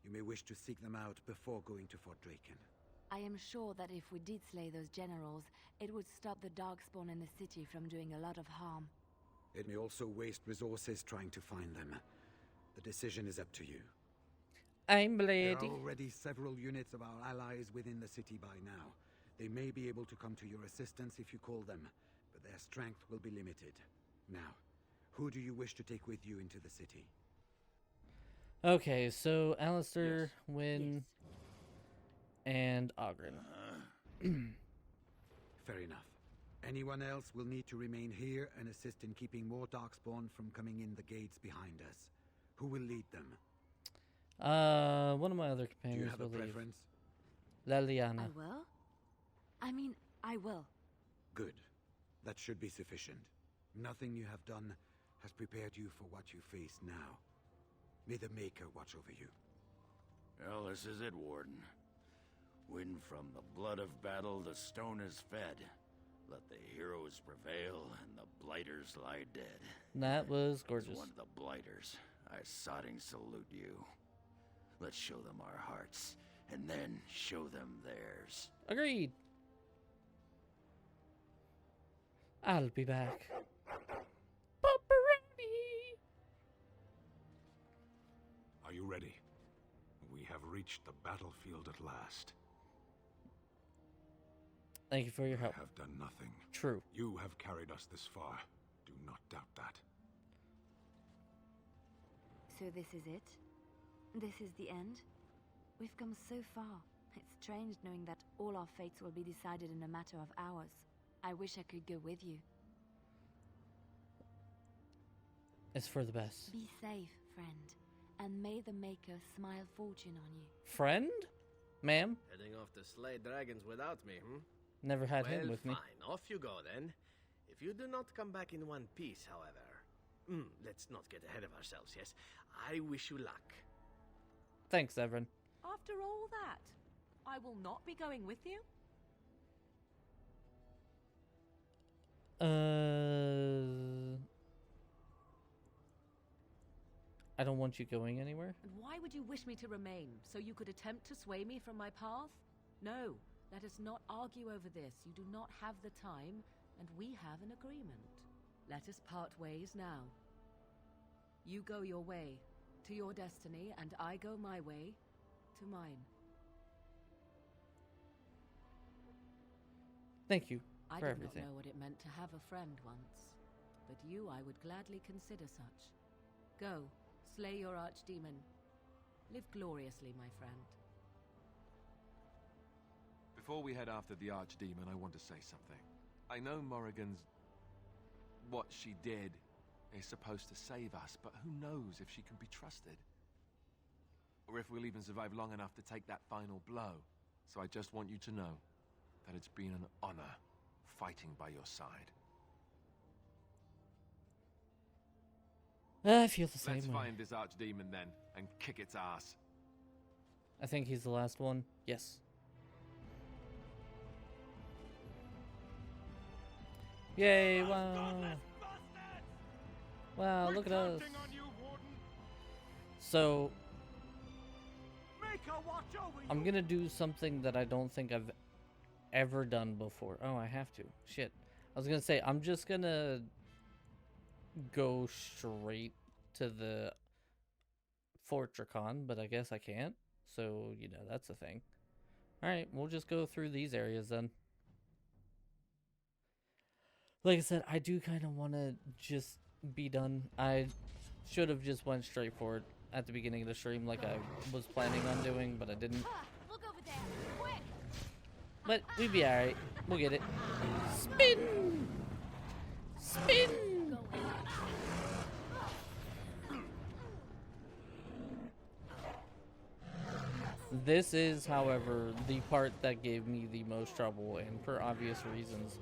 You may wish to seek them out before going to Fort Draken. I am sure that if we did slay those generals, it would stop the Darkspawn in the city from doing a lot of harm. It may also waste resources trying to find them. The decision is up to you. I'm There Blady. are already several units of our allies within the city by now. They may be able to come to your assistance if you call them, but their strength will be limited. Now, who do you wish to take with you into the city? Okay, so Alistair, Wynn, and Ogren. Fair enough. Anyone else will need to remain here and assist in keeping more Darkspawn from coming in the gates behind us. Who will lead them? One of my other Do companions you have a will leave. preference? Leliana. I will? I will. Good. That should be sufficient. Nothing you have done has prepared you for what you face now. May the Maker watch over you. Well, this is it, Warden. When from the blood of battle the stone is fed, let the heroes prevail and the blighters lie dead. That was As gorgeous. one of the blighters, I sodding salute you. Let's show them our hearts, and then show them theirs. Agreed. I'll be back. Pepperoni. Are you ready? We have reached the battlefield at last. Thank you for your help. I have done nothing. True. You have carried us this far. Do not doubt that. So this is it? This is the end? We've come so far. It's strange knowing that all our fates will be decided in a matter of hours. I wish I could go with you. It's for the best. Be safe, friend, and may the Maker smile fortune on you. Friend? Ma'am? Heading off to slay dragons without me, Never had him with me. Fine. Off you go then. If you do not come back in one piece, however... let's not get ahead of ourselves, yes? I wish you luck. Thanks, Everin. After all that, I will not be going with you? I don't want you going anywhere. And why would you wish me to remain? So you could attempt to sway me from my path? No, let us not argue over this. You do not have the time, and we have an agreement. Let us part ways now. You go your way, to your destiny, and I go my way, to mine. Thank you I for did everything. not know what it meant to have a friend once, but you I would gladly consider such. Go, slay your archdemon. Live gloriously, my friend. Before we head after the archdemon, I want to say something. I know Morrigan's... what she did is supposed to save us, but who knows if she can be trusted? Or if we'll even survive long enough to take that final blow. So I just want you to know that it's been an honor fighting by your side. I feel the same Let's way. find this archdemon then, and kick its ass. I think he's the last one. Yes. Yay, wow. Wow, look at us. So, I'm gonna do something that I don't think I've ever done before. Oh, I have to. Shit. I was gonna say, I'm just gonna go straight to the Fortricon, but I guess I can't. So, you know, that's the thing. Alright, we'll just go through these areas then. Like I said, I do kind of want to just be done. I should have just went straight for it at the beginning of the stream like I was planning on doing, but I didn't. Look over there, quick! But we'd be alright. We'll get it. Spin! Spin! This is, however, the part that gave me the most trouble, and for obvious reasons.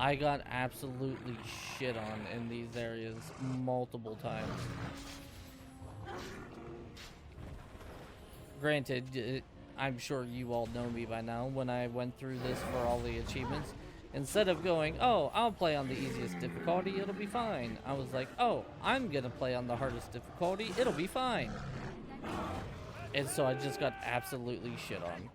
I got absolutely shit on in these areas multiple times. Granted, I'm sure you all know me by now. When I went through this for all the achievements, instead of going, oh, I'll play on the easiest difficulty, it'll be fine. I was like, oh, I'm gonna play on the hardest difficulty, it'll be fine. And so I just got absolutely shit on.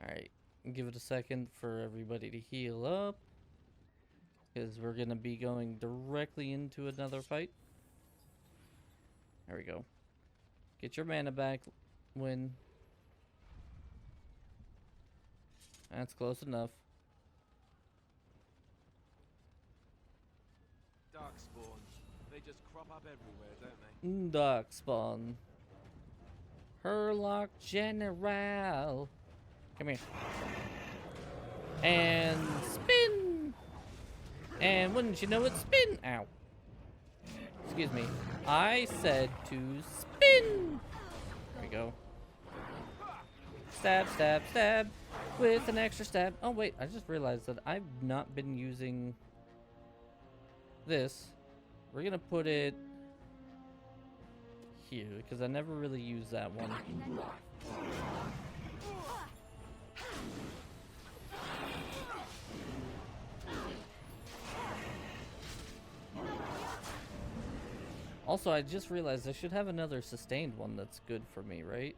Alright, give it a second for everybody to heal up. Because we're going to be going directly into another fight. There we go. Get your mana back, Win. That's close enough. Darkspawn. They just crop up everywhere, don't they? Darkspawn. Herlock General. Come here. And spin! And wouldn't you know it, spin! Ow. Excuse me. I said to spin! There we go. Stab, stab, stab. With an extra stab. Oh wait, I just realized that I've not been using this. We're gonna put it here because I never really used that one. Also, I just realized I should have another sustained one that's good for me, right?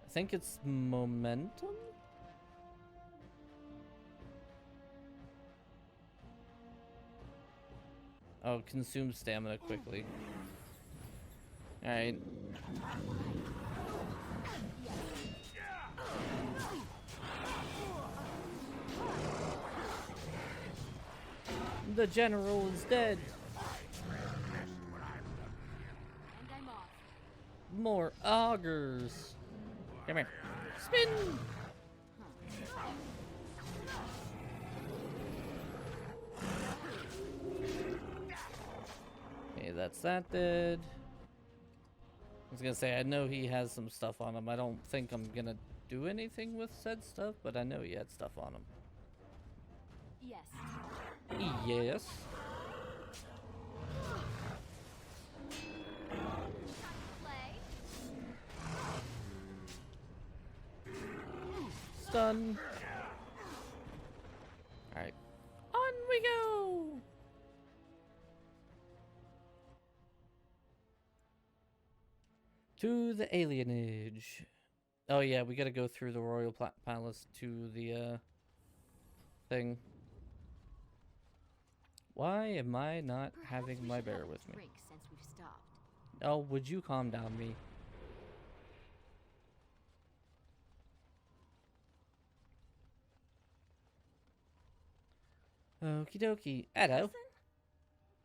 I think it's momentum? Oh, consume stamina quickly. Alright. The general is dead. And I'm off. More augers. Come here. Spin! Okay, that's that dead. I was gonna say, I know he has some stuff on him. I don't think I'm gonna do anything with said stuff, but I know he had stuff on him. Yes. Yes. Stun. Alright. On we go! To the alienage. Oh yeah, we gotta go through the royal palace to the thing. Why am I not having my bear with me? Since we've stopped. Oh, would you calm down, me? Okie dokie. Hello.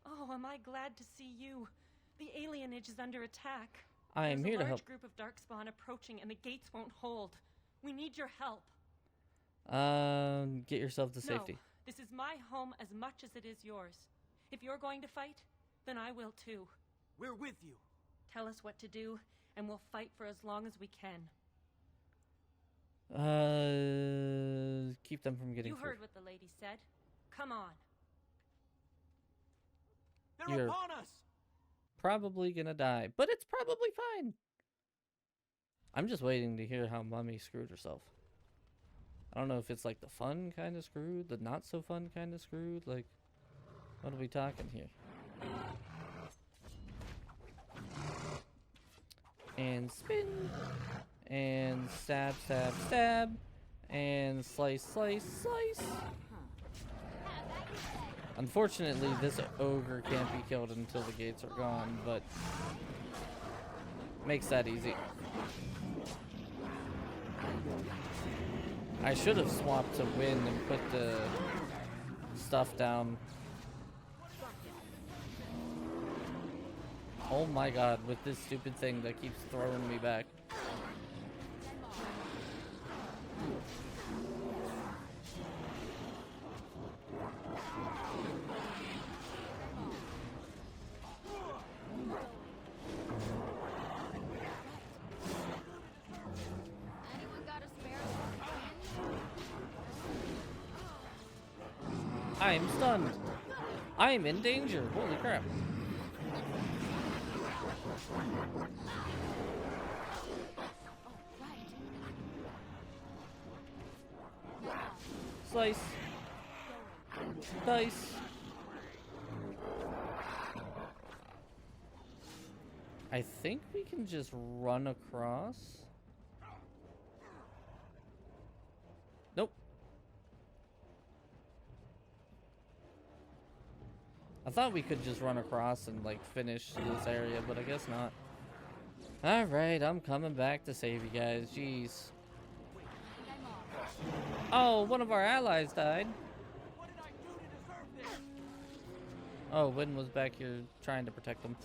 Oh, am I glad to see you. The alienage is under attack. I am here to help. There's a large group of darkspawn approaching and the gates won't hold. We need your help. Get yourself to safety. No, this is my home as much as it is yours. If you're going to fight, then I will too. We're with you. Tell us what to do, and we'll fight for as long as we can. Keep them from getting You through. heard what the lady said. Come on. They're You're upon us. probably gonna die, but it's probably fine. I'm just waiting to hear how Mummy screwed herself. I don't know if it's like the fun kind of screwed, the not so fun kind of screwed. Like, what are we talking here? And spin. And stab, stab, stab. And slice, slice, slice. Unfortunately, this ogre can't be killed until the gates are gone, but makes that easy. I should have swapped to win and put the stuff down. Oh my god, with this stupid thing that keeps throwing me back. I am stunned. I am in danger. Holy crap. Slice. Dice. I think we can just run across. Nope. I thought we could just run across and like finish this area, but I guess not. Alright, I'm coming back to save you guys. Jeez. Oh, one of our allies died. Oh, Win was back here trying to protect them.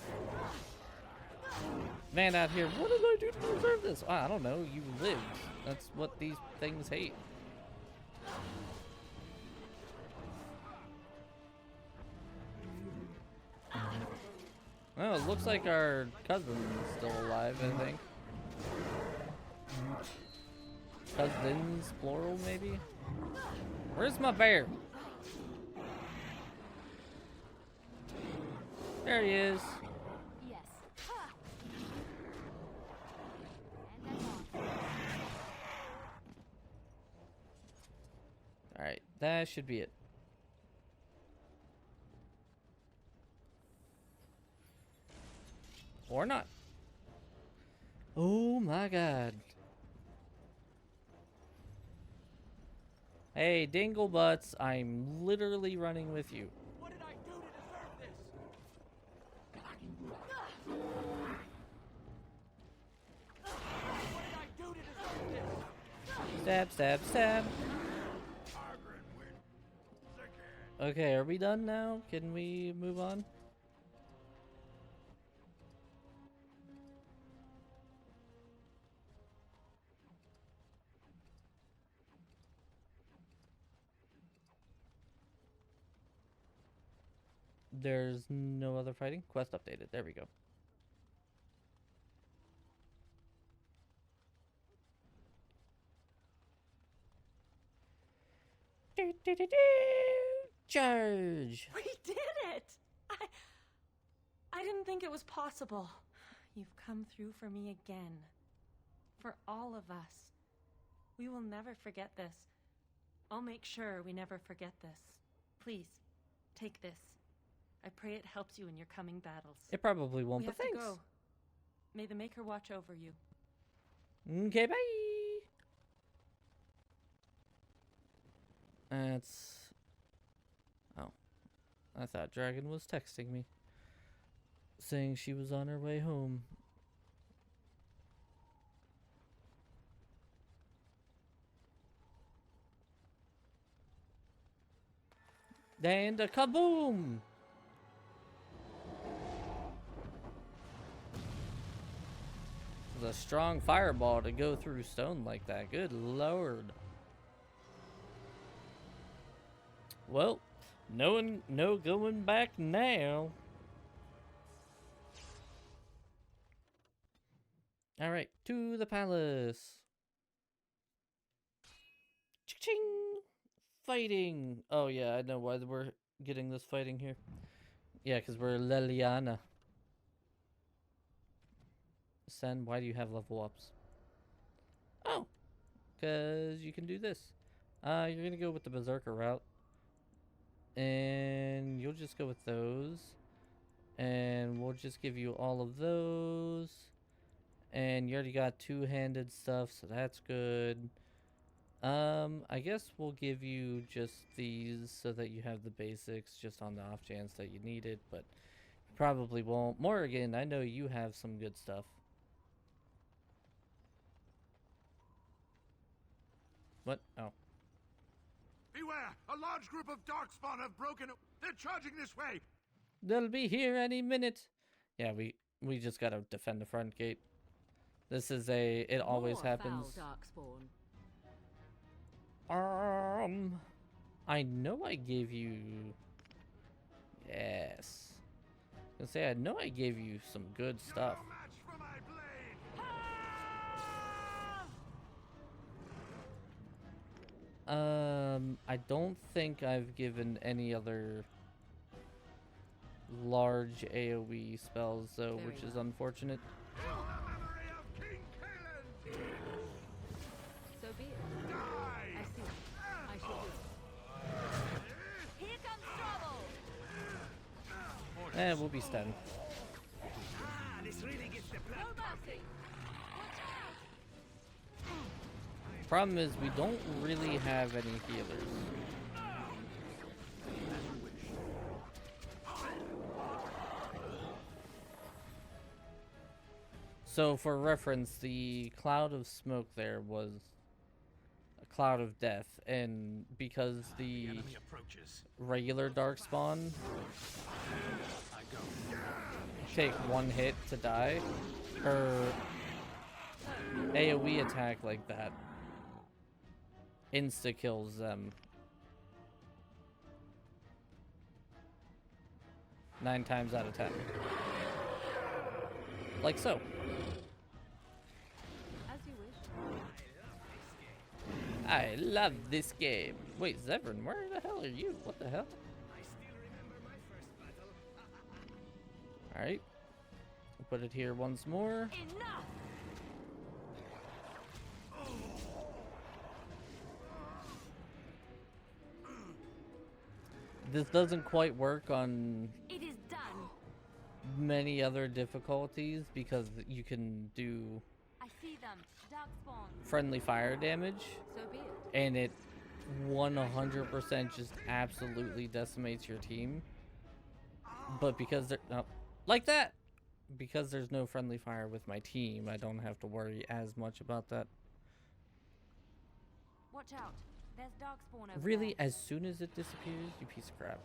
Man out here, what did I do to deserve this? I don't know, you lived. That's what these things hate. Oh, it looks like our cousin's still alive, I think. Cousins, plural, maybe? Where's my bear? There he is. Yes. Alright, that should be it. Or not. Oh my god. Hey, Dinglebutts, I'm literally running with you. What did I do to deserve this? What did I do to deserve this? Stab, stab, stab. Okay, are we done now? Can we move on? There's no other fighting? Quest updated. There we go. Charge! We did it! I didn't think it was possible. You've come through for me again. For all of us. We will never forget this. I'll make sure we never forget this. Please, take this. I pray it helps you in your coming battles. It probably won't, We but have to thanks. go. May the Maker watch over you. Okay, bye! That's... Oh. I thought Dragon was texting me, saying she was on her way home. And a kaboom! It was a strong fireball to go through stone like that. Good lord. Well, no going back now. Alright, to the palace. Ching! Fighting! Oh yeah, I know why we're getting this fighting here. Yeah, because we're Leliana. Sen, why do you have level ups? Oh! Because you can do this. You're going to go with the Berserker route. And you'll just go with those. And we'll just give you all of those. And you already got two-handed stuff, so that's good. I guess we'll give you just these so that you have the basics just on the off chance that you need it, but probably won't. Morrigan, I know you have some good stuff. What? Oh. Beware! A large group of Darkspawn have broken... They're charging this way! They'll be here any minute. Yeah, we just gotta defend the front gate. This is it always More happens. Foul darkspawn. I know I gave you... Yes. I was gonna say, I know I gave you some good stuff. I don't think I've given any other large AoE spells, though, which is unfortunate. So be it. I see. I shall do it. Here comes trouble! We'll be stunned. This really gets the blood pumping. Problem is, we don't really have any healers. So, for reference, the cloud of smoke there was a cloud of death, and because the regular darkspawn take one hit to die, her AoE attack like that insta-kills them. 9 times out of 10. Like so. As you wish. I love this game. Wait, Zevran, where the hell are you? What the hell? Alright. We'll put it here once more. Enough! This doesn't quite work on It is done. many other difficulties because you can do I see them. Darkspawn. friendly fire damage, So be it. and it 100% just absolutely decimates your team. But because they're like that, because there's no friendly fire with my team, I don't have to worry as much about that. Watch out. There's darkspawn over Really? there. As soon as it disappears? You piece of crap.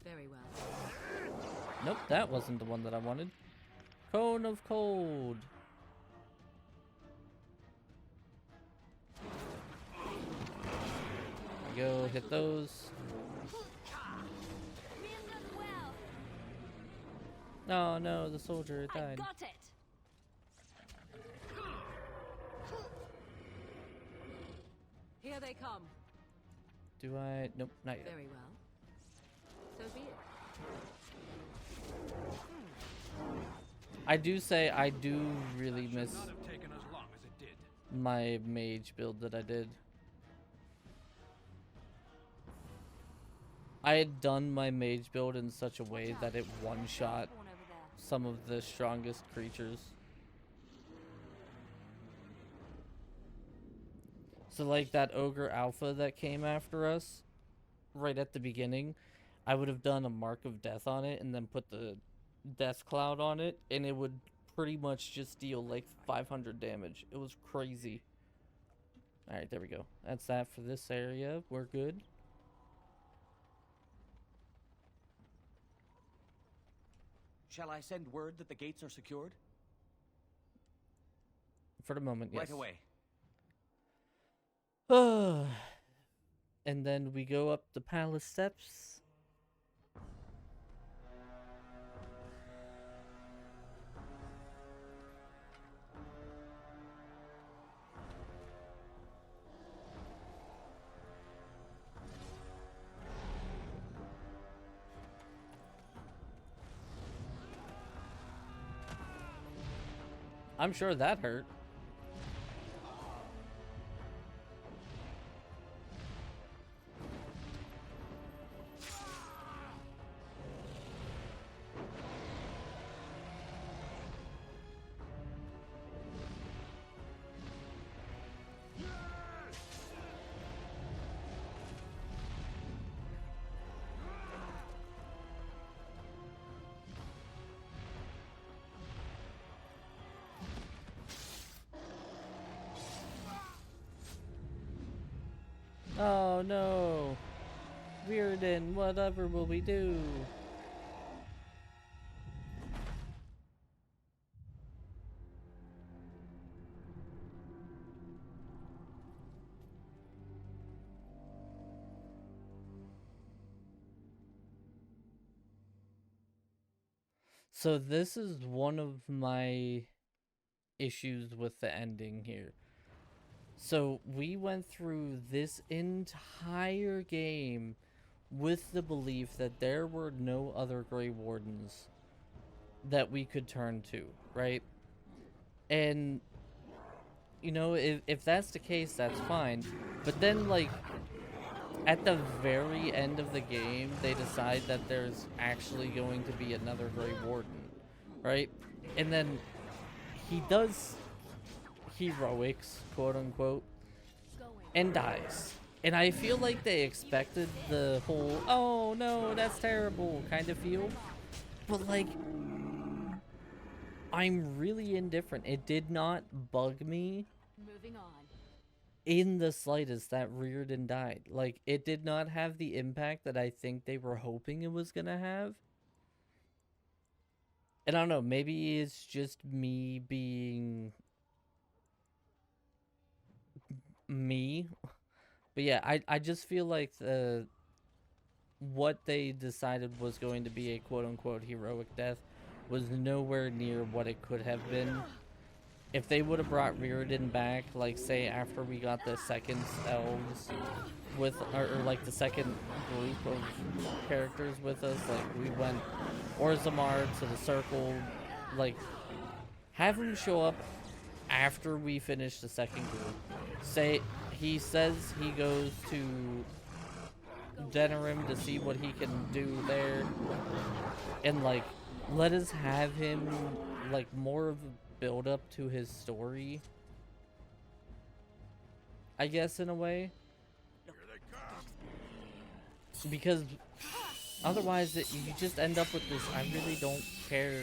Very well. Nope, that wasn't the one that I wanted. Cone of Cold. There we go, hit those. Oh no, the soldier died. Got it. Here they come. Do I? Nope, not yet. Very well. So be it. I do say I do really miss Not have taken as long as it did. my mage build that I did. I had done my mage build in such a way that it one-shot some of the strongest creatures. So like that ogre alpha that came after us right at the beginning, I would have done a mark of death on it and then put the death cloud on it, and it would pretty much just deal like 500 damage. It was crazy. Alright, there we go. That's that for this area. We're good. Shall I send word that the gates are secured? For the moment, yes. Right away. And then we go up the palace steps. I'm sure that hurt. Oh no! Ferelden, whatever will we do? So this is one of my issues with the ending here. So we went through this entire game with the belief that there were no other Grey Wardens that we could turn to, right? And, you know, if that's the case, that's fine. But then, like, at the very end of the game, they decide that there's actually going to be another Grey Warden, right? And then he does heroics, quote unquote, and dies. And I feel like they expected the whole, oh no, that's terrible kind of feel. But like, I'm really indifferent. It did not bug me Moving on. in the slightest that Ferelden died. Like, it did not have the impact that I think they were hoping it was gonna have. And I don't know, maybe it's just me being me. But yeah, I just feel like what they decided was going to be a quote-unquote heroic death was nowhere near what it could have been. If they would have brought Ferelden back, like, say, after we got the second elves with, or like the second group of characters with us, like, we went Orzammar to the circle, like, have him show up after we finish the second group. Say, he says he goes to Denerim to see what he can do there, and, like, let us have him, like, more of a build up to his story, I guess, in a way. Because otherwise you just end up with this I really don't care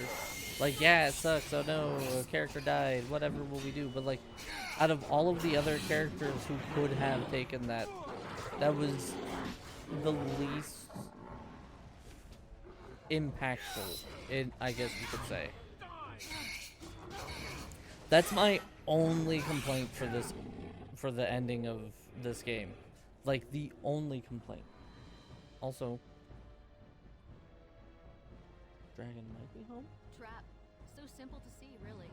Like, yeah, it sucks. Oh no, a character died. Whatever will we do? But like, out of all of the other characters who could have taken that, that was the least impactful, I guess you could say. That's my only complaint for this, for the ending of this game. Like, the only complaint. Also, Dragon might be home? Trap. So simple to see, really.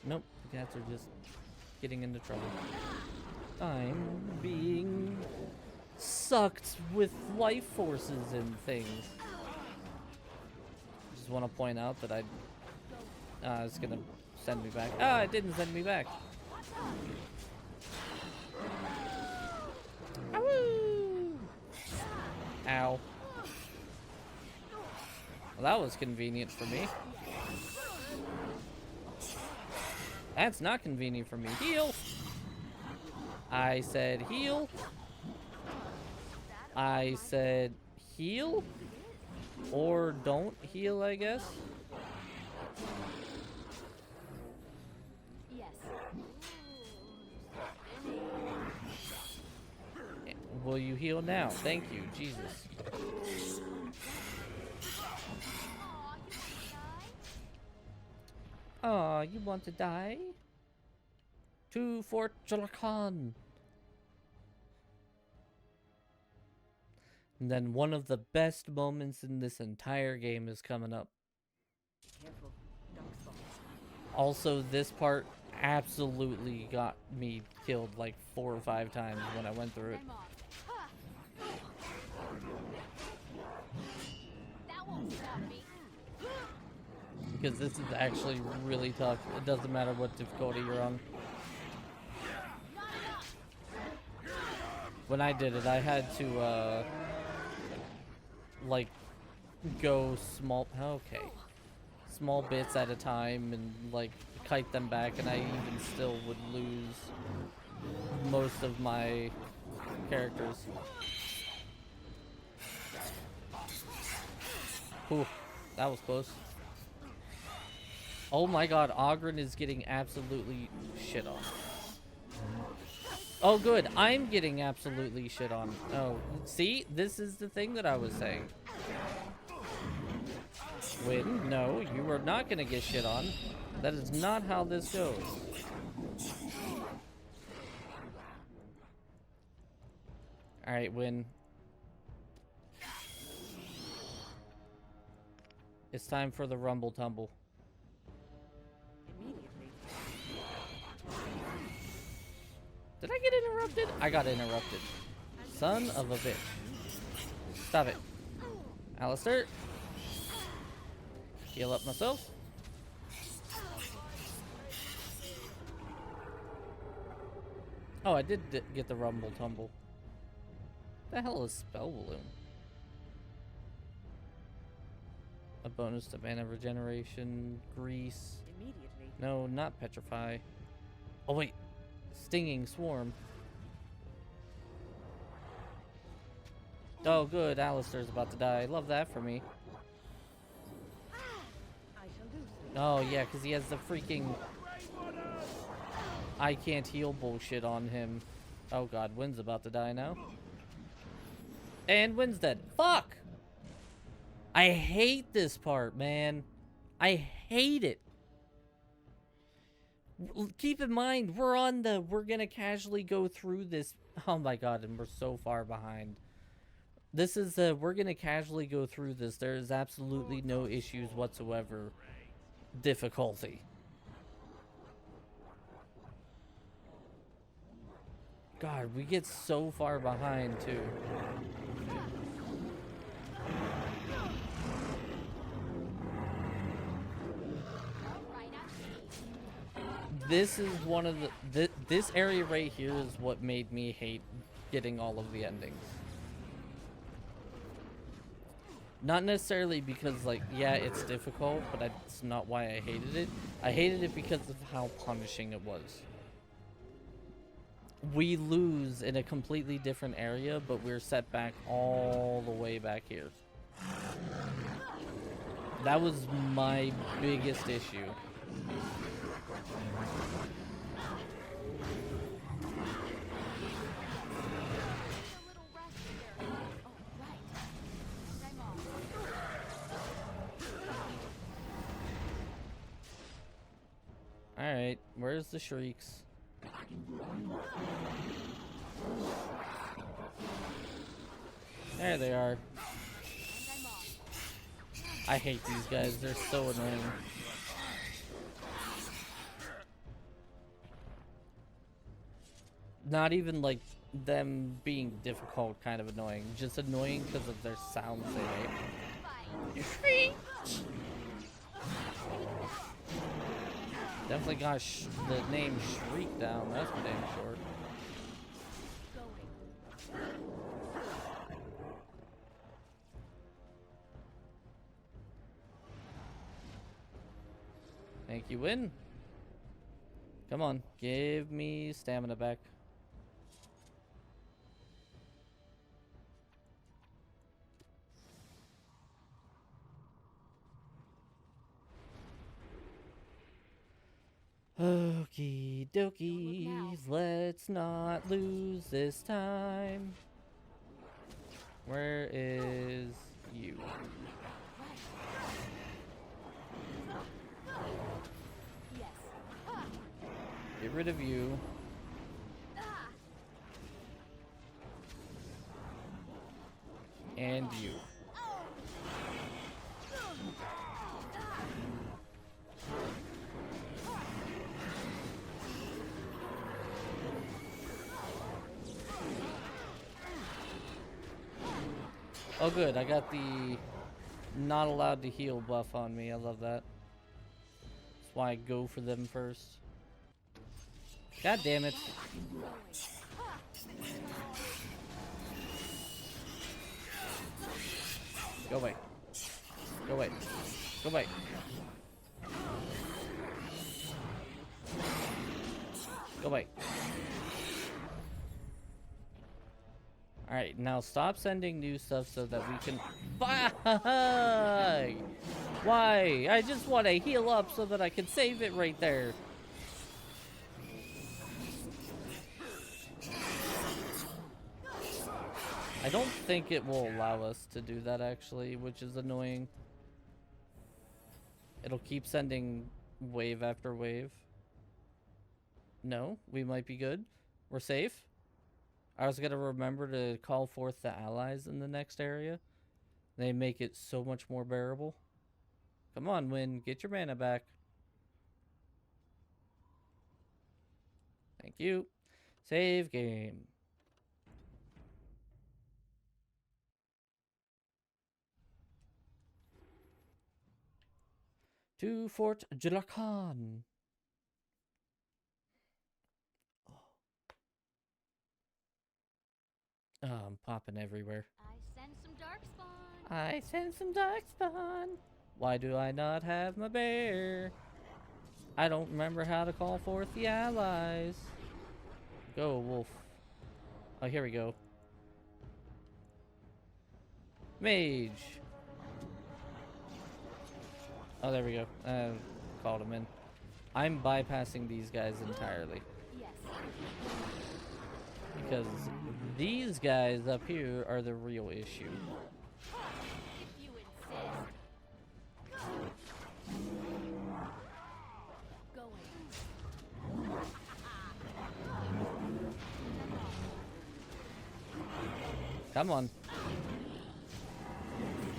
Nope, the cats are just getting into trouble. I'm being sucked with life forces and things. Just want to point out that it's gonna send me back. Ah, it didn't send me back. Ow. Well, that was convenient for me. That's not convenient for me. Heal! I said heal. I said heal? Or don't heal, I guess? Yes. Will you heal now? Thank you, Jesus. Aw, you want to die? To Fort Jalakan. And then one of the best moments in this entire game is coming up. Careful. Dark spots. Also, this part absolutely got me killed like 4 or 5 times when I went through it. That won't stop me. Because this is actually really tough. It doesn't matter what difficulty you're on. When I did it, I had to, like, go small bits at a time and, like, kite them back, and I even still would lose most of my characters. Whew, that was close. Oh my god, Ogren is getting absolutely shit on. Oh good, I'm getting absolutely shit on. Oh, see? This is the thing that I was saying. Win, no, you are not gonna get shit on. That is not how this goes. Alright, Win. It's time for the rumble tumble. Did I get interrupted? I got interrupted. Son of a bitch. Stop it. Alistair. Heal up myself. Oh, I did get the rumble tumble. The hell is spell balloon? A bonus to mana regeneration, grease. Immediately. No, not petrify. Oh wait. Stinging swarm. Oh good, Alistair's about to die. Love that for me. I shall do so. Oh yeah, because he has the freaking I can't heal bullshit on him. Oh god, Wynn's about to die now. And Wynn's dead. Fuck! I hate this part, man. I hate it. Keep in mind, we're gonna casually go through this. Oh my god, and we're so far behind. This is we're gonna casually go through this. There is absolutely no issues whatsoever. Difficulty. God, we get so far behind too. This is one of this area right here is what made me hate getting all of the endings. Not necessarily because, like, yeah, it's difficult, but that's not why I hated it. I hated it because of how punishing it was. We lose in a completely different area, but we're set back all the way back here. That was my biggest issue. Alright, where's the shrieks? There they are. I hate these guys, they're so annoying. Not even like them being difficult kind of annoying, just annoying because of their sounds they make. Definitely got the name Shriek down, that's for damn short. Thank you, Win. Come on, give me stamina back. Okie dokies, let's not lose this time. Where is you? Get rid of you. And you. Oh good, I got the not allowed to heal buff on me. I love that. That's why I go for them first. God damn it. Go away. Go away. Go away. Go away. Alright, now stop sending new stuff so that we can... Why? I just want to heal up so that I can save it right there. I don't think it will allow us to do that actually, which is annoying. It'll keep sending wave after wave. No, we might be good. We're safe. I was gonna remember to call forth the allies in the next area. They make it so much more bearable. Come on, Win, get your mana back. Thank you. Save game. To Fort Julakan. Oh, I'm popping everywhere. I sense some darkspawn. I sense some darkspawn. Why do I not have my bear? I don't remember how to call forth the allies. Go, wolf. Oh, here we go. Mage. Oh, there we go. Called him in. I'm bypassing these guys entirely. Yes. Because these guys up here are the real issue. If you insist. Going. Come on.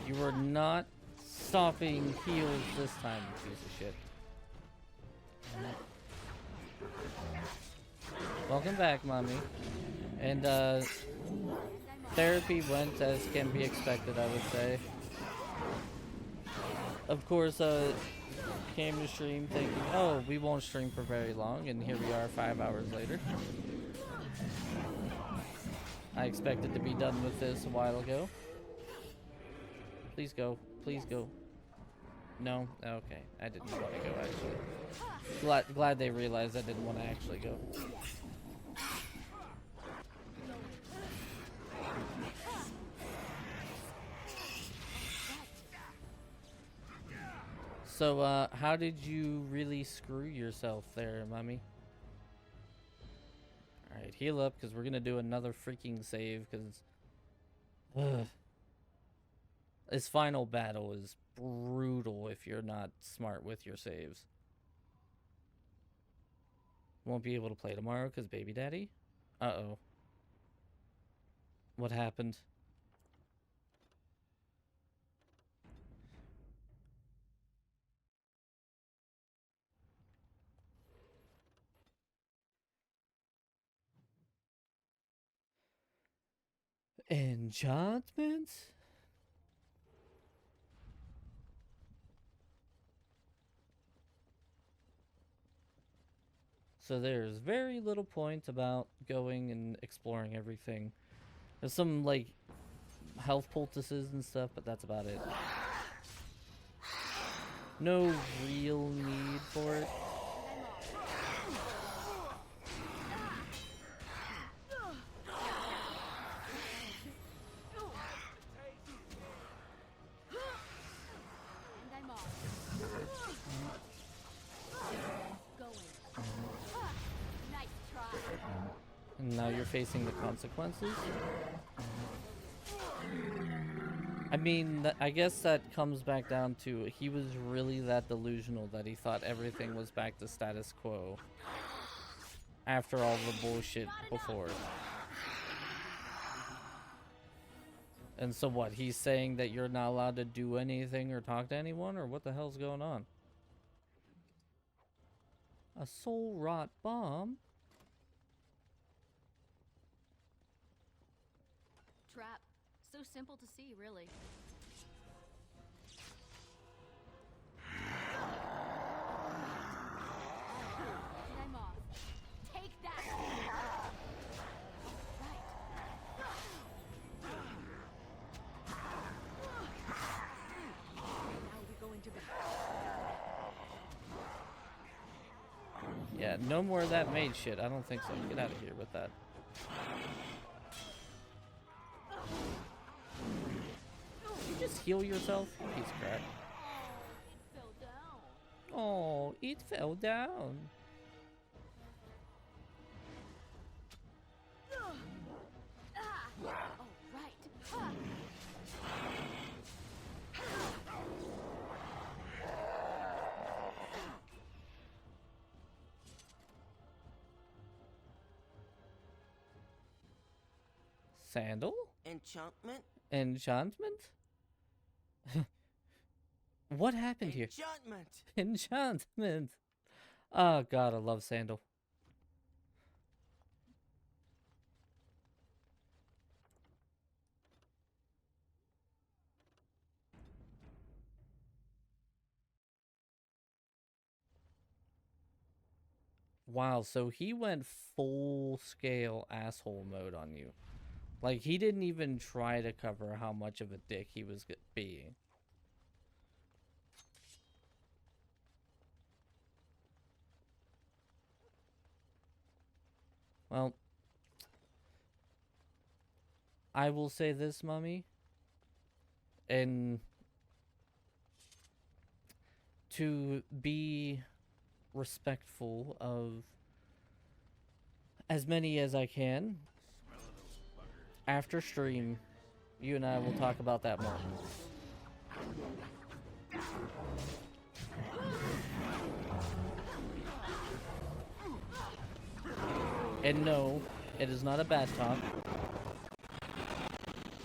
You were not stopping heals this time, you piece of shit. Welcome back, mommy. And therapy went as can be expected, I would say. Of course, came to stream thinking, oh, we won't stream for very long, and here we are 5 hours later. I expected to be done with this a while ago. Please go. Please go. No? Okay. I didn't want to go, actually. Glad they realized I didn't want to actually go. So, how did you really screw yourself there, Mummy? Alright, heal up, because we're gonna do another freaking save, because... This final battle is brutal if you're not smart with your saves. Won't be able to play tomorrow, because baby daddy? Uh-oh. What happened? Enchantment? So there's very little point about going and exploring everything. There's some, like, health poultices and stuff, but that's about it. No real need for it. And now you're facing the consequences. I mean, I guess that comes back down to he was really that delusional that he thought everything was back to status quo after all the bullshit before. And so what, he's saying that you're not allowed to do anything or talk to anyone, or what the hell's going on? A soul rot bomb? Trap. So simple to see, really. And I'm off. Take that! Now we go into battle. Yeah, no more of that mage shit. I don't think so. Get out of here with that. You just heal yourself? Piece of crap. Oh, it fell down. Sandal? Enchantment? Enchantment? What happened here? Enchantment! Enchantment! Oh god, I love Sandal. Wow, so he went full scale asshole mode on you. Like, he didn't even try to cover how much of a dick he was being. Well, I will say this, Mummy, and to be respectful of as many as I can, after stream, you and I will talk about that more. And no, it is not a bad talk,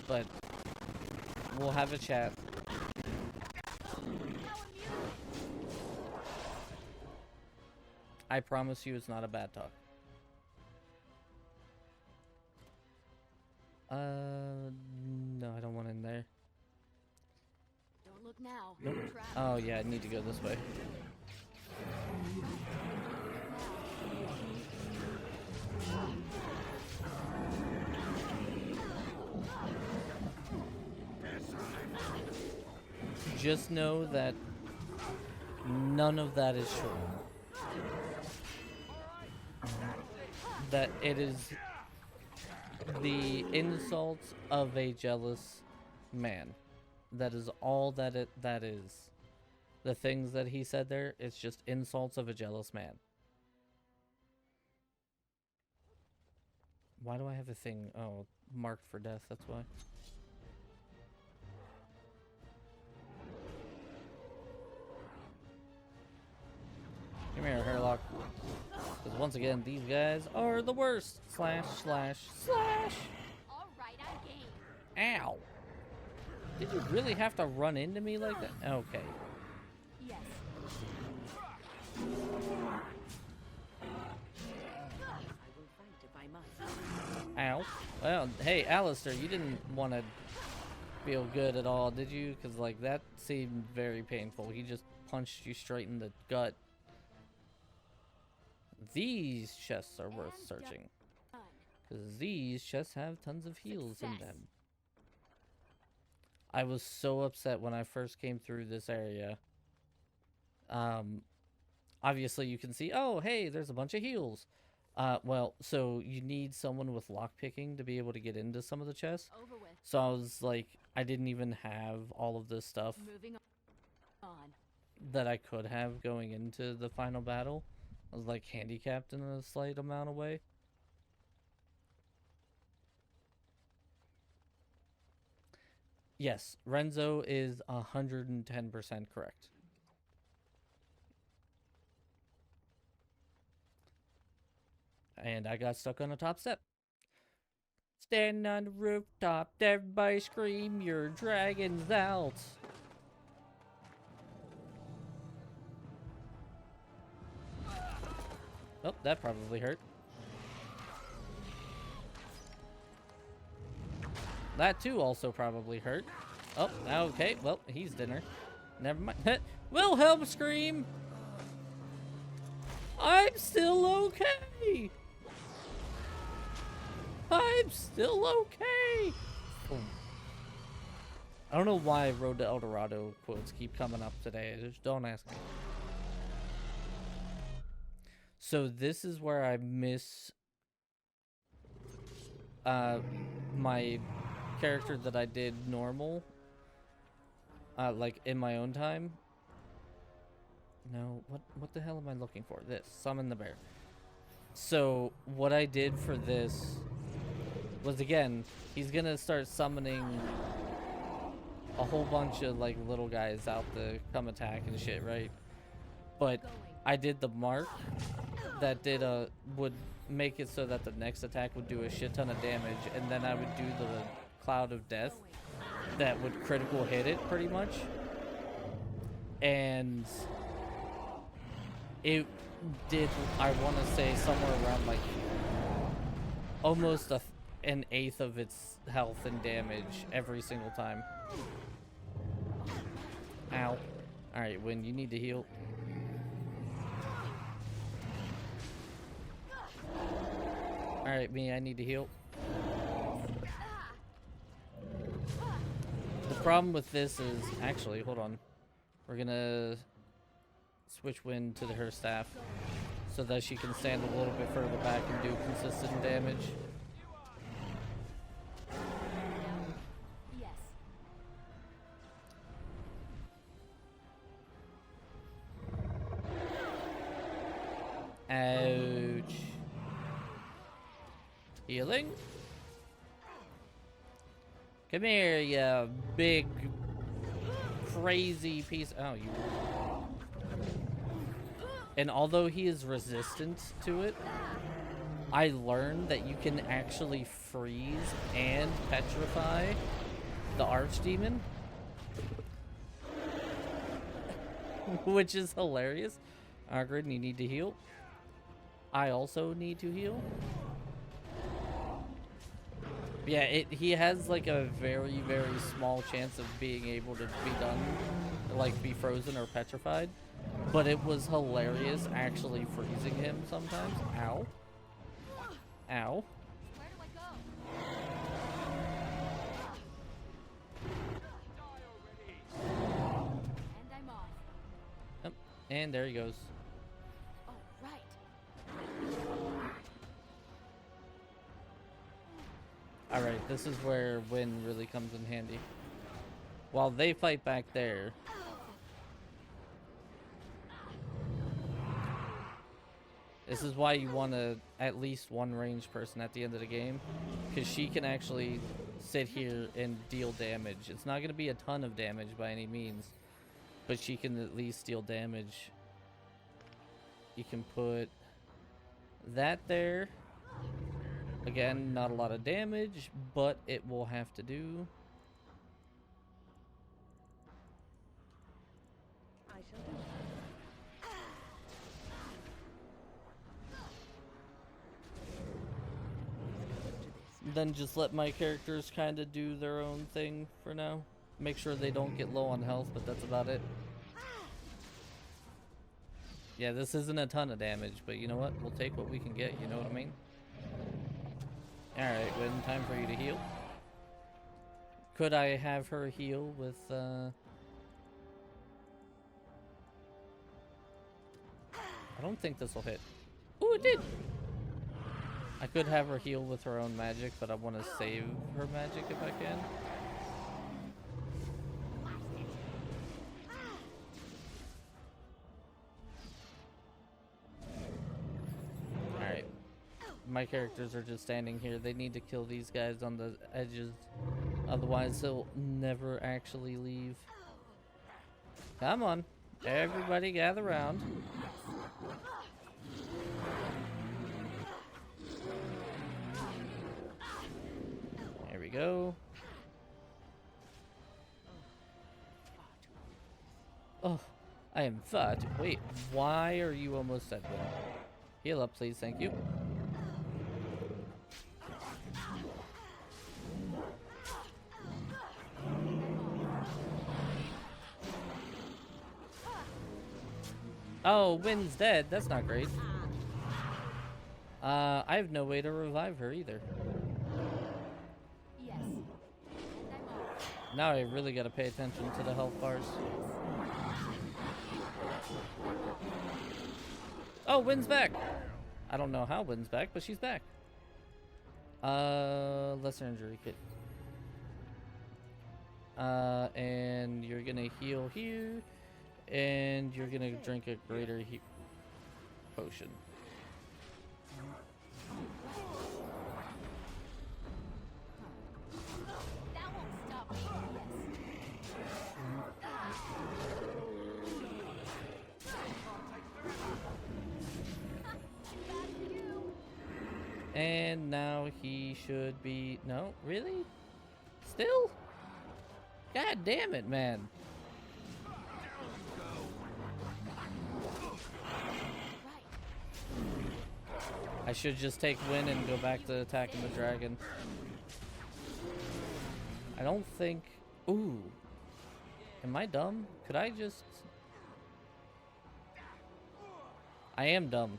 but we'll have a chat. I promise you it's not a bad talk. No, I don't want in there. Don't look now. Nope. Oh yeah, I need to go this way. Just know that none of that is true. That it is the insults of a jealous man. That is all that is. the things that he said there, it's just insults of a jealous man. Why do I have a thing? Oh, marked for death, that's why. Come here, Hairlock. Because once again, these guys are the worst. Slash, slash, slash! Alright, I'm game. Ow! Did you really have to run into me like that? Okay. Yes. I will fight if I must. Ow. Well, hey, Alistair, you didn't want to feel good at all, did you? Because, like, that seemed very painful. He just punched you straight in the gut. These chests are worth searching. Because these chests have tons of heals in them. I was so upset when I first came through this area. Obviously you can see, oh, hey, there's a bunch of heals. Well, so you need someone with lockpicking to be able to get into some of the chests. So I was like, I didn't even have all of this stuff that I could have going into the final battle. I was like handicapped in a slight amount of way. Yes, Renzo is 110% correct. And I got stuck on the top step. Stand on the rooftop, everybody scream your dragons out. Oh, that probably hurt. That too also probably hurt. Oh, okay. Well, he's dinner. Never mind. Wilhelm scream! I'm still okay! I'm still okay! Oh. I don't know why Road to El Dorado quotes keep coming up today. Just don't ask me. So this is where I miss my character that I did normal, like in my own time. No, what the hell am I looking for? This, summon the bear. So what I did for this was, again, he's gonna start summoning a whole bunch of like little guys out to come attack and shit, right? But I did the mark that did would make it so that the next attack would do a shit ton of damage, and then I would do the cloud of death that would critical hit it pretty much. And it did, I want to say, somewhere around like almost an eighth of its health and damage every single time. Ow. Alright, Wynn, you need to heal. Alright, me, I need to heal. The problem with this is, actually, hold on. We're gonna switch Wynn to her staff so that she can stand a little bit further back and do consistent damage. Ouch. Healing? Come here, you big, crazy piece. Oh, you. And although he is resistant to it, I learned that you can actually freeze and petrify the archdemon, which is hilarious. Argrid, you need to heal. I also need to heal. Yeah, he has like a very, very small chance of being able to be done, like be frozen or petrified. But it was hilarious actually freezing him sometimes. Ow. Ow. Where do I go? And I'm off. Yep. And there he goes. Oh, right. Alright, this is where Wynn really comes in handy. While they fight back there, This is why you want at least one ranged person at the end of the game, because she can actually sit here and deal damage. It's not going to be a ton of damage by any means, but she can at least deal damage. You can put that there. Again, not a lot of damage, but it will have to do. I shall do. Then just let my characters kind of do their own thing for now. Make sure they don't get low on health, but that's about it. Yeah, this isn't a ton of damage, but you know what? We'll take what we can get, you know what I mean? Alright, Win, time for you to heal. Could I have her heal with, I don't think this will hit. Ooh, it did! I could have her heal with her own magic, but I want to save her magic if I can. Alright. My characters are just standing here. They need to kill these guys on the edges. Otherwise, they'll never actually leave. Come on. Everybody gather around. There we go. Oh, I am far too. Wait, why are you almost dead? Heal up, please. Thank you. Oh, Win's dead. That's not great. I have no way to revive her either. Yes. Now I really gotta pay attention to the health bars. Oh, Win's back! I don't know how Win's back, but she's back. Lesser injury kit. And you're gonna heal here. And you're gonna drink a greater potion. That won't stop me. And now he should be... No, really? Still? God damn it, man. I should just take Win and go back to attacking the dragon. I don't think... Ooh. Am I dumb? Could I just... I am dumb.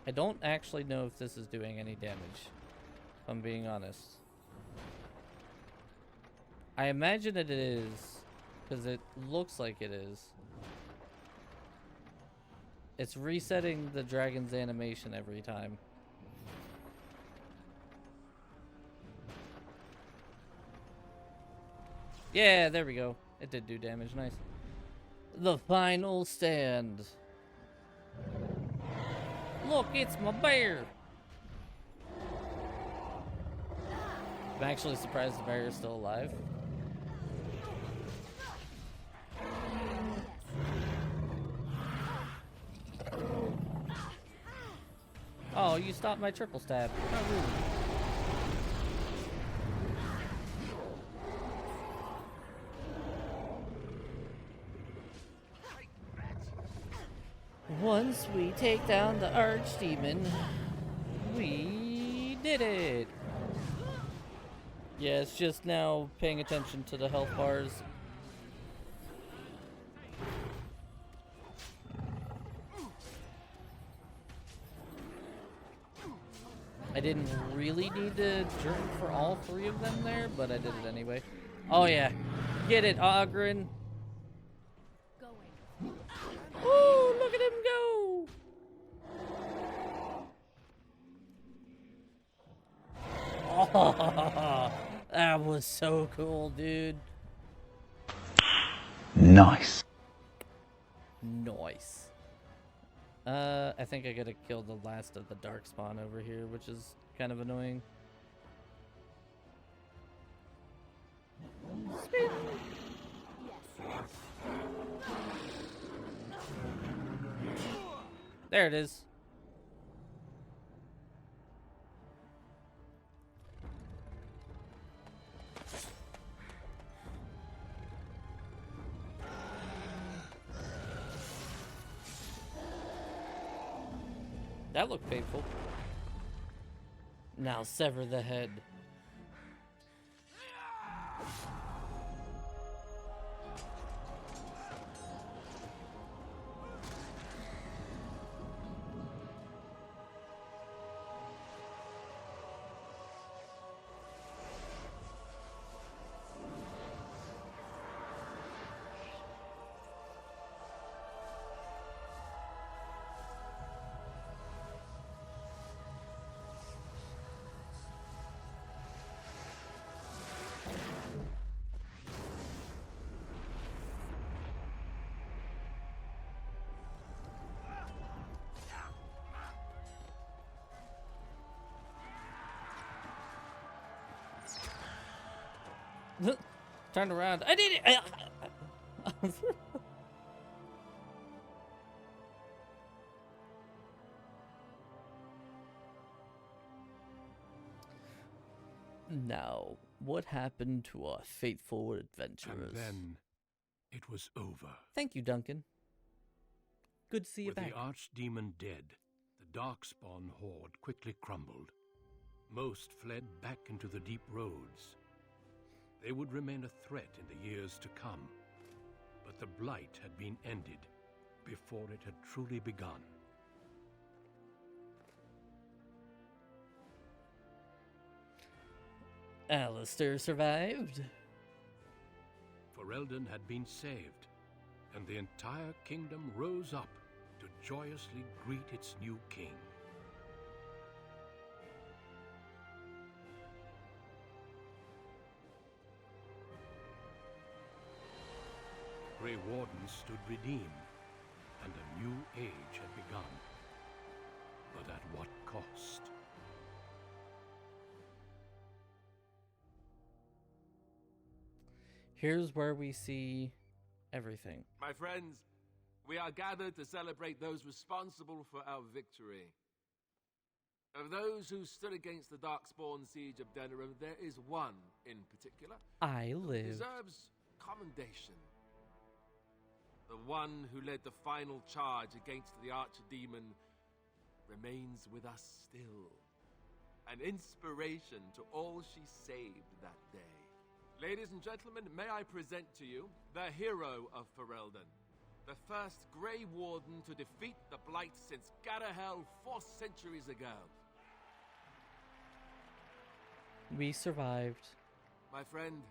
I don't actually know if this is doing any damage, if I'm being honest. I imagine it is, because it looks like it is. It's resetting the dragon's animation every time. Yeah, there we go. It did do damage, nice. The final stand. Look, it's my bear! I'm actually surprised the bear is still alive. Oh, you stopped my triple stab. How rude. Once we take down the archdemon, we did it! Yeah, it's just now paying attention to the health bars. I didn't really need to drink for all three of them there, but I did it anyway. Oh yeah. Get it, Ogren. Woo, look at him go. Oh, that was so cool, dude. Nice. Nice. I think I gotta kill the last of the dark spawn over here, which is kind of annoying. Spin. There it is. That looked painful. Now sever the head. Turn around. I did it! Now, what happened to our faithful adventurers? And then it was over. Thank you, Duncan. Good to see you With back. the archdemon dead, the darkspawn horde quickly crumbled. Most fled back into the deep roads. They would remain a threat in the years to come, but the blight had been ended before it had truly begun. Alistair survived. Ferelden had been saved, and the entire kingdom rose up to joyously greet its new king. Grey Wardens stood redeemed, and a new age had begun. But at what cost? Here's where we see everything. My friends, we are gathered to celebrate those responsible for our victory. Of those who stood against the Darkspawn siege of Denerim, there is one in particular I who live. deserves commendation. The one who led the final charge against the archdemon remains with us still. An inspiration to all she saved that day. Ladies and gentlemen, may I present to you the hero of Ferelden, the first Grey Warden to defeat the Blight since Garahel 4 centuries ago. We survived. My friend,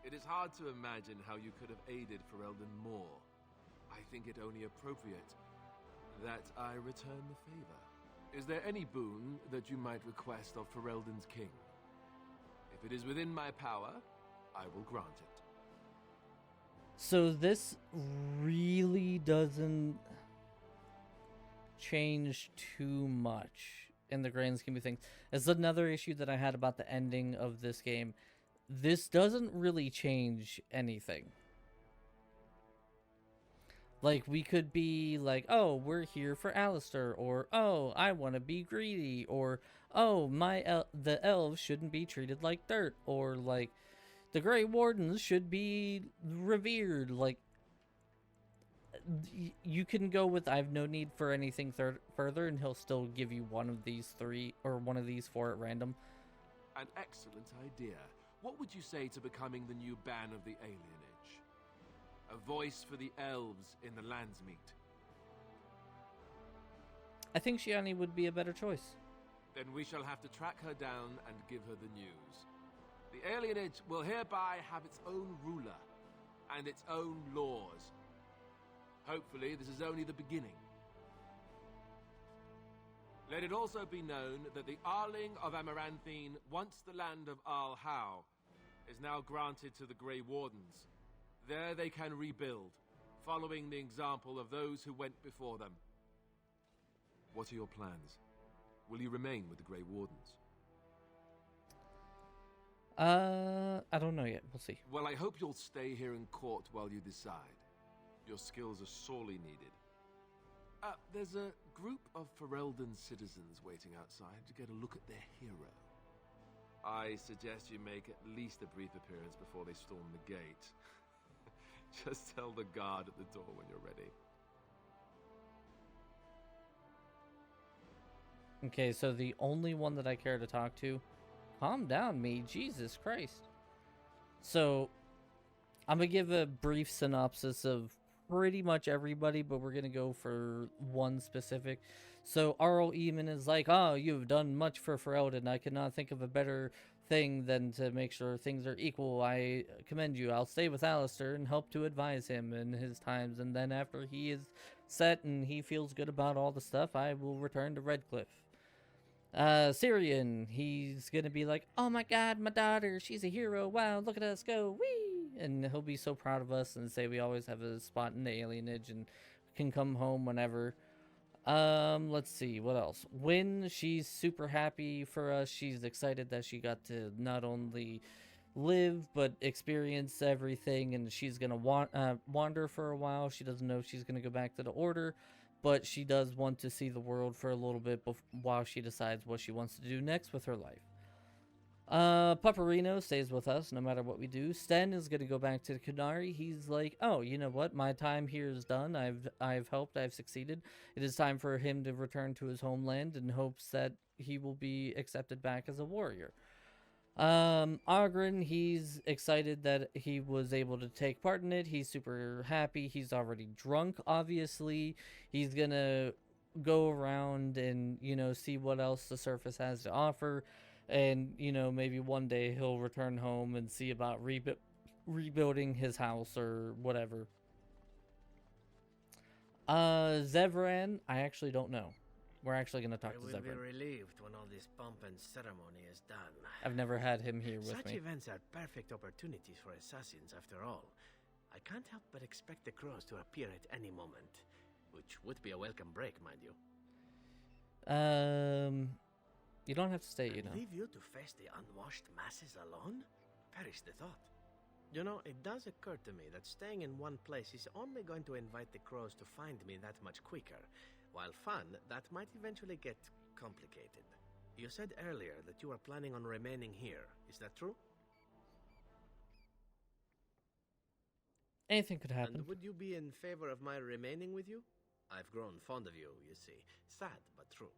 it is hard to imagine how you could have aided Ferelden more. I think it only appropriate that I return the favor. Is there any boon that you might request of Ferelden's king? If it is within my power, I will grant it. So this really doesn't change too much in the grand scheme of things. It's another issue that I had about the ending of this game. This doesn't really change anything. Like, we could be like, oh, we're here for Alistair, or, oh, I want to be greedy, or, oh, the elves shouldn't be treated like dirt, or, like, the Grey Wardens should be revered. Like, you can go with, I have no need for anything further, and he'll still give you one of these three, or one of these four at random. An excellent idea. What would you say to becoming the new ban of the alienage? A voice for the elves in the Landsmeet. I think Shiani would be a better choice. Then we shall have to track her down and give her the news. The alienage will hereby have its own ruler and its own laws. Hopefully, this is only the beginning. Let it also be known that the Arling of Amaranthine, once the land of Arl Howe, is now granted to the Grey Wardens. There they can rebuild, following the example of those who went before them. What are your plans? Will you remain with the Grey Wardens? I don't know yet. We'll see. Well, I hope you'll stay here in court while you decide. Your skills are sorely needed. There's a group of Ferelden citizens waiting outside to get a look at their hero. I suggest you make at least a brief appearance before they storm the gate. Just tell the guard at the door when you're ready. Okay, so the only one that I care to talk to... Calm down, me. Jesus Christ. So, I'm going to give a brief synopsis of pretty much everybody, but we're going to go for one specific. So, Arl Eamon is like, oh, you've done much for Ferelden. I cannot think of a better thing than to make sure things are equal. I commend you. I'll stay with Alistair and help to advise him in his times. And then after he is set and he feels good about all the stuff, I will return to Redcliffe. Syrian, he's gonna be like, oh my god, my daughter, she's a hero, wow, look at us go, whee! And he'll be so proud of us and say we always have a spot in the alienage and can come home whenever. Let's see, what else? Wynn, she's super happy for us. She's excited that she got to not only live, but experience everything, and she's gonna wander for a while. She doesn't know if she's gonna go back to the Order, but she does want to see the world for a little bit while she decides what she wants to do next with her life. Paparino stays with us no matter what we do. Sten is going to go back to the Canary. He's like, oh, you know what? My time here is done. I've helped. I've succeeded. It is time for him to return to his homeland in hopes that he will be accepted back as a warrior. Ogren, he's excited that he was able to take part in it. He's super happy. He's already drunk, obviously. He's gonna go around and, you know, see what else the surface has to offer. And, you know, maybe one day he'll return home and see about rebuilding his house or whatever. Zevran, I actually don't know. We're actually going to talk to I will Zevran. be relieved when all this pomp and ceremony is done. I've never had him here with Such me. events are perfect opportunities for assassins, after all. I can't help but expect the crows to appear at any moment, which would be a welcome break, mind you. You don't have to stay, you know. Leave you to face the unwashed masses alone? Perish the thought. You know, it does occur to me that staying in one place is only going to invite the crows to find me that much quicker. While fun, that might eventually get complicated. You said earlier that you are planning on remaining here. Is that true? Anything could happen. And would you be in favor of my remaining with you? I've grown fond of you, you see. Sad, but true.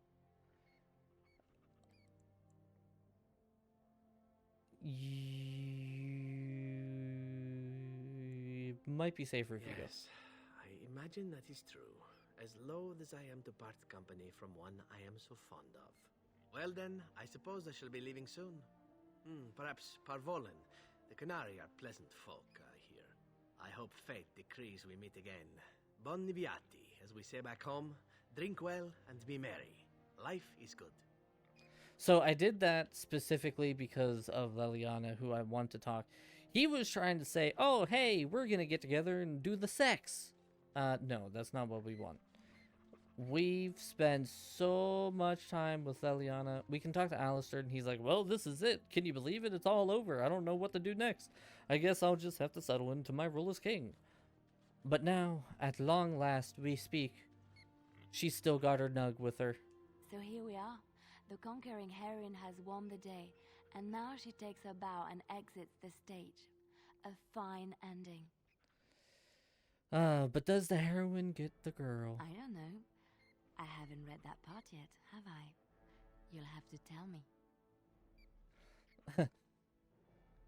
You might be safer if you go. Yes, I imagine that is true. As loath as I am to part company from one I am so fond of. Well then, I suppose I shall be leaving soon. Perhaps Parvolen. The Canary are pleasant folk, I hear. I hope fate decrees we meet again. Bon niviati, as we say back home. Drink well and be merry. Life is good. So I did that specifically because of Leliana, who I want to talk. He was trying to say, oh, hey, we're going to get together and do the sex. No, that's not what we want. We've spent so much time with Leliana. We can talk to Alistair, and he's like, well, this is it. Can you believe it? It's all over. I don't know what to do next. I guess I'll just have to settle into my role as king. But now, at long last, we speak. She's still got her nug with her. So here we are. The conquering heroine has won the day, and now she takes her bow and exits the stage. A fine ending. But does the heroine get the girl? I don't know. I haven't read that part yet, have I? You'll have to tell me.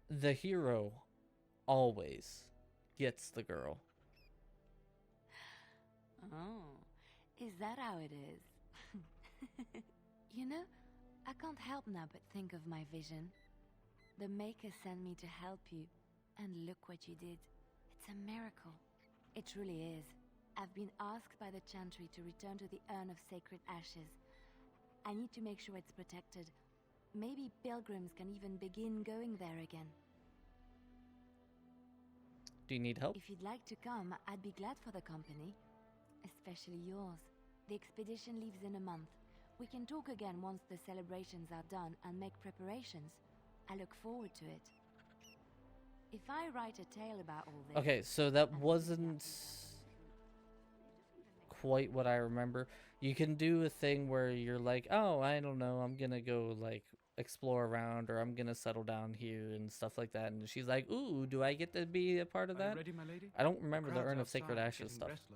The hero always gets the girl. Oh, is that how it is? You know, I can't help now but think of my vision. The Maker sent me to help you, and look what you did. It's a miracle. It truly is. I've been asked by the Chantry to return to the Urn of Sacred Ashes. I need to make sure it's protected. Maybe pilgrims can even begin going there again. Do you need help? If you'd like to come, I'd be glad for the company. Especially yours. The expedition leaves in a month. We can talk again once the celebrations are done and make preparations. I look forward to it. If I write a tale about all this... Okay, so that wasn't quite what I remember. You can do a thing where you're like, oh, I don't know, I'm gonna go, like, explore around, or I'm gonna settle down here and stuff like that. And she's like, ooh, do I get to be a part of that? Ready, my lady? I don't remember the Crowds Urn of Sacred outside Ashes getting stuff.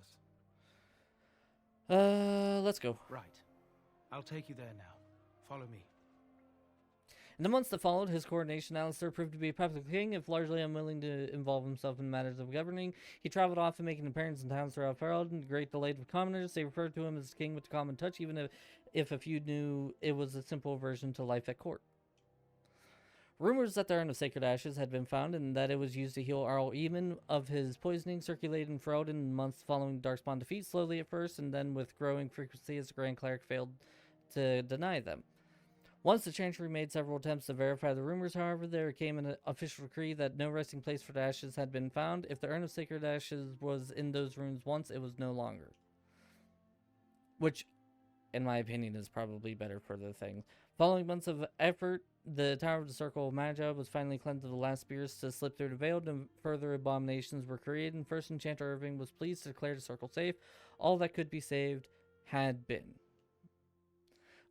restless. Let's go. Right. I'll take you there now. Follow me. In the months that followed, his coronation, Alistair proved to be a popular king, if largely unwilling to involve himself in matters of governing. He traveled often, making appearances in towns throughout Ferelden, to great delight of commoners. They referred to him as king with the common touch, even if a few knew it was a simple version to life at court. Rumors that the Urn of Sacred Ashes had been found and that it was used to heal Arl Eamon of his poisoning circulated in Ferelden in the months following Darkspawn defeat, slowly at first, and then with growing frequency as the Grand Cleric failed to deny them. Once the Chantry made several attempts to verify the rumors, however, there came an official decree that no resting place for the ashes had been found. If the Urn of Sacred Ashes was in those ruins once, it was no longer. Which, in my opinion, is probably better for the thing. Following months of effort, the Tower of the Circle of Magi was finally cleansed of the last spirits to slip through the veil, and further abominations were created, and First Enchanter Irving was pleased to declare the circle safe. All that could be saved had been.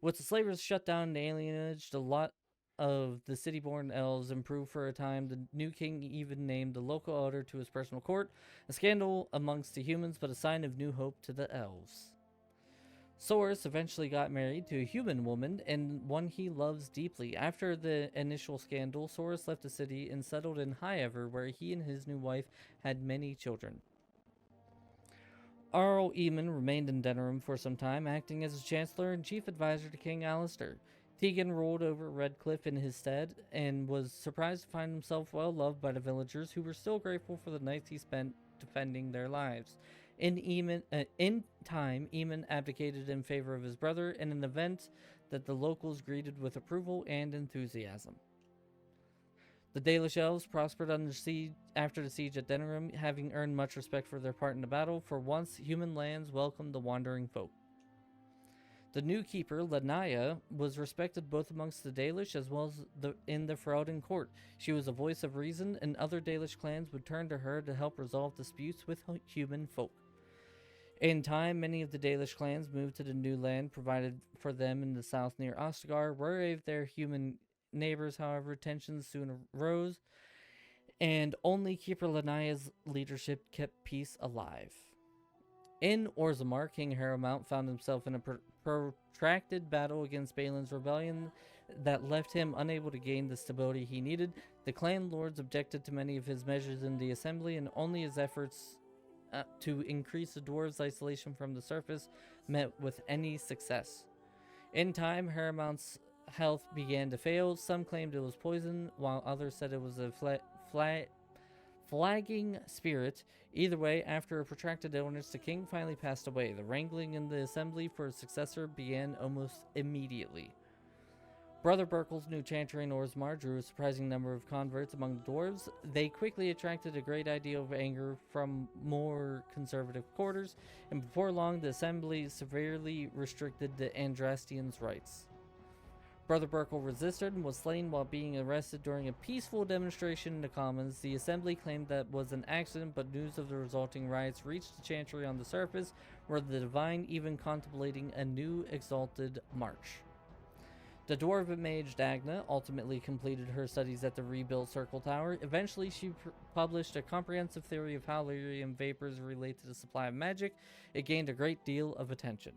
With the slavers shut down and alienaged, a lot of the city-born elves improved for a time. The new king even named the local elder to his personal court, a scandal amongst the humans, but a sign of new hope to the elves. Soros eventually got married to a human woman, and one he loves deeply. After the initial scandal, Soros left the city and settled in Highever, where he and his new wife had many children. Arl Eamon remained in Denerim for some time, acting as a chancellor and chief advisor to King Alistair. Tegan ruled over Redcliffe in his stead, and was surprised to find himself well loved by the villagers, who were still grateful for the nights he spent defending their lives. In time, Eamon abdicated in favor of his brother, in an event that the locals greeted with approval and enthusiasm. The Dalish elves prospered after the siege at Denerim, having earned much respect for their part in the battle. For once, human lands welcomed the wandering folk. The new keeper, Lanaya, was respected both amongst the Dalish as well as in the Ferelden court. She was a voice of reason, and other Dalish clans would turn to her to help resolve disputes with human folk. In time, many of the Dalish clans moved to the new land provided for them in the south near Ostagar. Wary of their human neighbors, however, tensions soon arose, and only Keeper Lanaya's leadership kept peace alive. In Orzammar, King Harrowmount found himself in a protracted battle against Balin's rebellion that left him unable to gain the stability he needed. The clan lords objected to many of his measures in the assembly, and only his efforts to increase the dwarves' isolation from the surface met with any success. In time, Harrowmount's health began to fail. Some claimed it was poison, while others said it was a flagging spirit. Either way, after a protracted illness, the king finally passed away. The wrangling in the assembly for a successor began almost immediately. Brother Burkle's new chantry in Orzammar drew a surprising number of converts among the dwarves. They quickly attracted a great deal of anger from more conservative quarters, and before long the assembly severely restricted the Andrastians' rights. Brother Burkle resisted and was slain while being arrested during a peaceful demonstration in the Commons. The assembly claimed that was an accident, but news of the resulting riots reached the chantry on the surface, where the divine even contemplating a new exalted march. The dwarven mage Dagna ultimately completed her studies at the rebuilt Circle Tower. Eventually, she published a comprehensive theory of how lyrium vapors relate to the supply of magic. It gained a great deal of attention.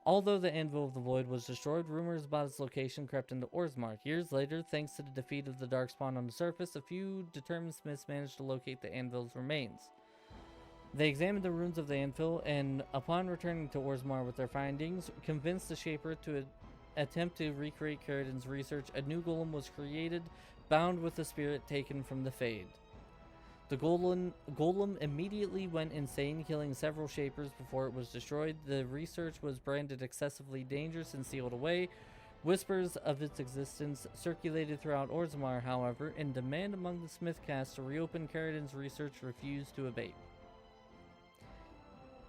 Although the Anvil of the Void was destroyed, rumors about its location crept into Orzammar. Years later, thanks to the defeat of the Darkspawn on the surface, a few determined smiths managed to locate the Anvil's remains. They examined the ruins of the Anvil, and upon returning to Orzammar with their findings, convinced the Shaper to attempt to recreate Ferelden's research, a new golem was created, bound with the spirit taken from the Fade. The golem immediately went insane, killing several shapers before it was destroyed. The research was branded excessively dangerous and sealed away. Whispers of its existence circulated throughout Orzammar, however, and demand among the Smith caste to reopen Ferelden's research refused to abate.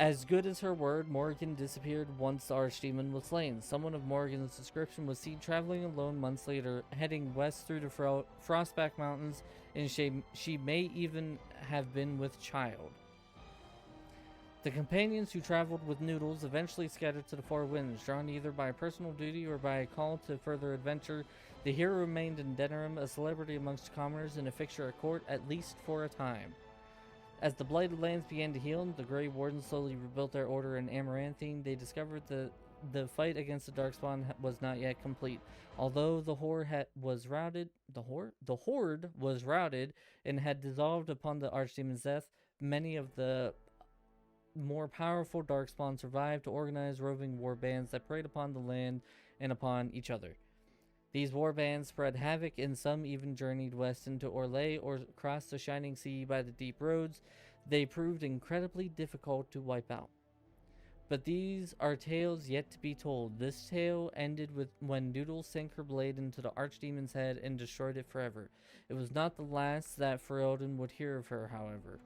As good as her word, Morrigan disappeared once the Archdemon was slain. Someone of Morrigan's description was seen traveling alone months later, heading west through the Frostback Mountains, and she may even have been with child. The companions who traveled with Nudels eventually scattered to the four winds, drawn either by personal duty or by a call to further adventure. The hero remained in Denerim, a celebrity amongst commoners and a fixture at court, at least for a time. As the blighted lands began to heal, the Grey Wardens slowly rebuilt their order in Amaranthine. They discovered the fight against the Darkspawn was not yet complete. Although the horde was routed and had dissolved upon the Archdemon's death, many of the more powerful Darkspawn survived to organize roving war bands that preyed upon the land and upon each other. These war bands spread havoc, and some even journeyed west into Orlais or crossed the Shining Sea by the deep roads. They proved incredibly difficult to wipe out. But these are tales yet to be told. This tale ended with when Nudels sank her blade into the Archdemon's head and destroyed it forever. It was not the last that Ferelden would hear of her, however.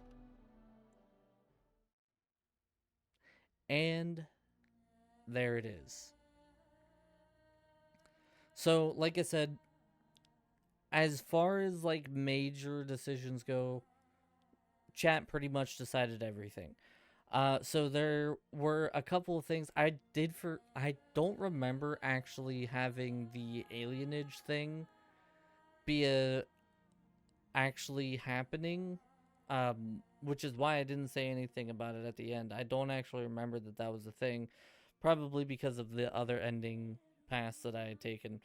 And there it is. So, like I said, as far as like major decisions go, chat pretty much decided everything. So there were a couple of things I don't remember actually having the alienage thing be actually happening, which is why I didn't say anything about it at the end. I don't actually remember that was a thing, probably because of the other ending pass that I had taken.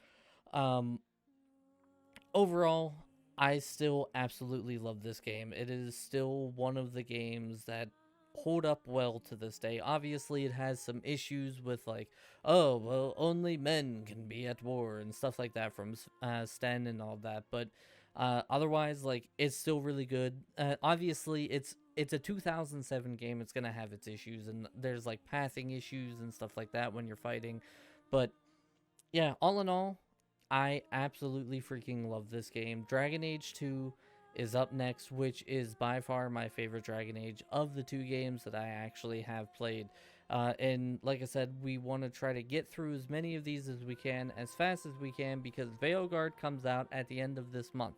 Overall, I still absolutely love this game. It is still one of the games that hold up well to this day. Obviously, it has some issues with like, oh, well, only men can be at war and stuff like that from Sten and all that, but otherwise, like, it's still really good. Obviously, it's a 2007 game. It's gonna have its issues, and there's like pathing issues and stuff like that when you're fighting, but yeah, all in all, I absolutely freaking love this game. Dragon Age 2 is up next, which is by far my favorite Dragon Age of the two games that I actually have played. And like I said, we want to try to get through as many of these as we can, as fast as we can, because Veilguard comes out at the end of this month.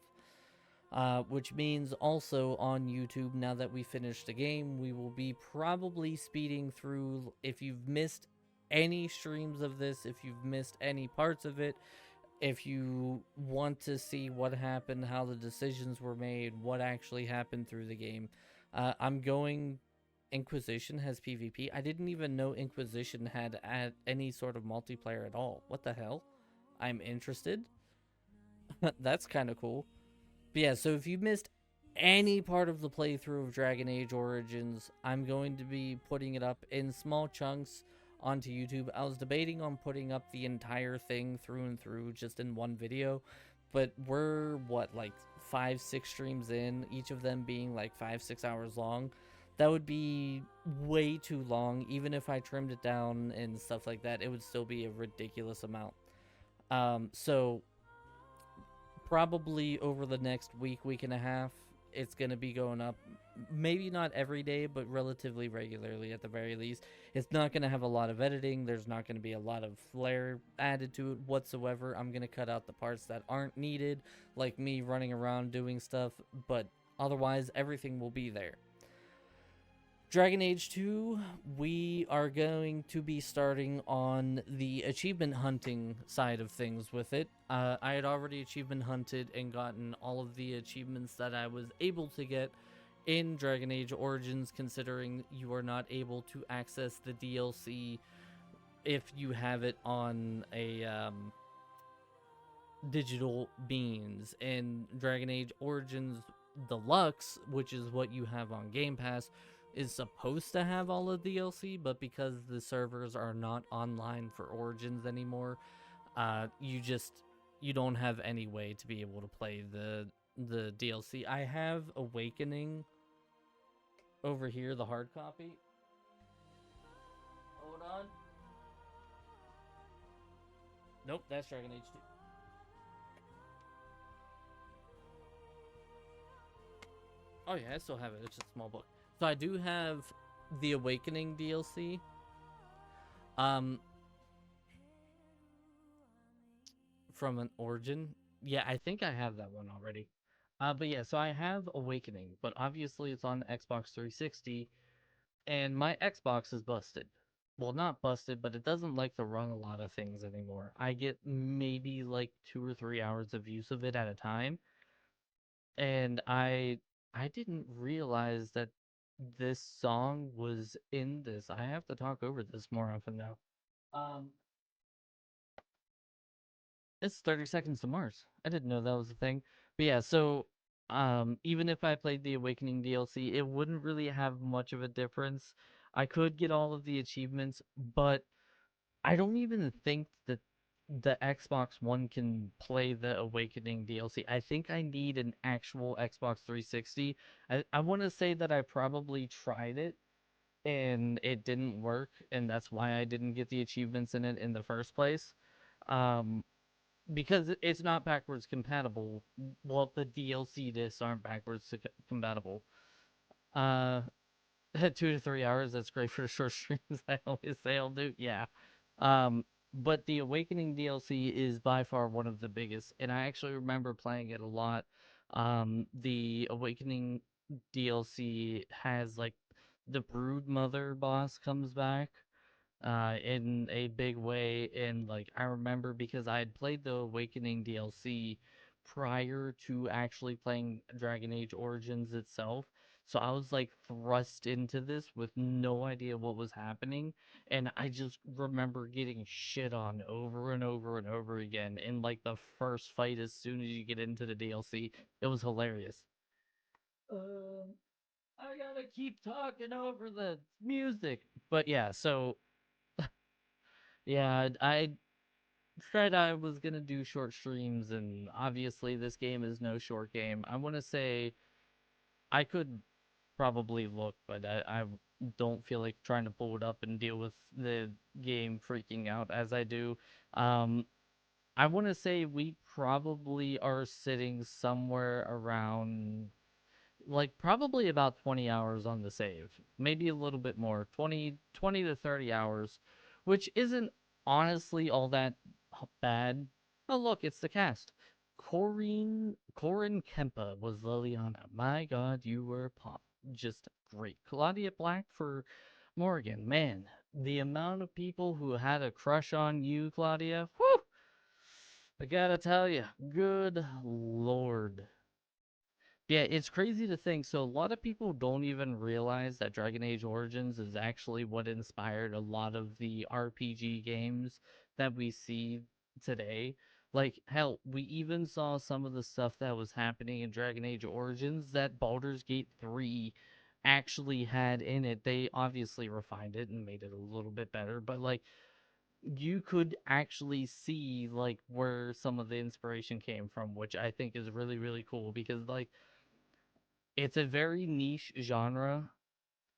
Which means also on YouTube, now that we finish the game, we will be probably speeding through. If you've missed any streams of this, if you've missed any parts of it, if you want to see what happened, how the decisions were made, what actually happened through the game, I'm going. Inquisition has PvP. I didn't even know Inquisition had any sort of multiplayer at all. What the hell? I'm interested. That's kind of cool. But yeah, so if you missed any part of the playthrough of Dragon Age Origins, I'm going to be putting it up in small chunks onto YouTube. I was debating on putting up the entire thing through and through just in one video, but we're what, like 5-6 streams in, each of them being like 5-6 hours long. That would be way too long. Even if I trimmed it down and stuff like that, it would still be a ridiculous amount. So probably over the next week and a half, it's going to be going up. Maybe not every day, but relatively regularly at the very least. It's not going to have a lot of editing. There's not going to be a lot of flair added to it whatsoever. I'm going to cut out the parts that aren't needed, like me running around doing stuff, but otherwise everything will be there. Dragon Age 2, we are going to be starting on the achievement hunting side of things with it. I had already achievement hunted and gotten all of the achievements that I was able to get in Dragon Age Origins, considering you are not able to access the DLC if you have it on a digital means. In Dragon Age Origins Deluxe, which is what you have on Game Pass, is supposed to have all of the DLC, but because the servers are not online for Origins anymore, you don't have any way to be able to play the DLC. I have Awakening over here, the hard copy. Hold on. Nope, that's Dragon Age 2. Oh yeah, I still have it. It's just a small book. So I do have the Awakening DLC. From an Origin. Yeah, I think I have that one already. But yeah, so I have Awakening, but obviously it's on Xbox 360, and my Xbox is busted. Well, not busted, but it doesn't like to run a lot of things anymore. I get maybe like 2 or 3 hours of use of it at a time, and I didn't realize that this song was in this. I have to talk over this more often now. Um, It's 30 Seconds to Mars. I didn't know that was a thing. But yeah, so even if I played the Awakening DLC, it wouldn't really have much of a difference. I could get all of the achievements, but I don't even think that the Xbox One can play the Awakening DLC. I think I need an actual Xbox 360. I want to say that I probably tried it and it didn't work, and that's why I didn't get the achievements in it in the first place. Um, because it's not backwards compatible. Well, the DLC discs aren't backwards compatible. Uh, 2 to 3 hours. That's great for the short streams. I always say I'll do. Yeah. But the Awakening DLC is by far one of the biggest, and I actually remember playing it a lot. The Awakening DLC has like the Brood Mother boss comes back in a big way. And like I remember because I had played the Awakening DLC prior to actually playing Dragon Age Origins itself. So I was like thrust into this with no idea what was happening, and I just remember getting shit on over and over and over again in like the first fight as soon as you get into the DLC. It was hilarious. I gotta keep talking over the music. But yeah, so yeah, I said I was gonna do short streams, and obviously this game is no short game. I want to say I could probably look, but I don't feel like trying to pull it up and deal with the game freaking out as I do. Um, I want to say we probably are sitting somewhere around like probably about 20 hours on the save, maybe a little bit more, 20 to 30 hours, which isn't honestly all that bad. Oh look, it's the cast. Corin Kempa was Liliana. My god, you were pop just great. Claudia Black for Morgan. Man, the amount of people who had a crush on you, Claudia, whew, I gotta tell you, good lord. Yeah, it's crazy to think. So a lot of people don't even realize that Dragon Age Origins is actually what inspired a lot of the RPG games that we see today. Like, hell, we even saw some of the stuff that was happening in Dragon Age Origins that Baldur's Gate 3 actually had in it. They obviously refined it and made it a little bit better, but like you could actually see like where some of the inspiration came from, which I think is really really cool because like it's a very niche genre.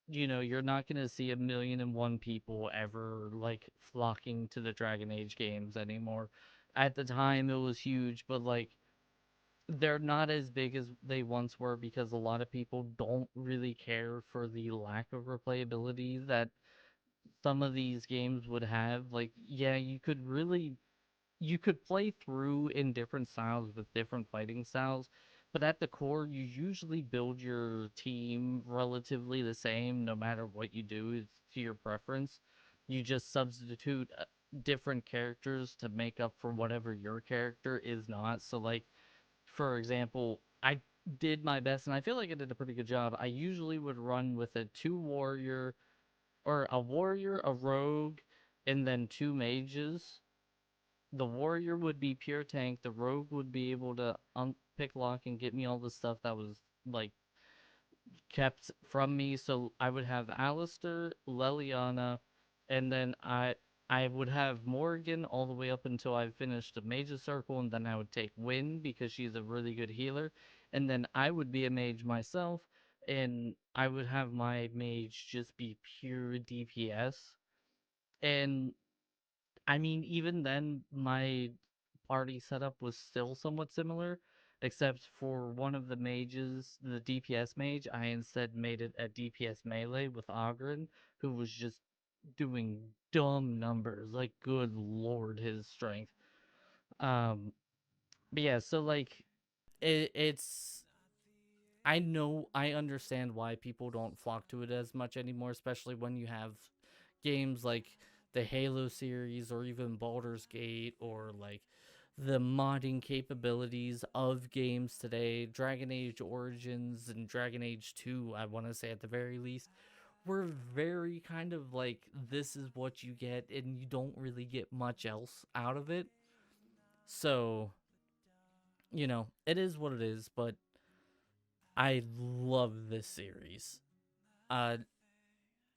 You know, you're not going to see 1,000,001 people ever like flocking to the Dragon Age games anymore. At the time, it was huge, but like they're not as big as they once were because a lot of people don't really care for the lack of replayability that some of these games would have. Like, yeah, you could play through in different styles with different fighting styles, but at the core, you usually build your team relatively the same no matter what you do. It's to your preference. You just substitute different characters to make up for whatever your character is not. So, like, for example, I did my best, and I feel like I did a pretty good job. I usually would run with a two warrior, or a warrior, a rogue, and then two mages. The warrior would be pure tank. The rogue would be able to pick lock and get me all the stuff that was like kept from me. So I would have Alistair, Leliana, and then I would have Morrigan all the way up until I finished the Mage's Circle, and then I would take Wynn because she's a really good healer, and then I would be a mage myself, and I would have my mage just be pure DPS. And I mean, even then, my party setup was still somewhat similar, except for one of the mages, the DPS mage, I instead made it a DPS melee with Ogren, who was just doing dumb numbers. Like, good lord, his strength. But yeah, so like, it's I understand why people don't flock to it as much anymore, especially when you have games like the Halo series or even Baldur's Gate or like the modding capabilities of games today. Dragon Age Origins and Dragon Age 2, I want to say at the very least, were very kind of like, this is what you get and you don't really get much else out of it. So, it is what it is, but I love this series. Uh,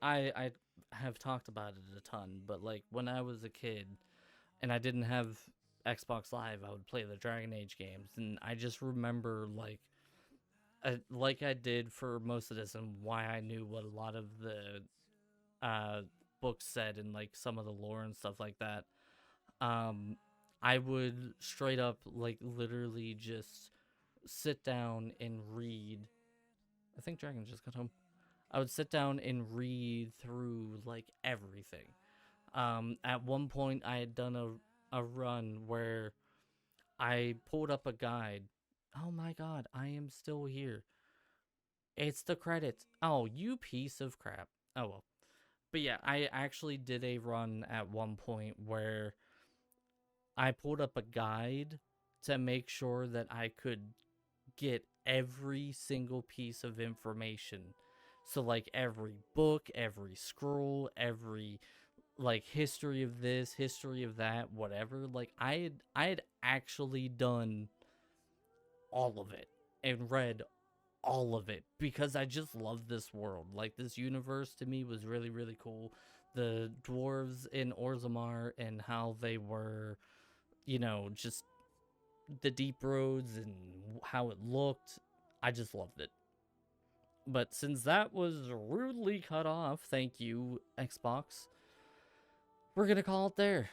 I have talked about it a ton, but like when I was a kid and I didn't have Xbox Live, I would play the Dragon Age games, and I just remember like I did for most of this, and why I knew what a lot of the books said and like some of the lore and stuff like that. I would straight up like literally just sit down and read. I think Dragon just got home. I would sit down and read through like everything. At one point, I had done a run where I pulled up a guide. Oh my god, I am still here. It's the credits. Oh, you piece of crap. Oh well. But yeah, I actually did a run at one point where I pulled up a guide to make sure that I could get every single piece of information. So like every book, every scroll, every like history of this, history of that, whatever. Like I had actually done all of it and read all of it because I just love this world. Like this universe to me was really really cool. The dwarves in Orzammar and how they were, just the deep roads and how it looked. I just loved it. But since that was rudely cut off, thank you, Xbox, we're going to call it there.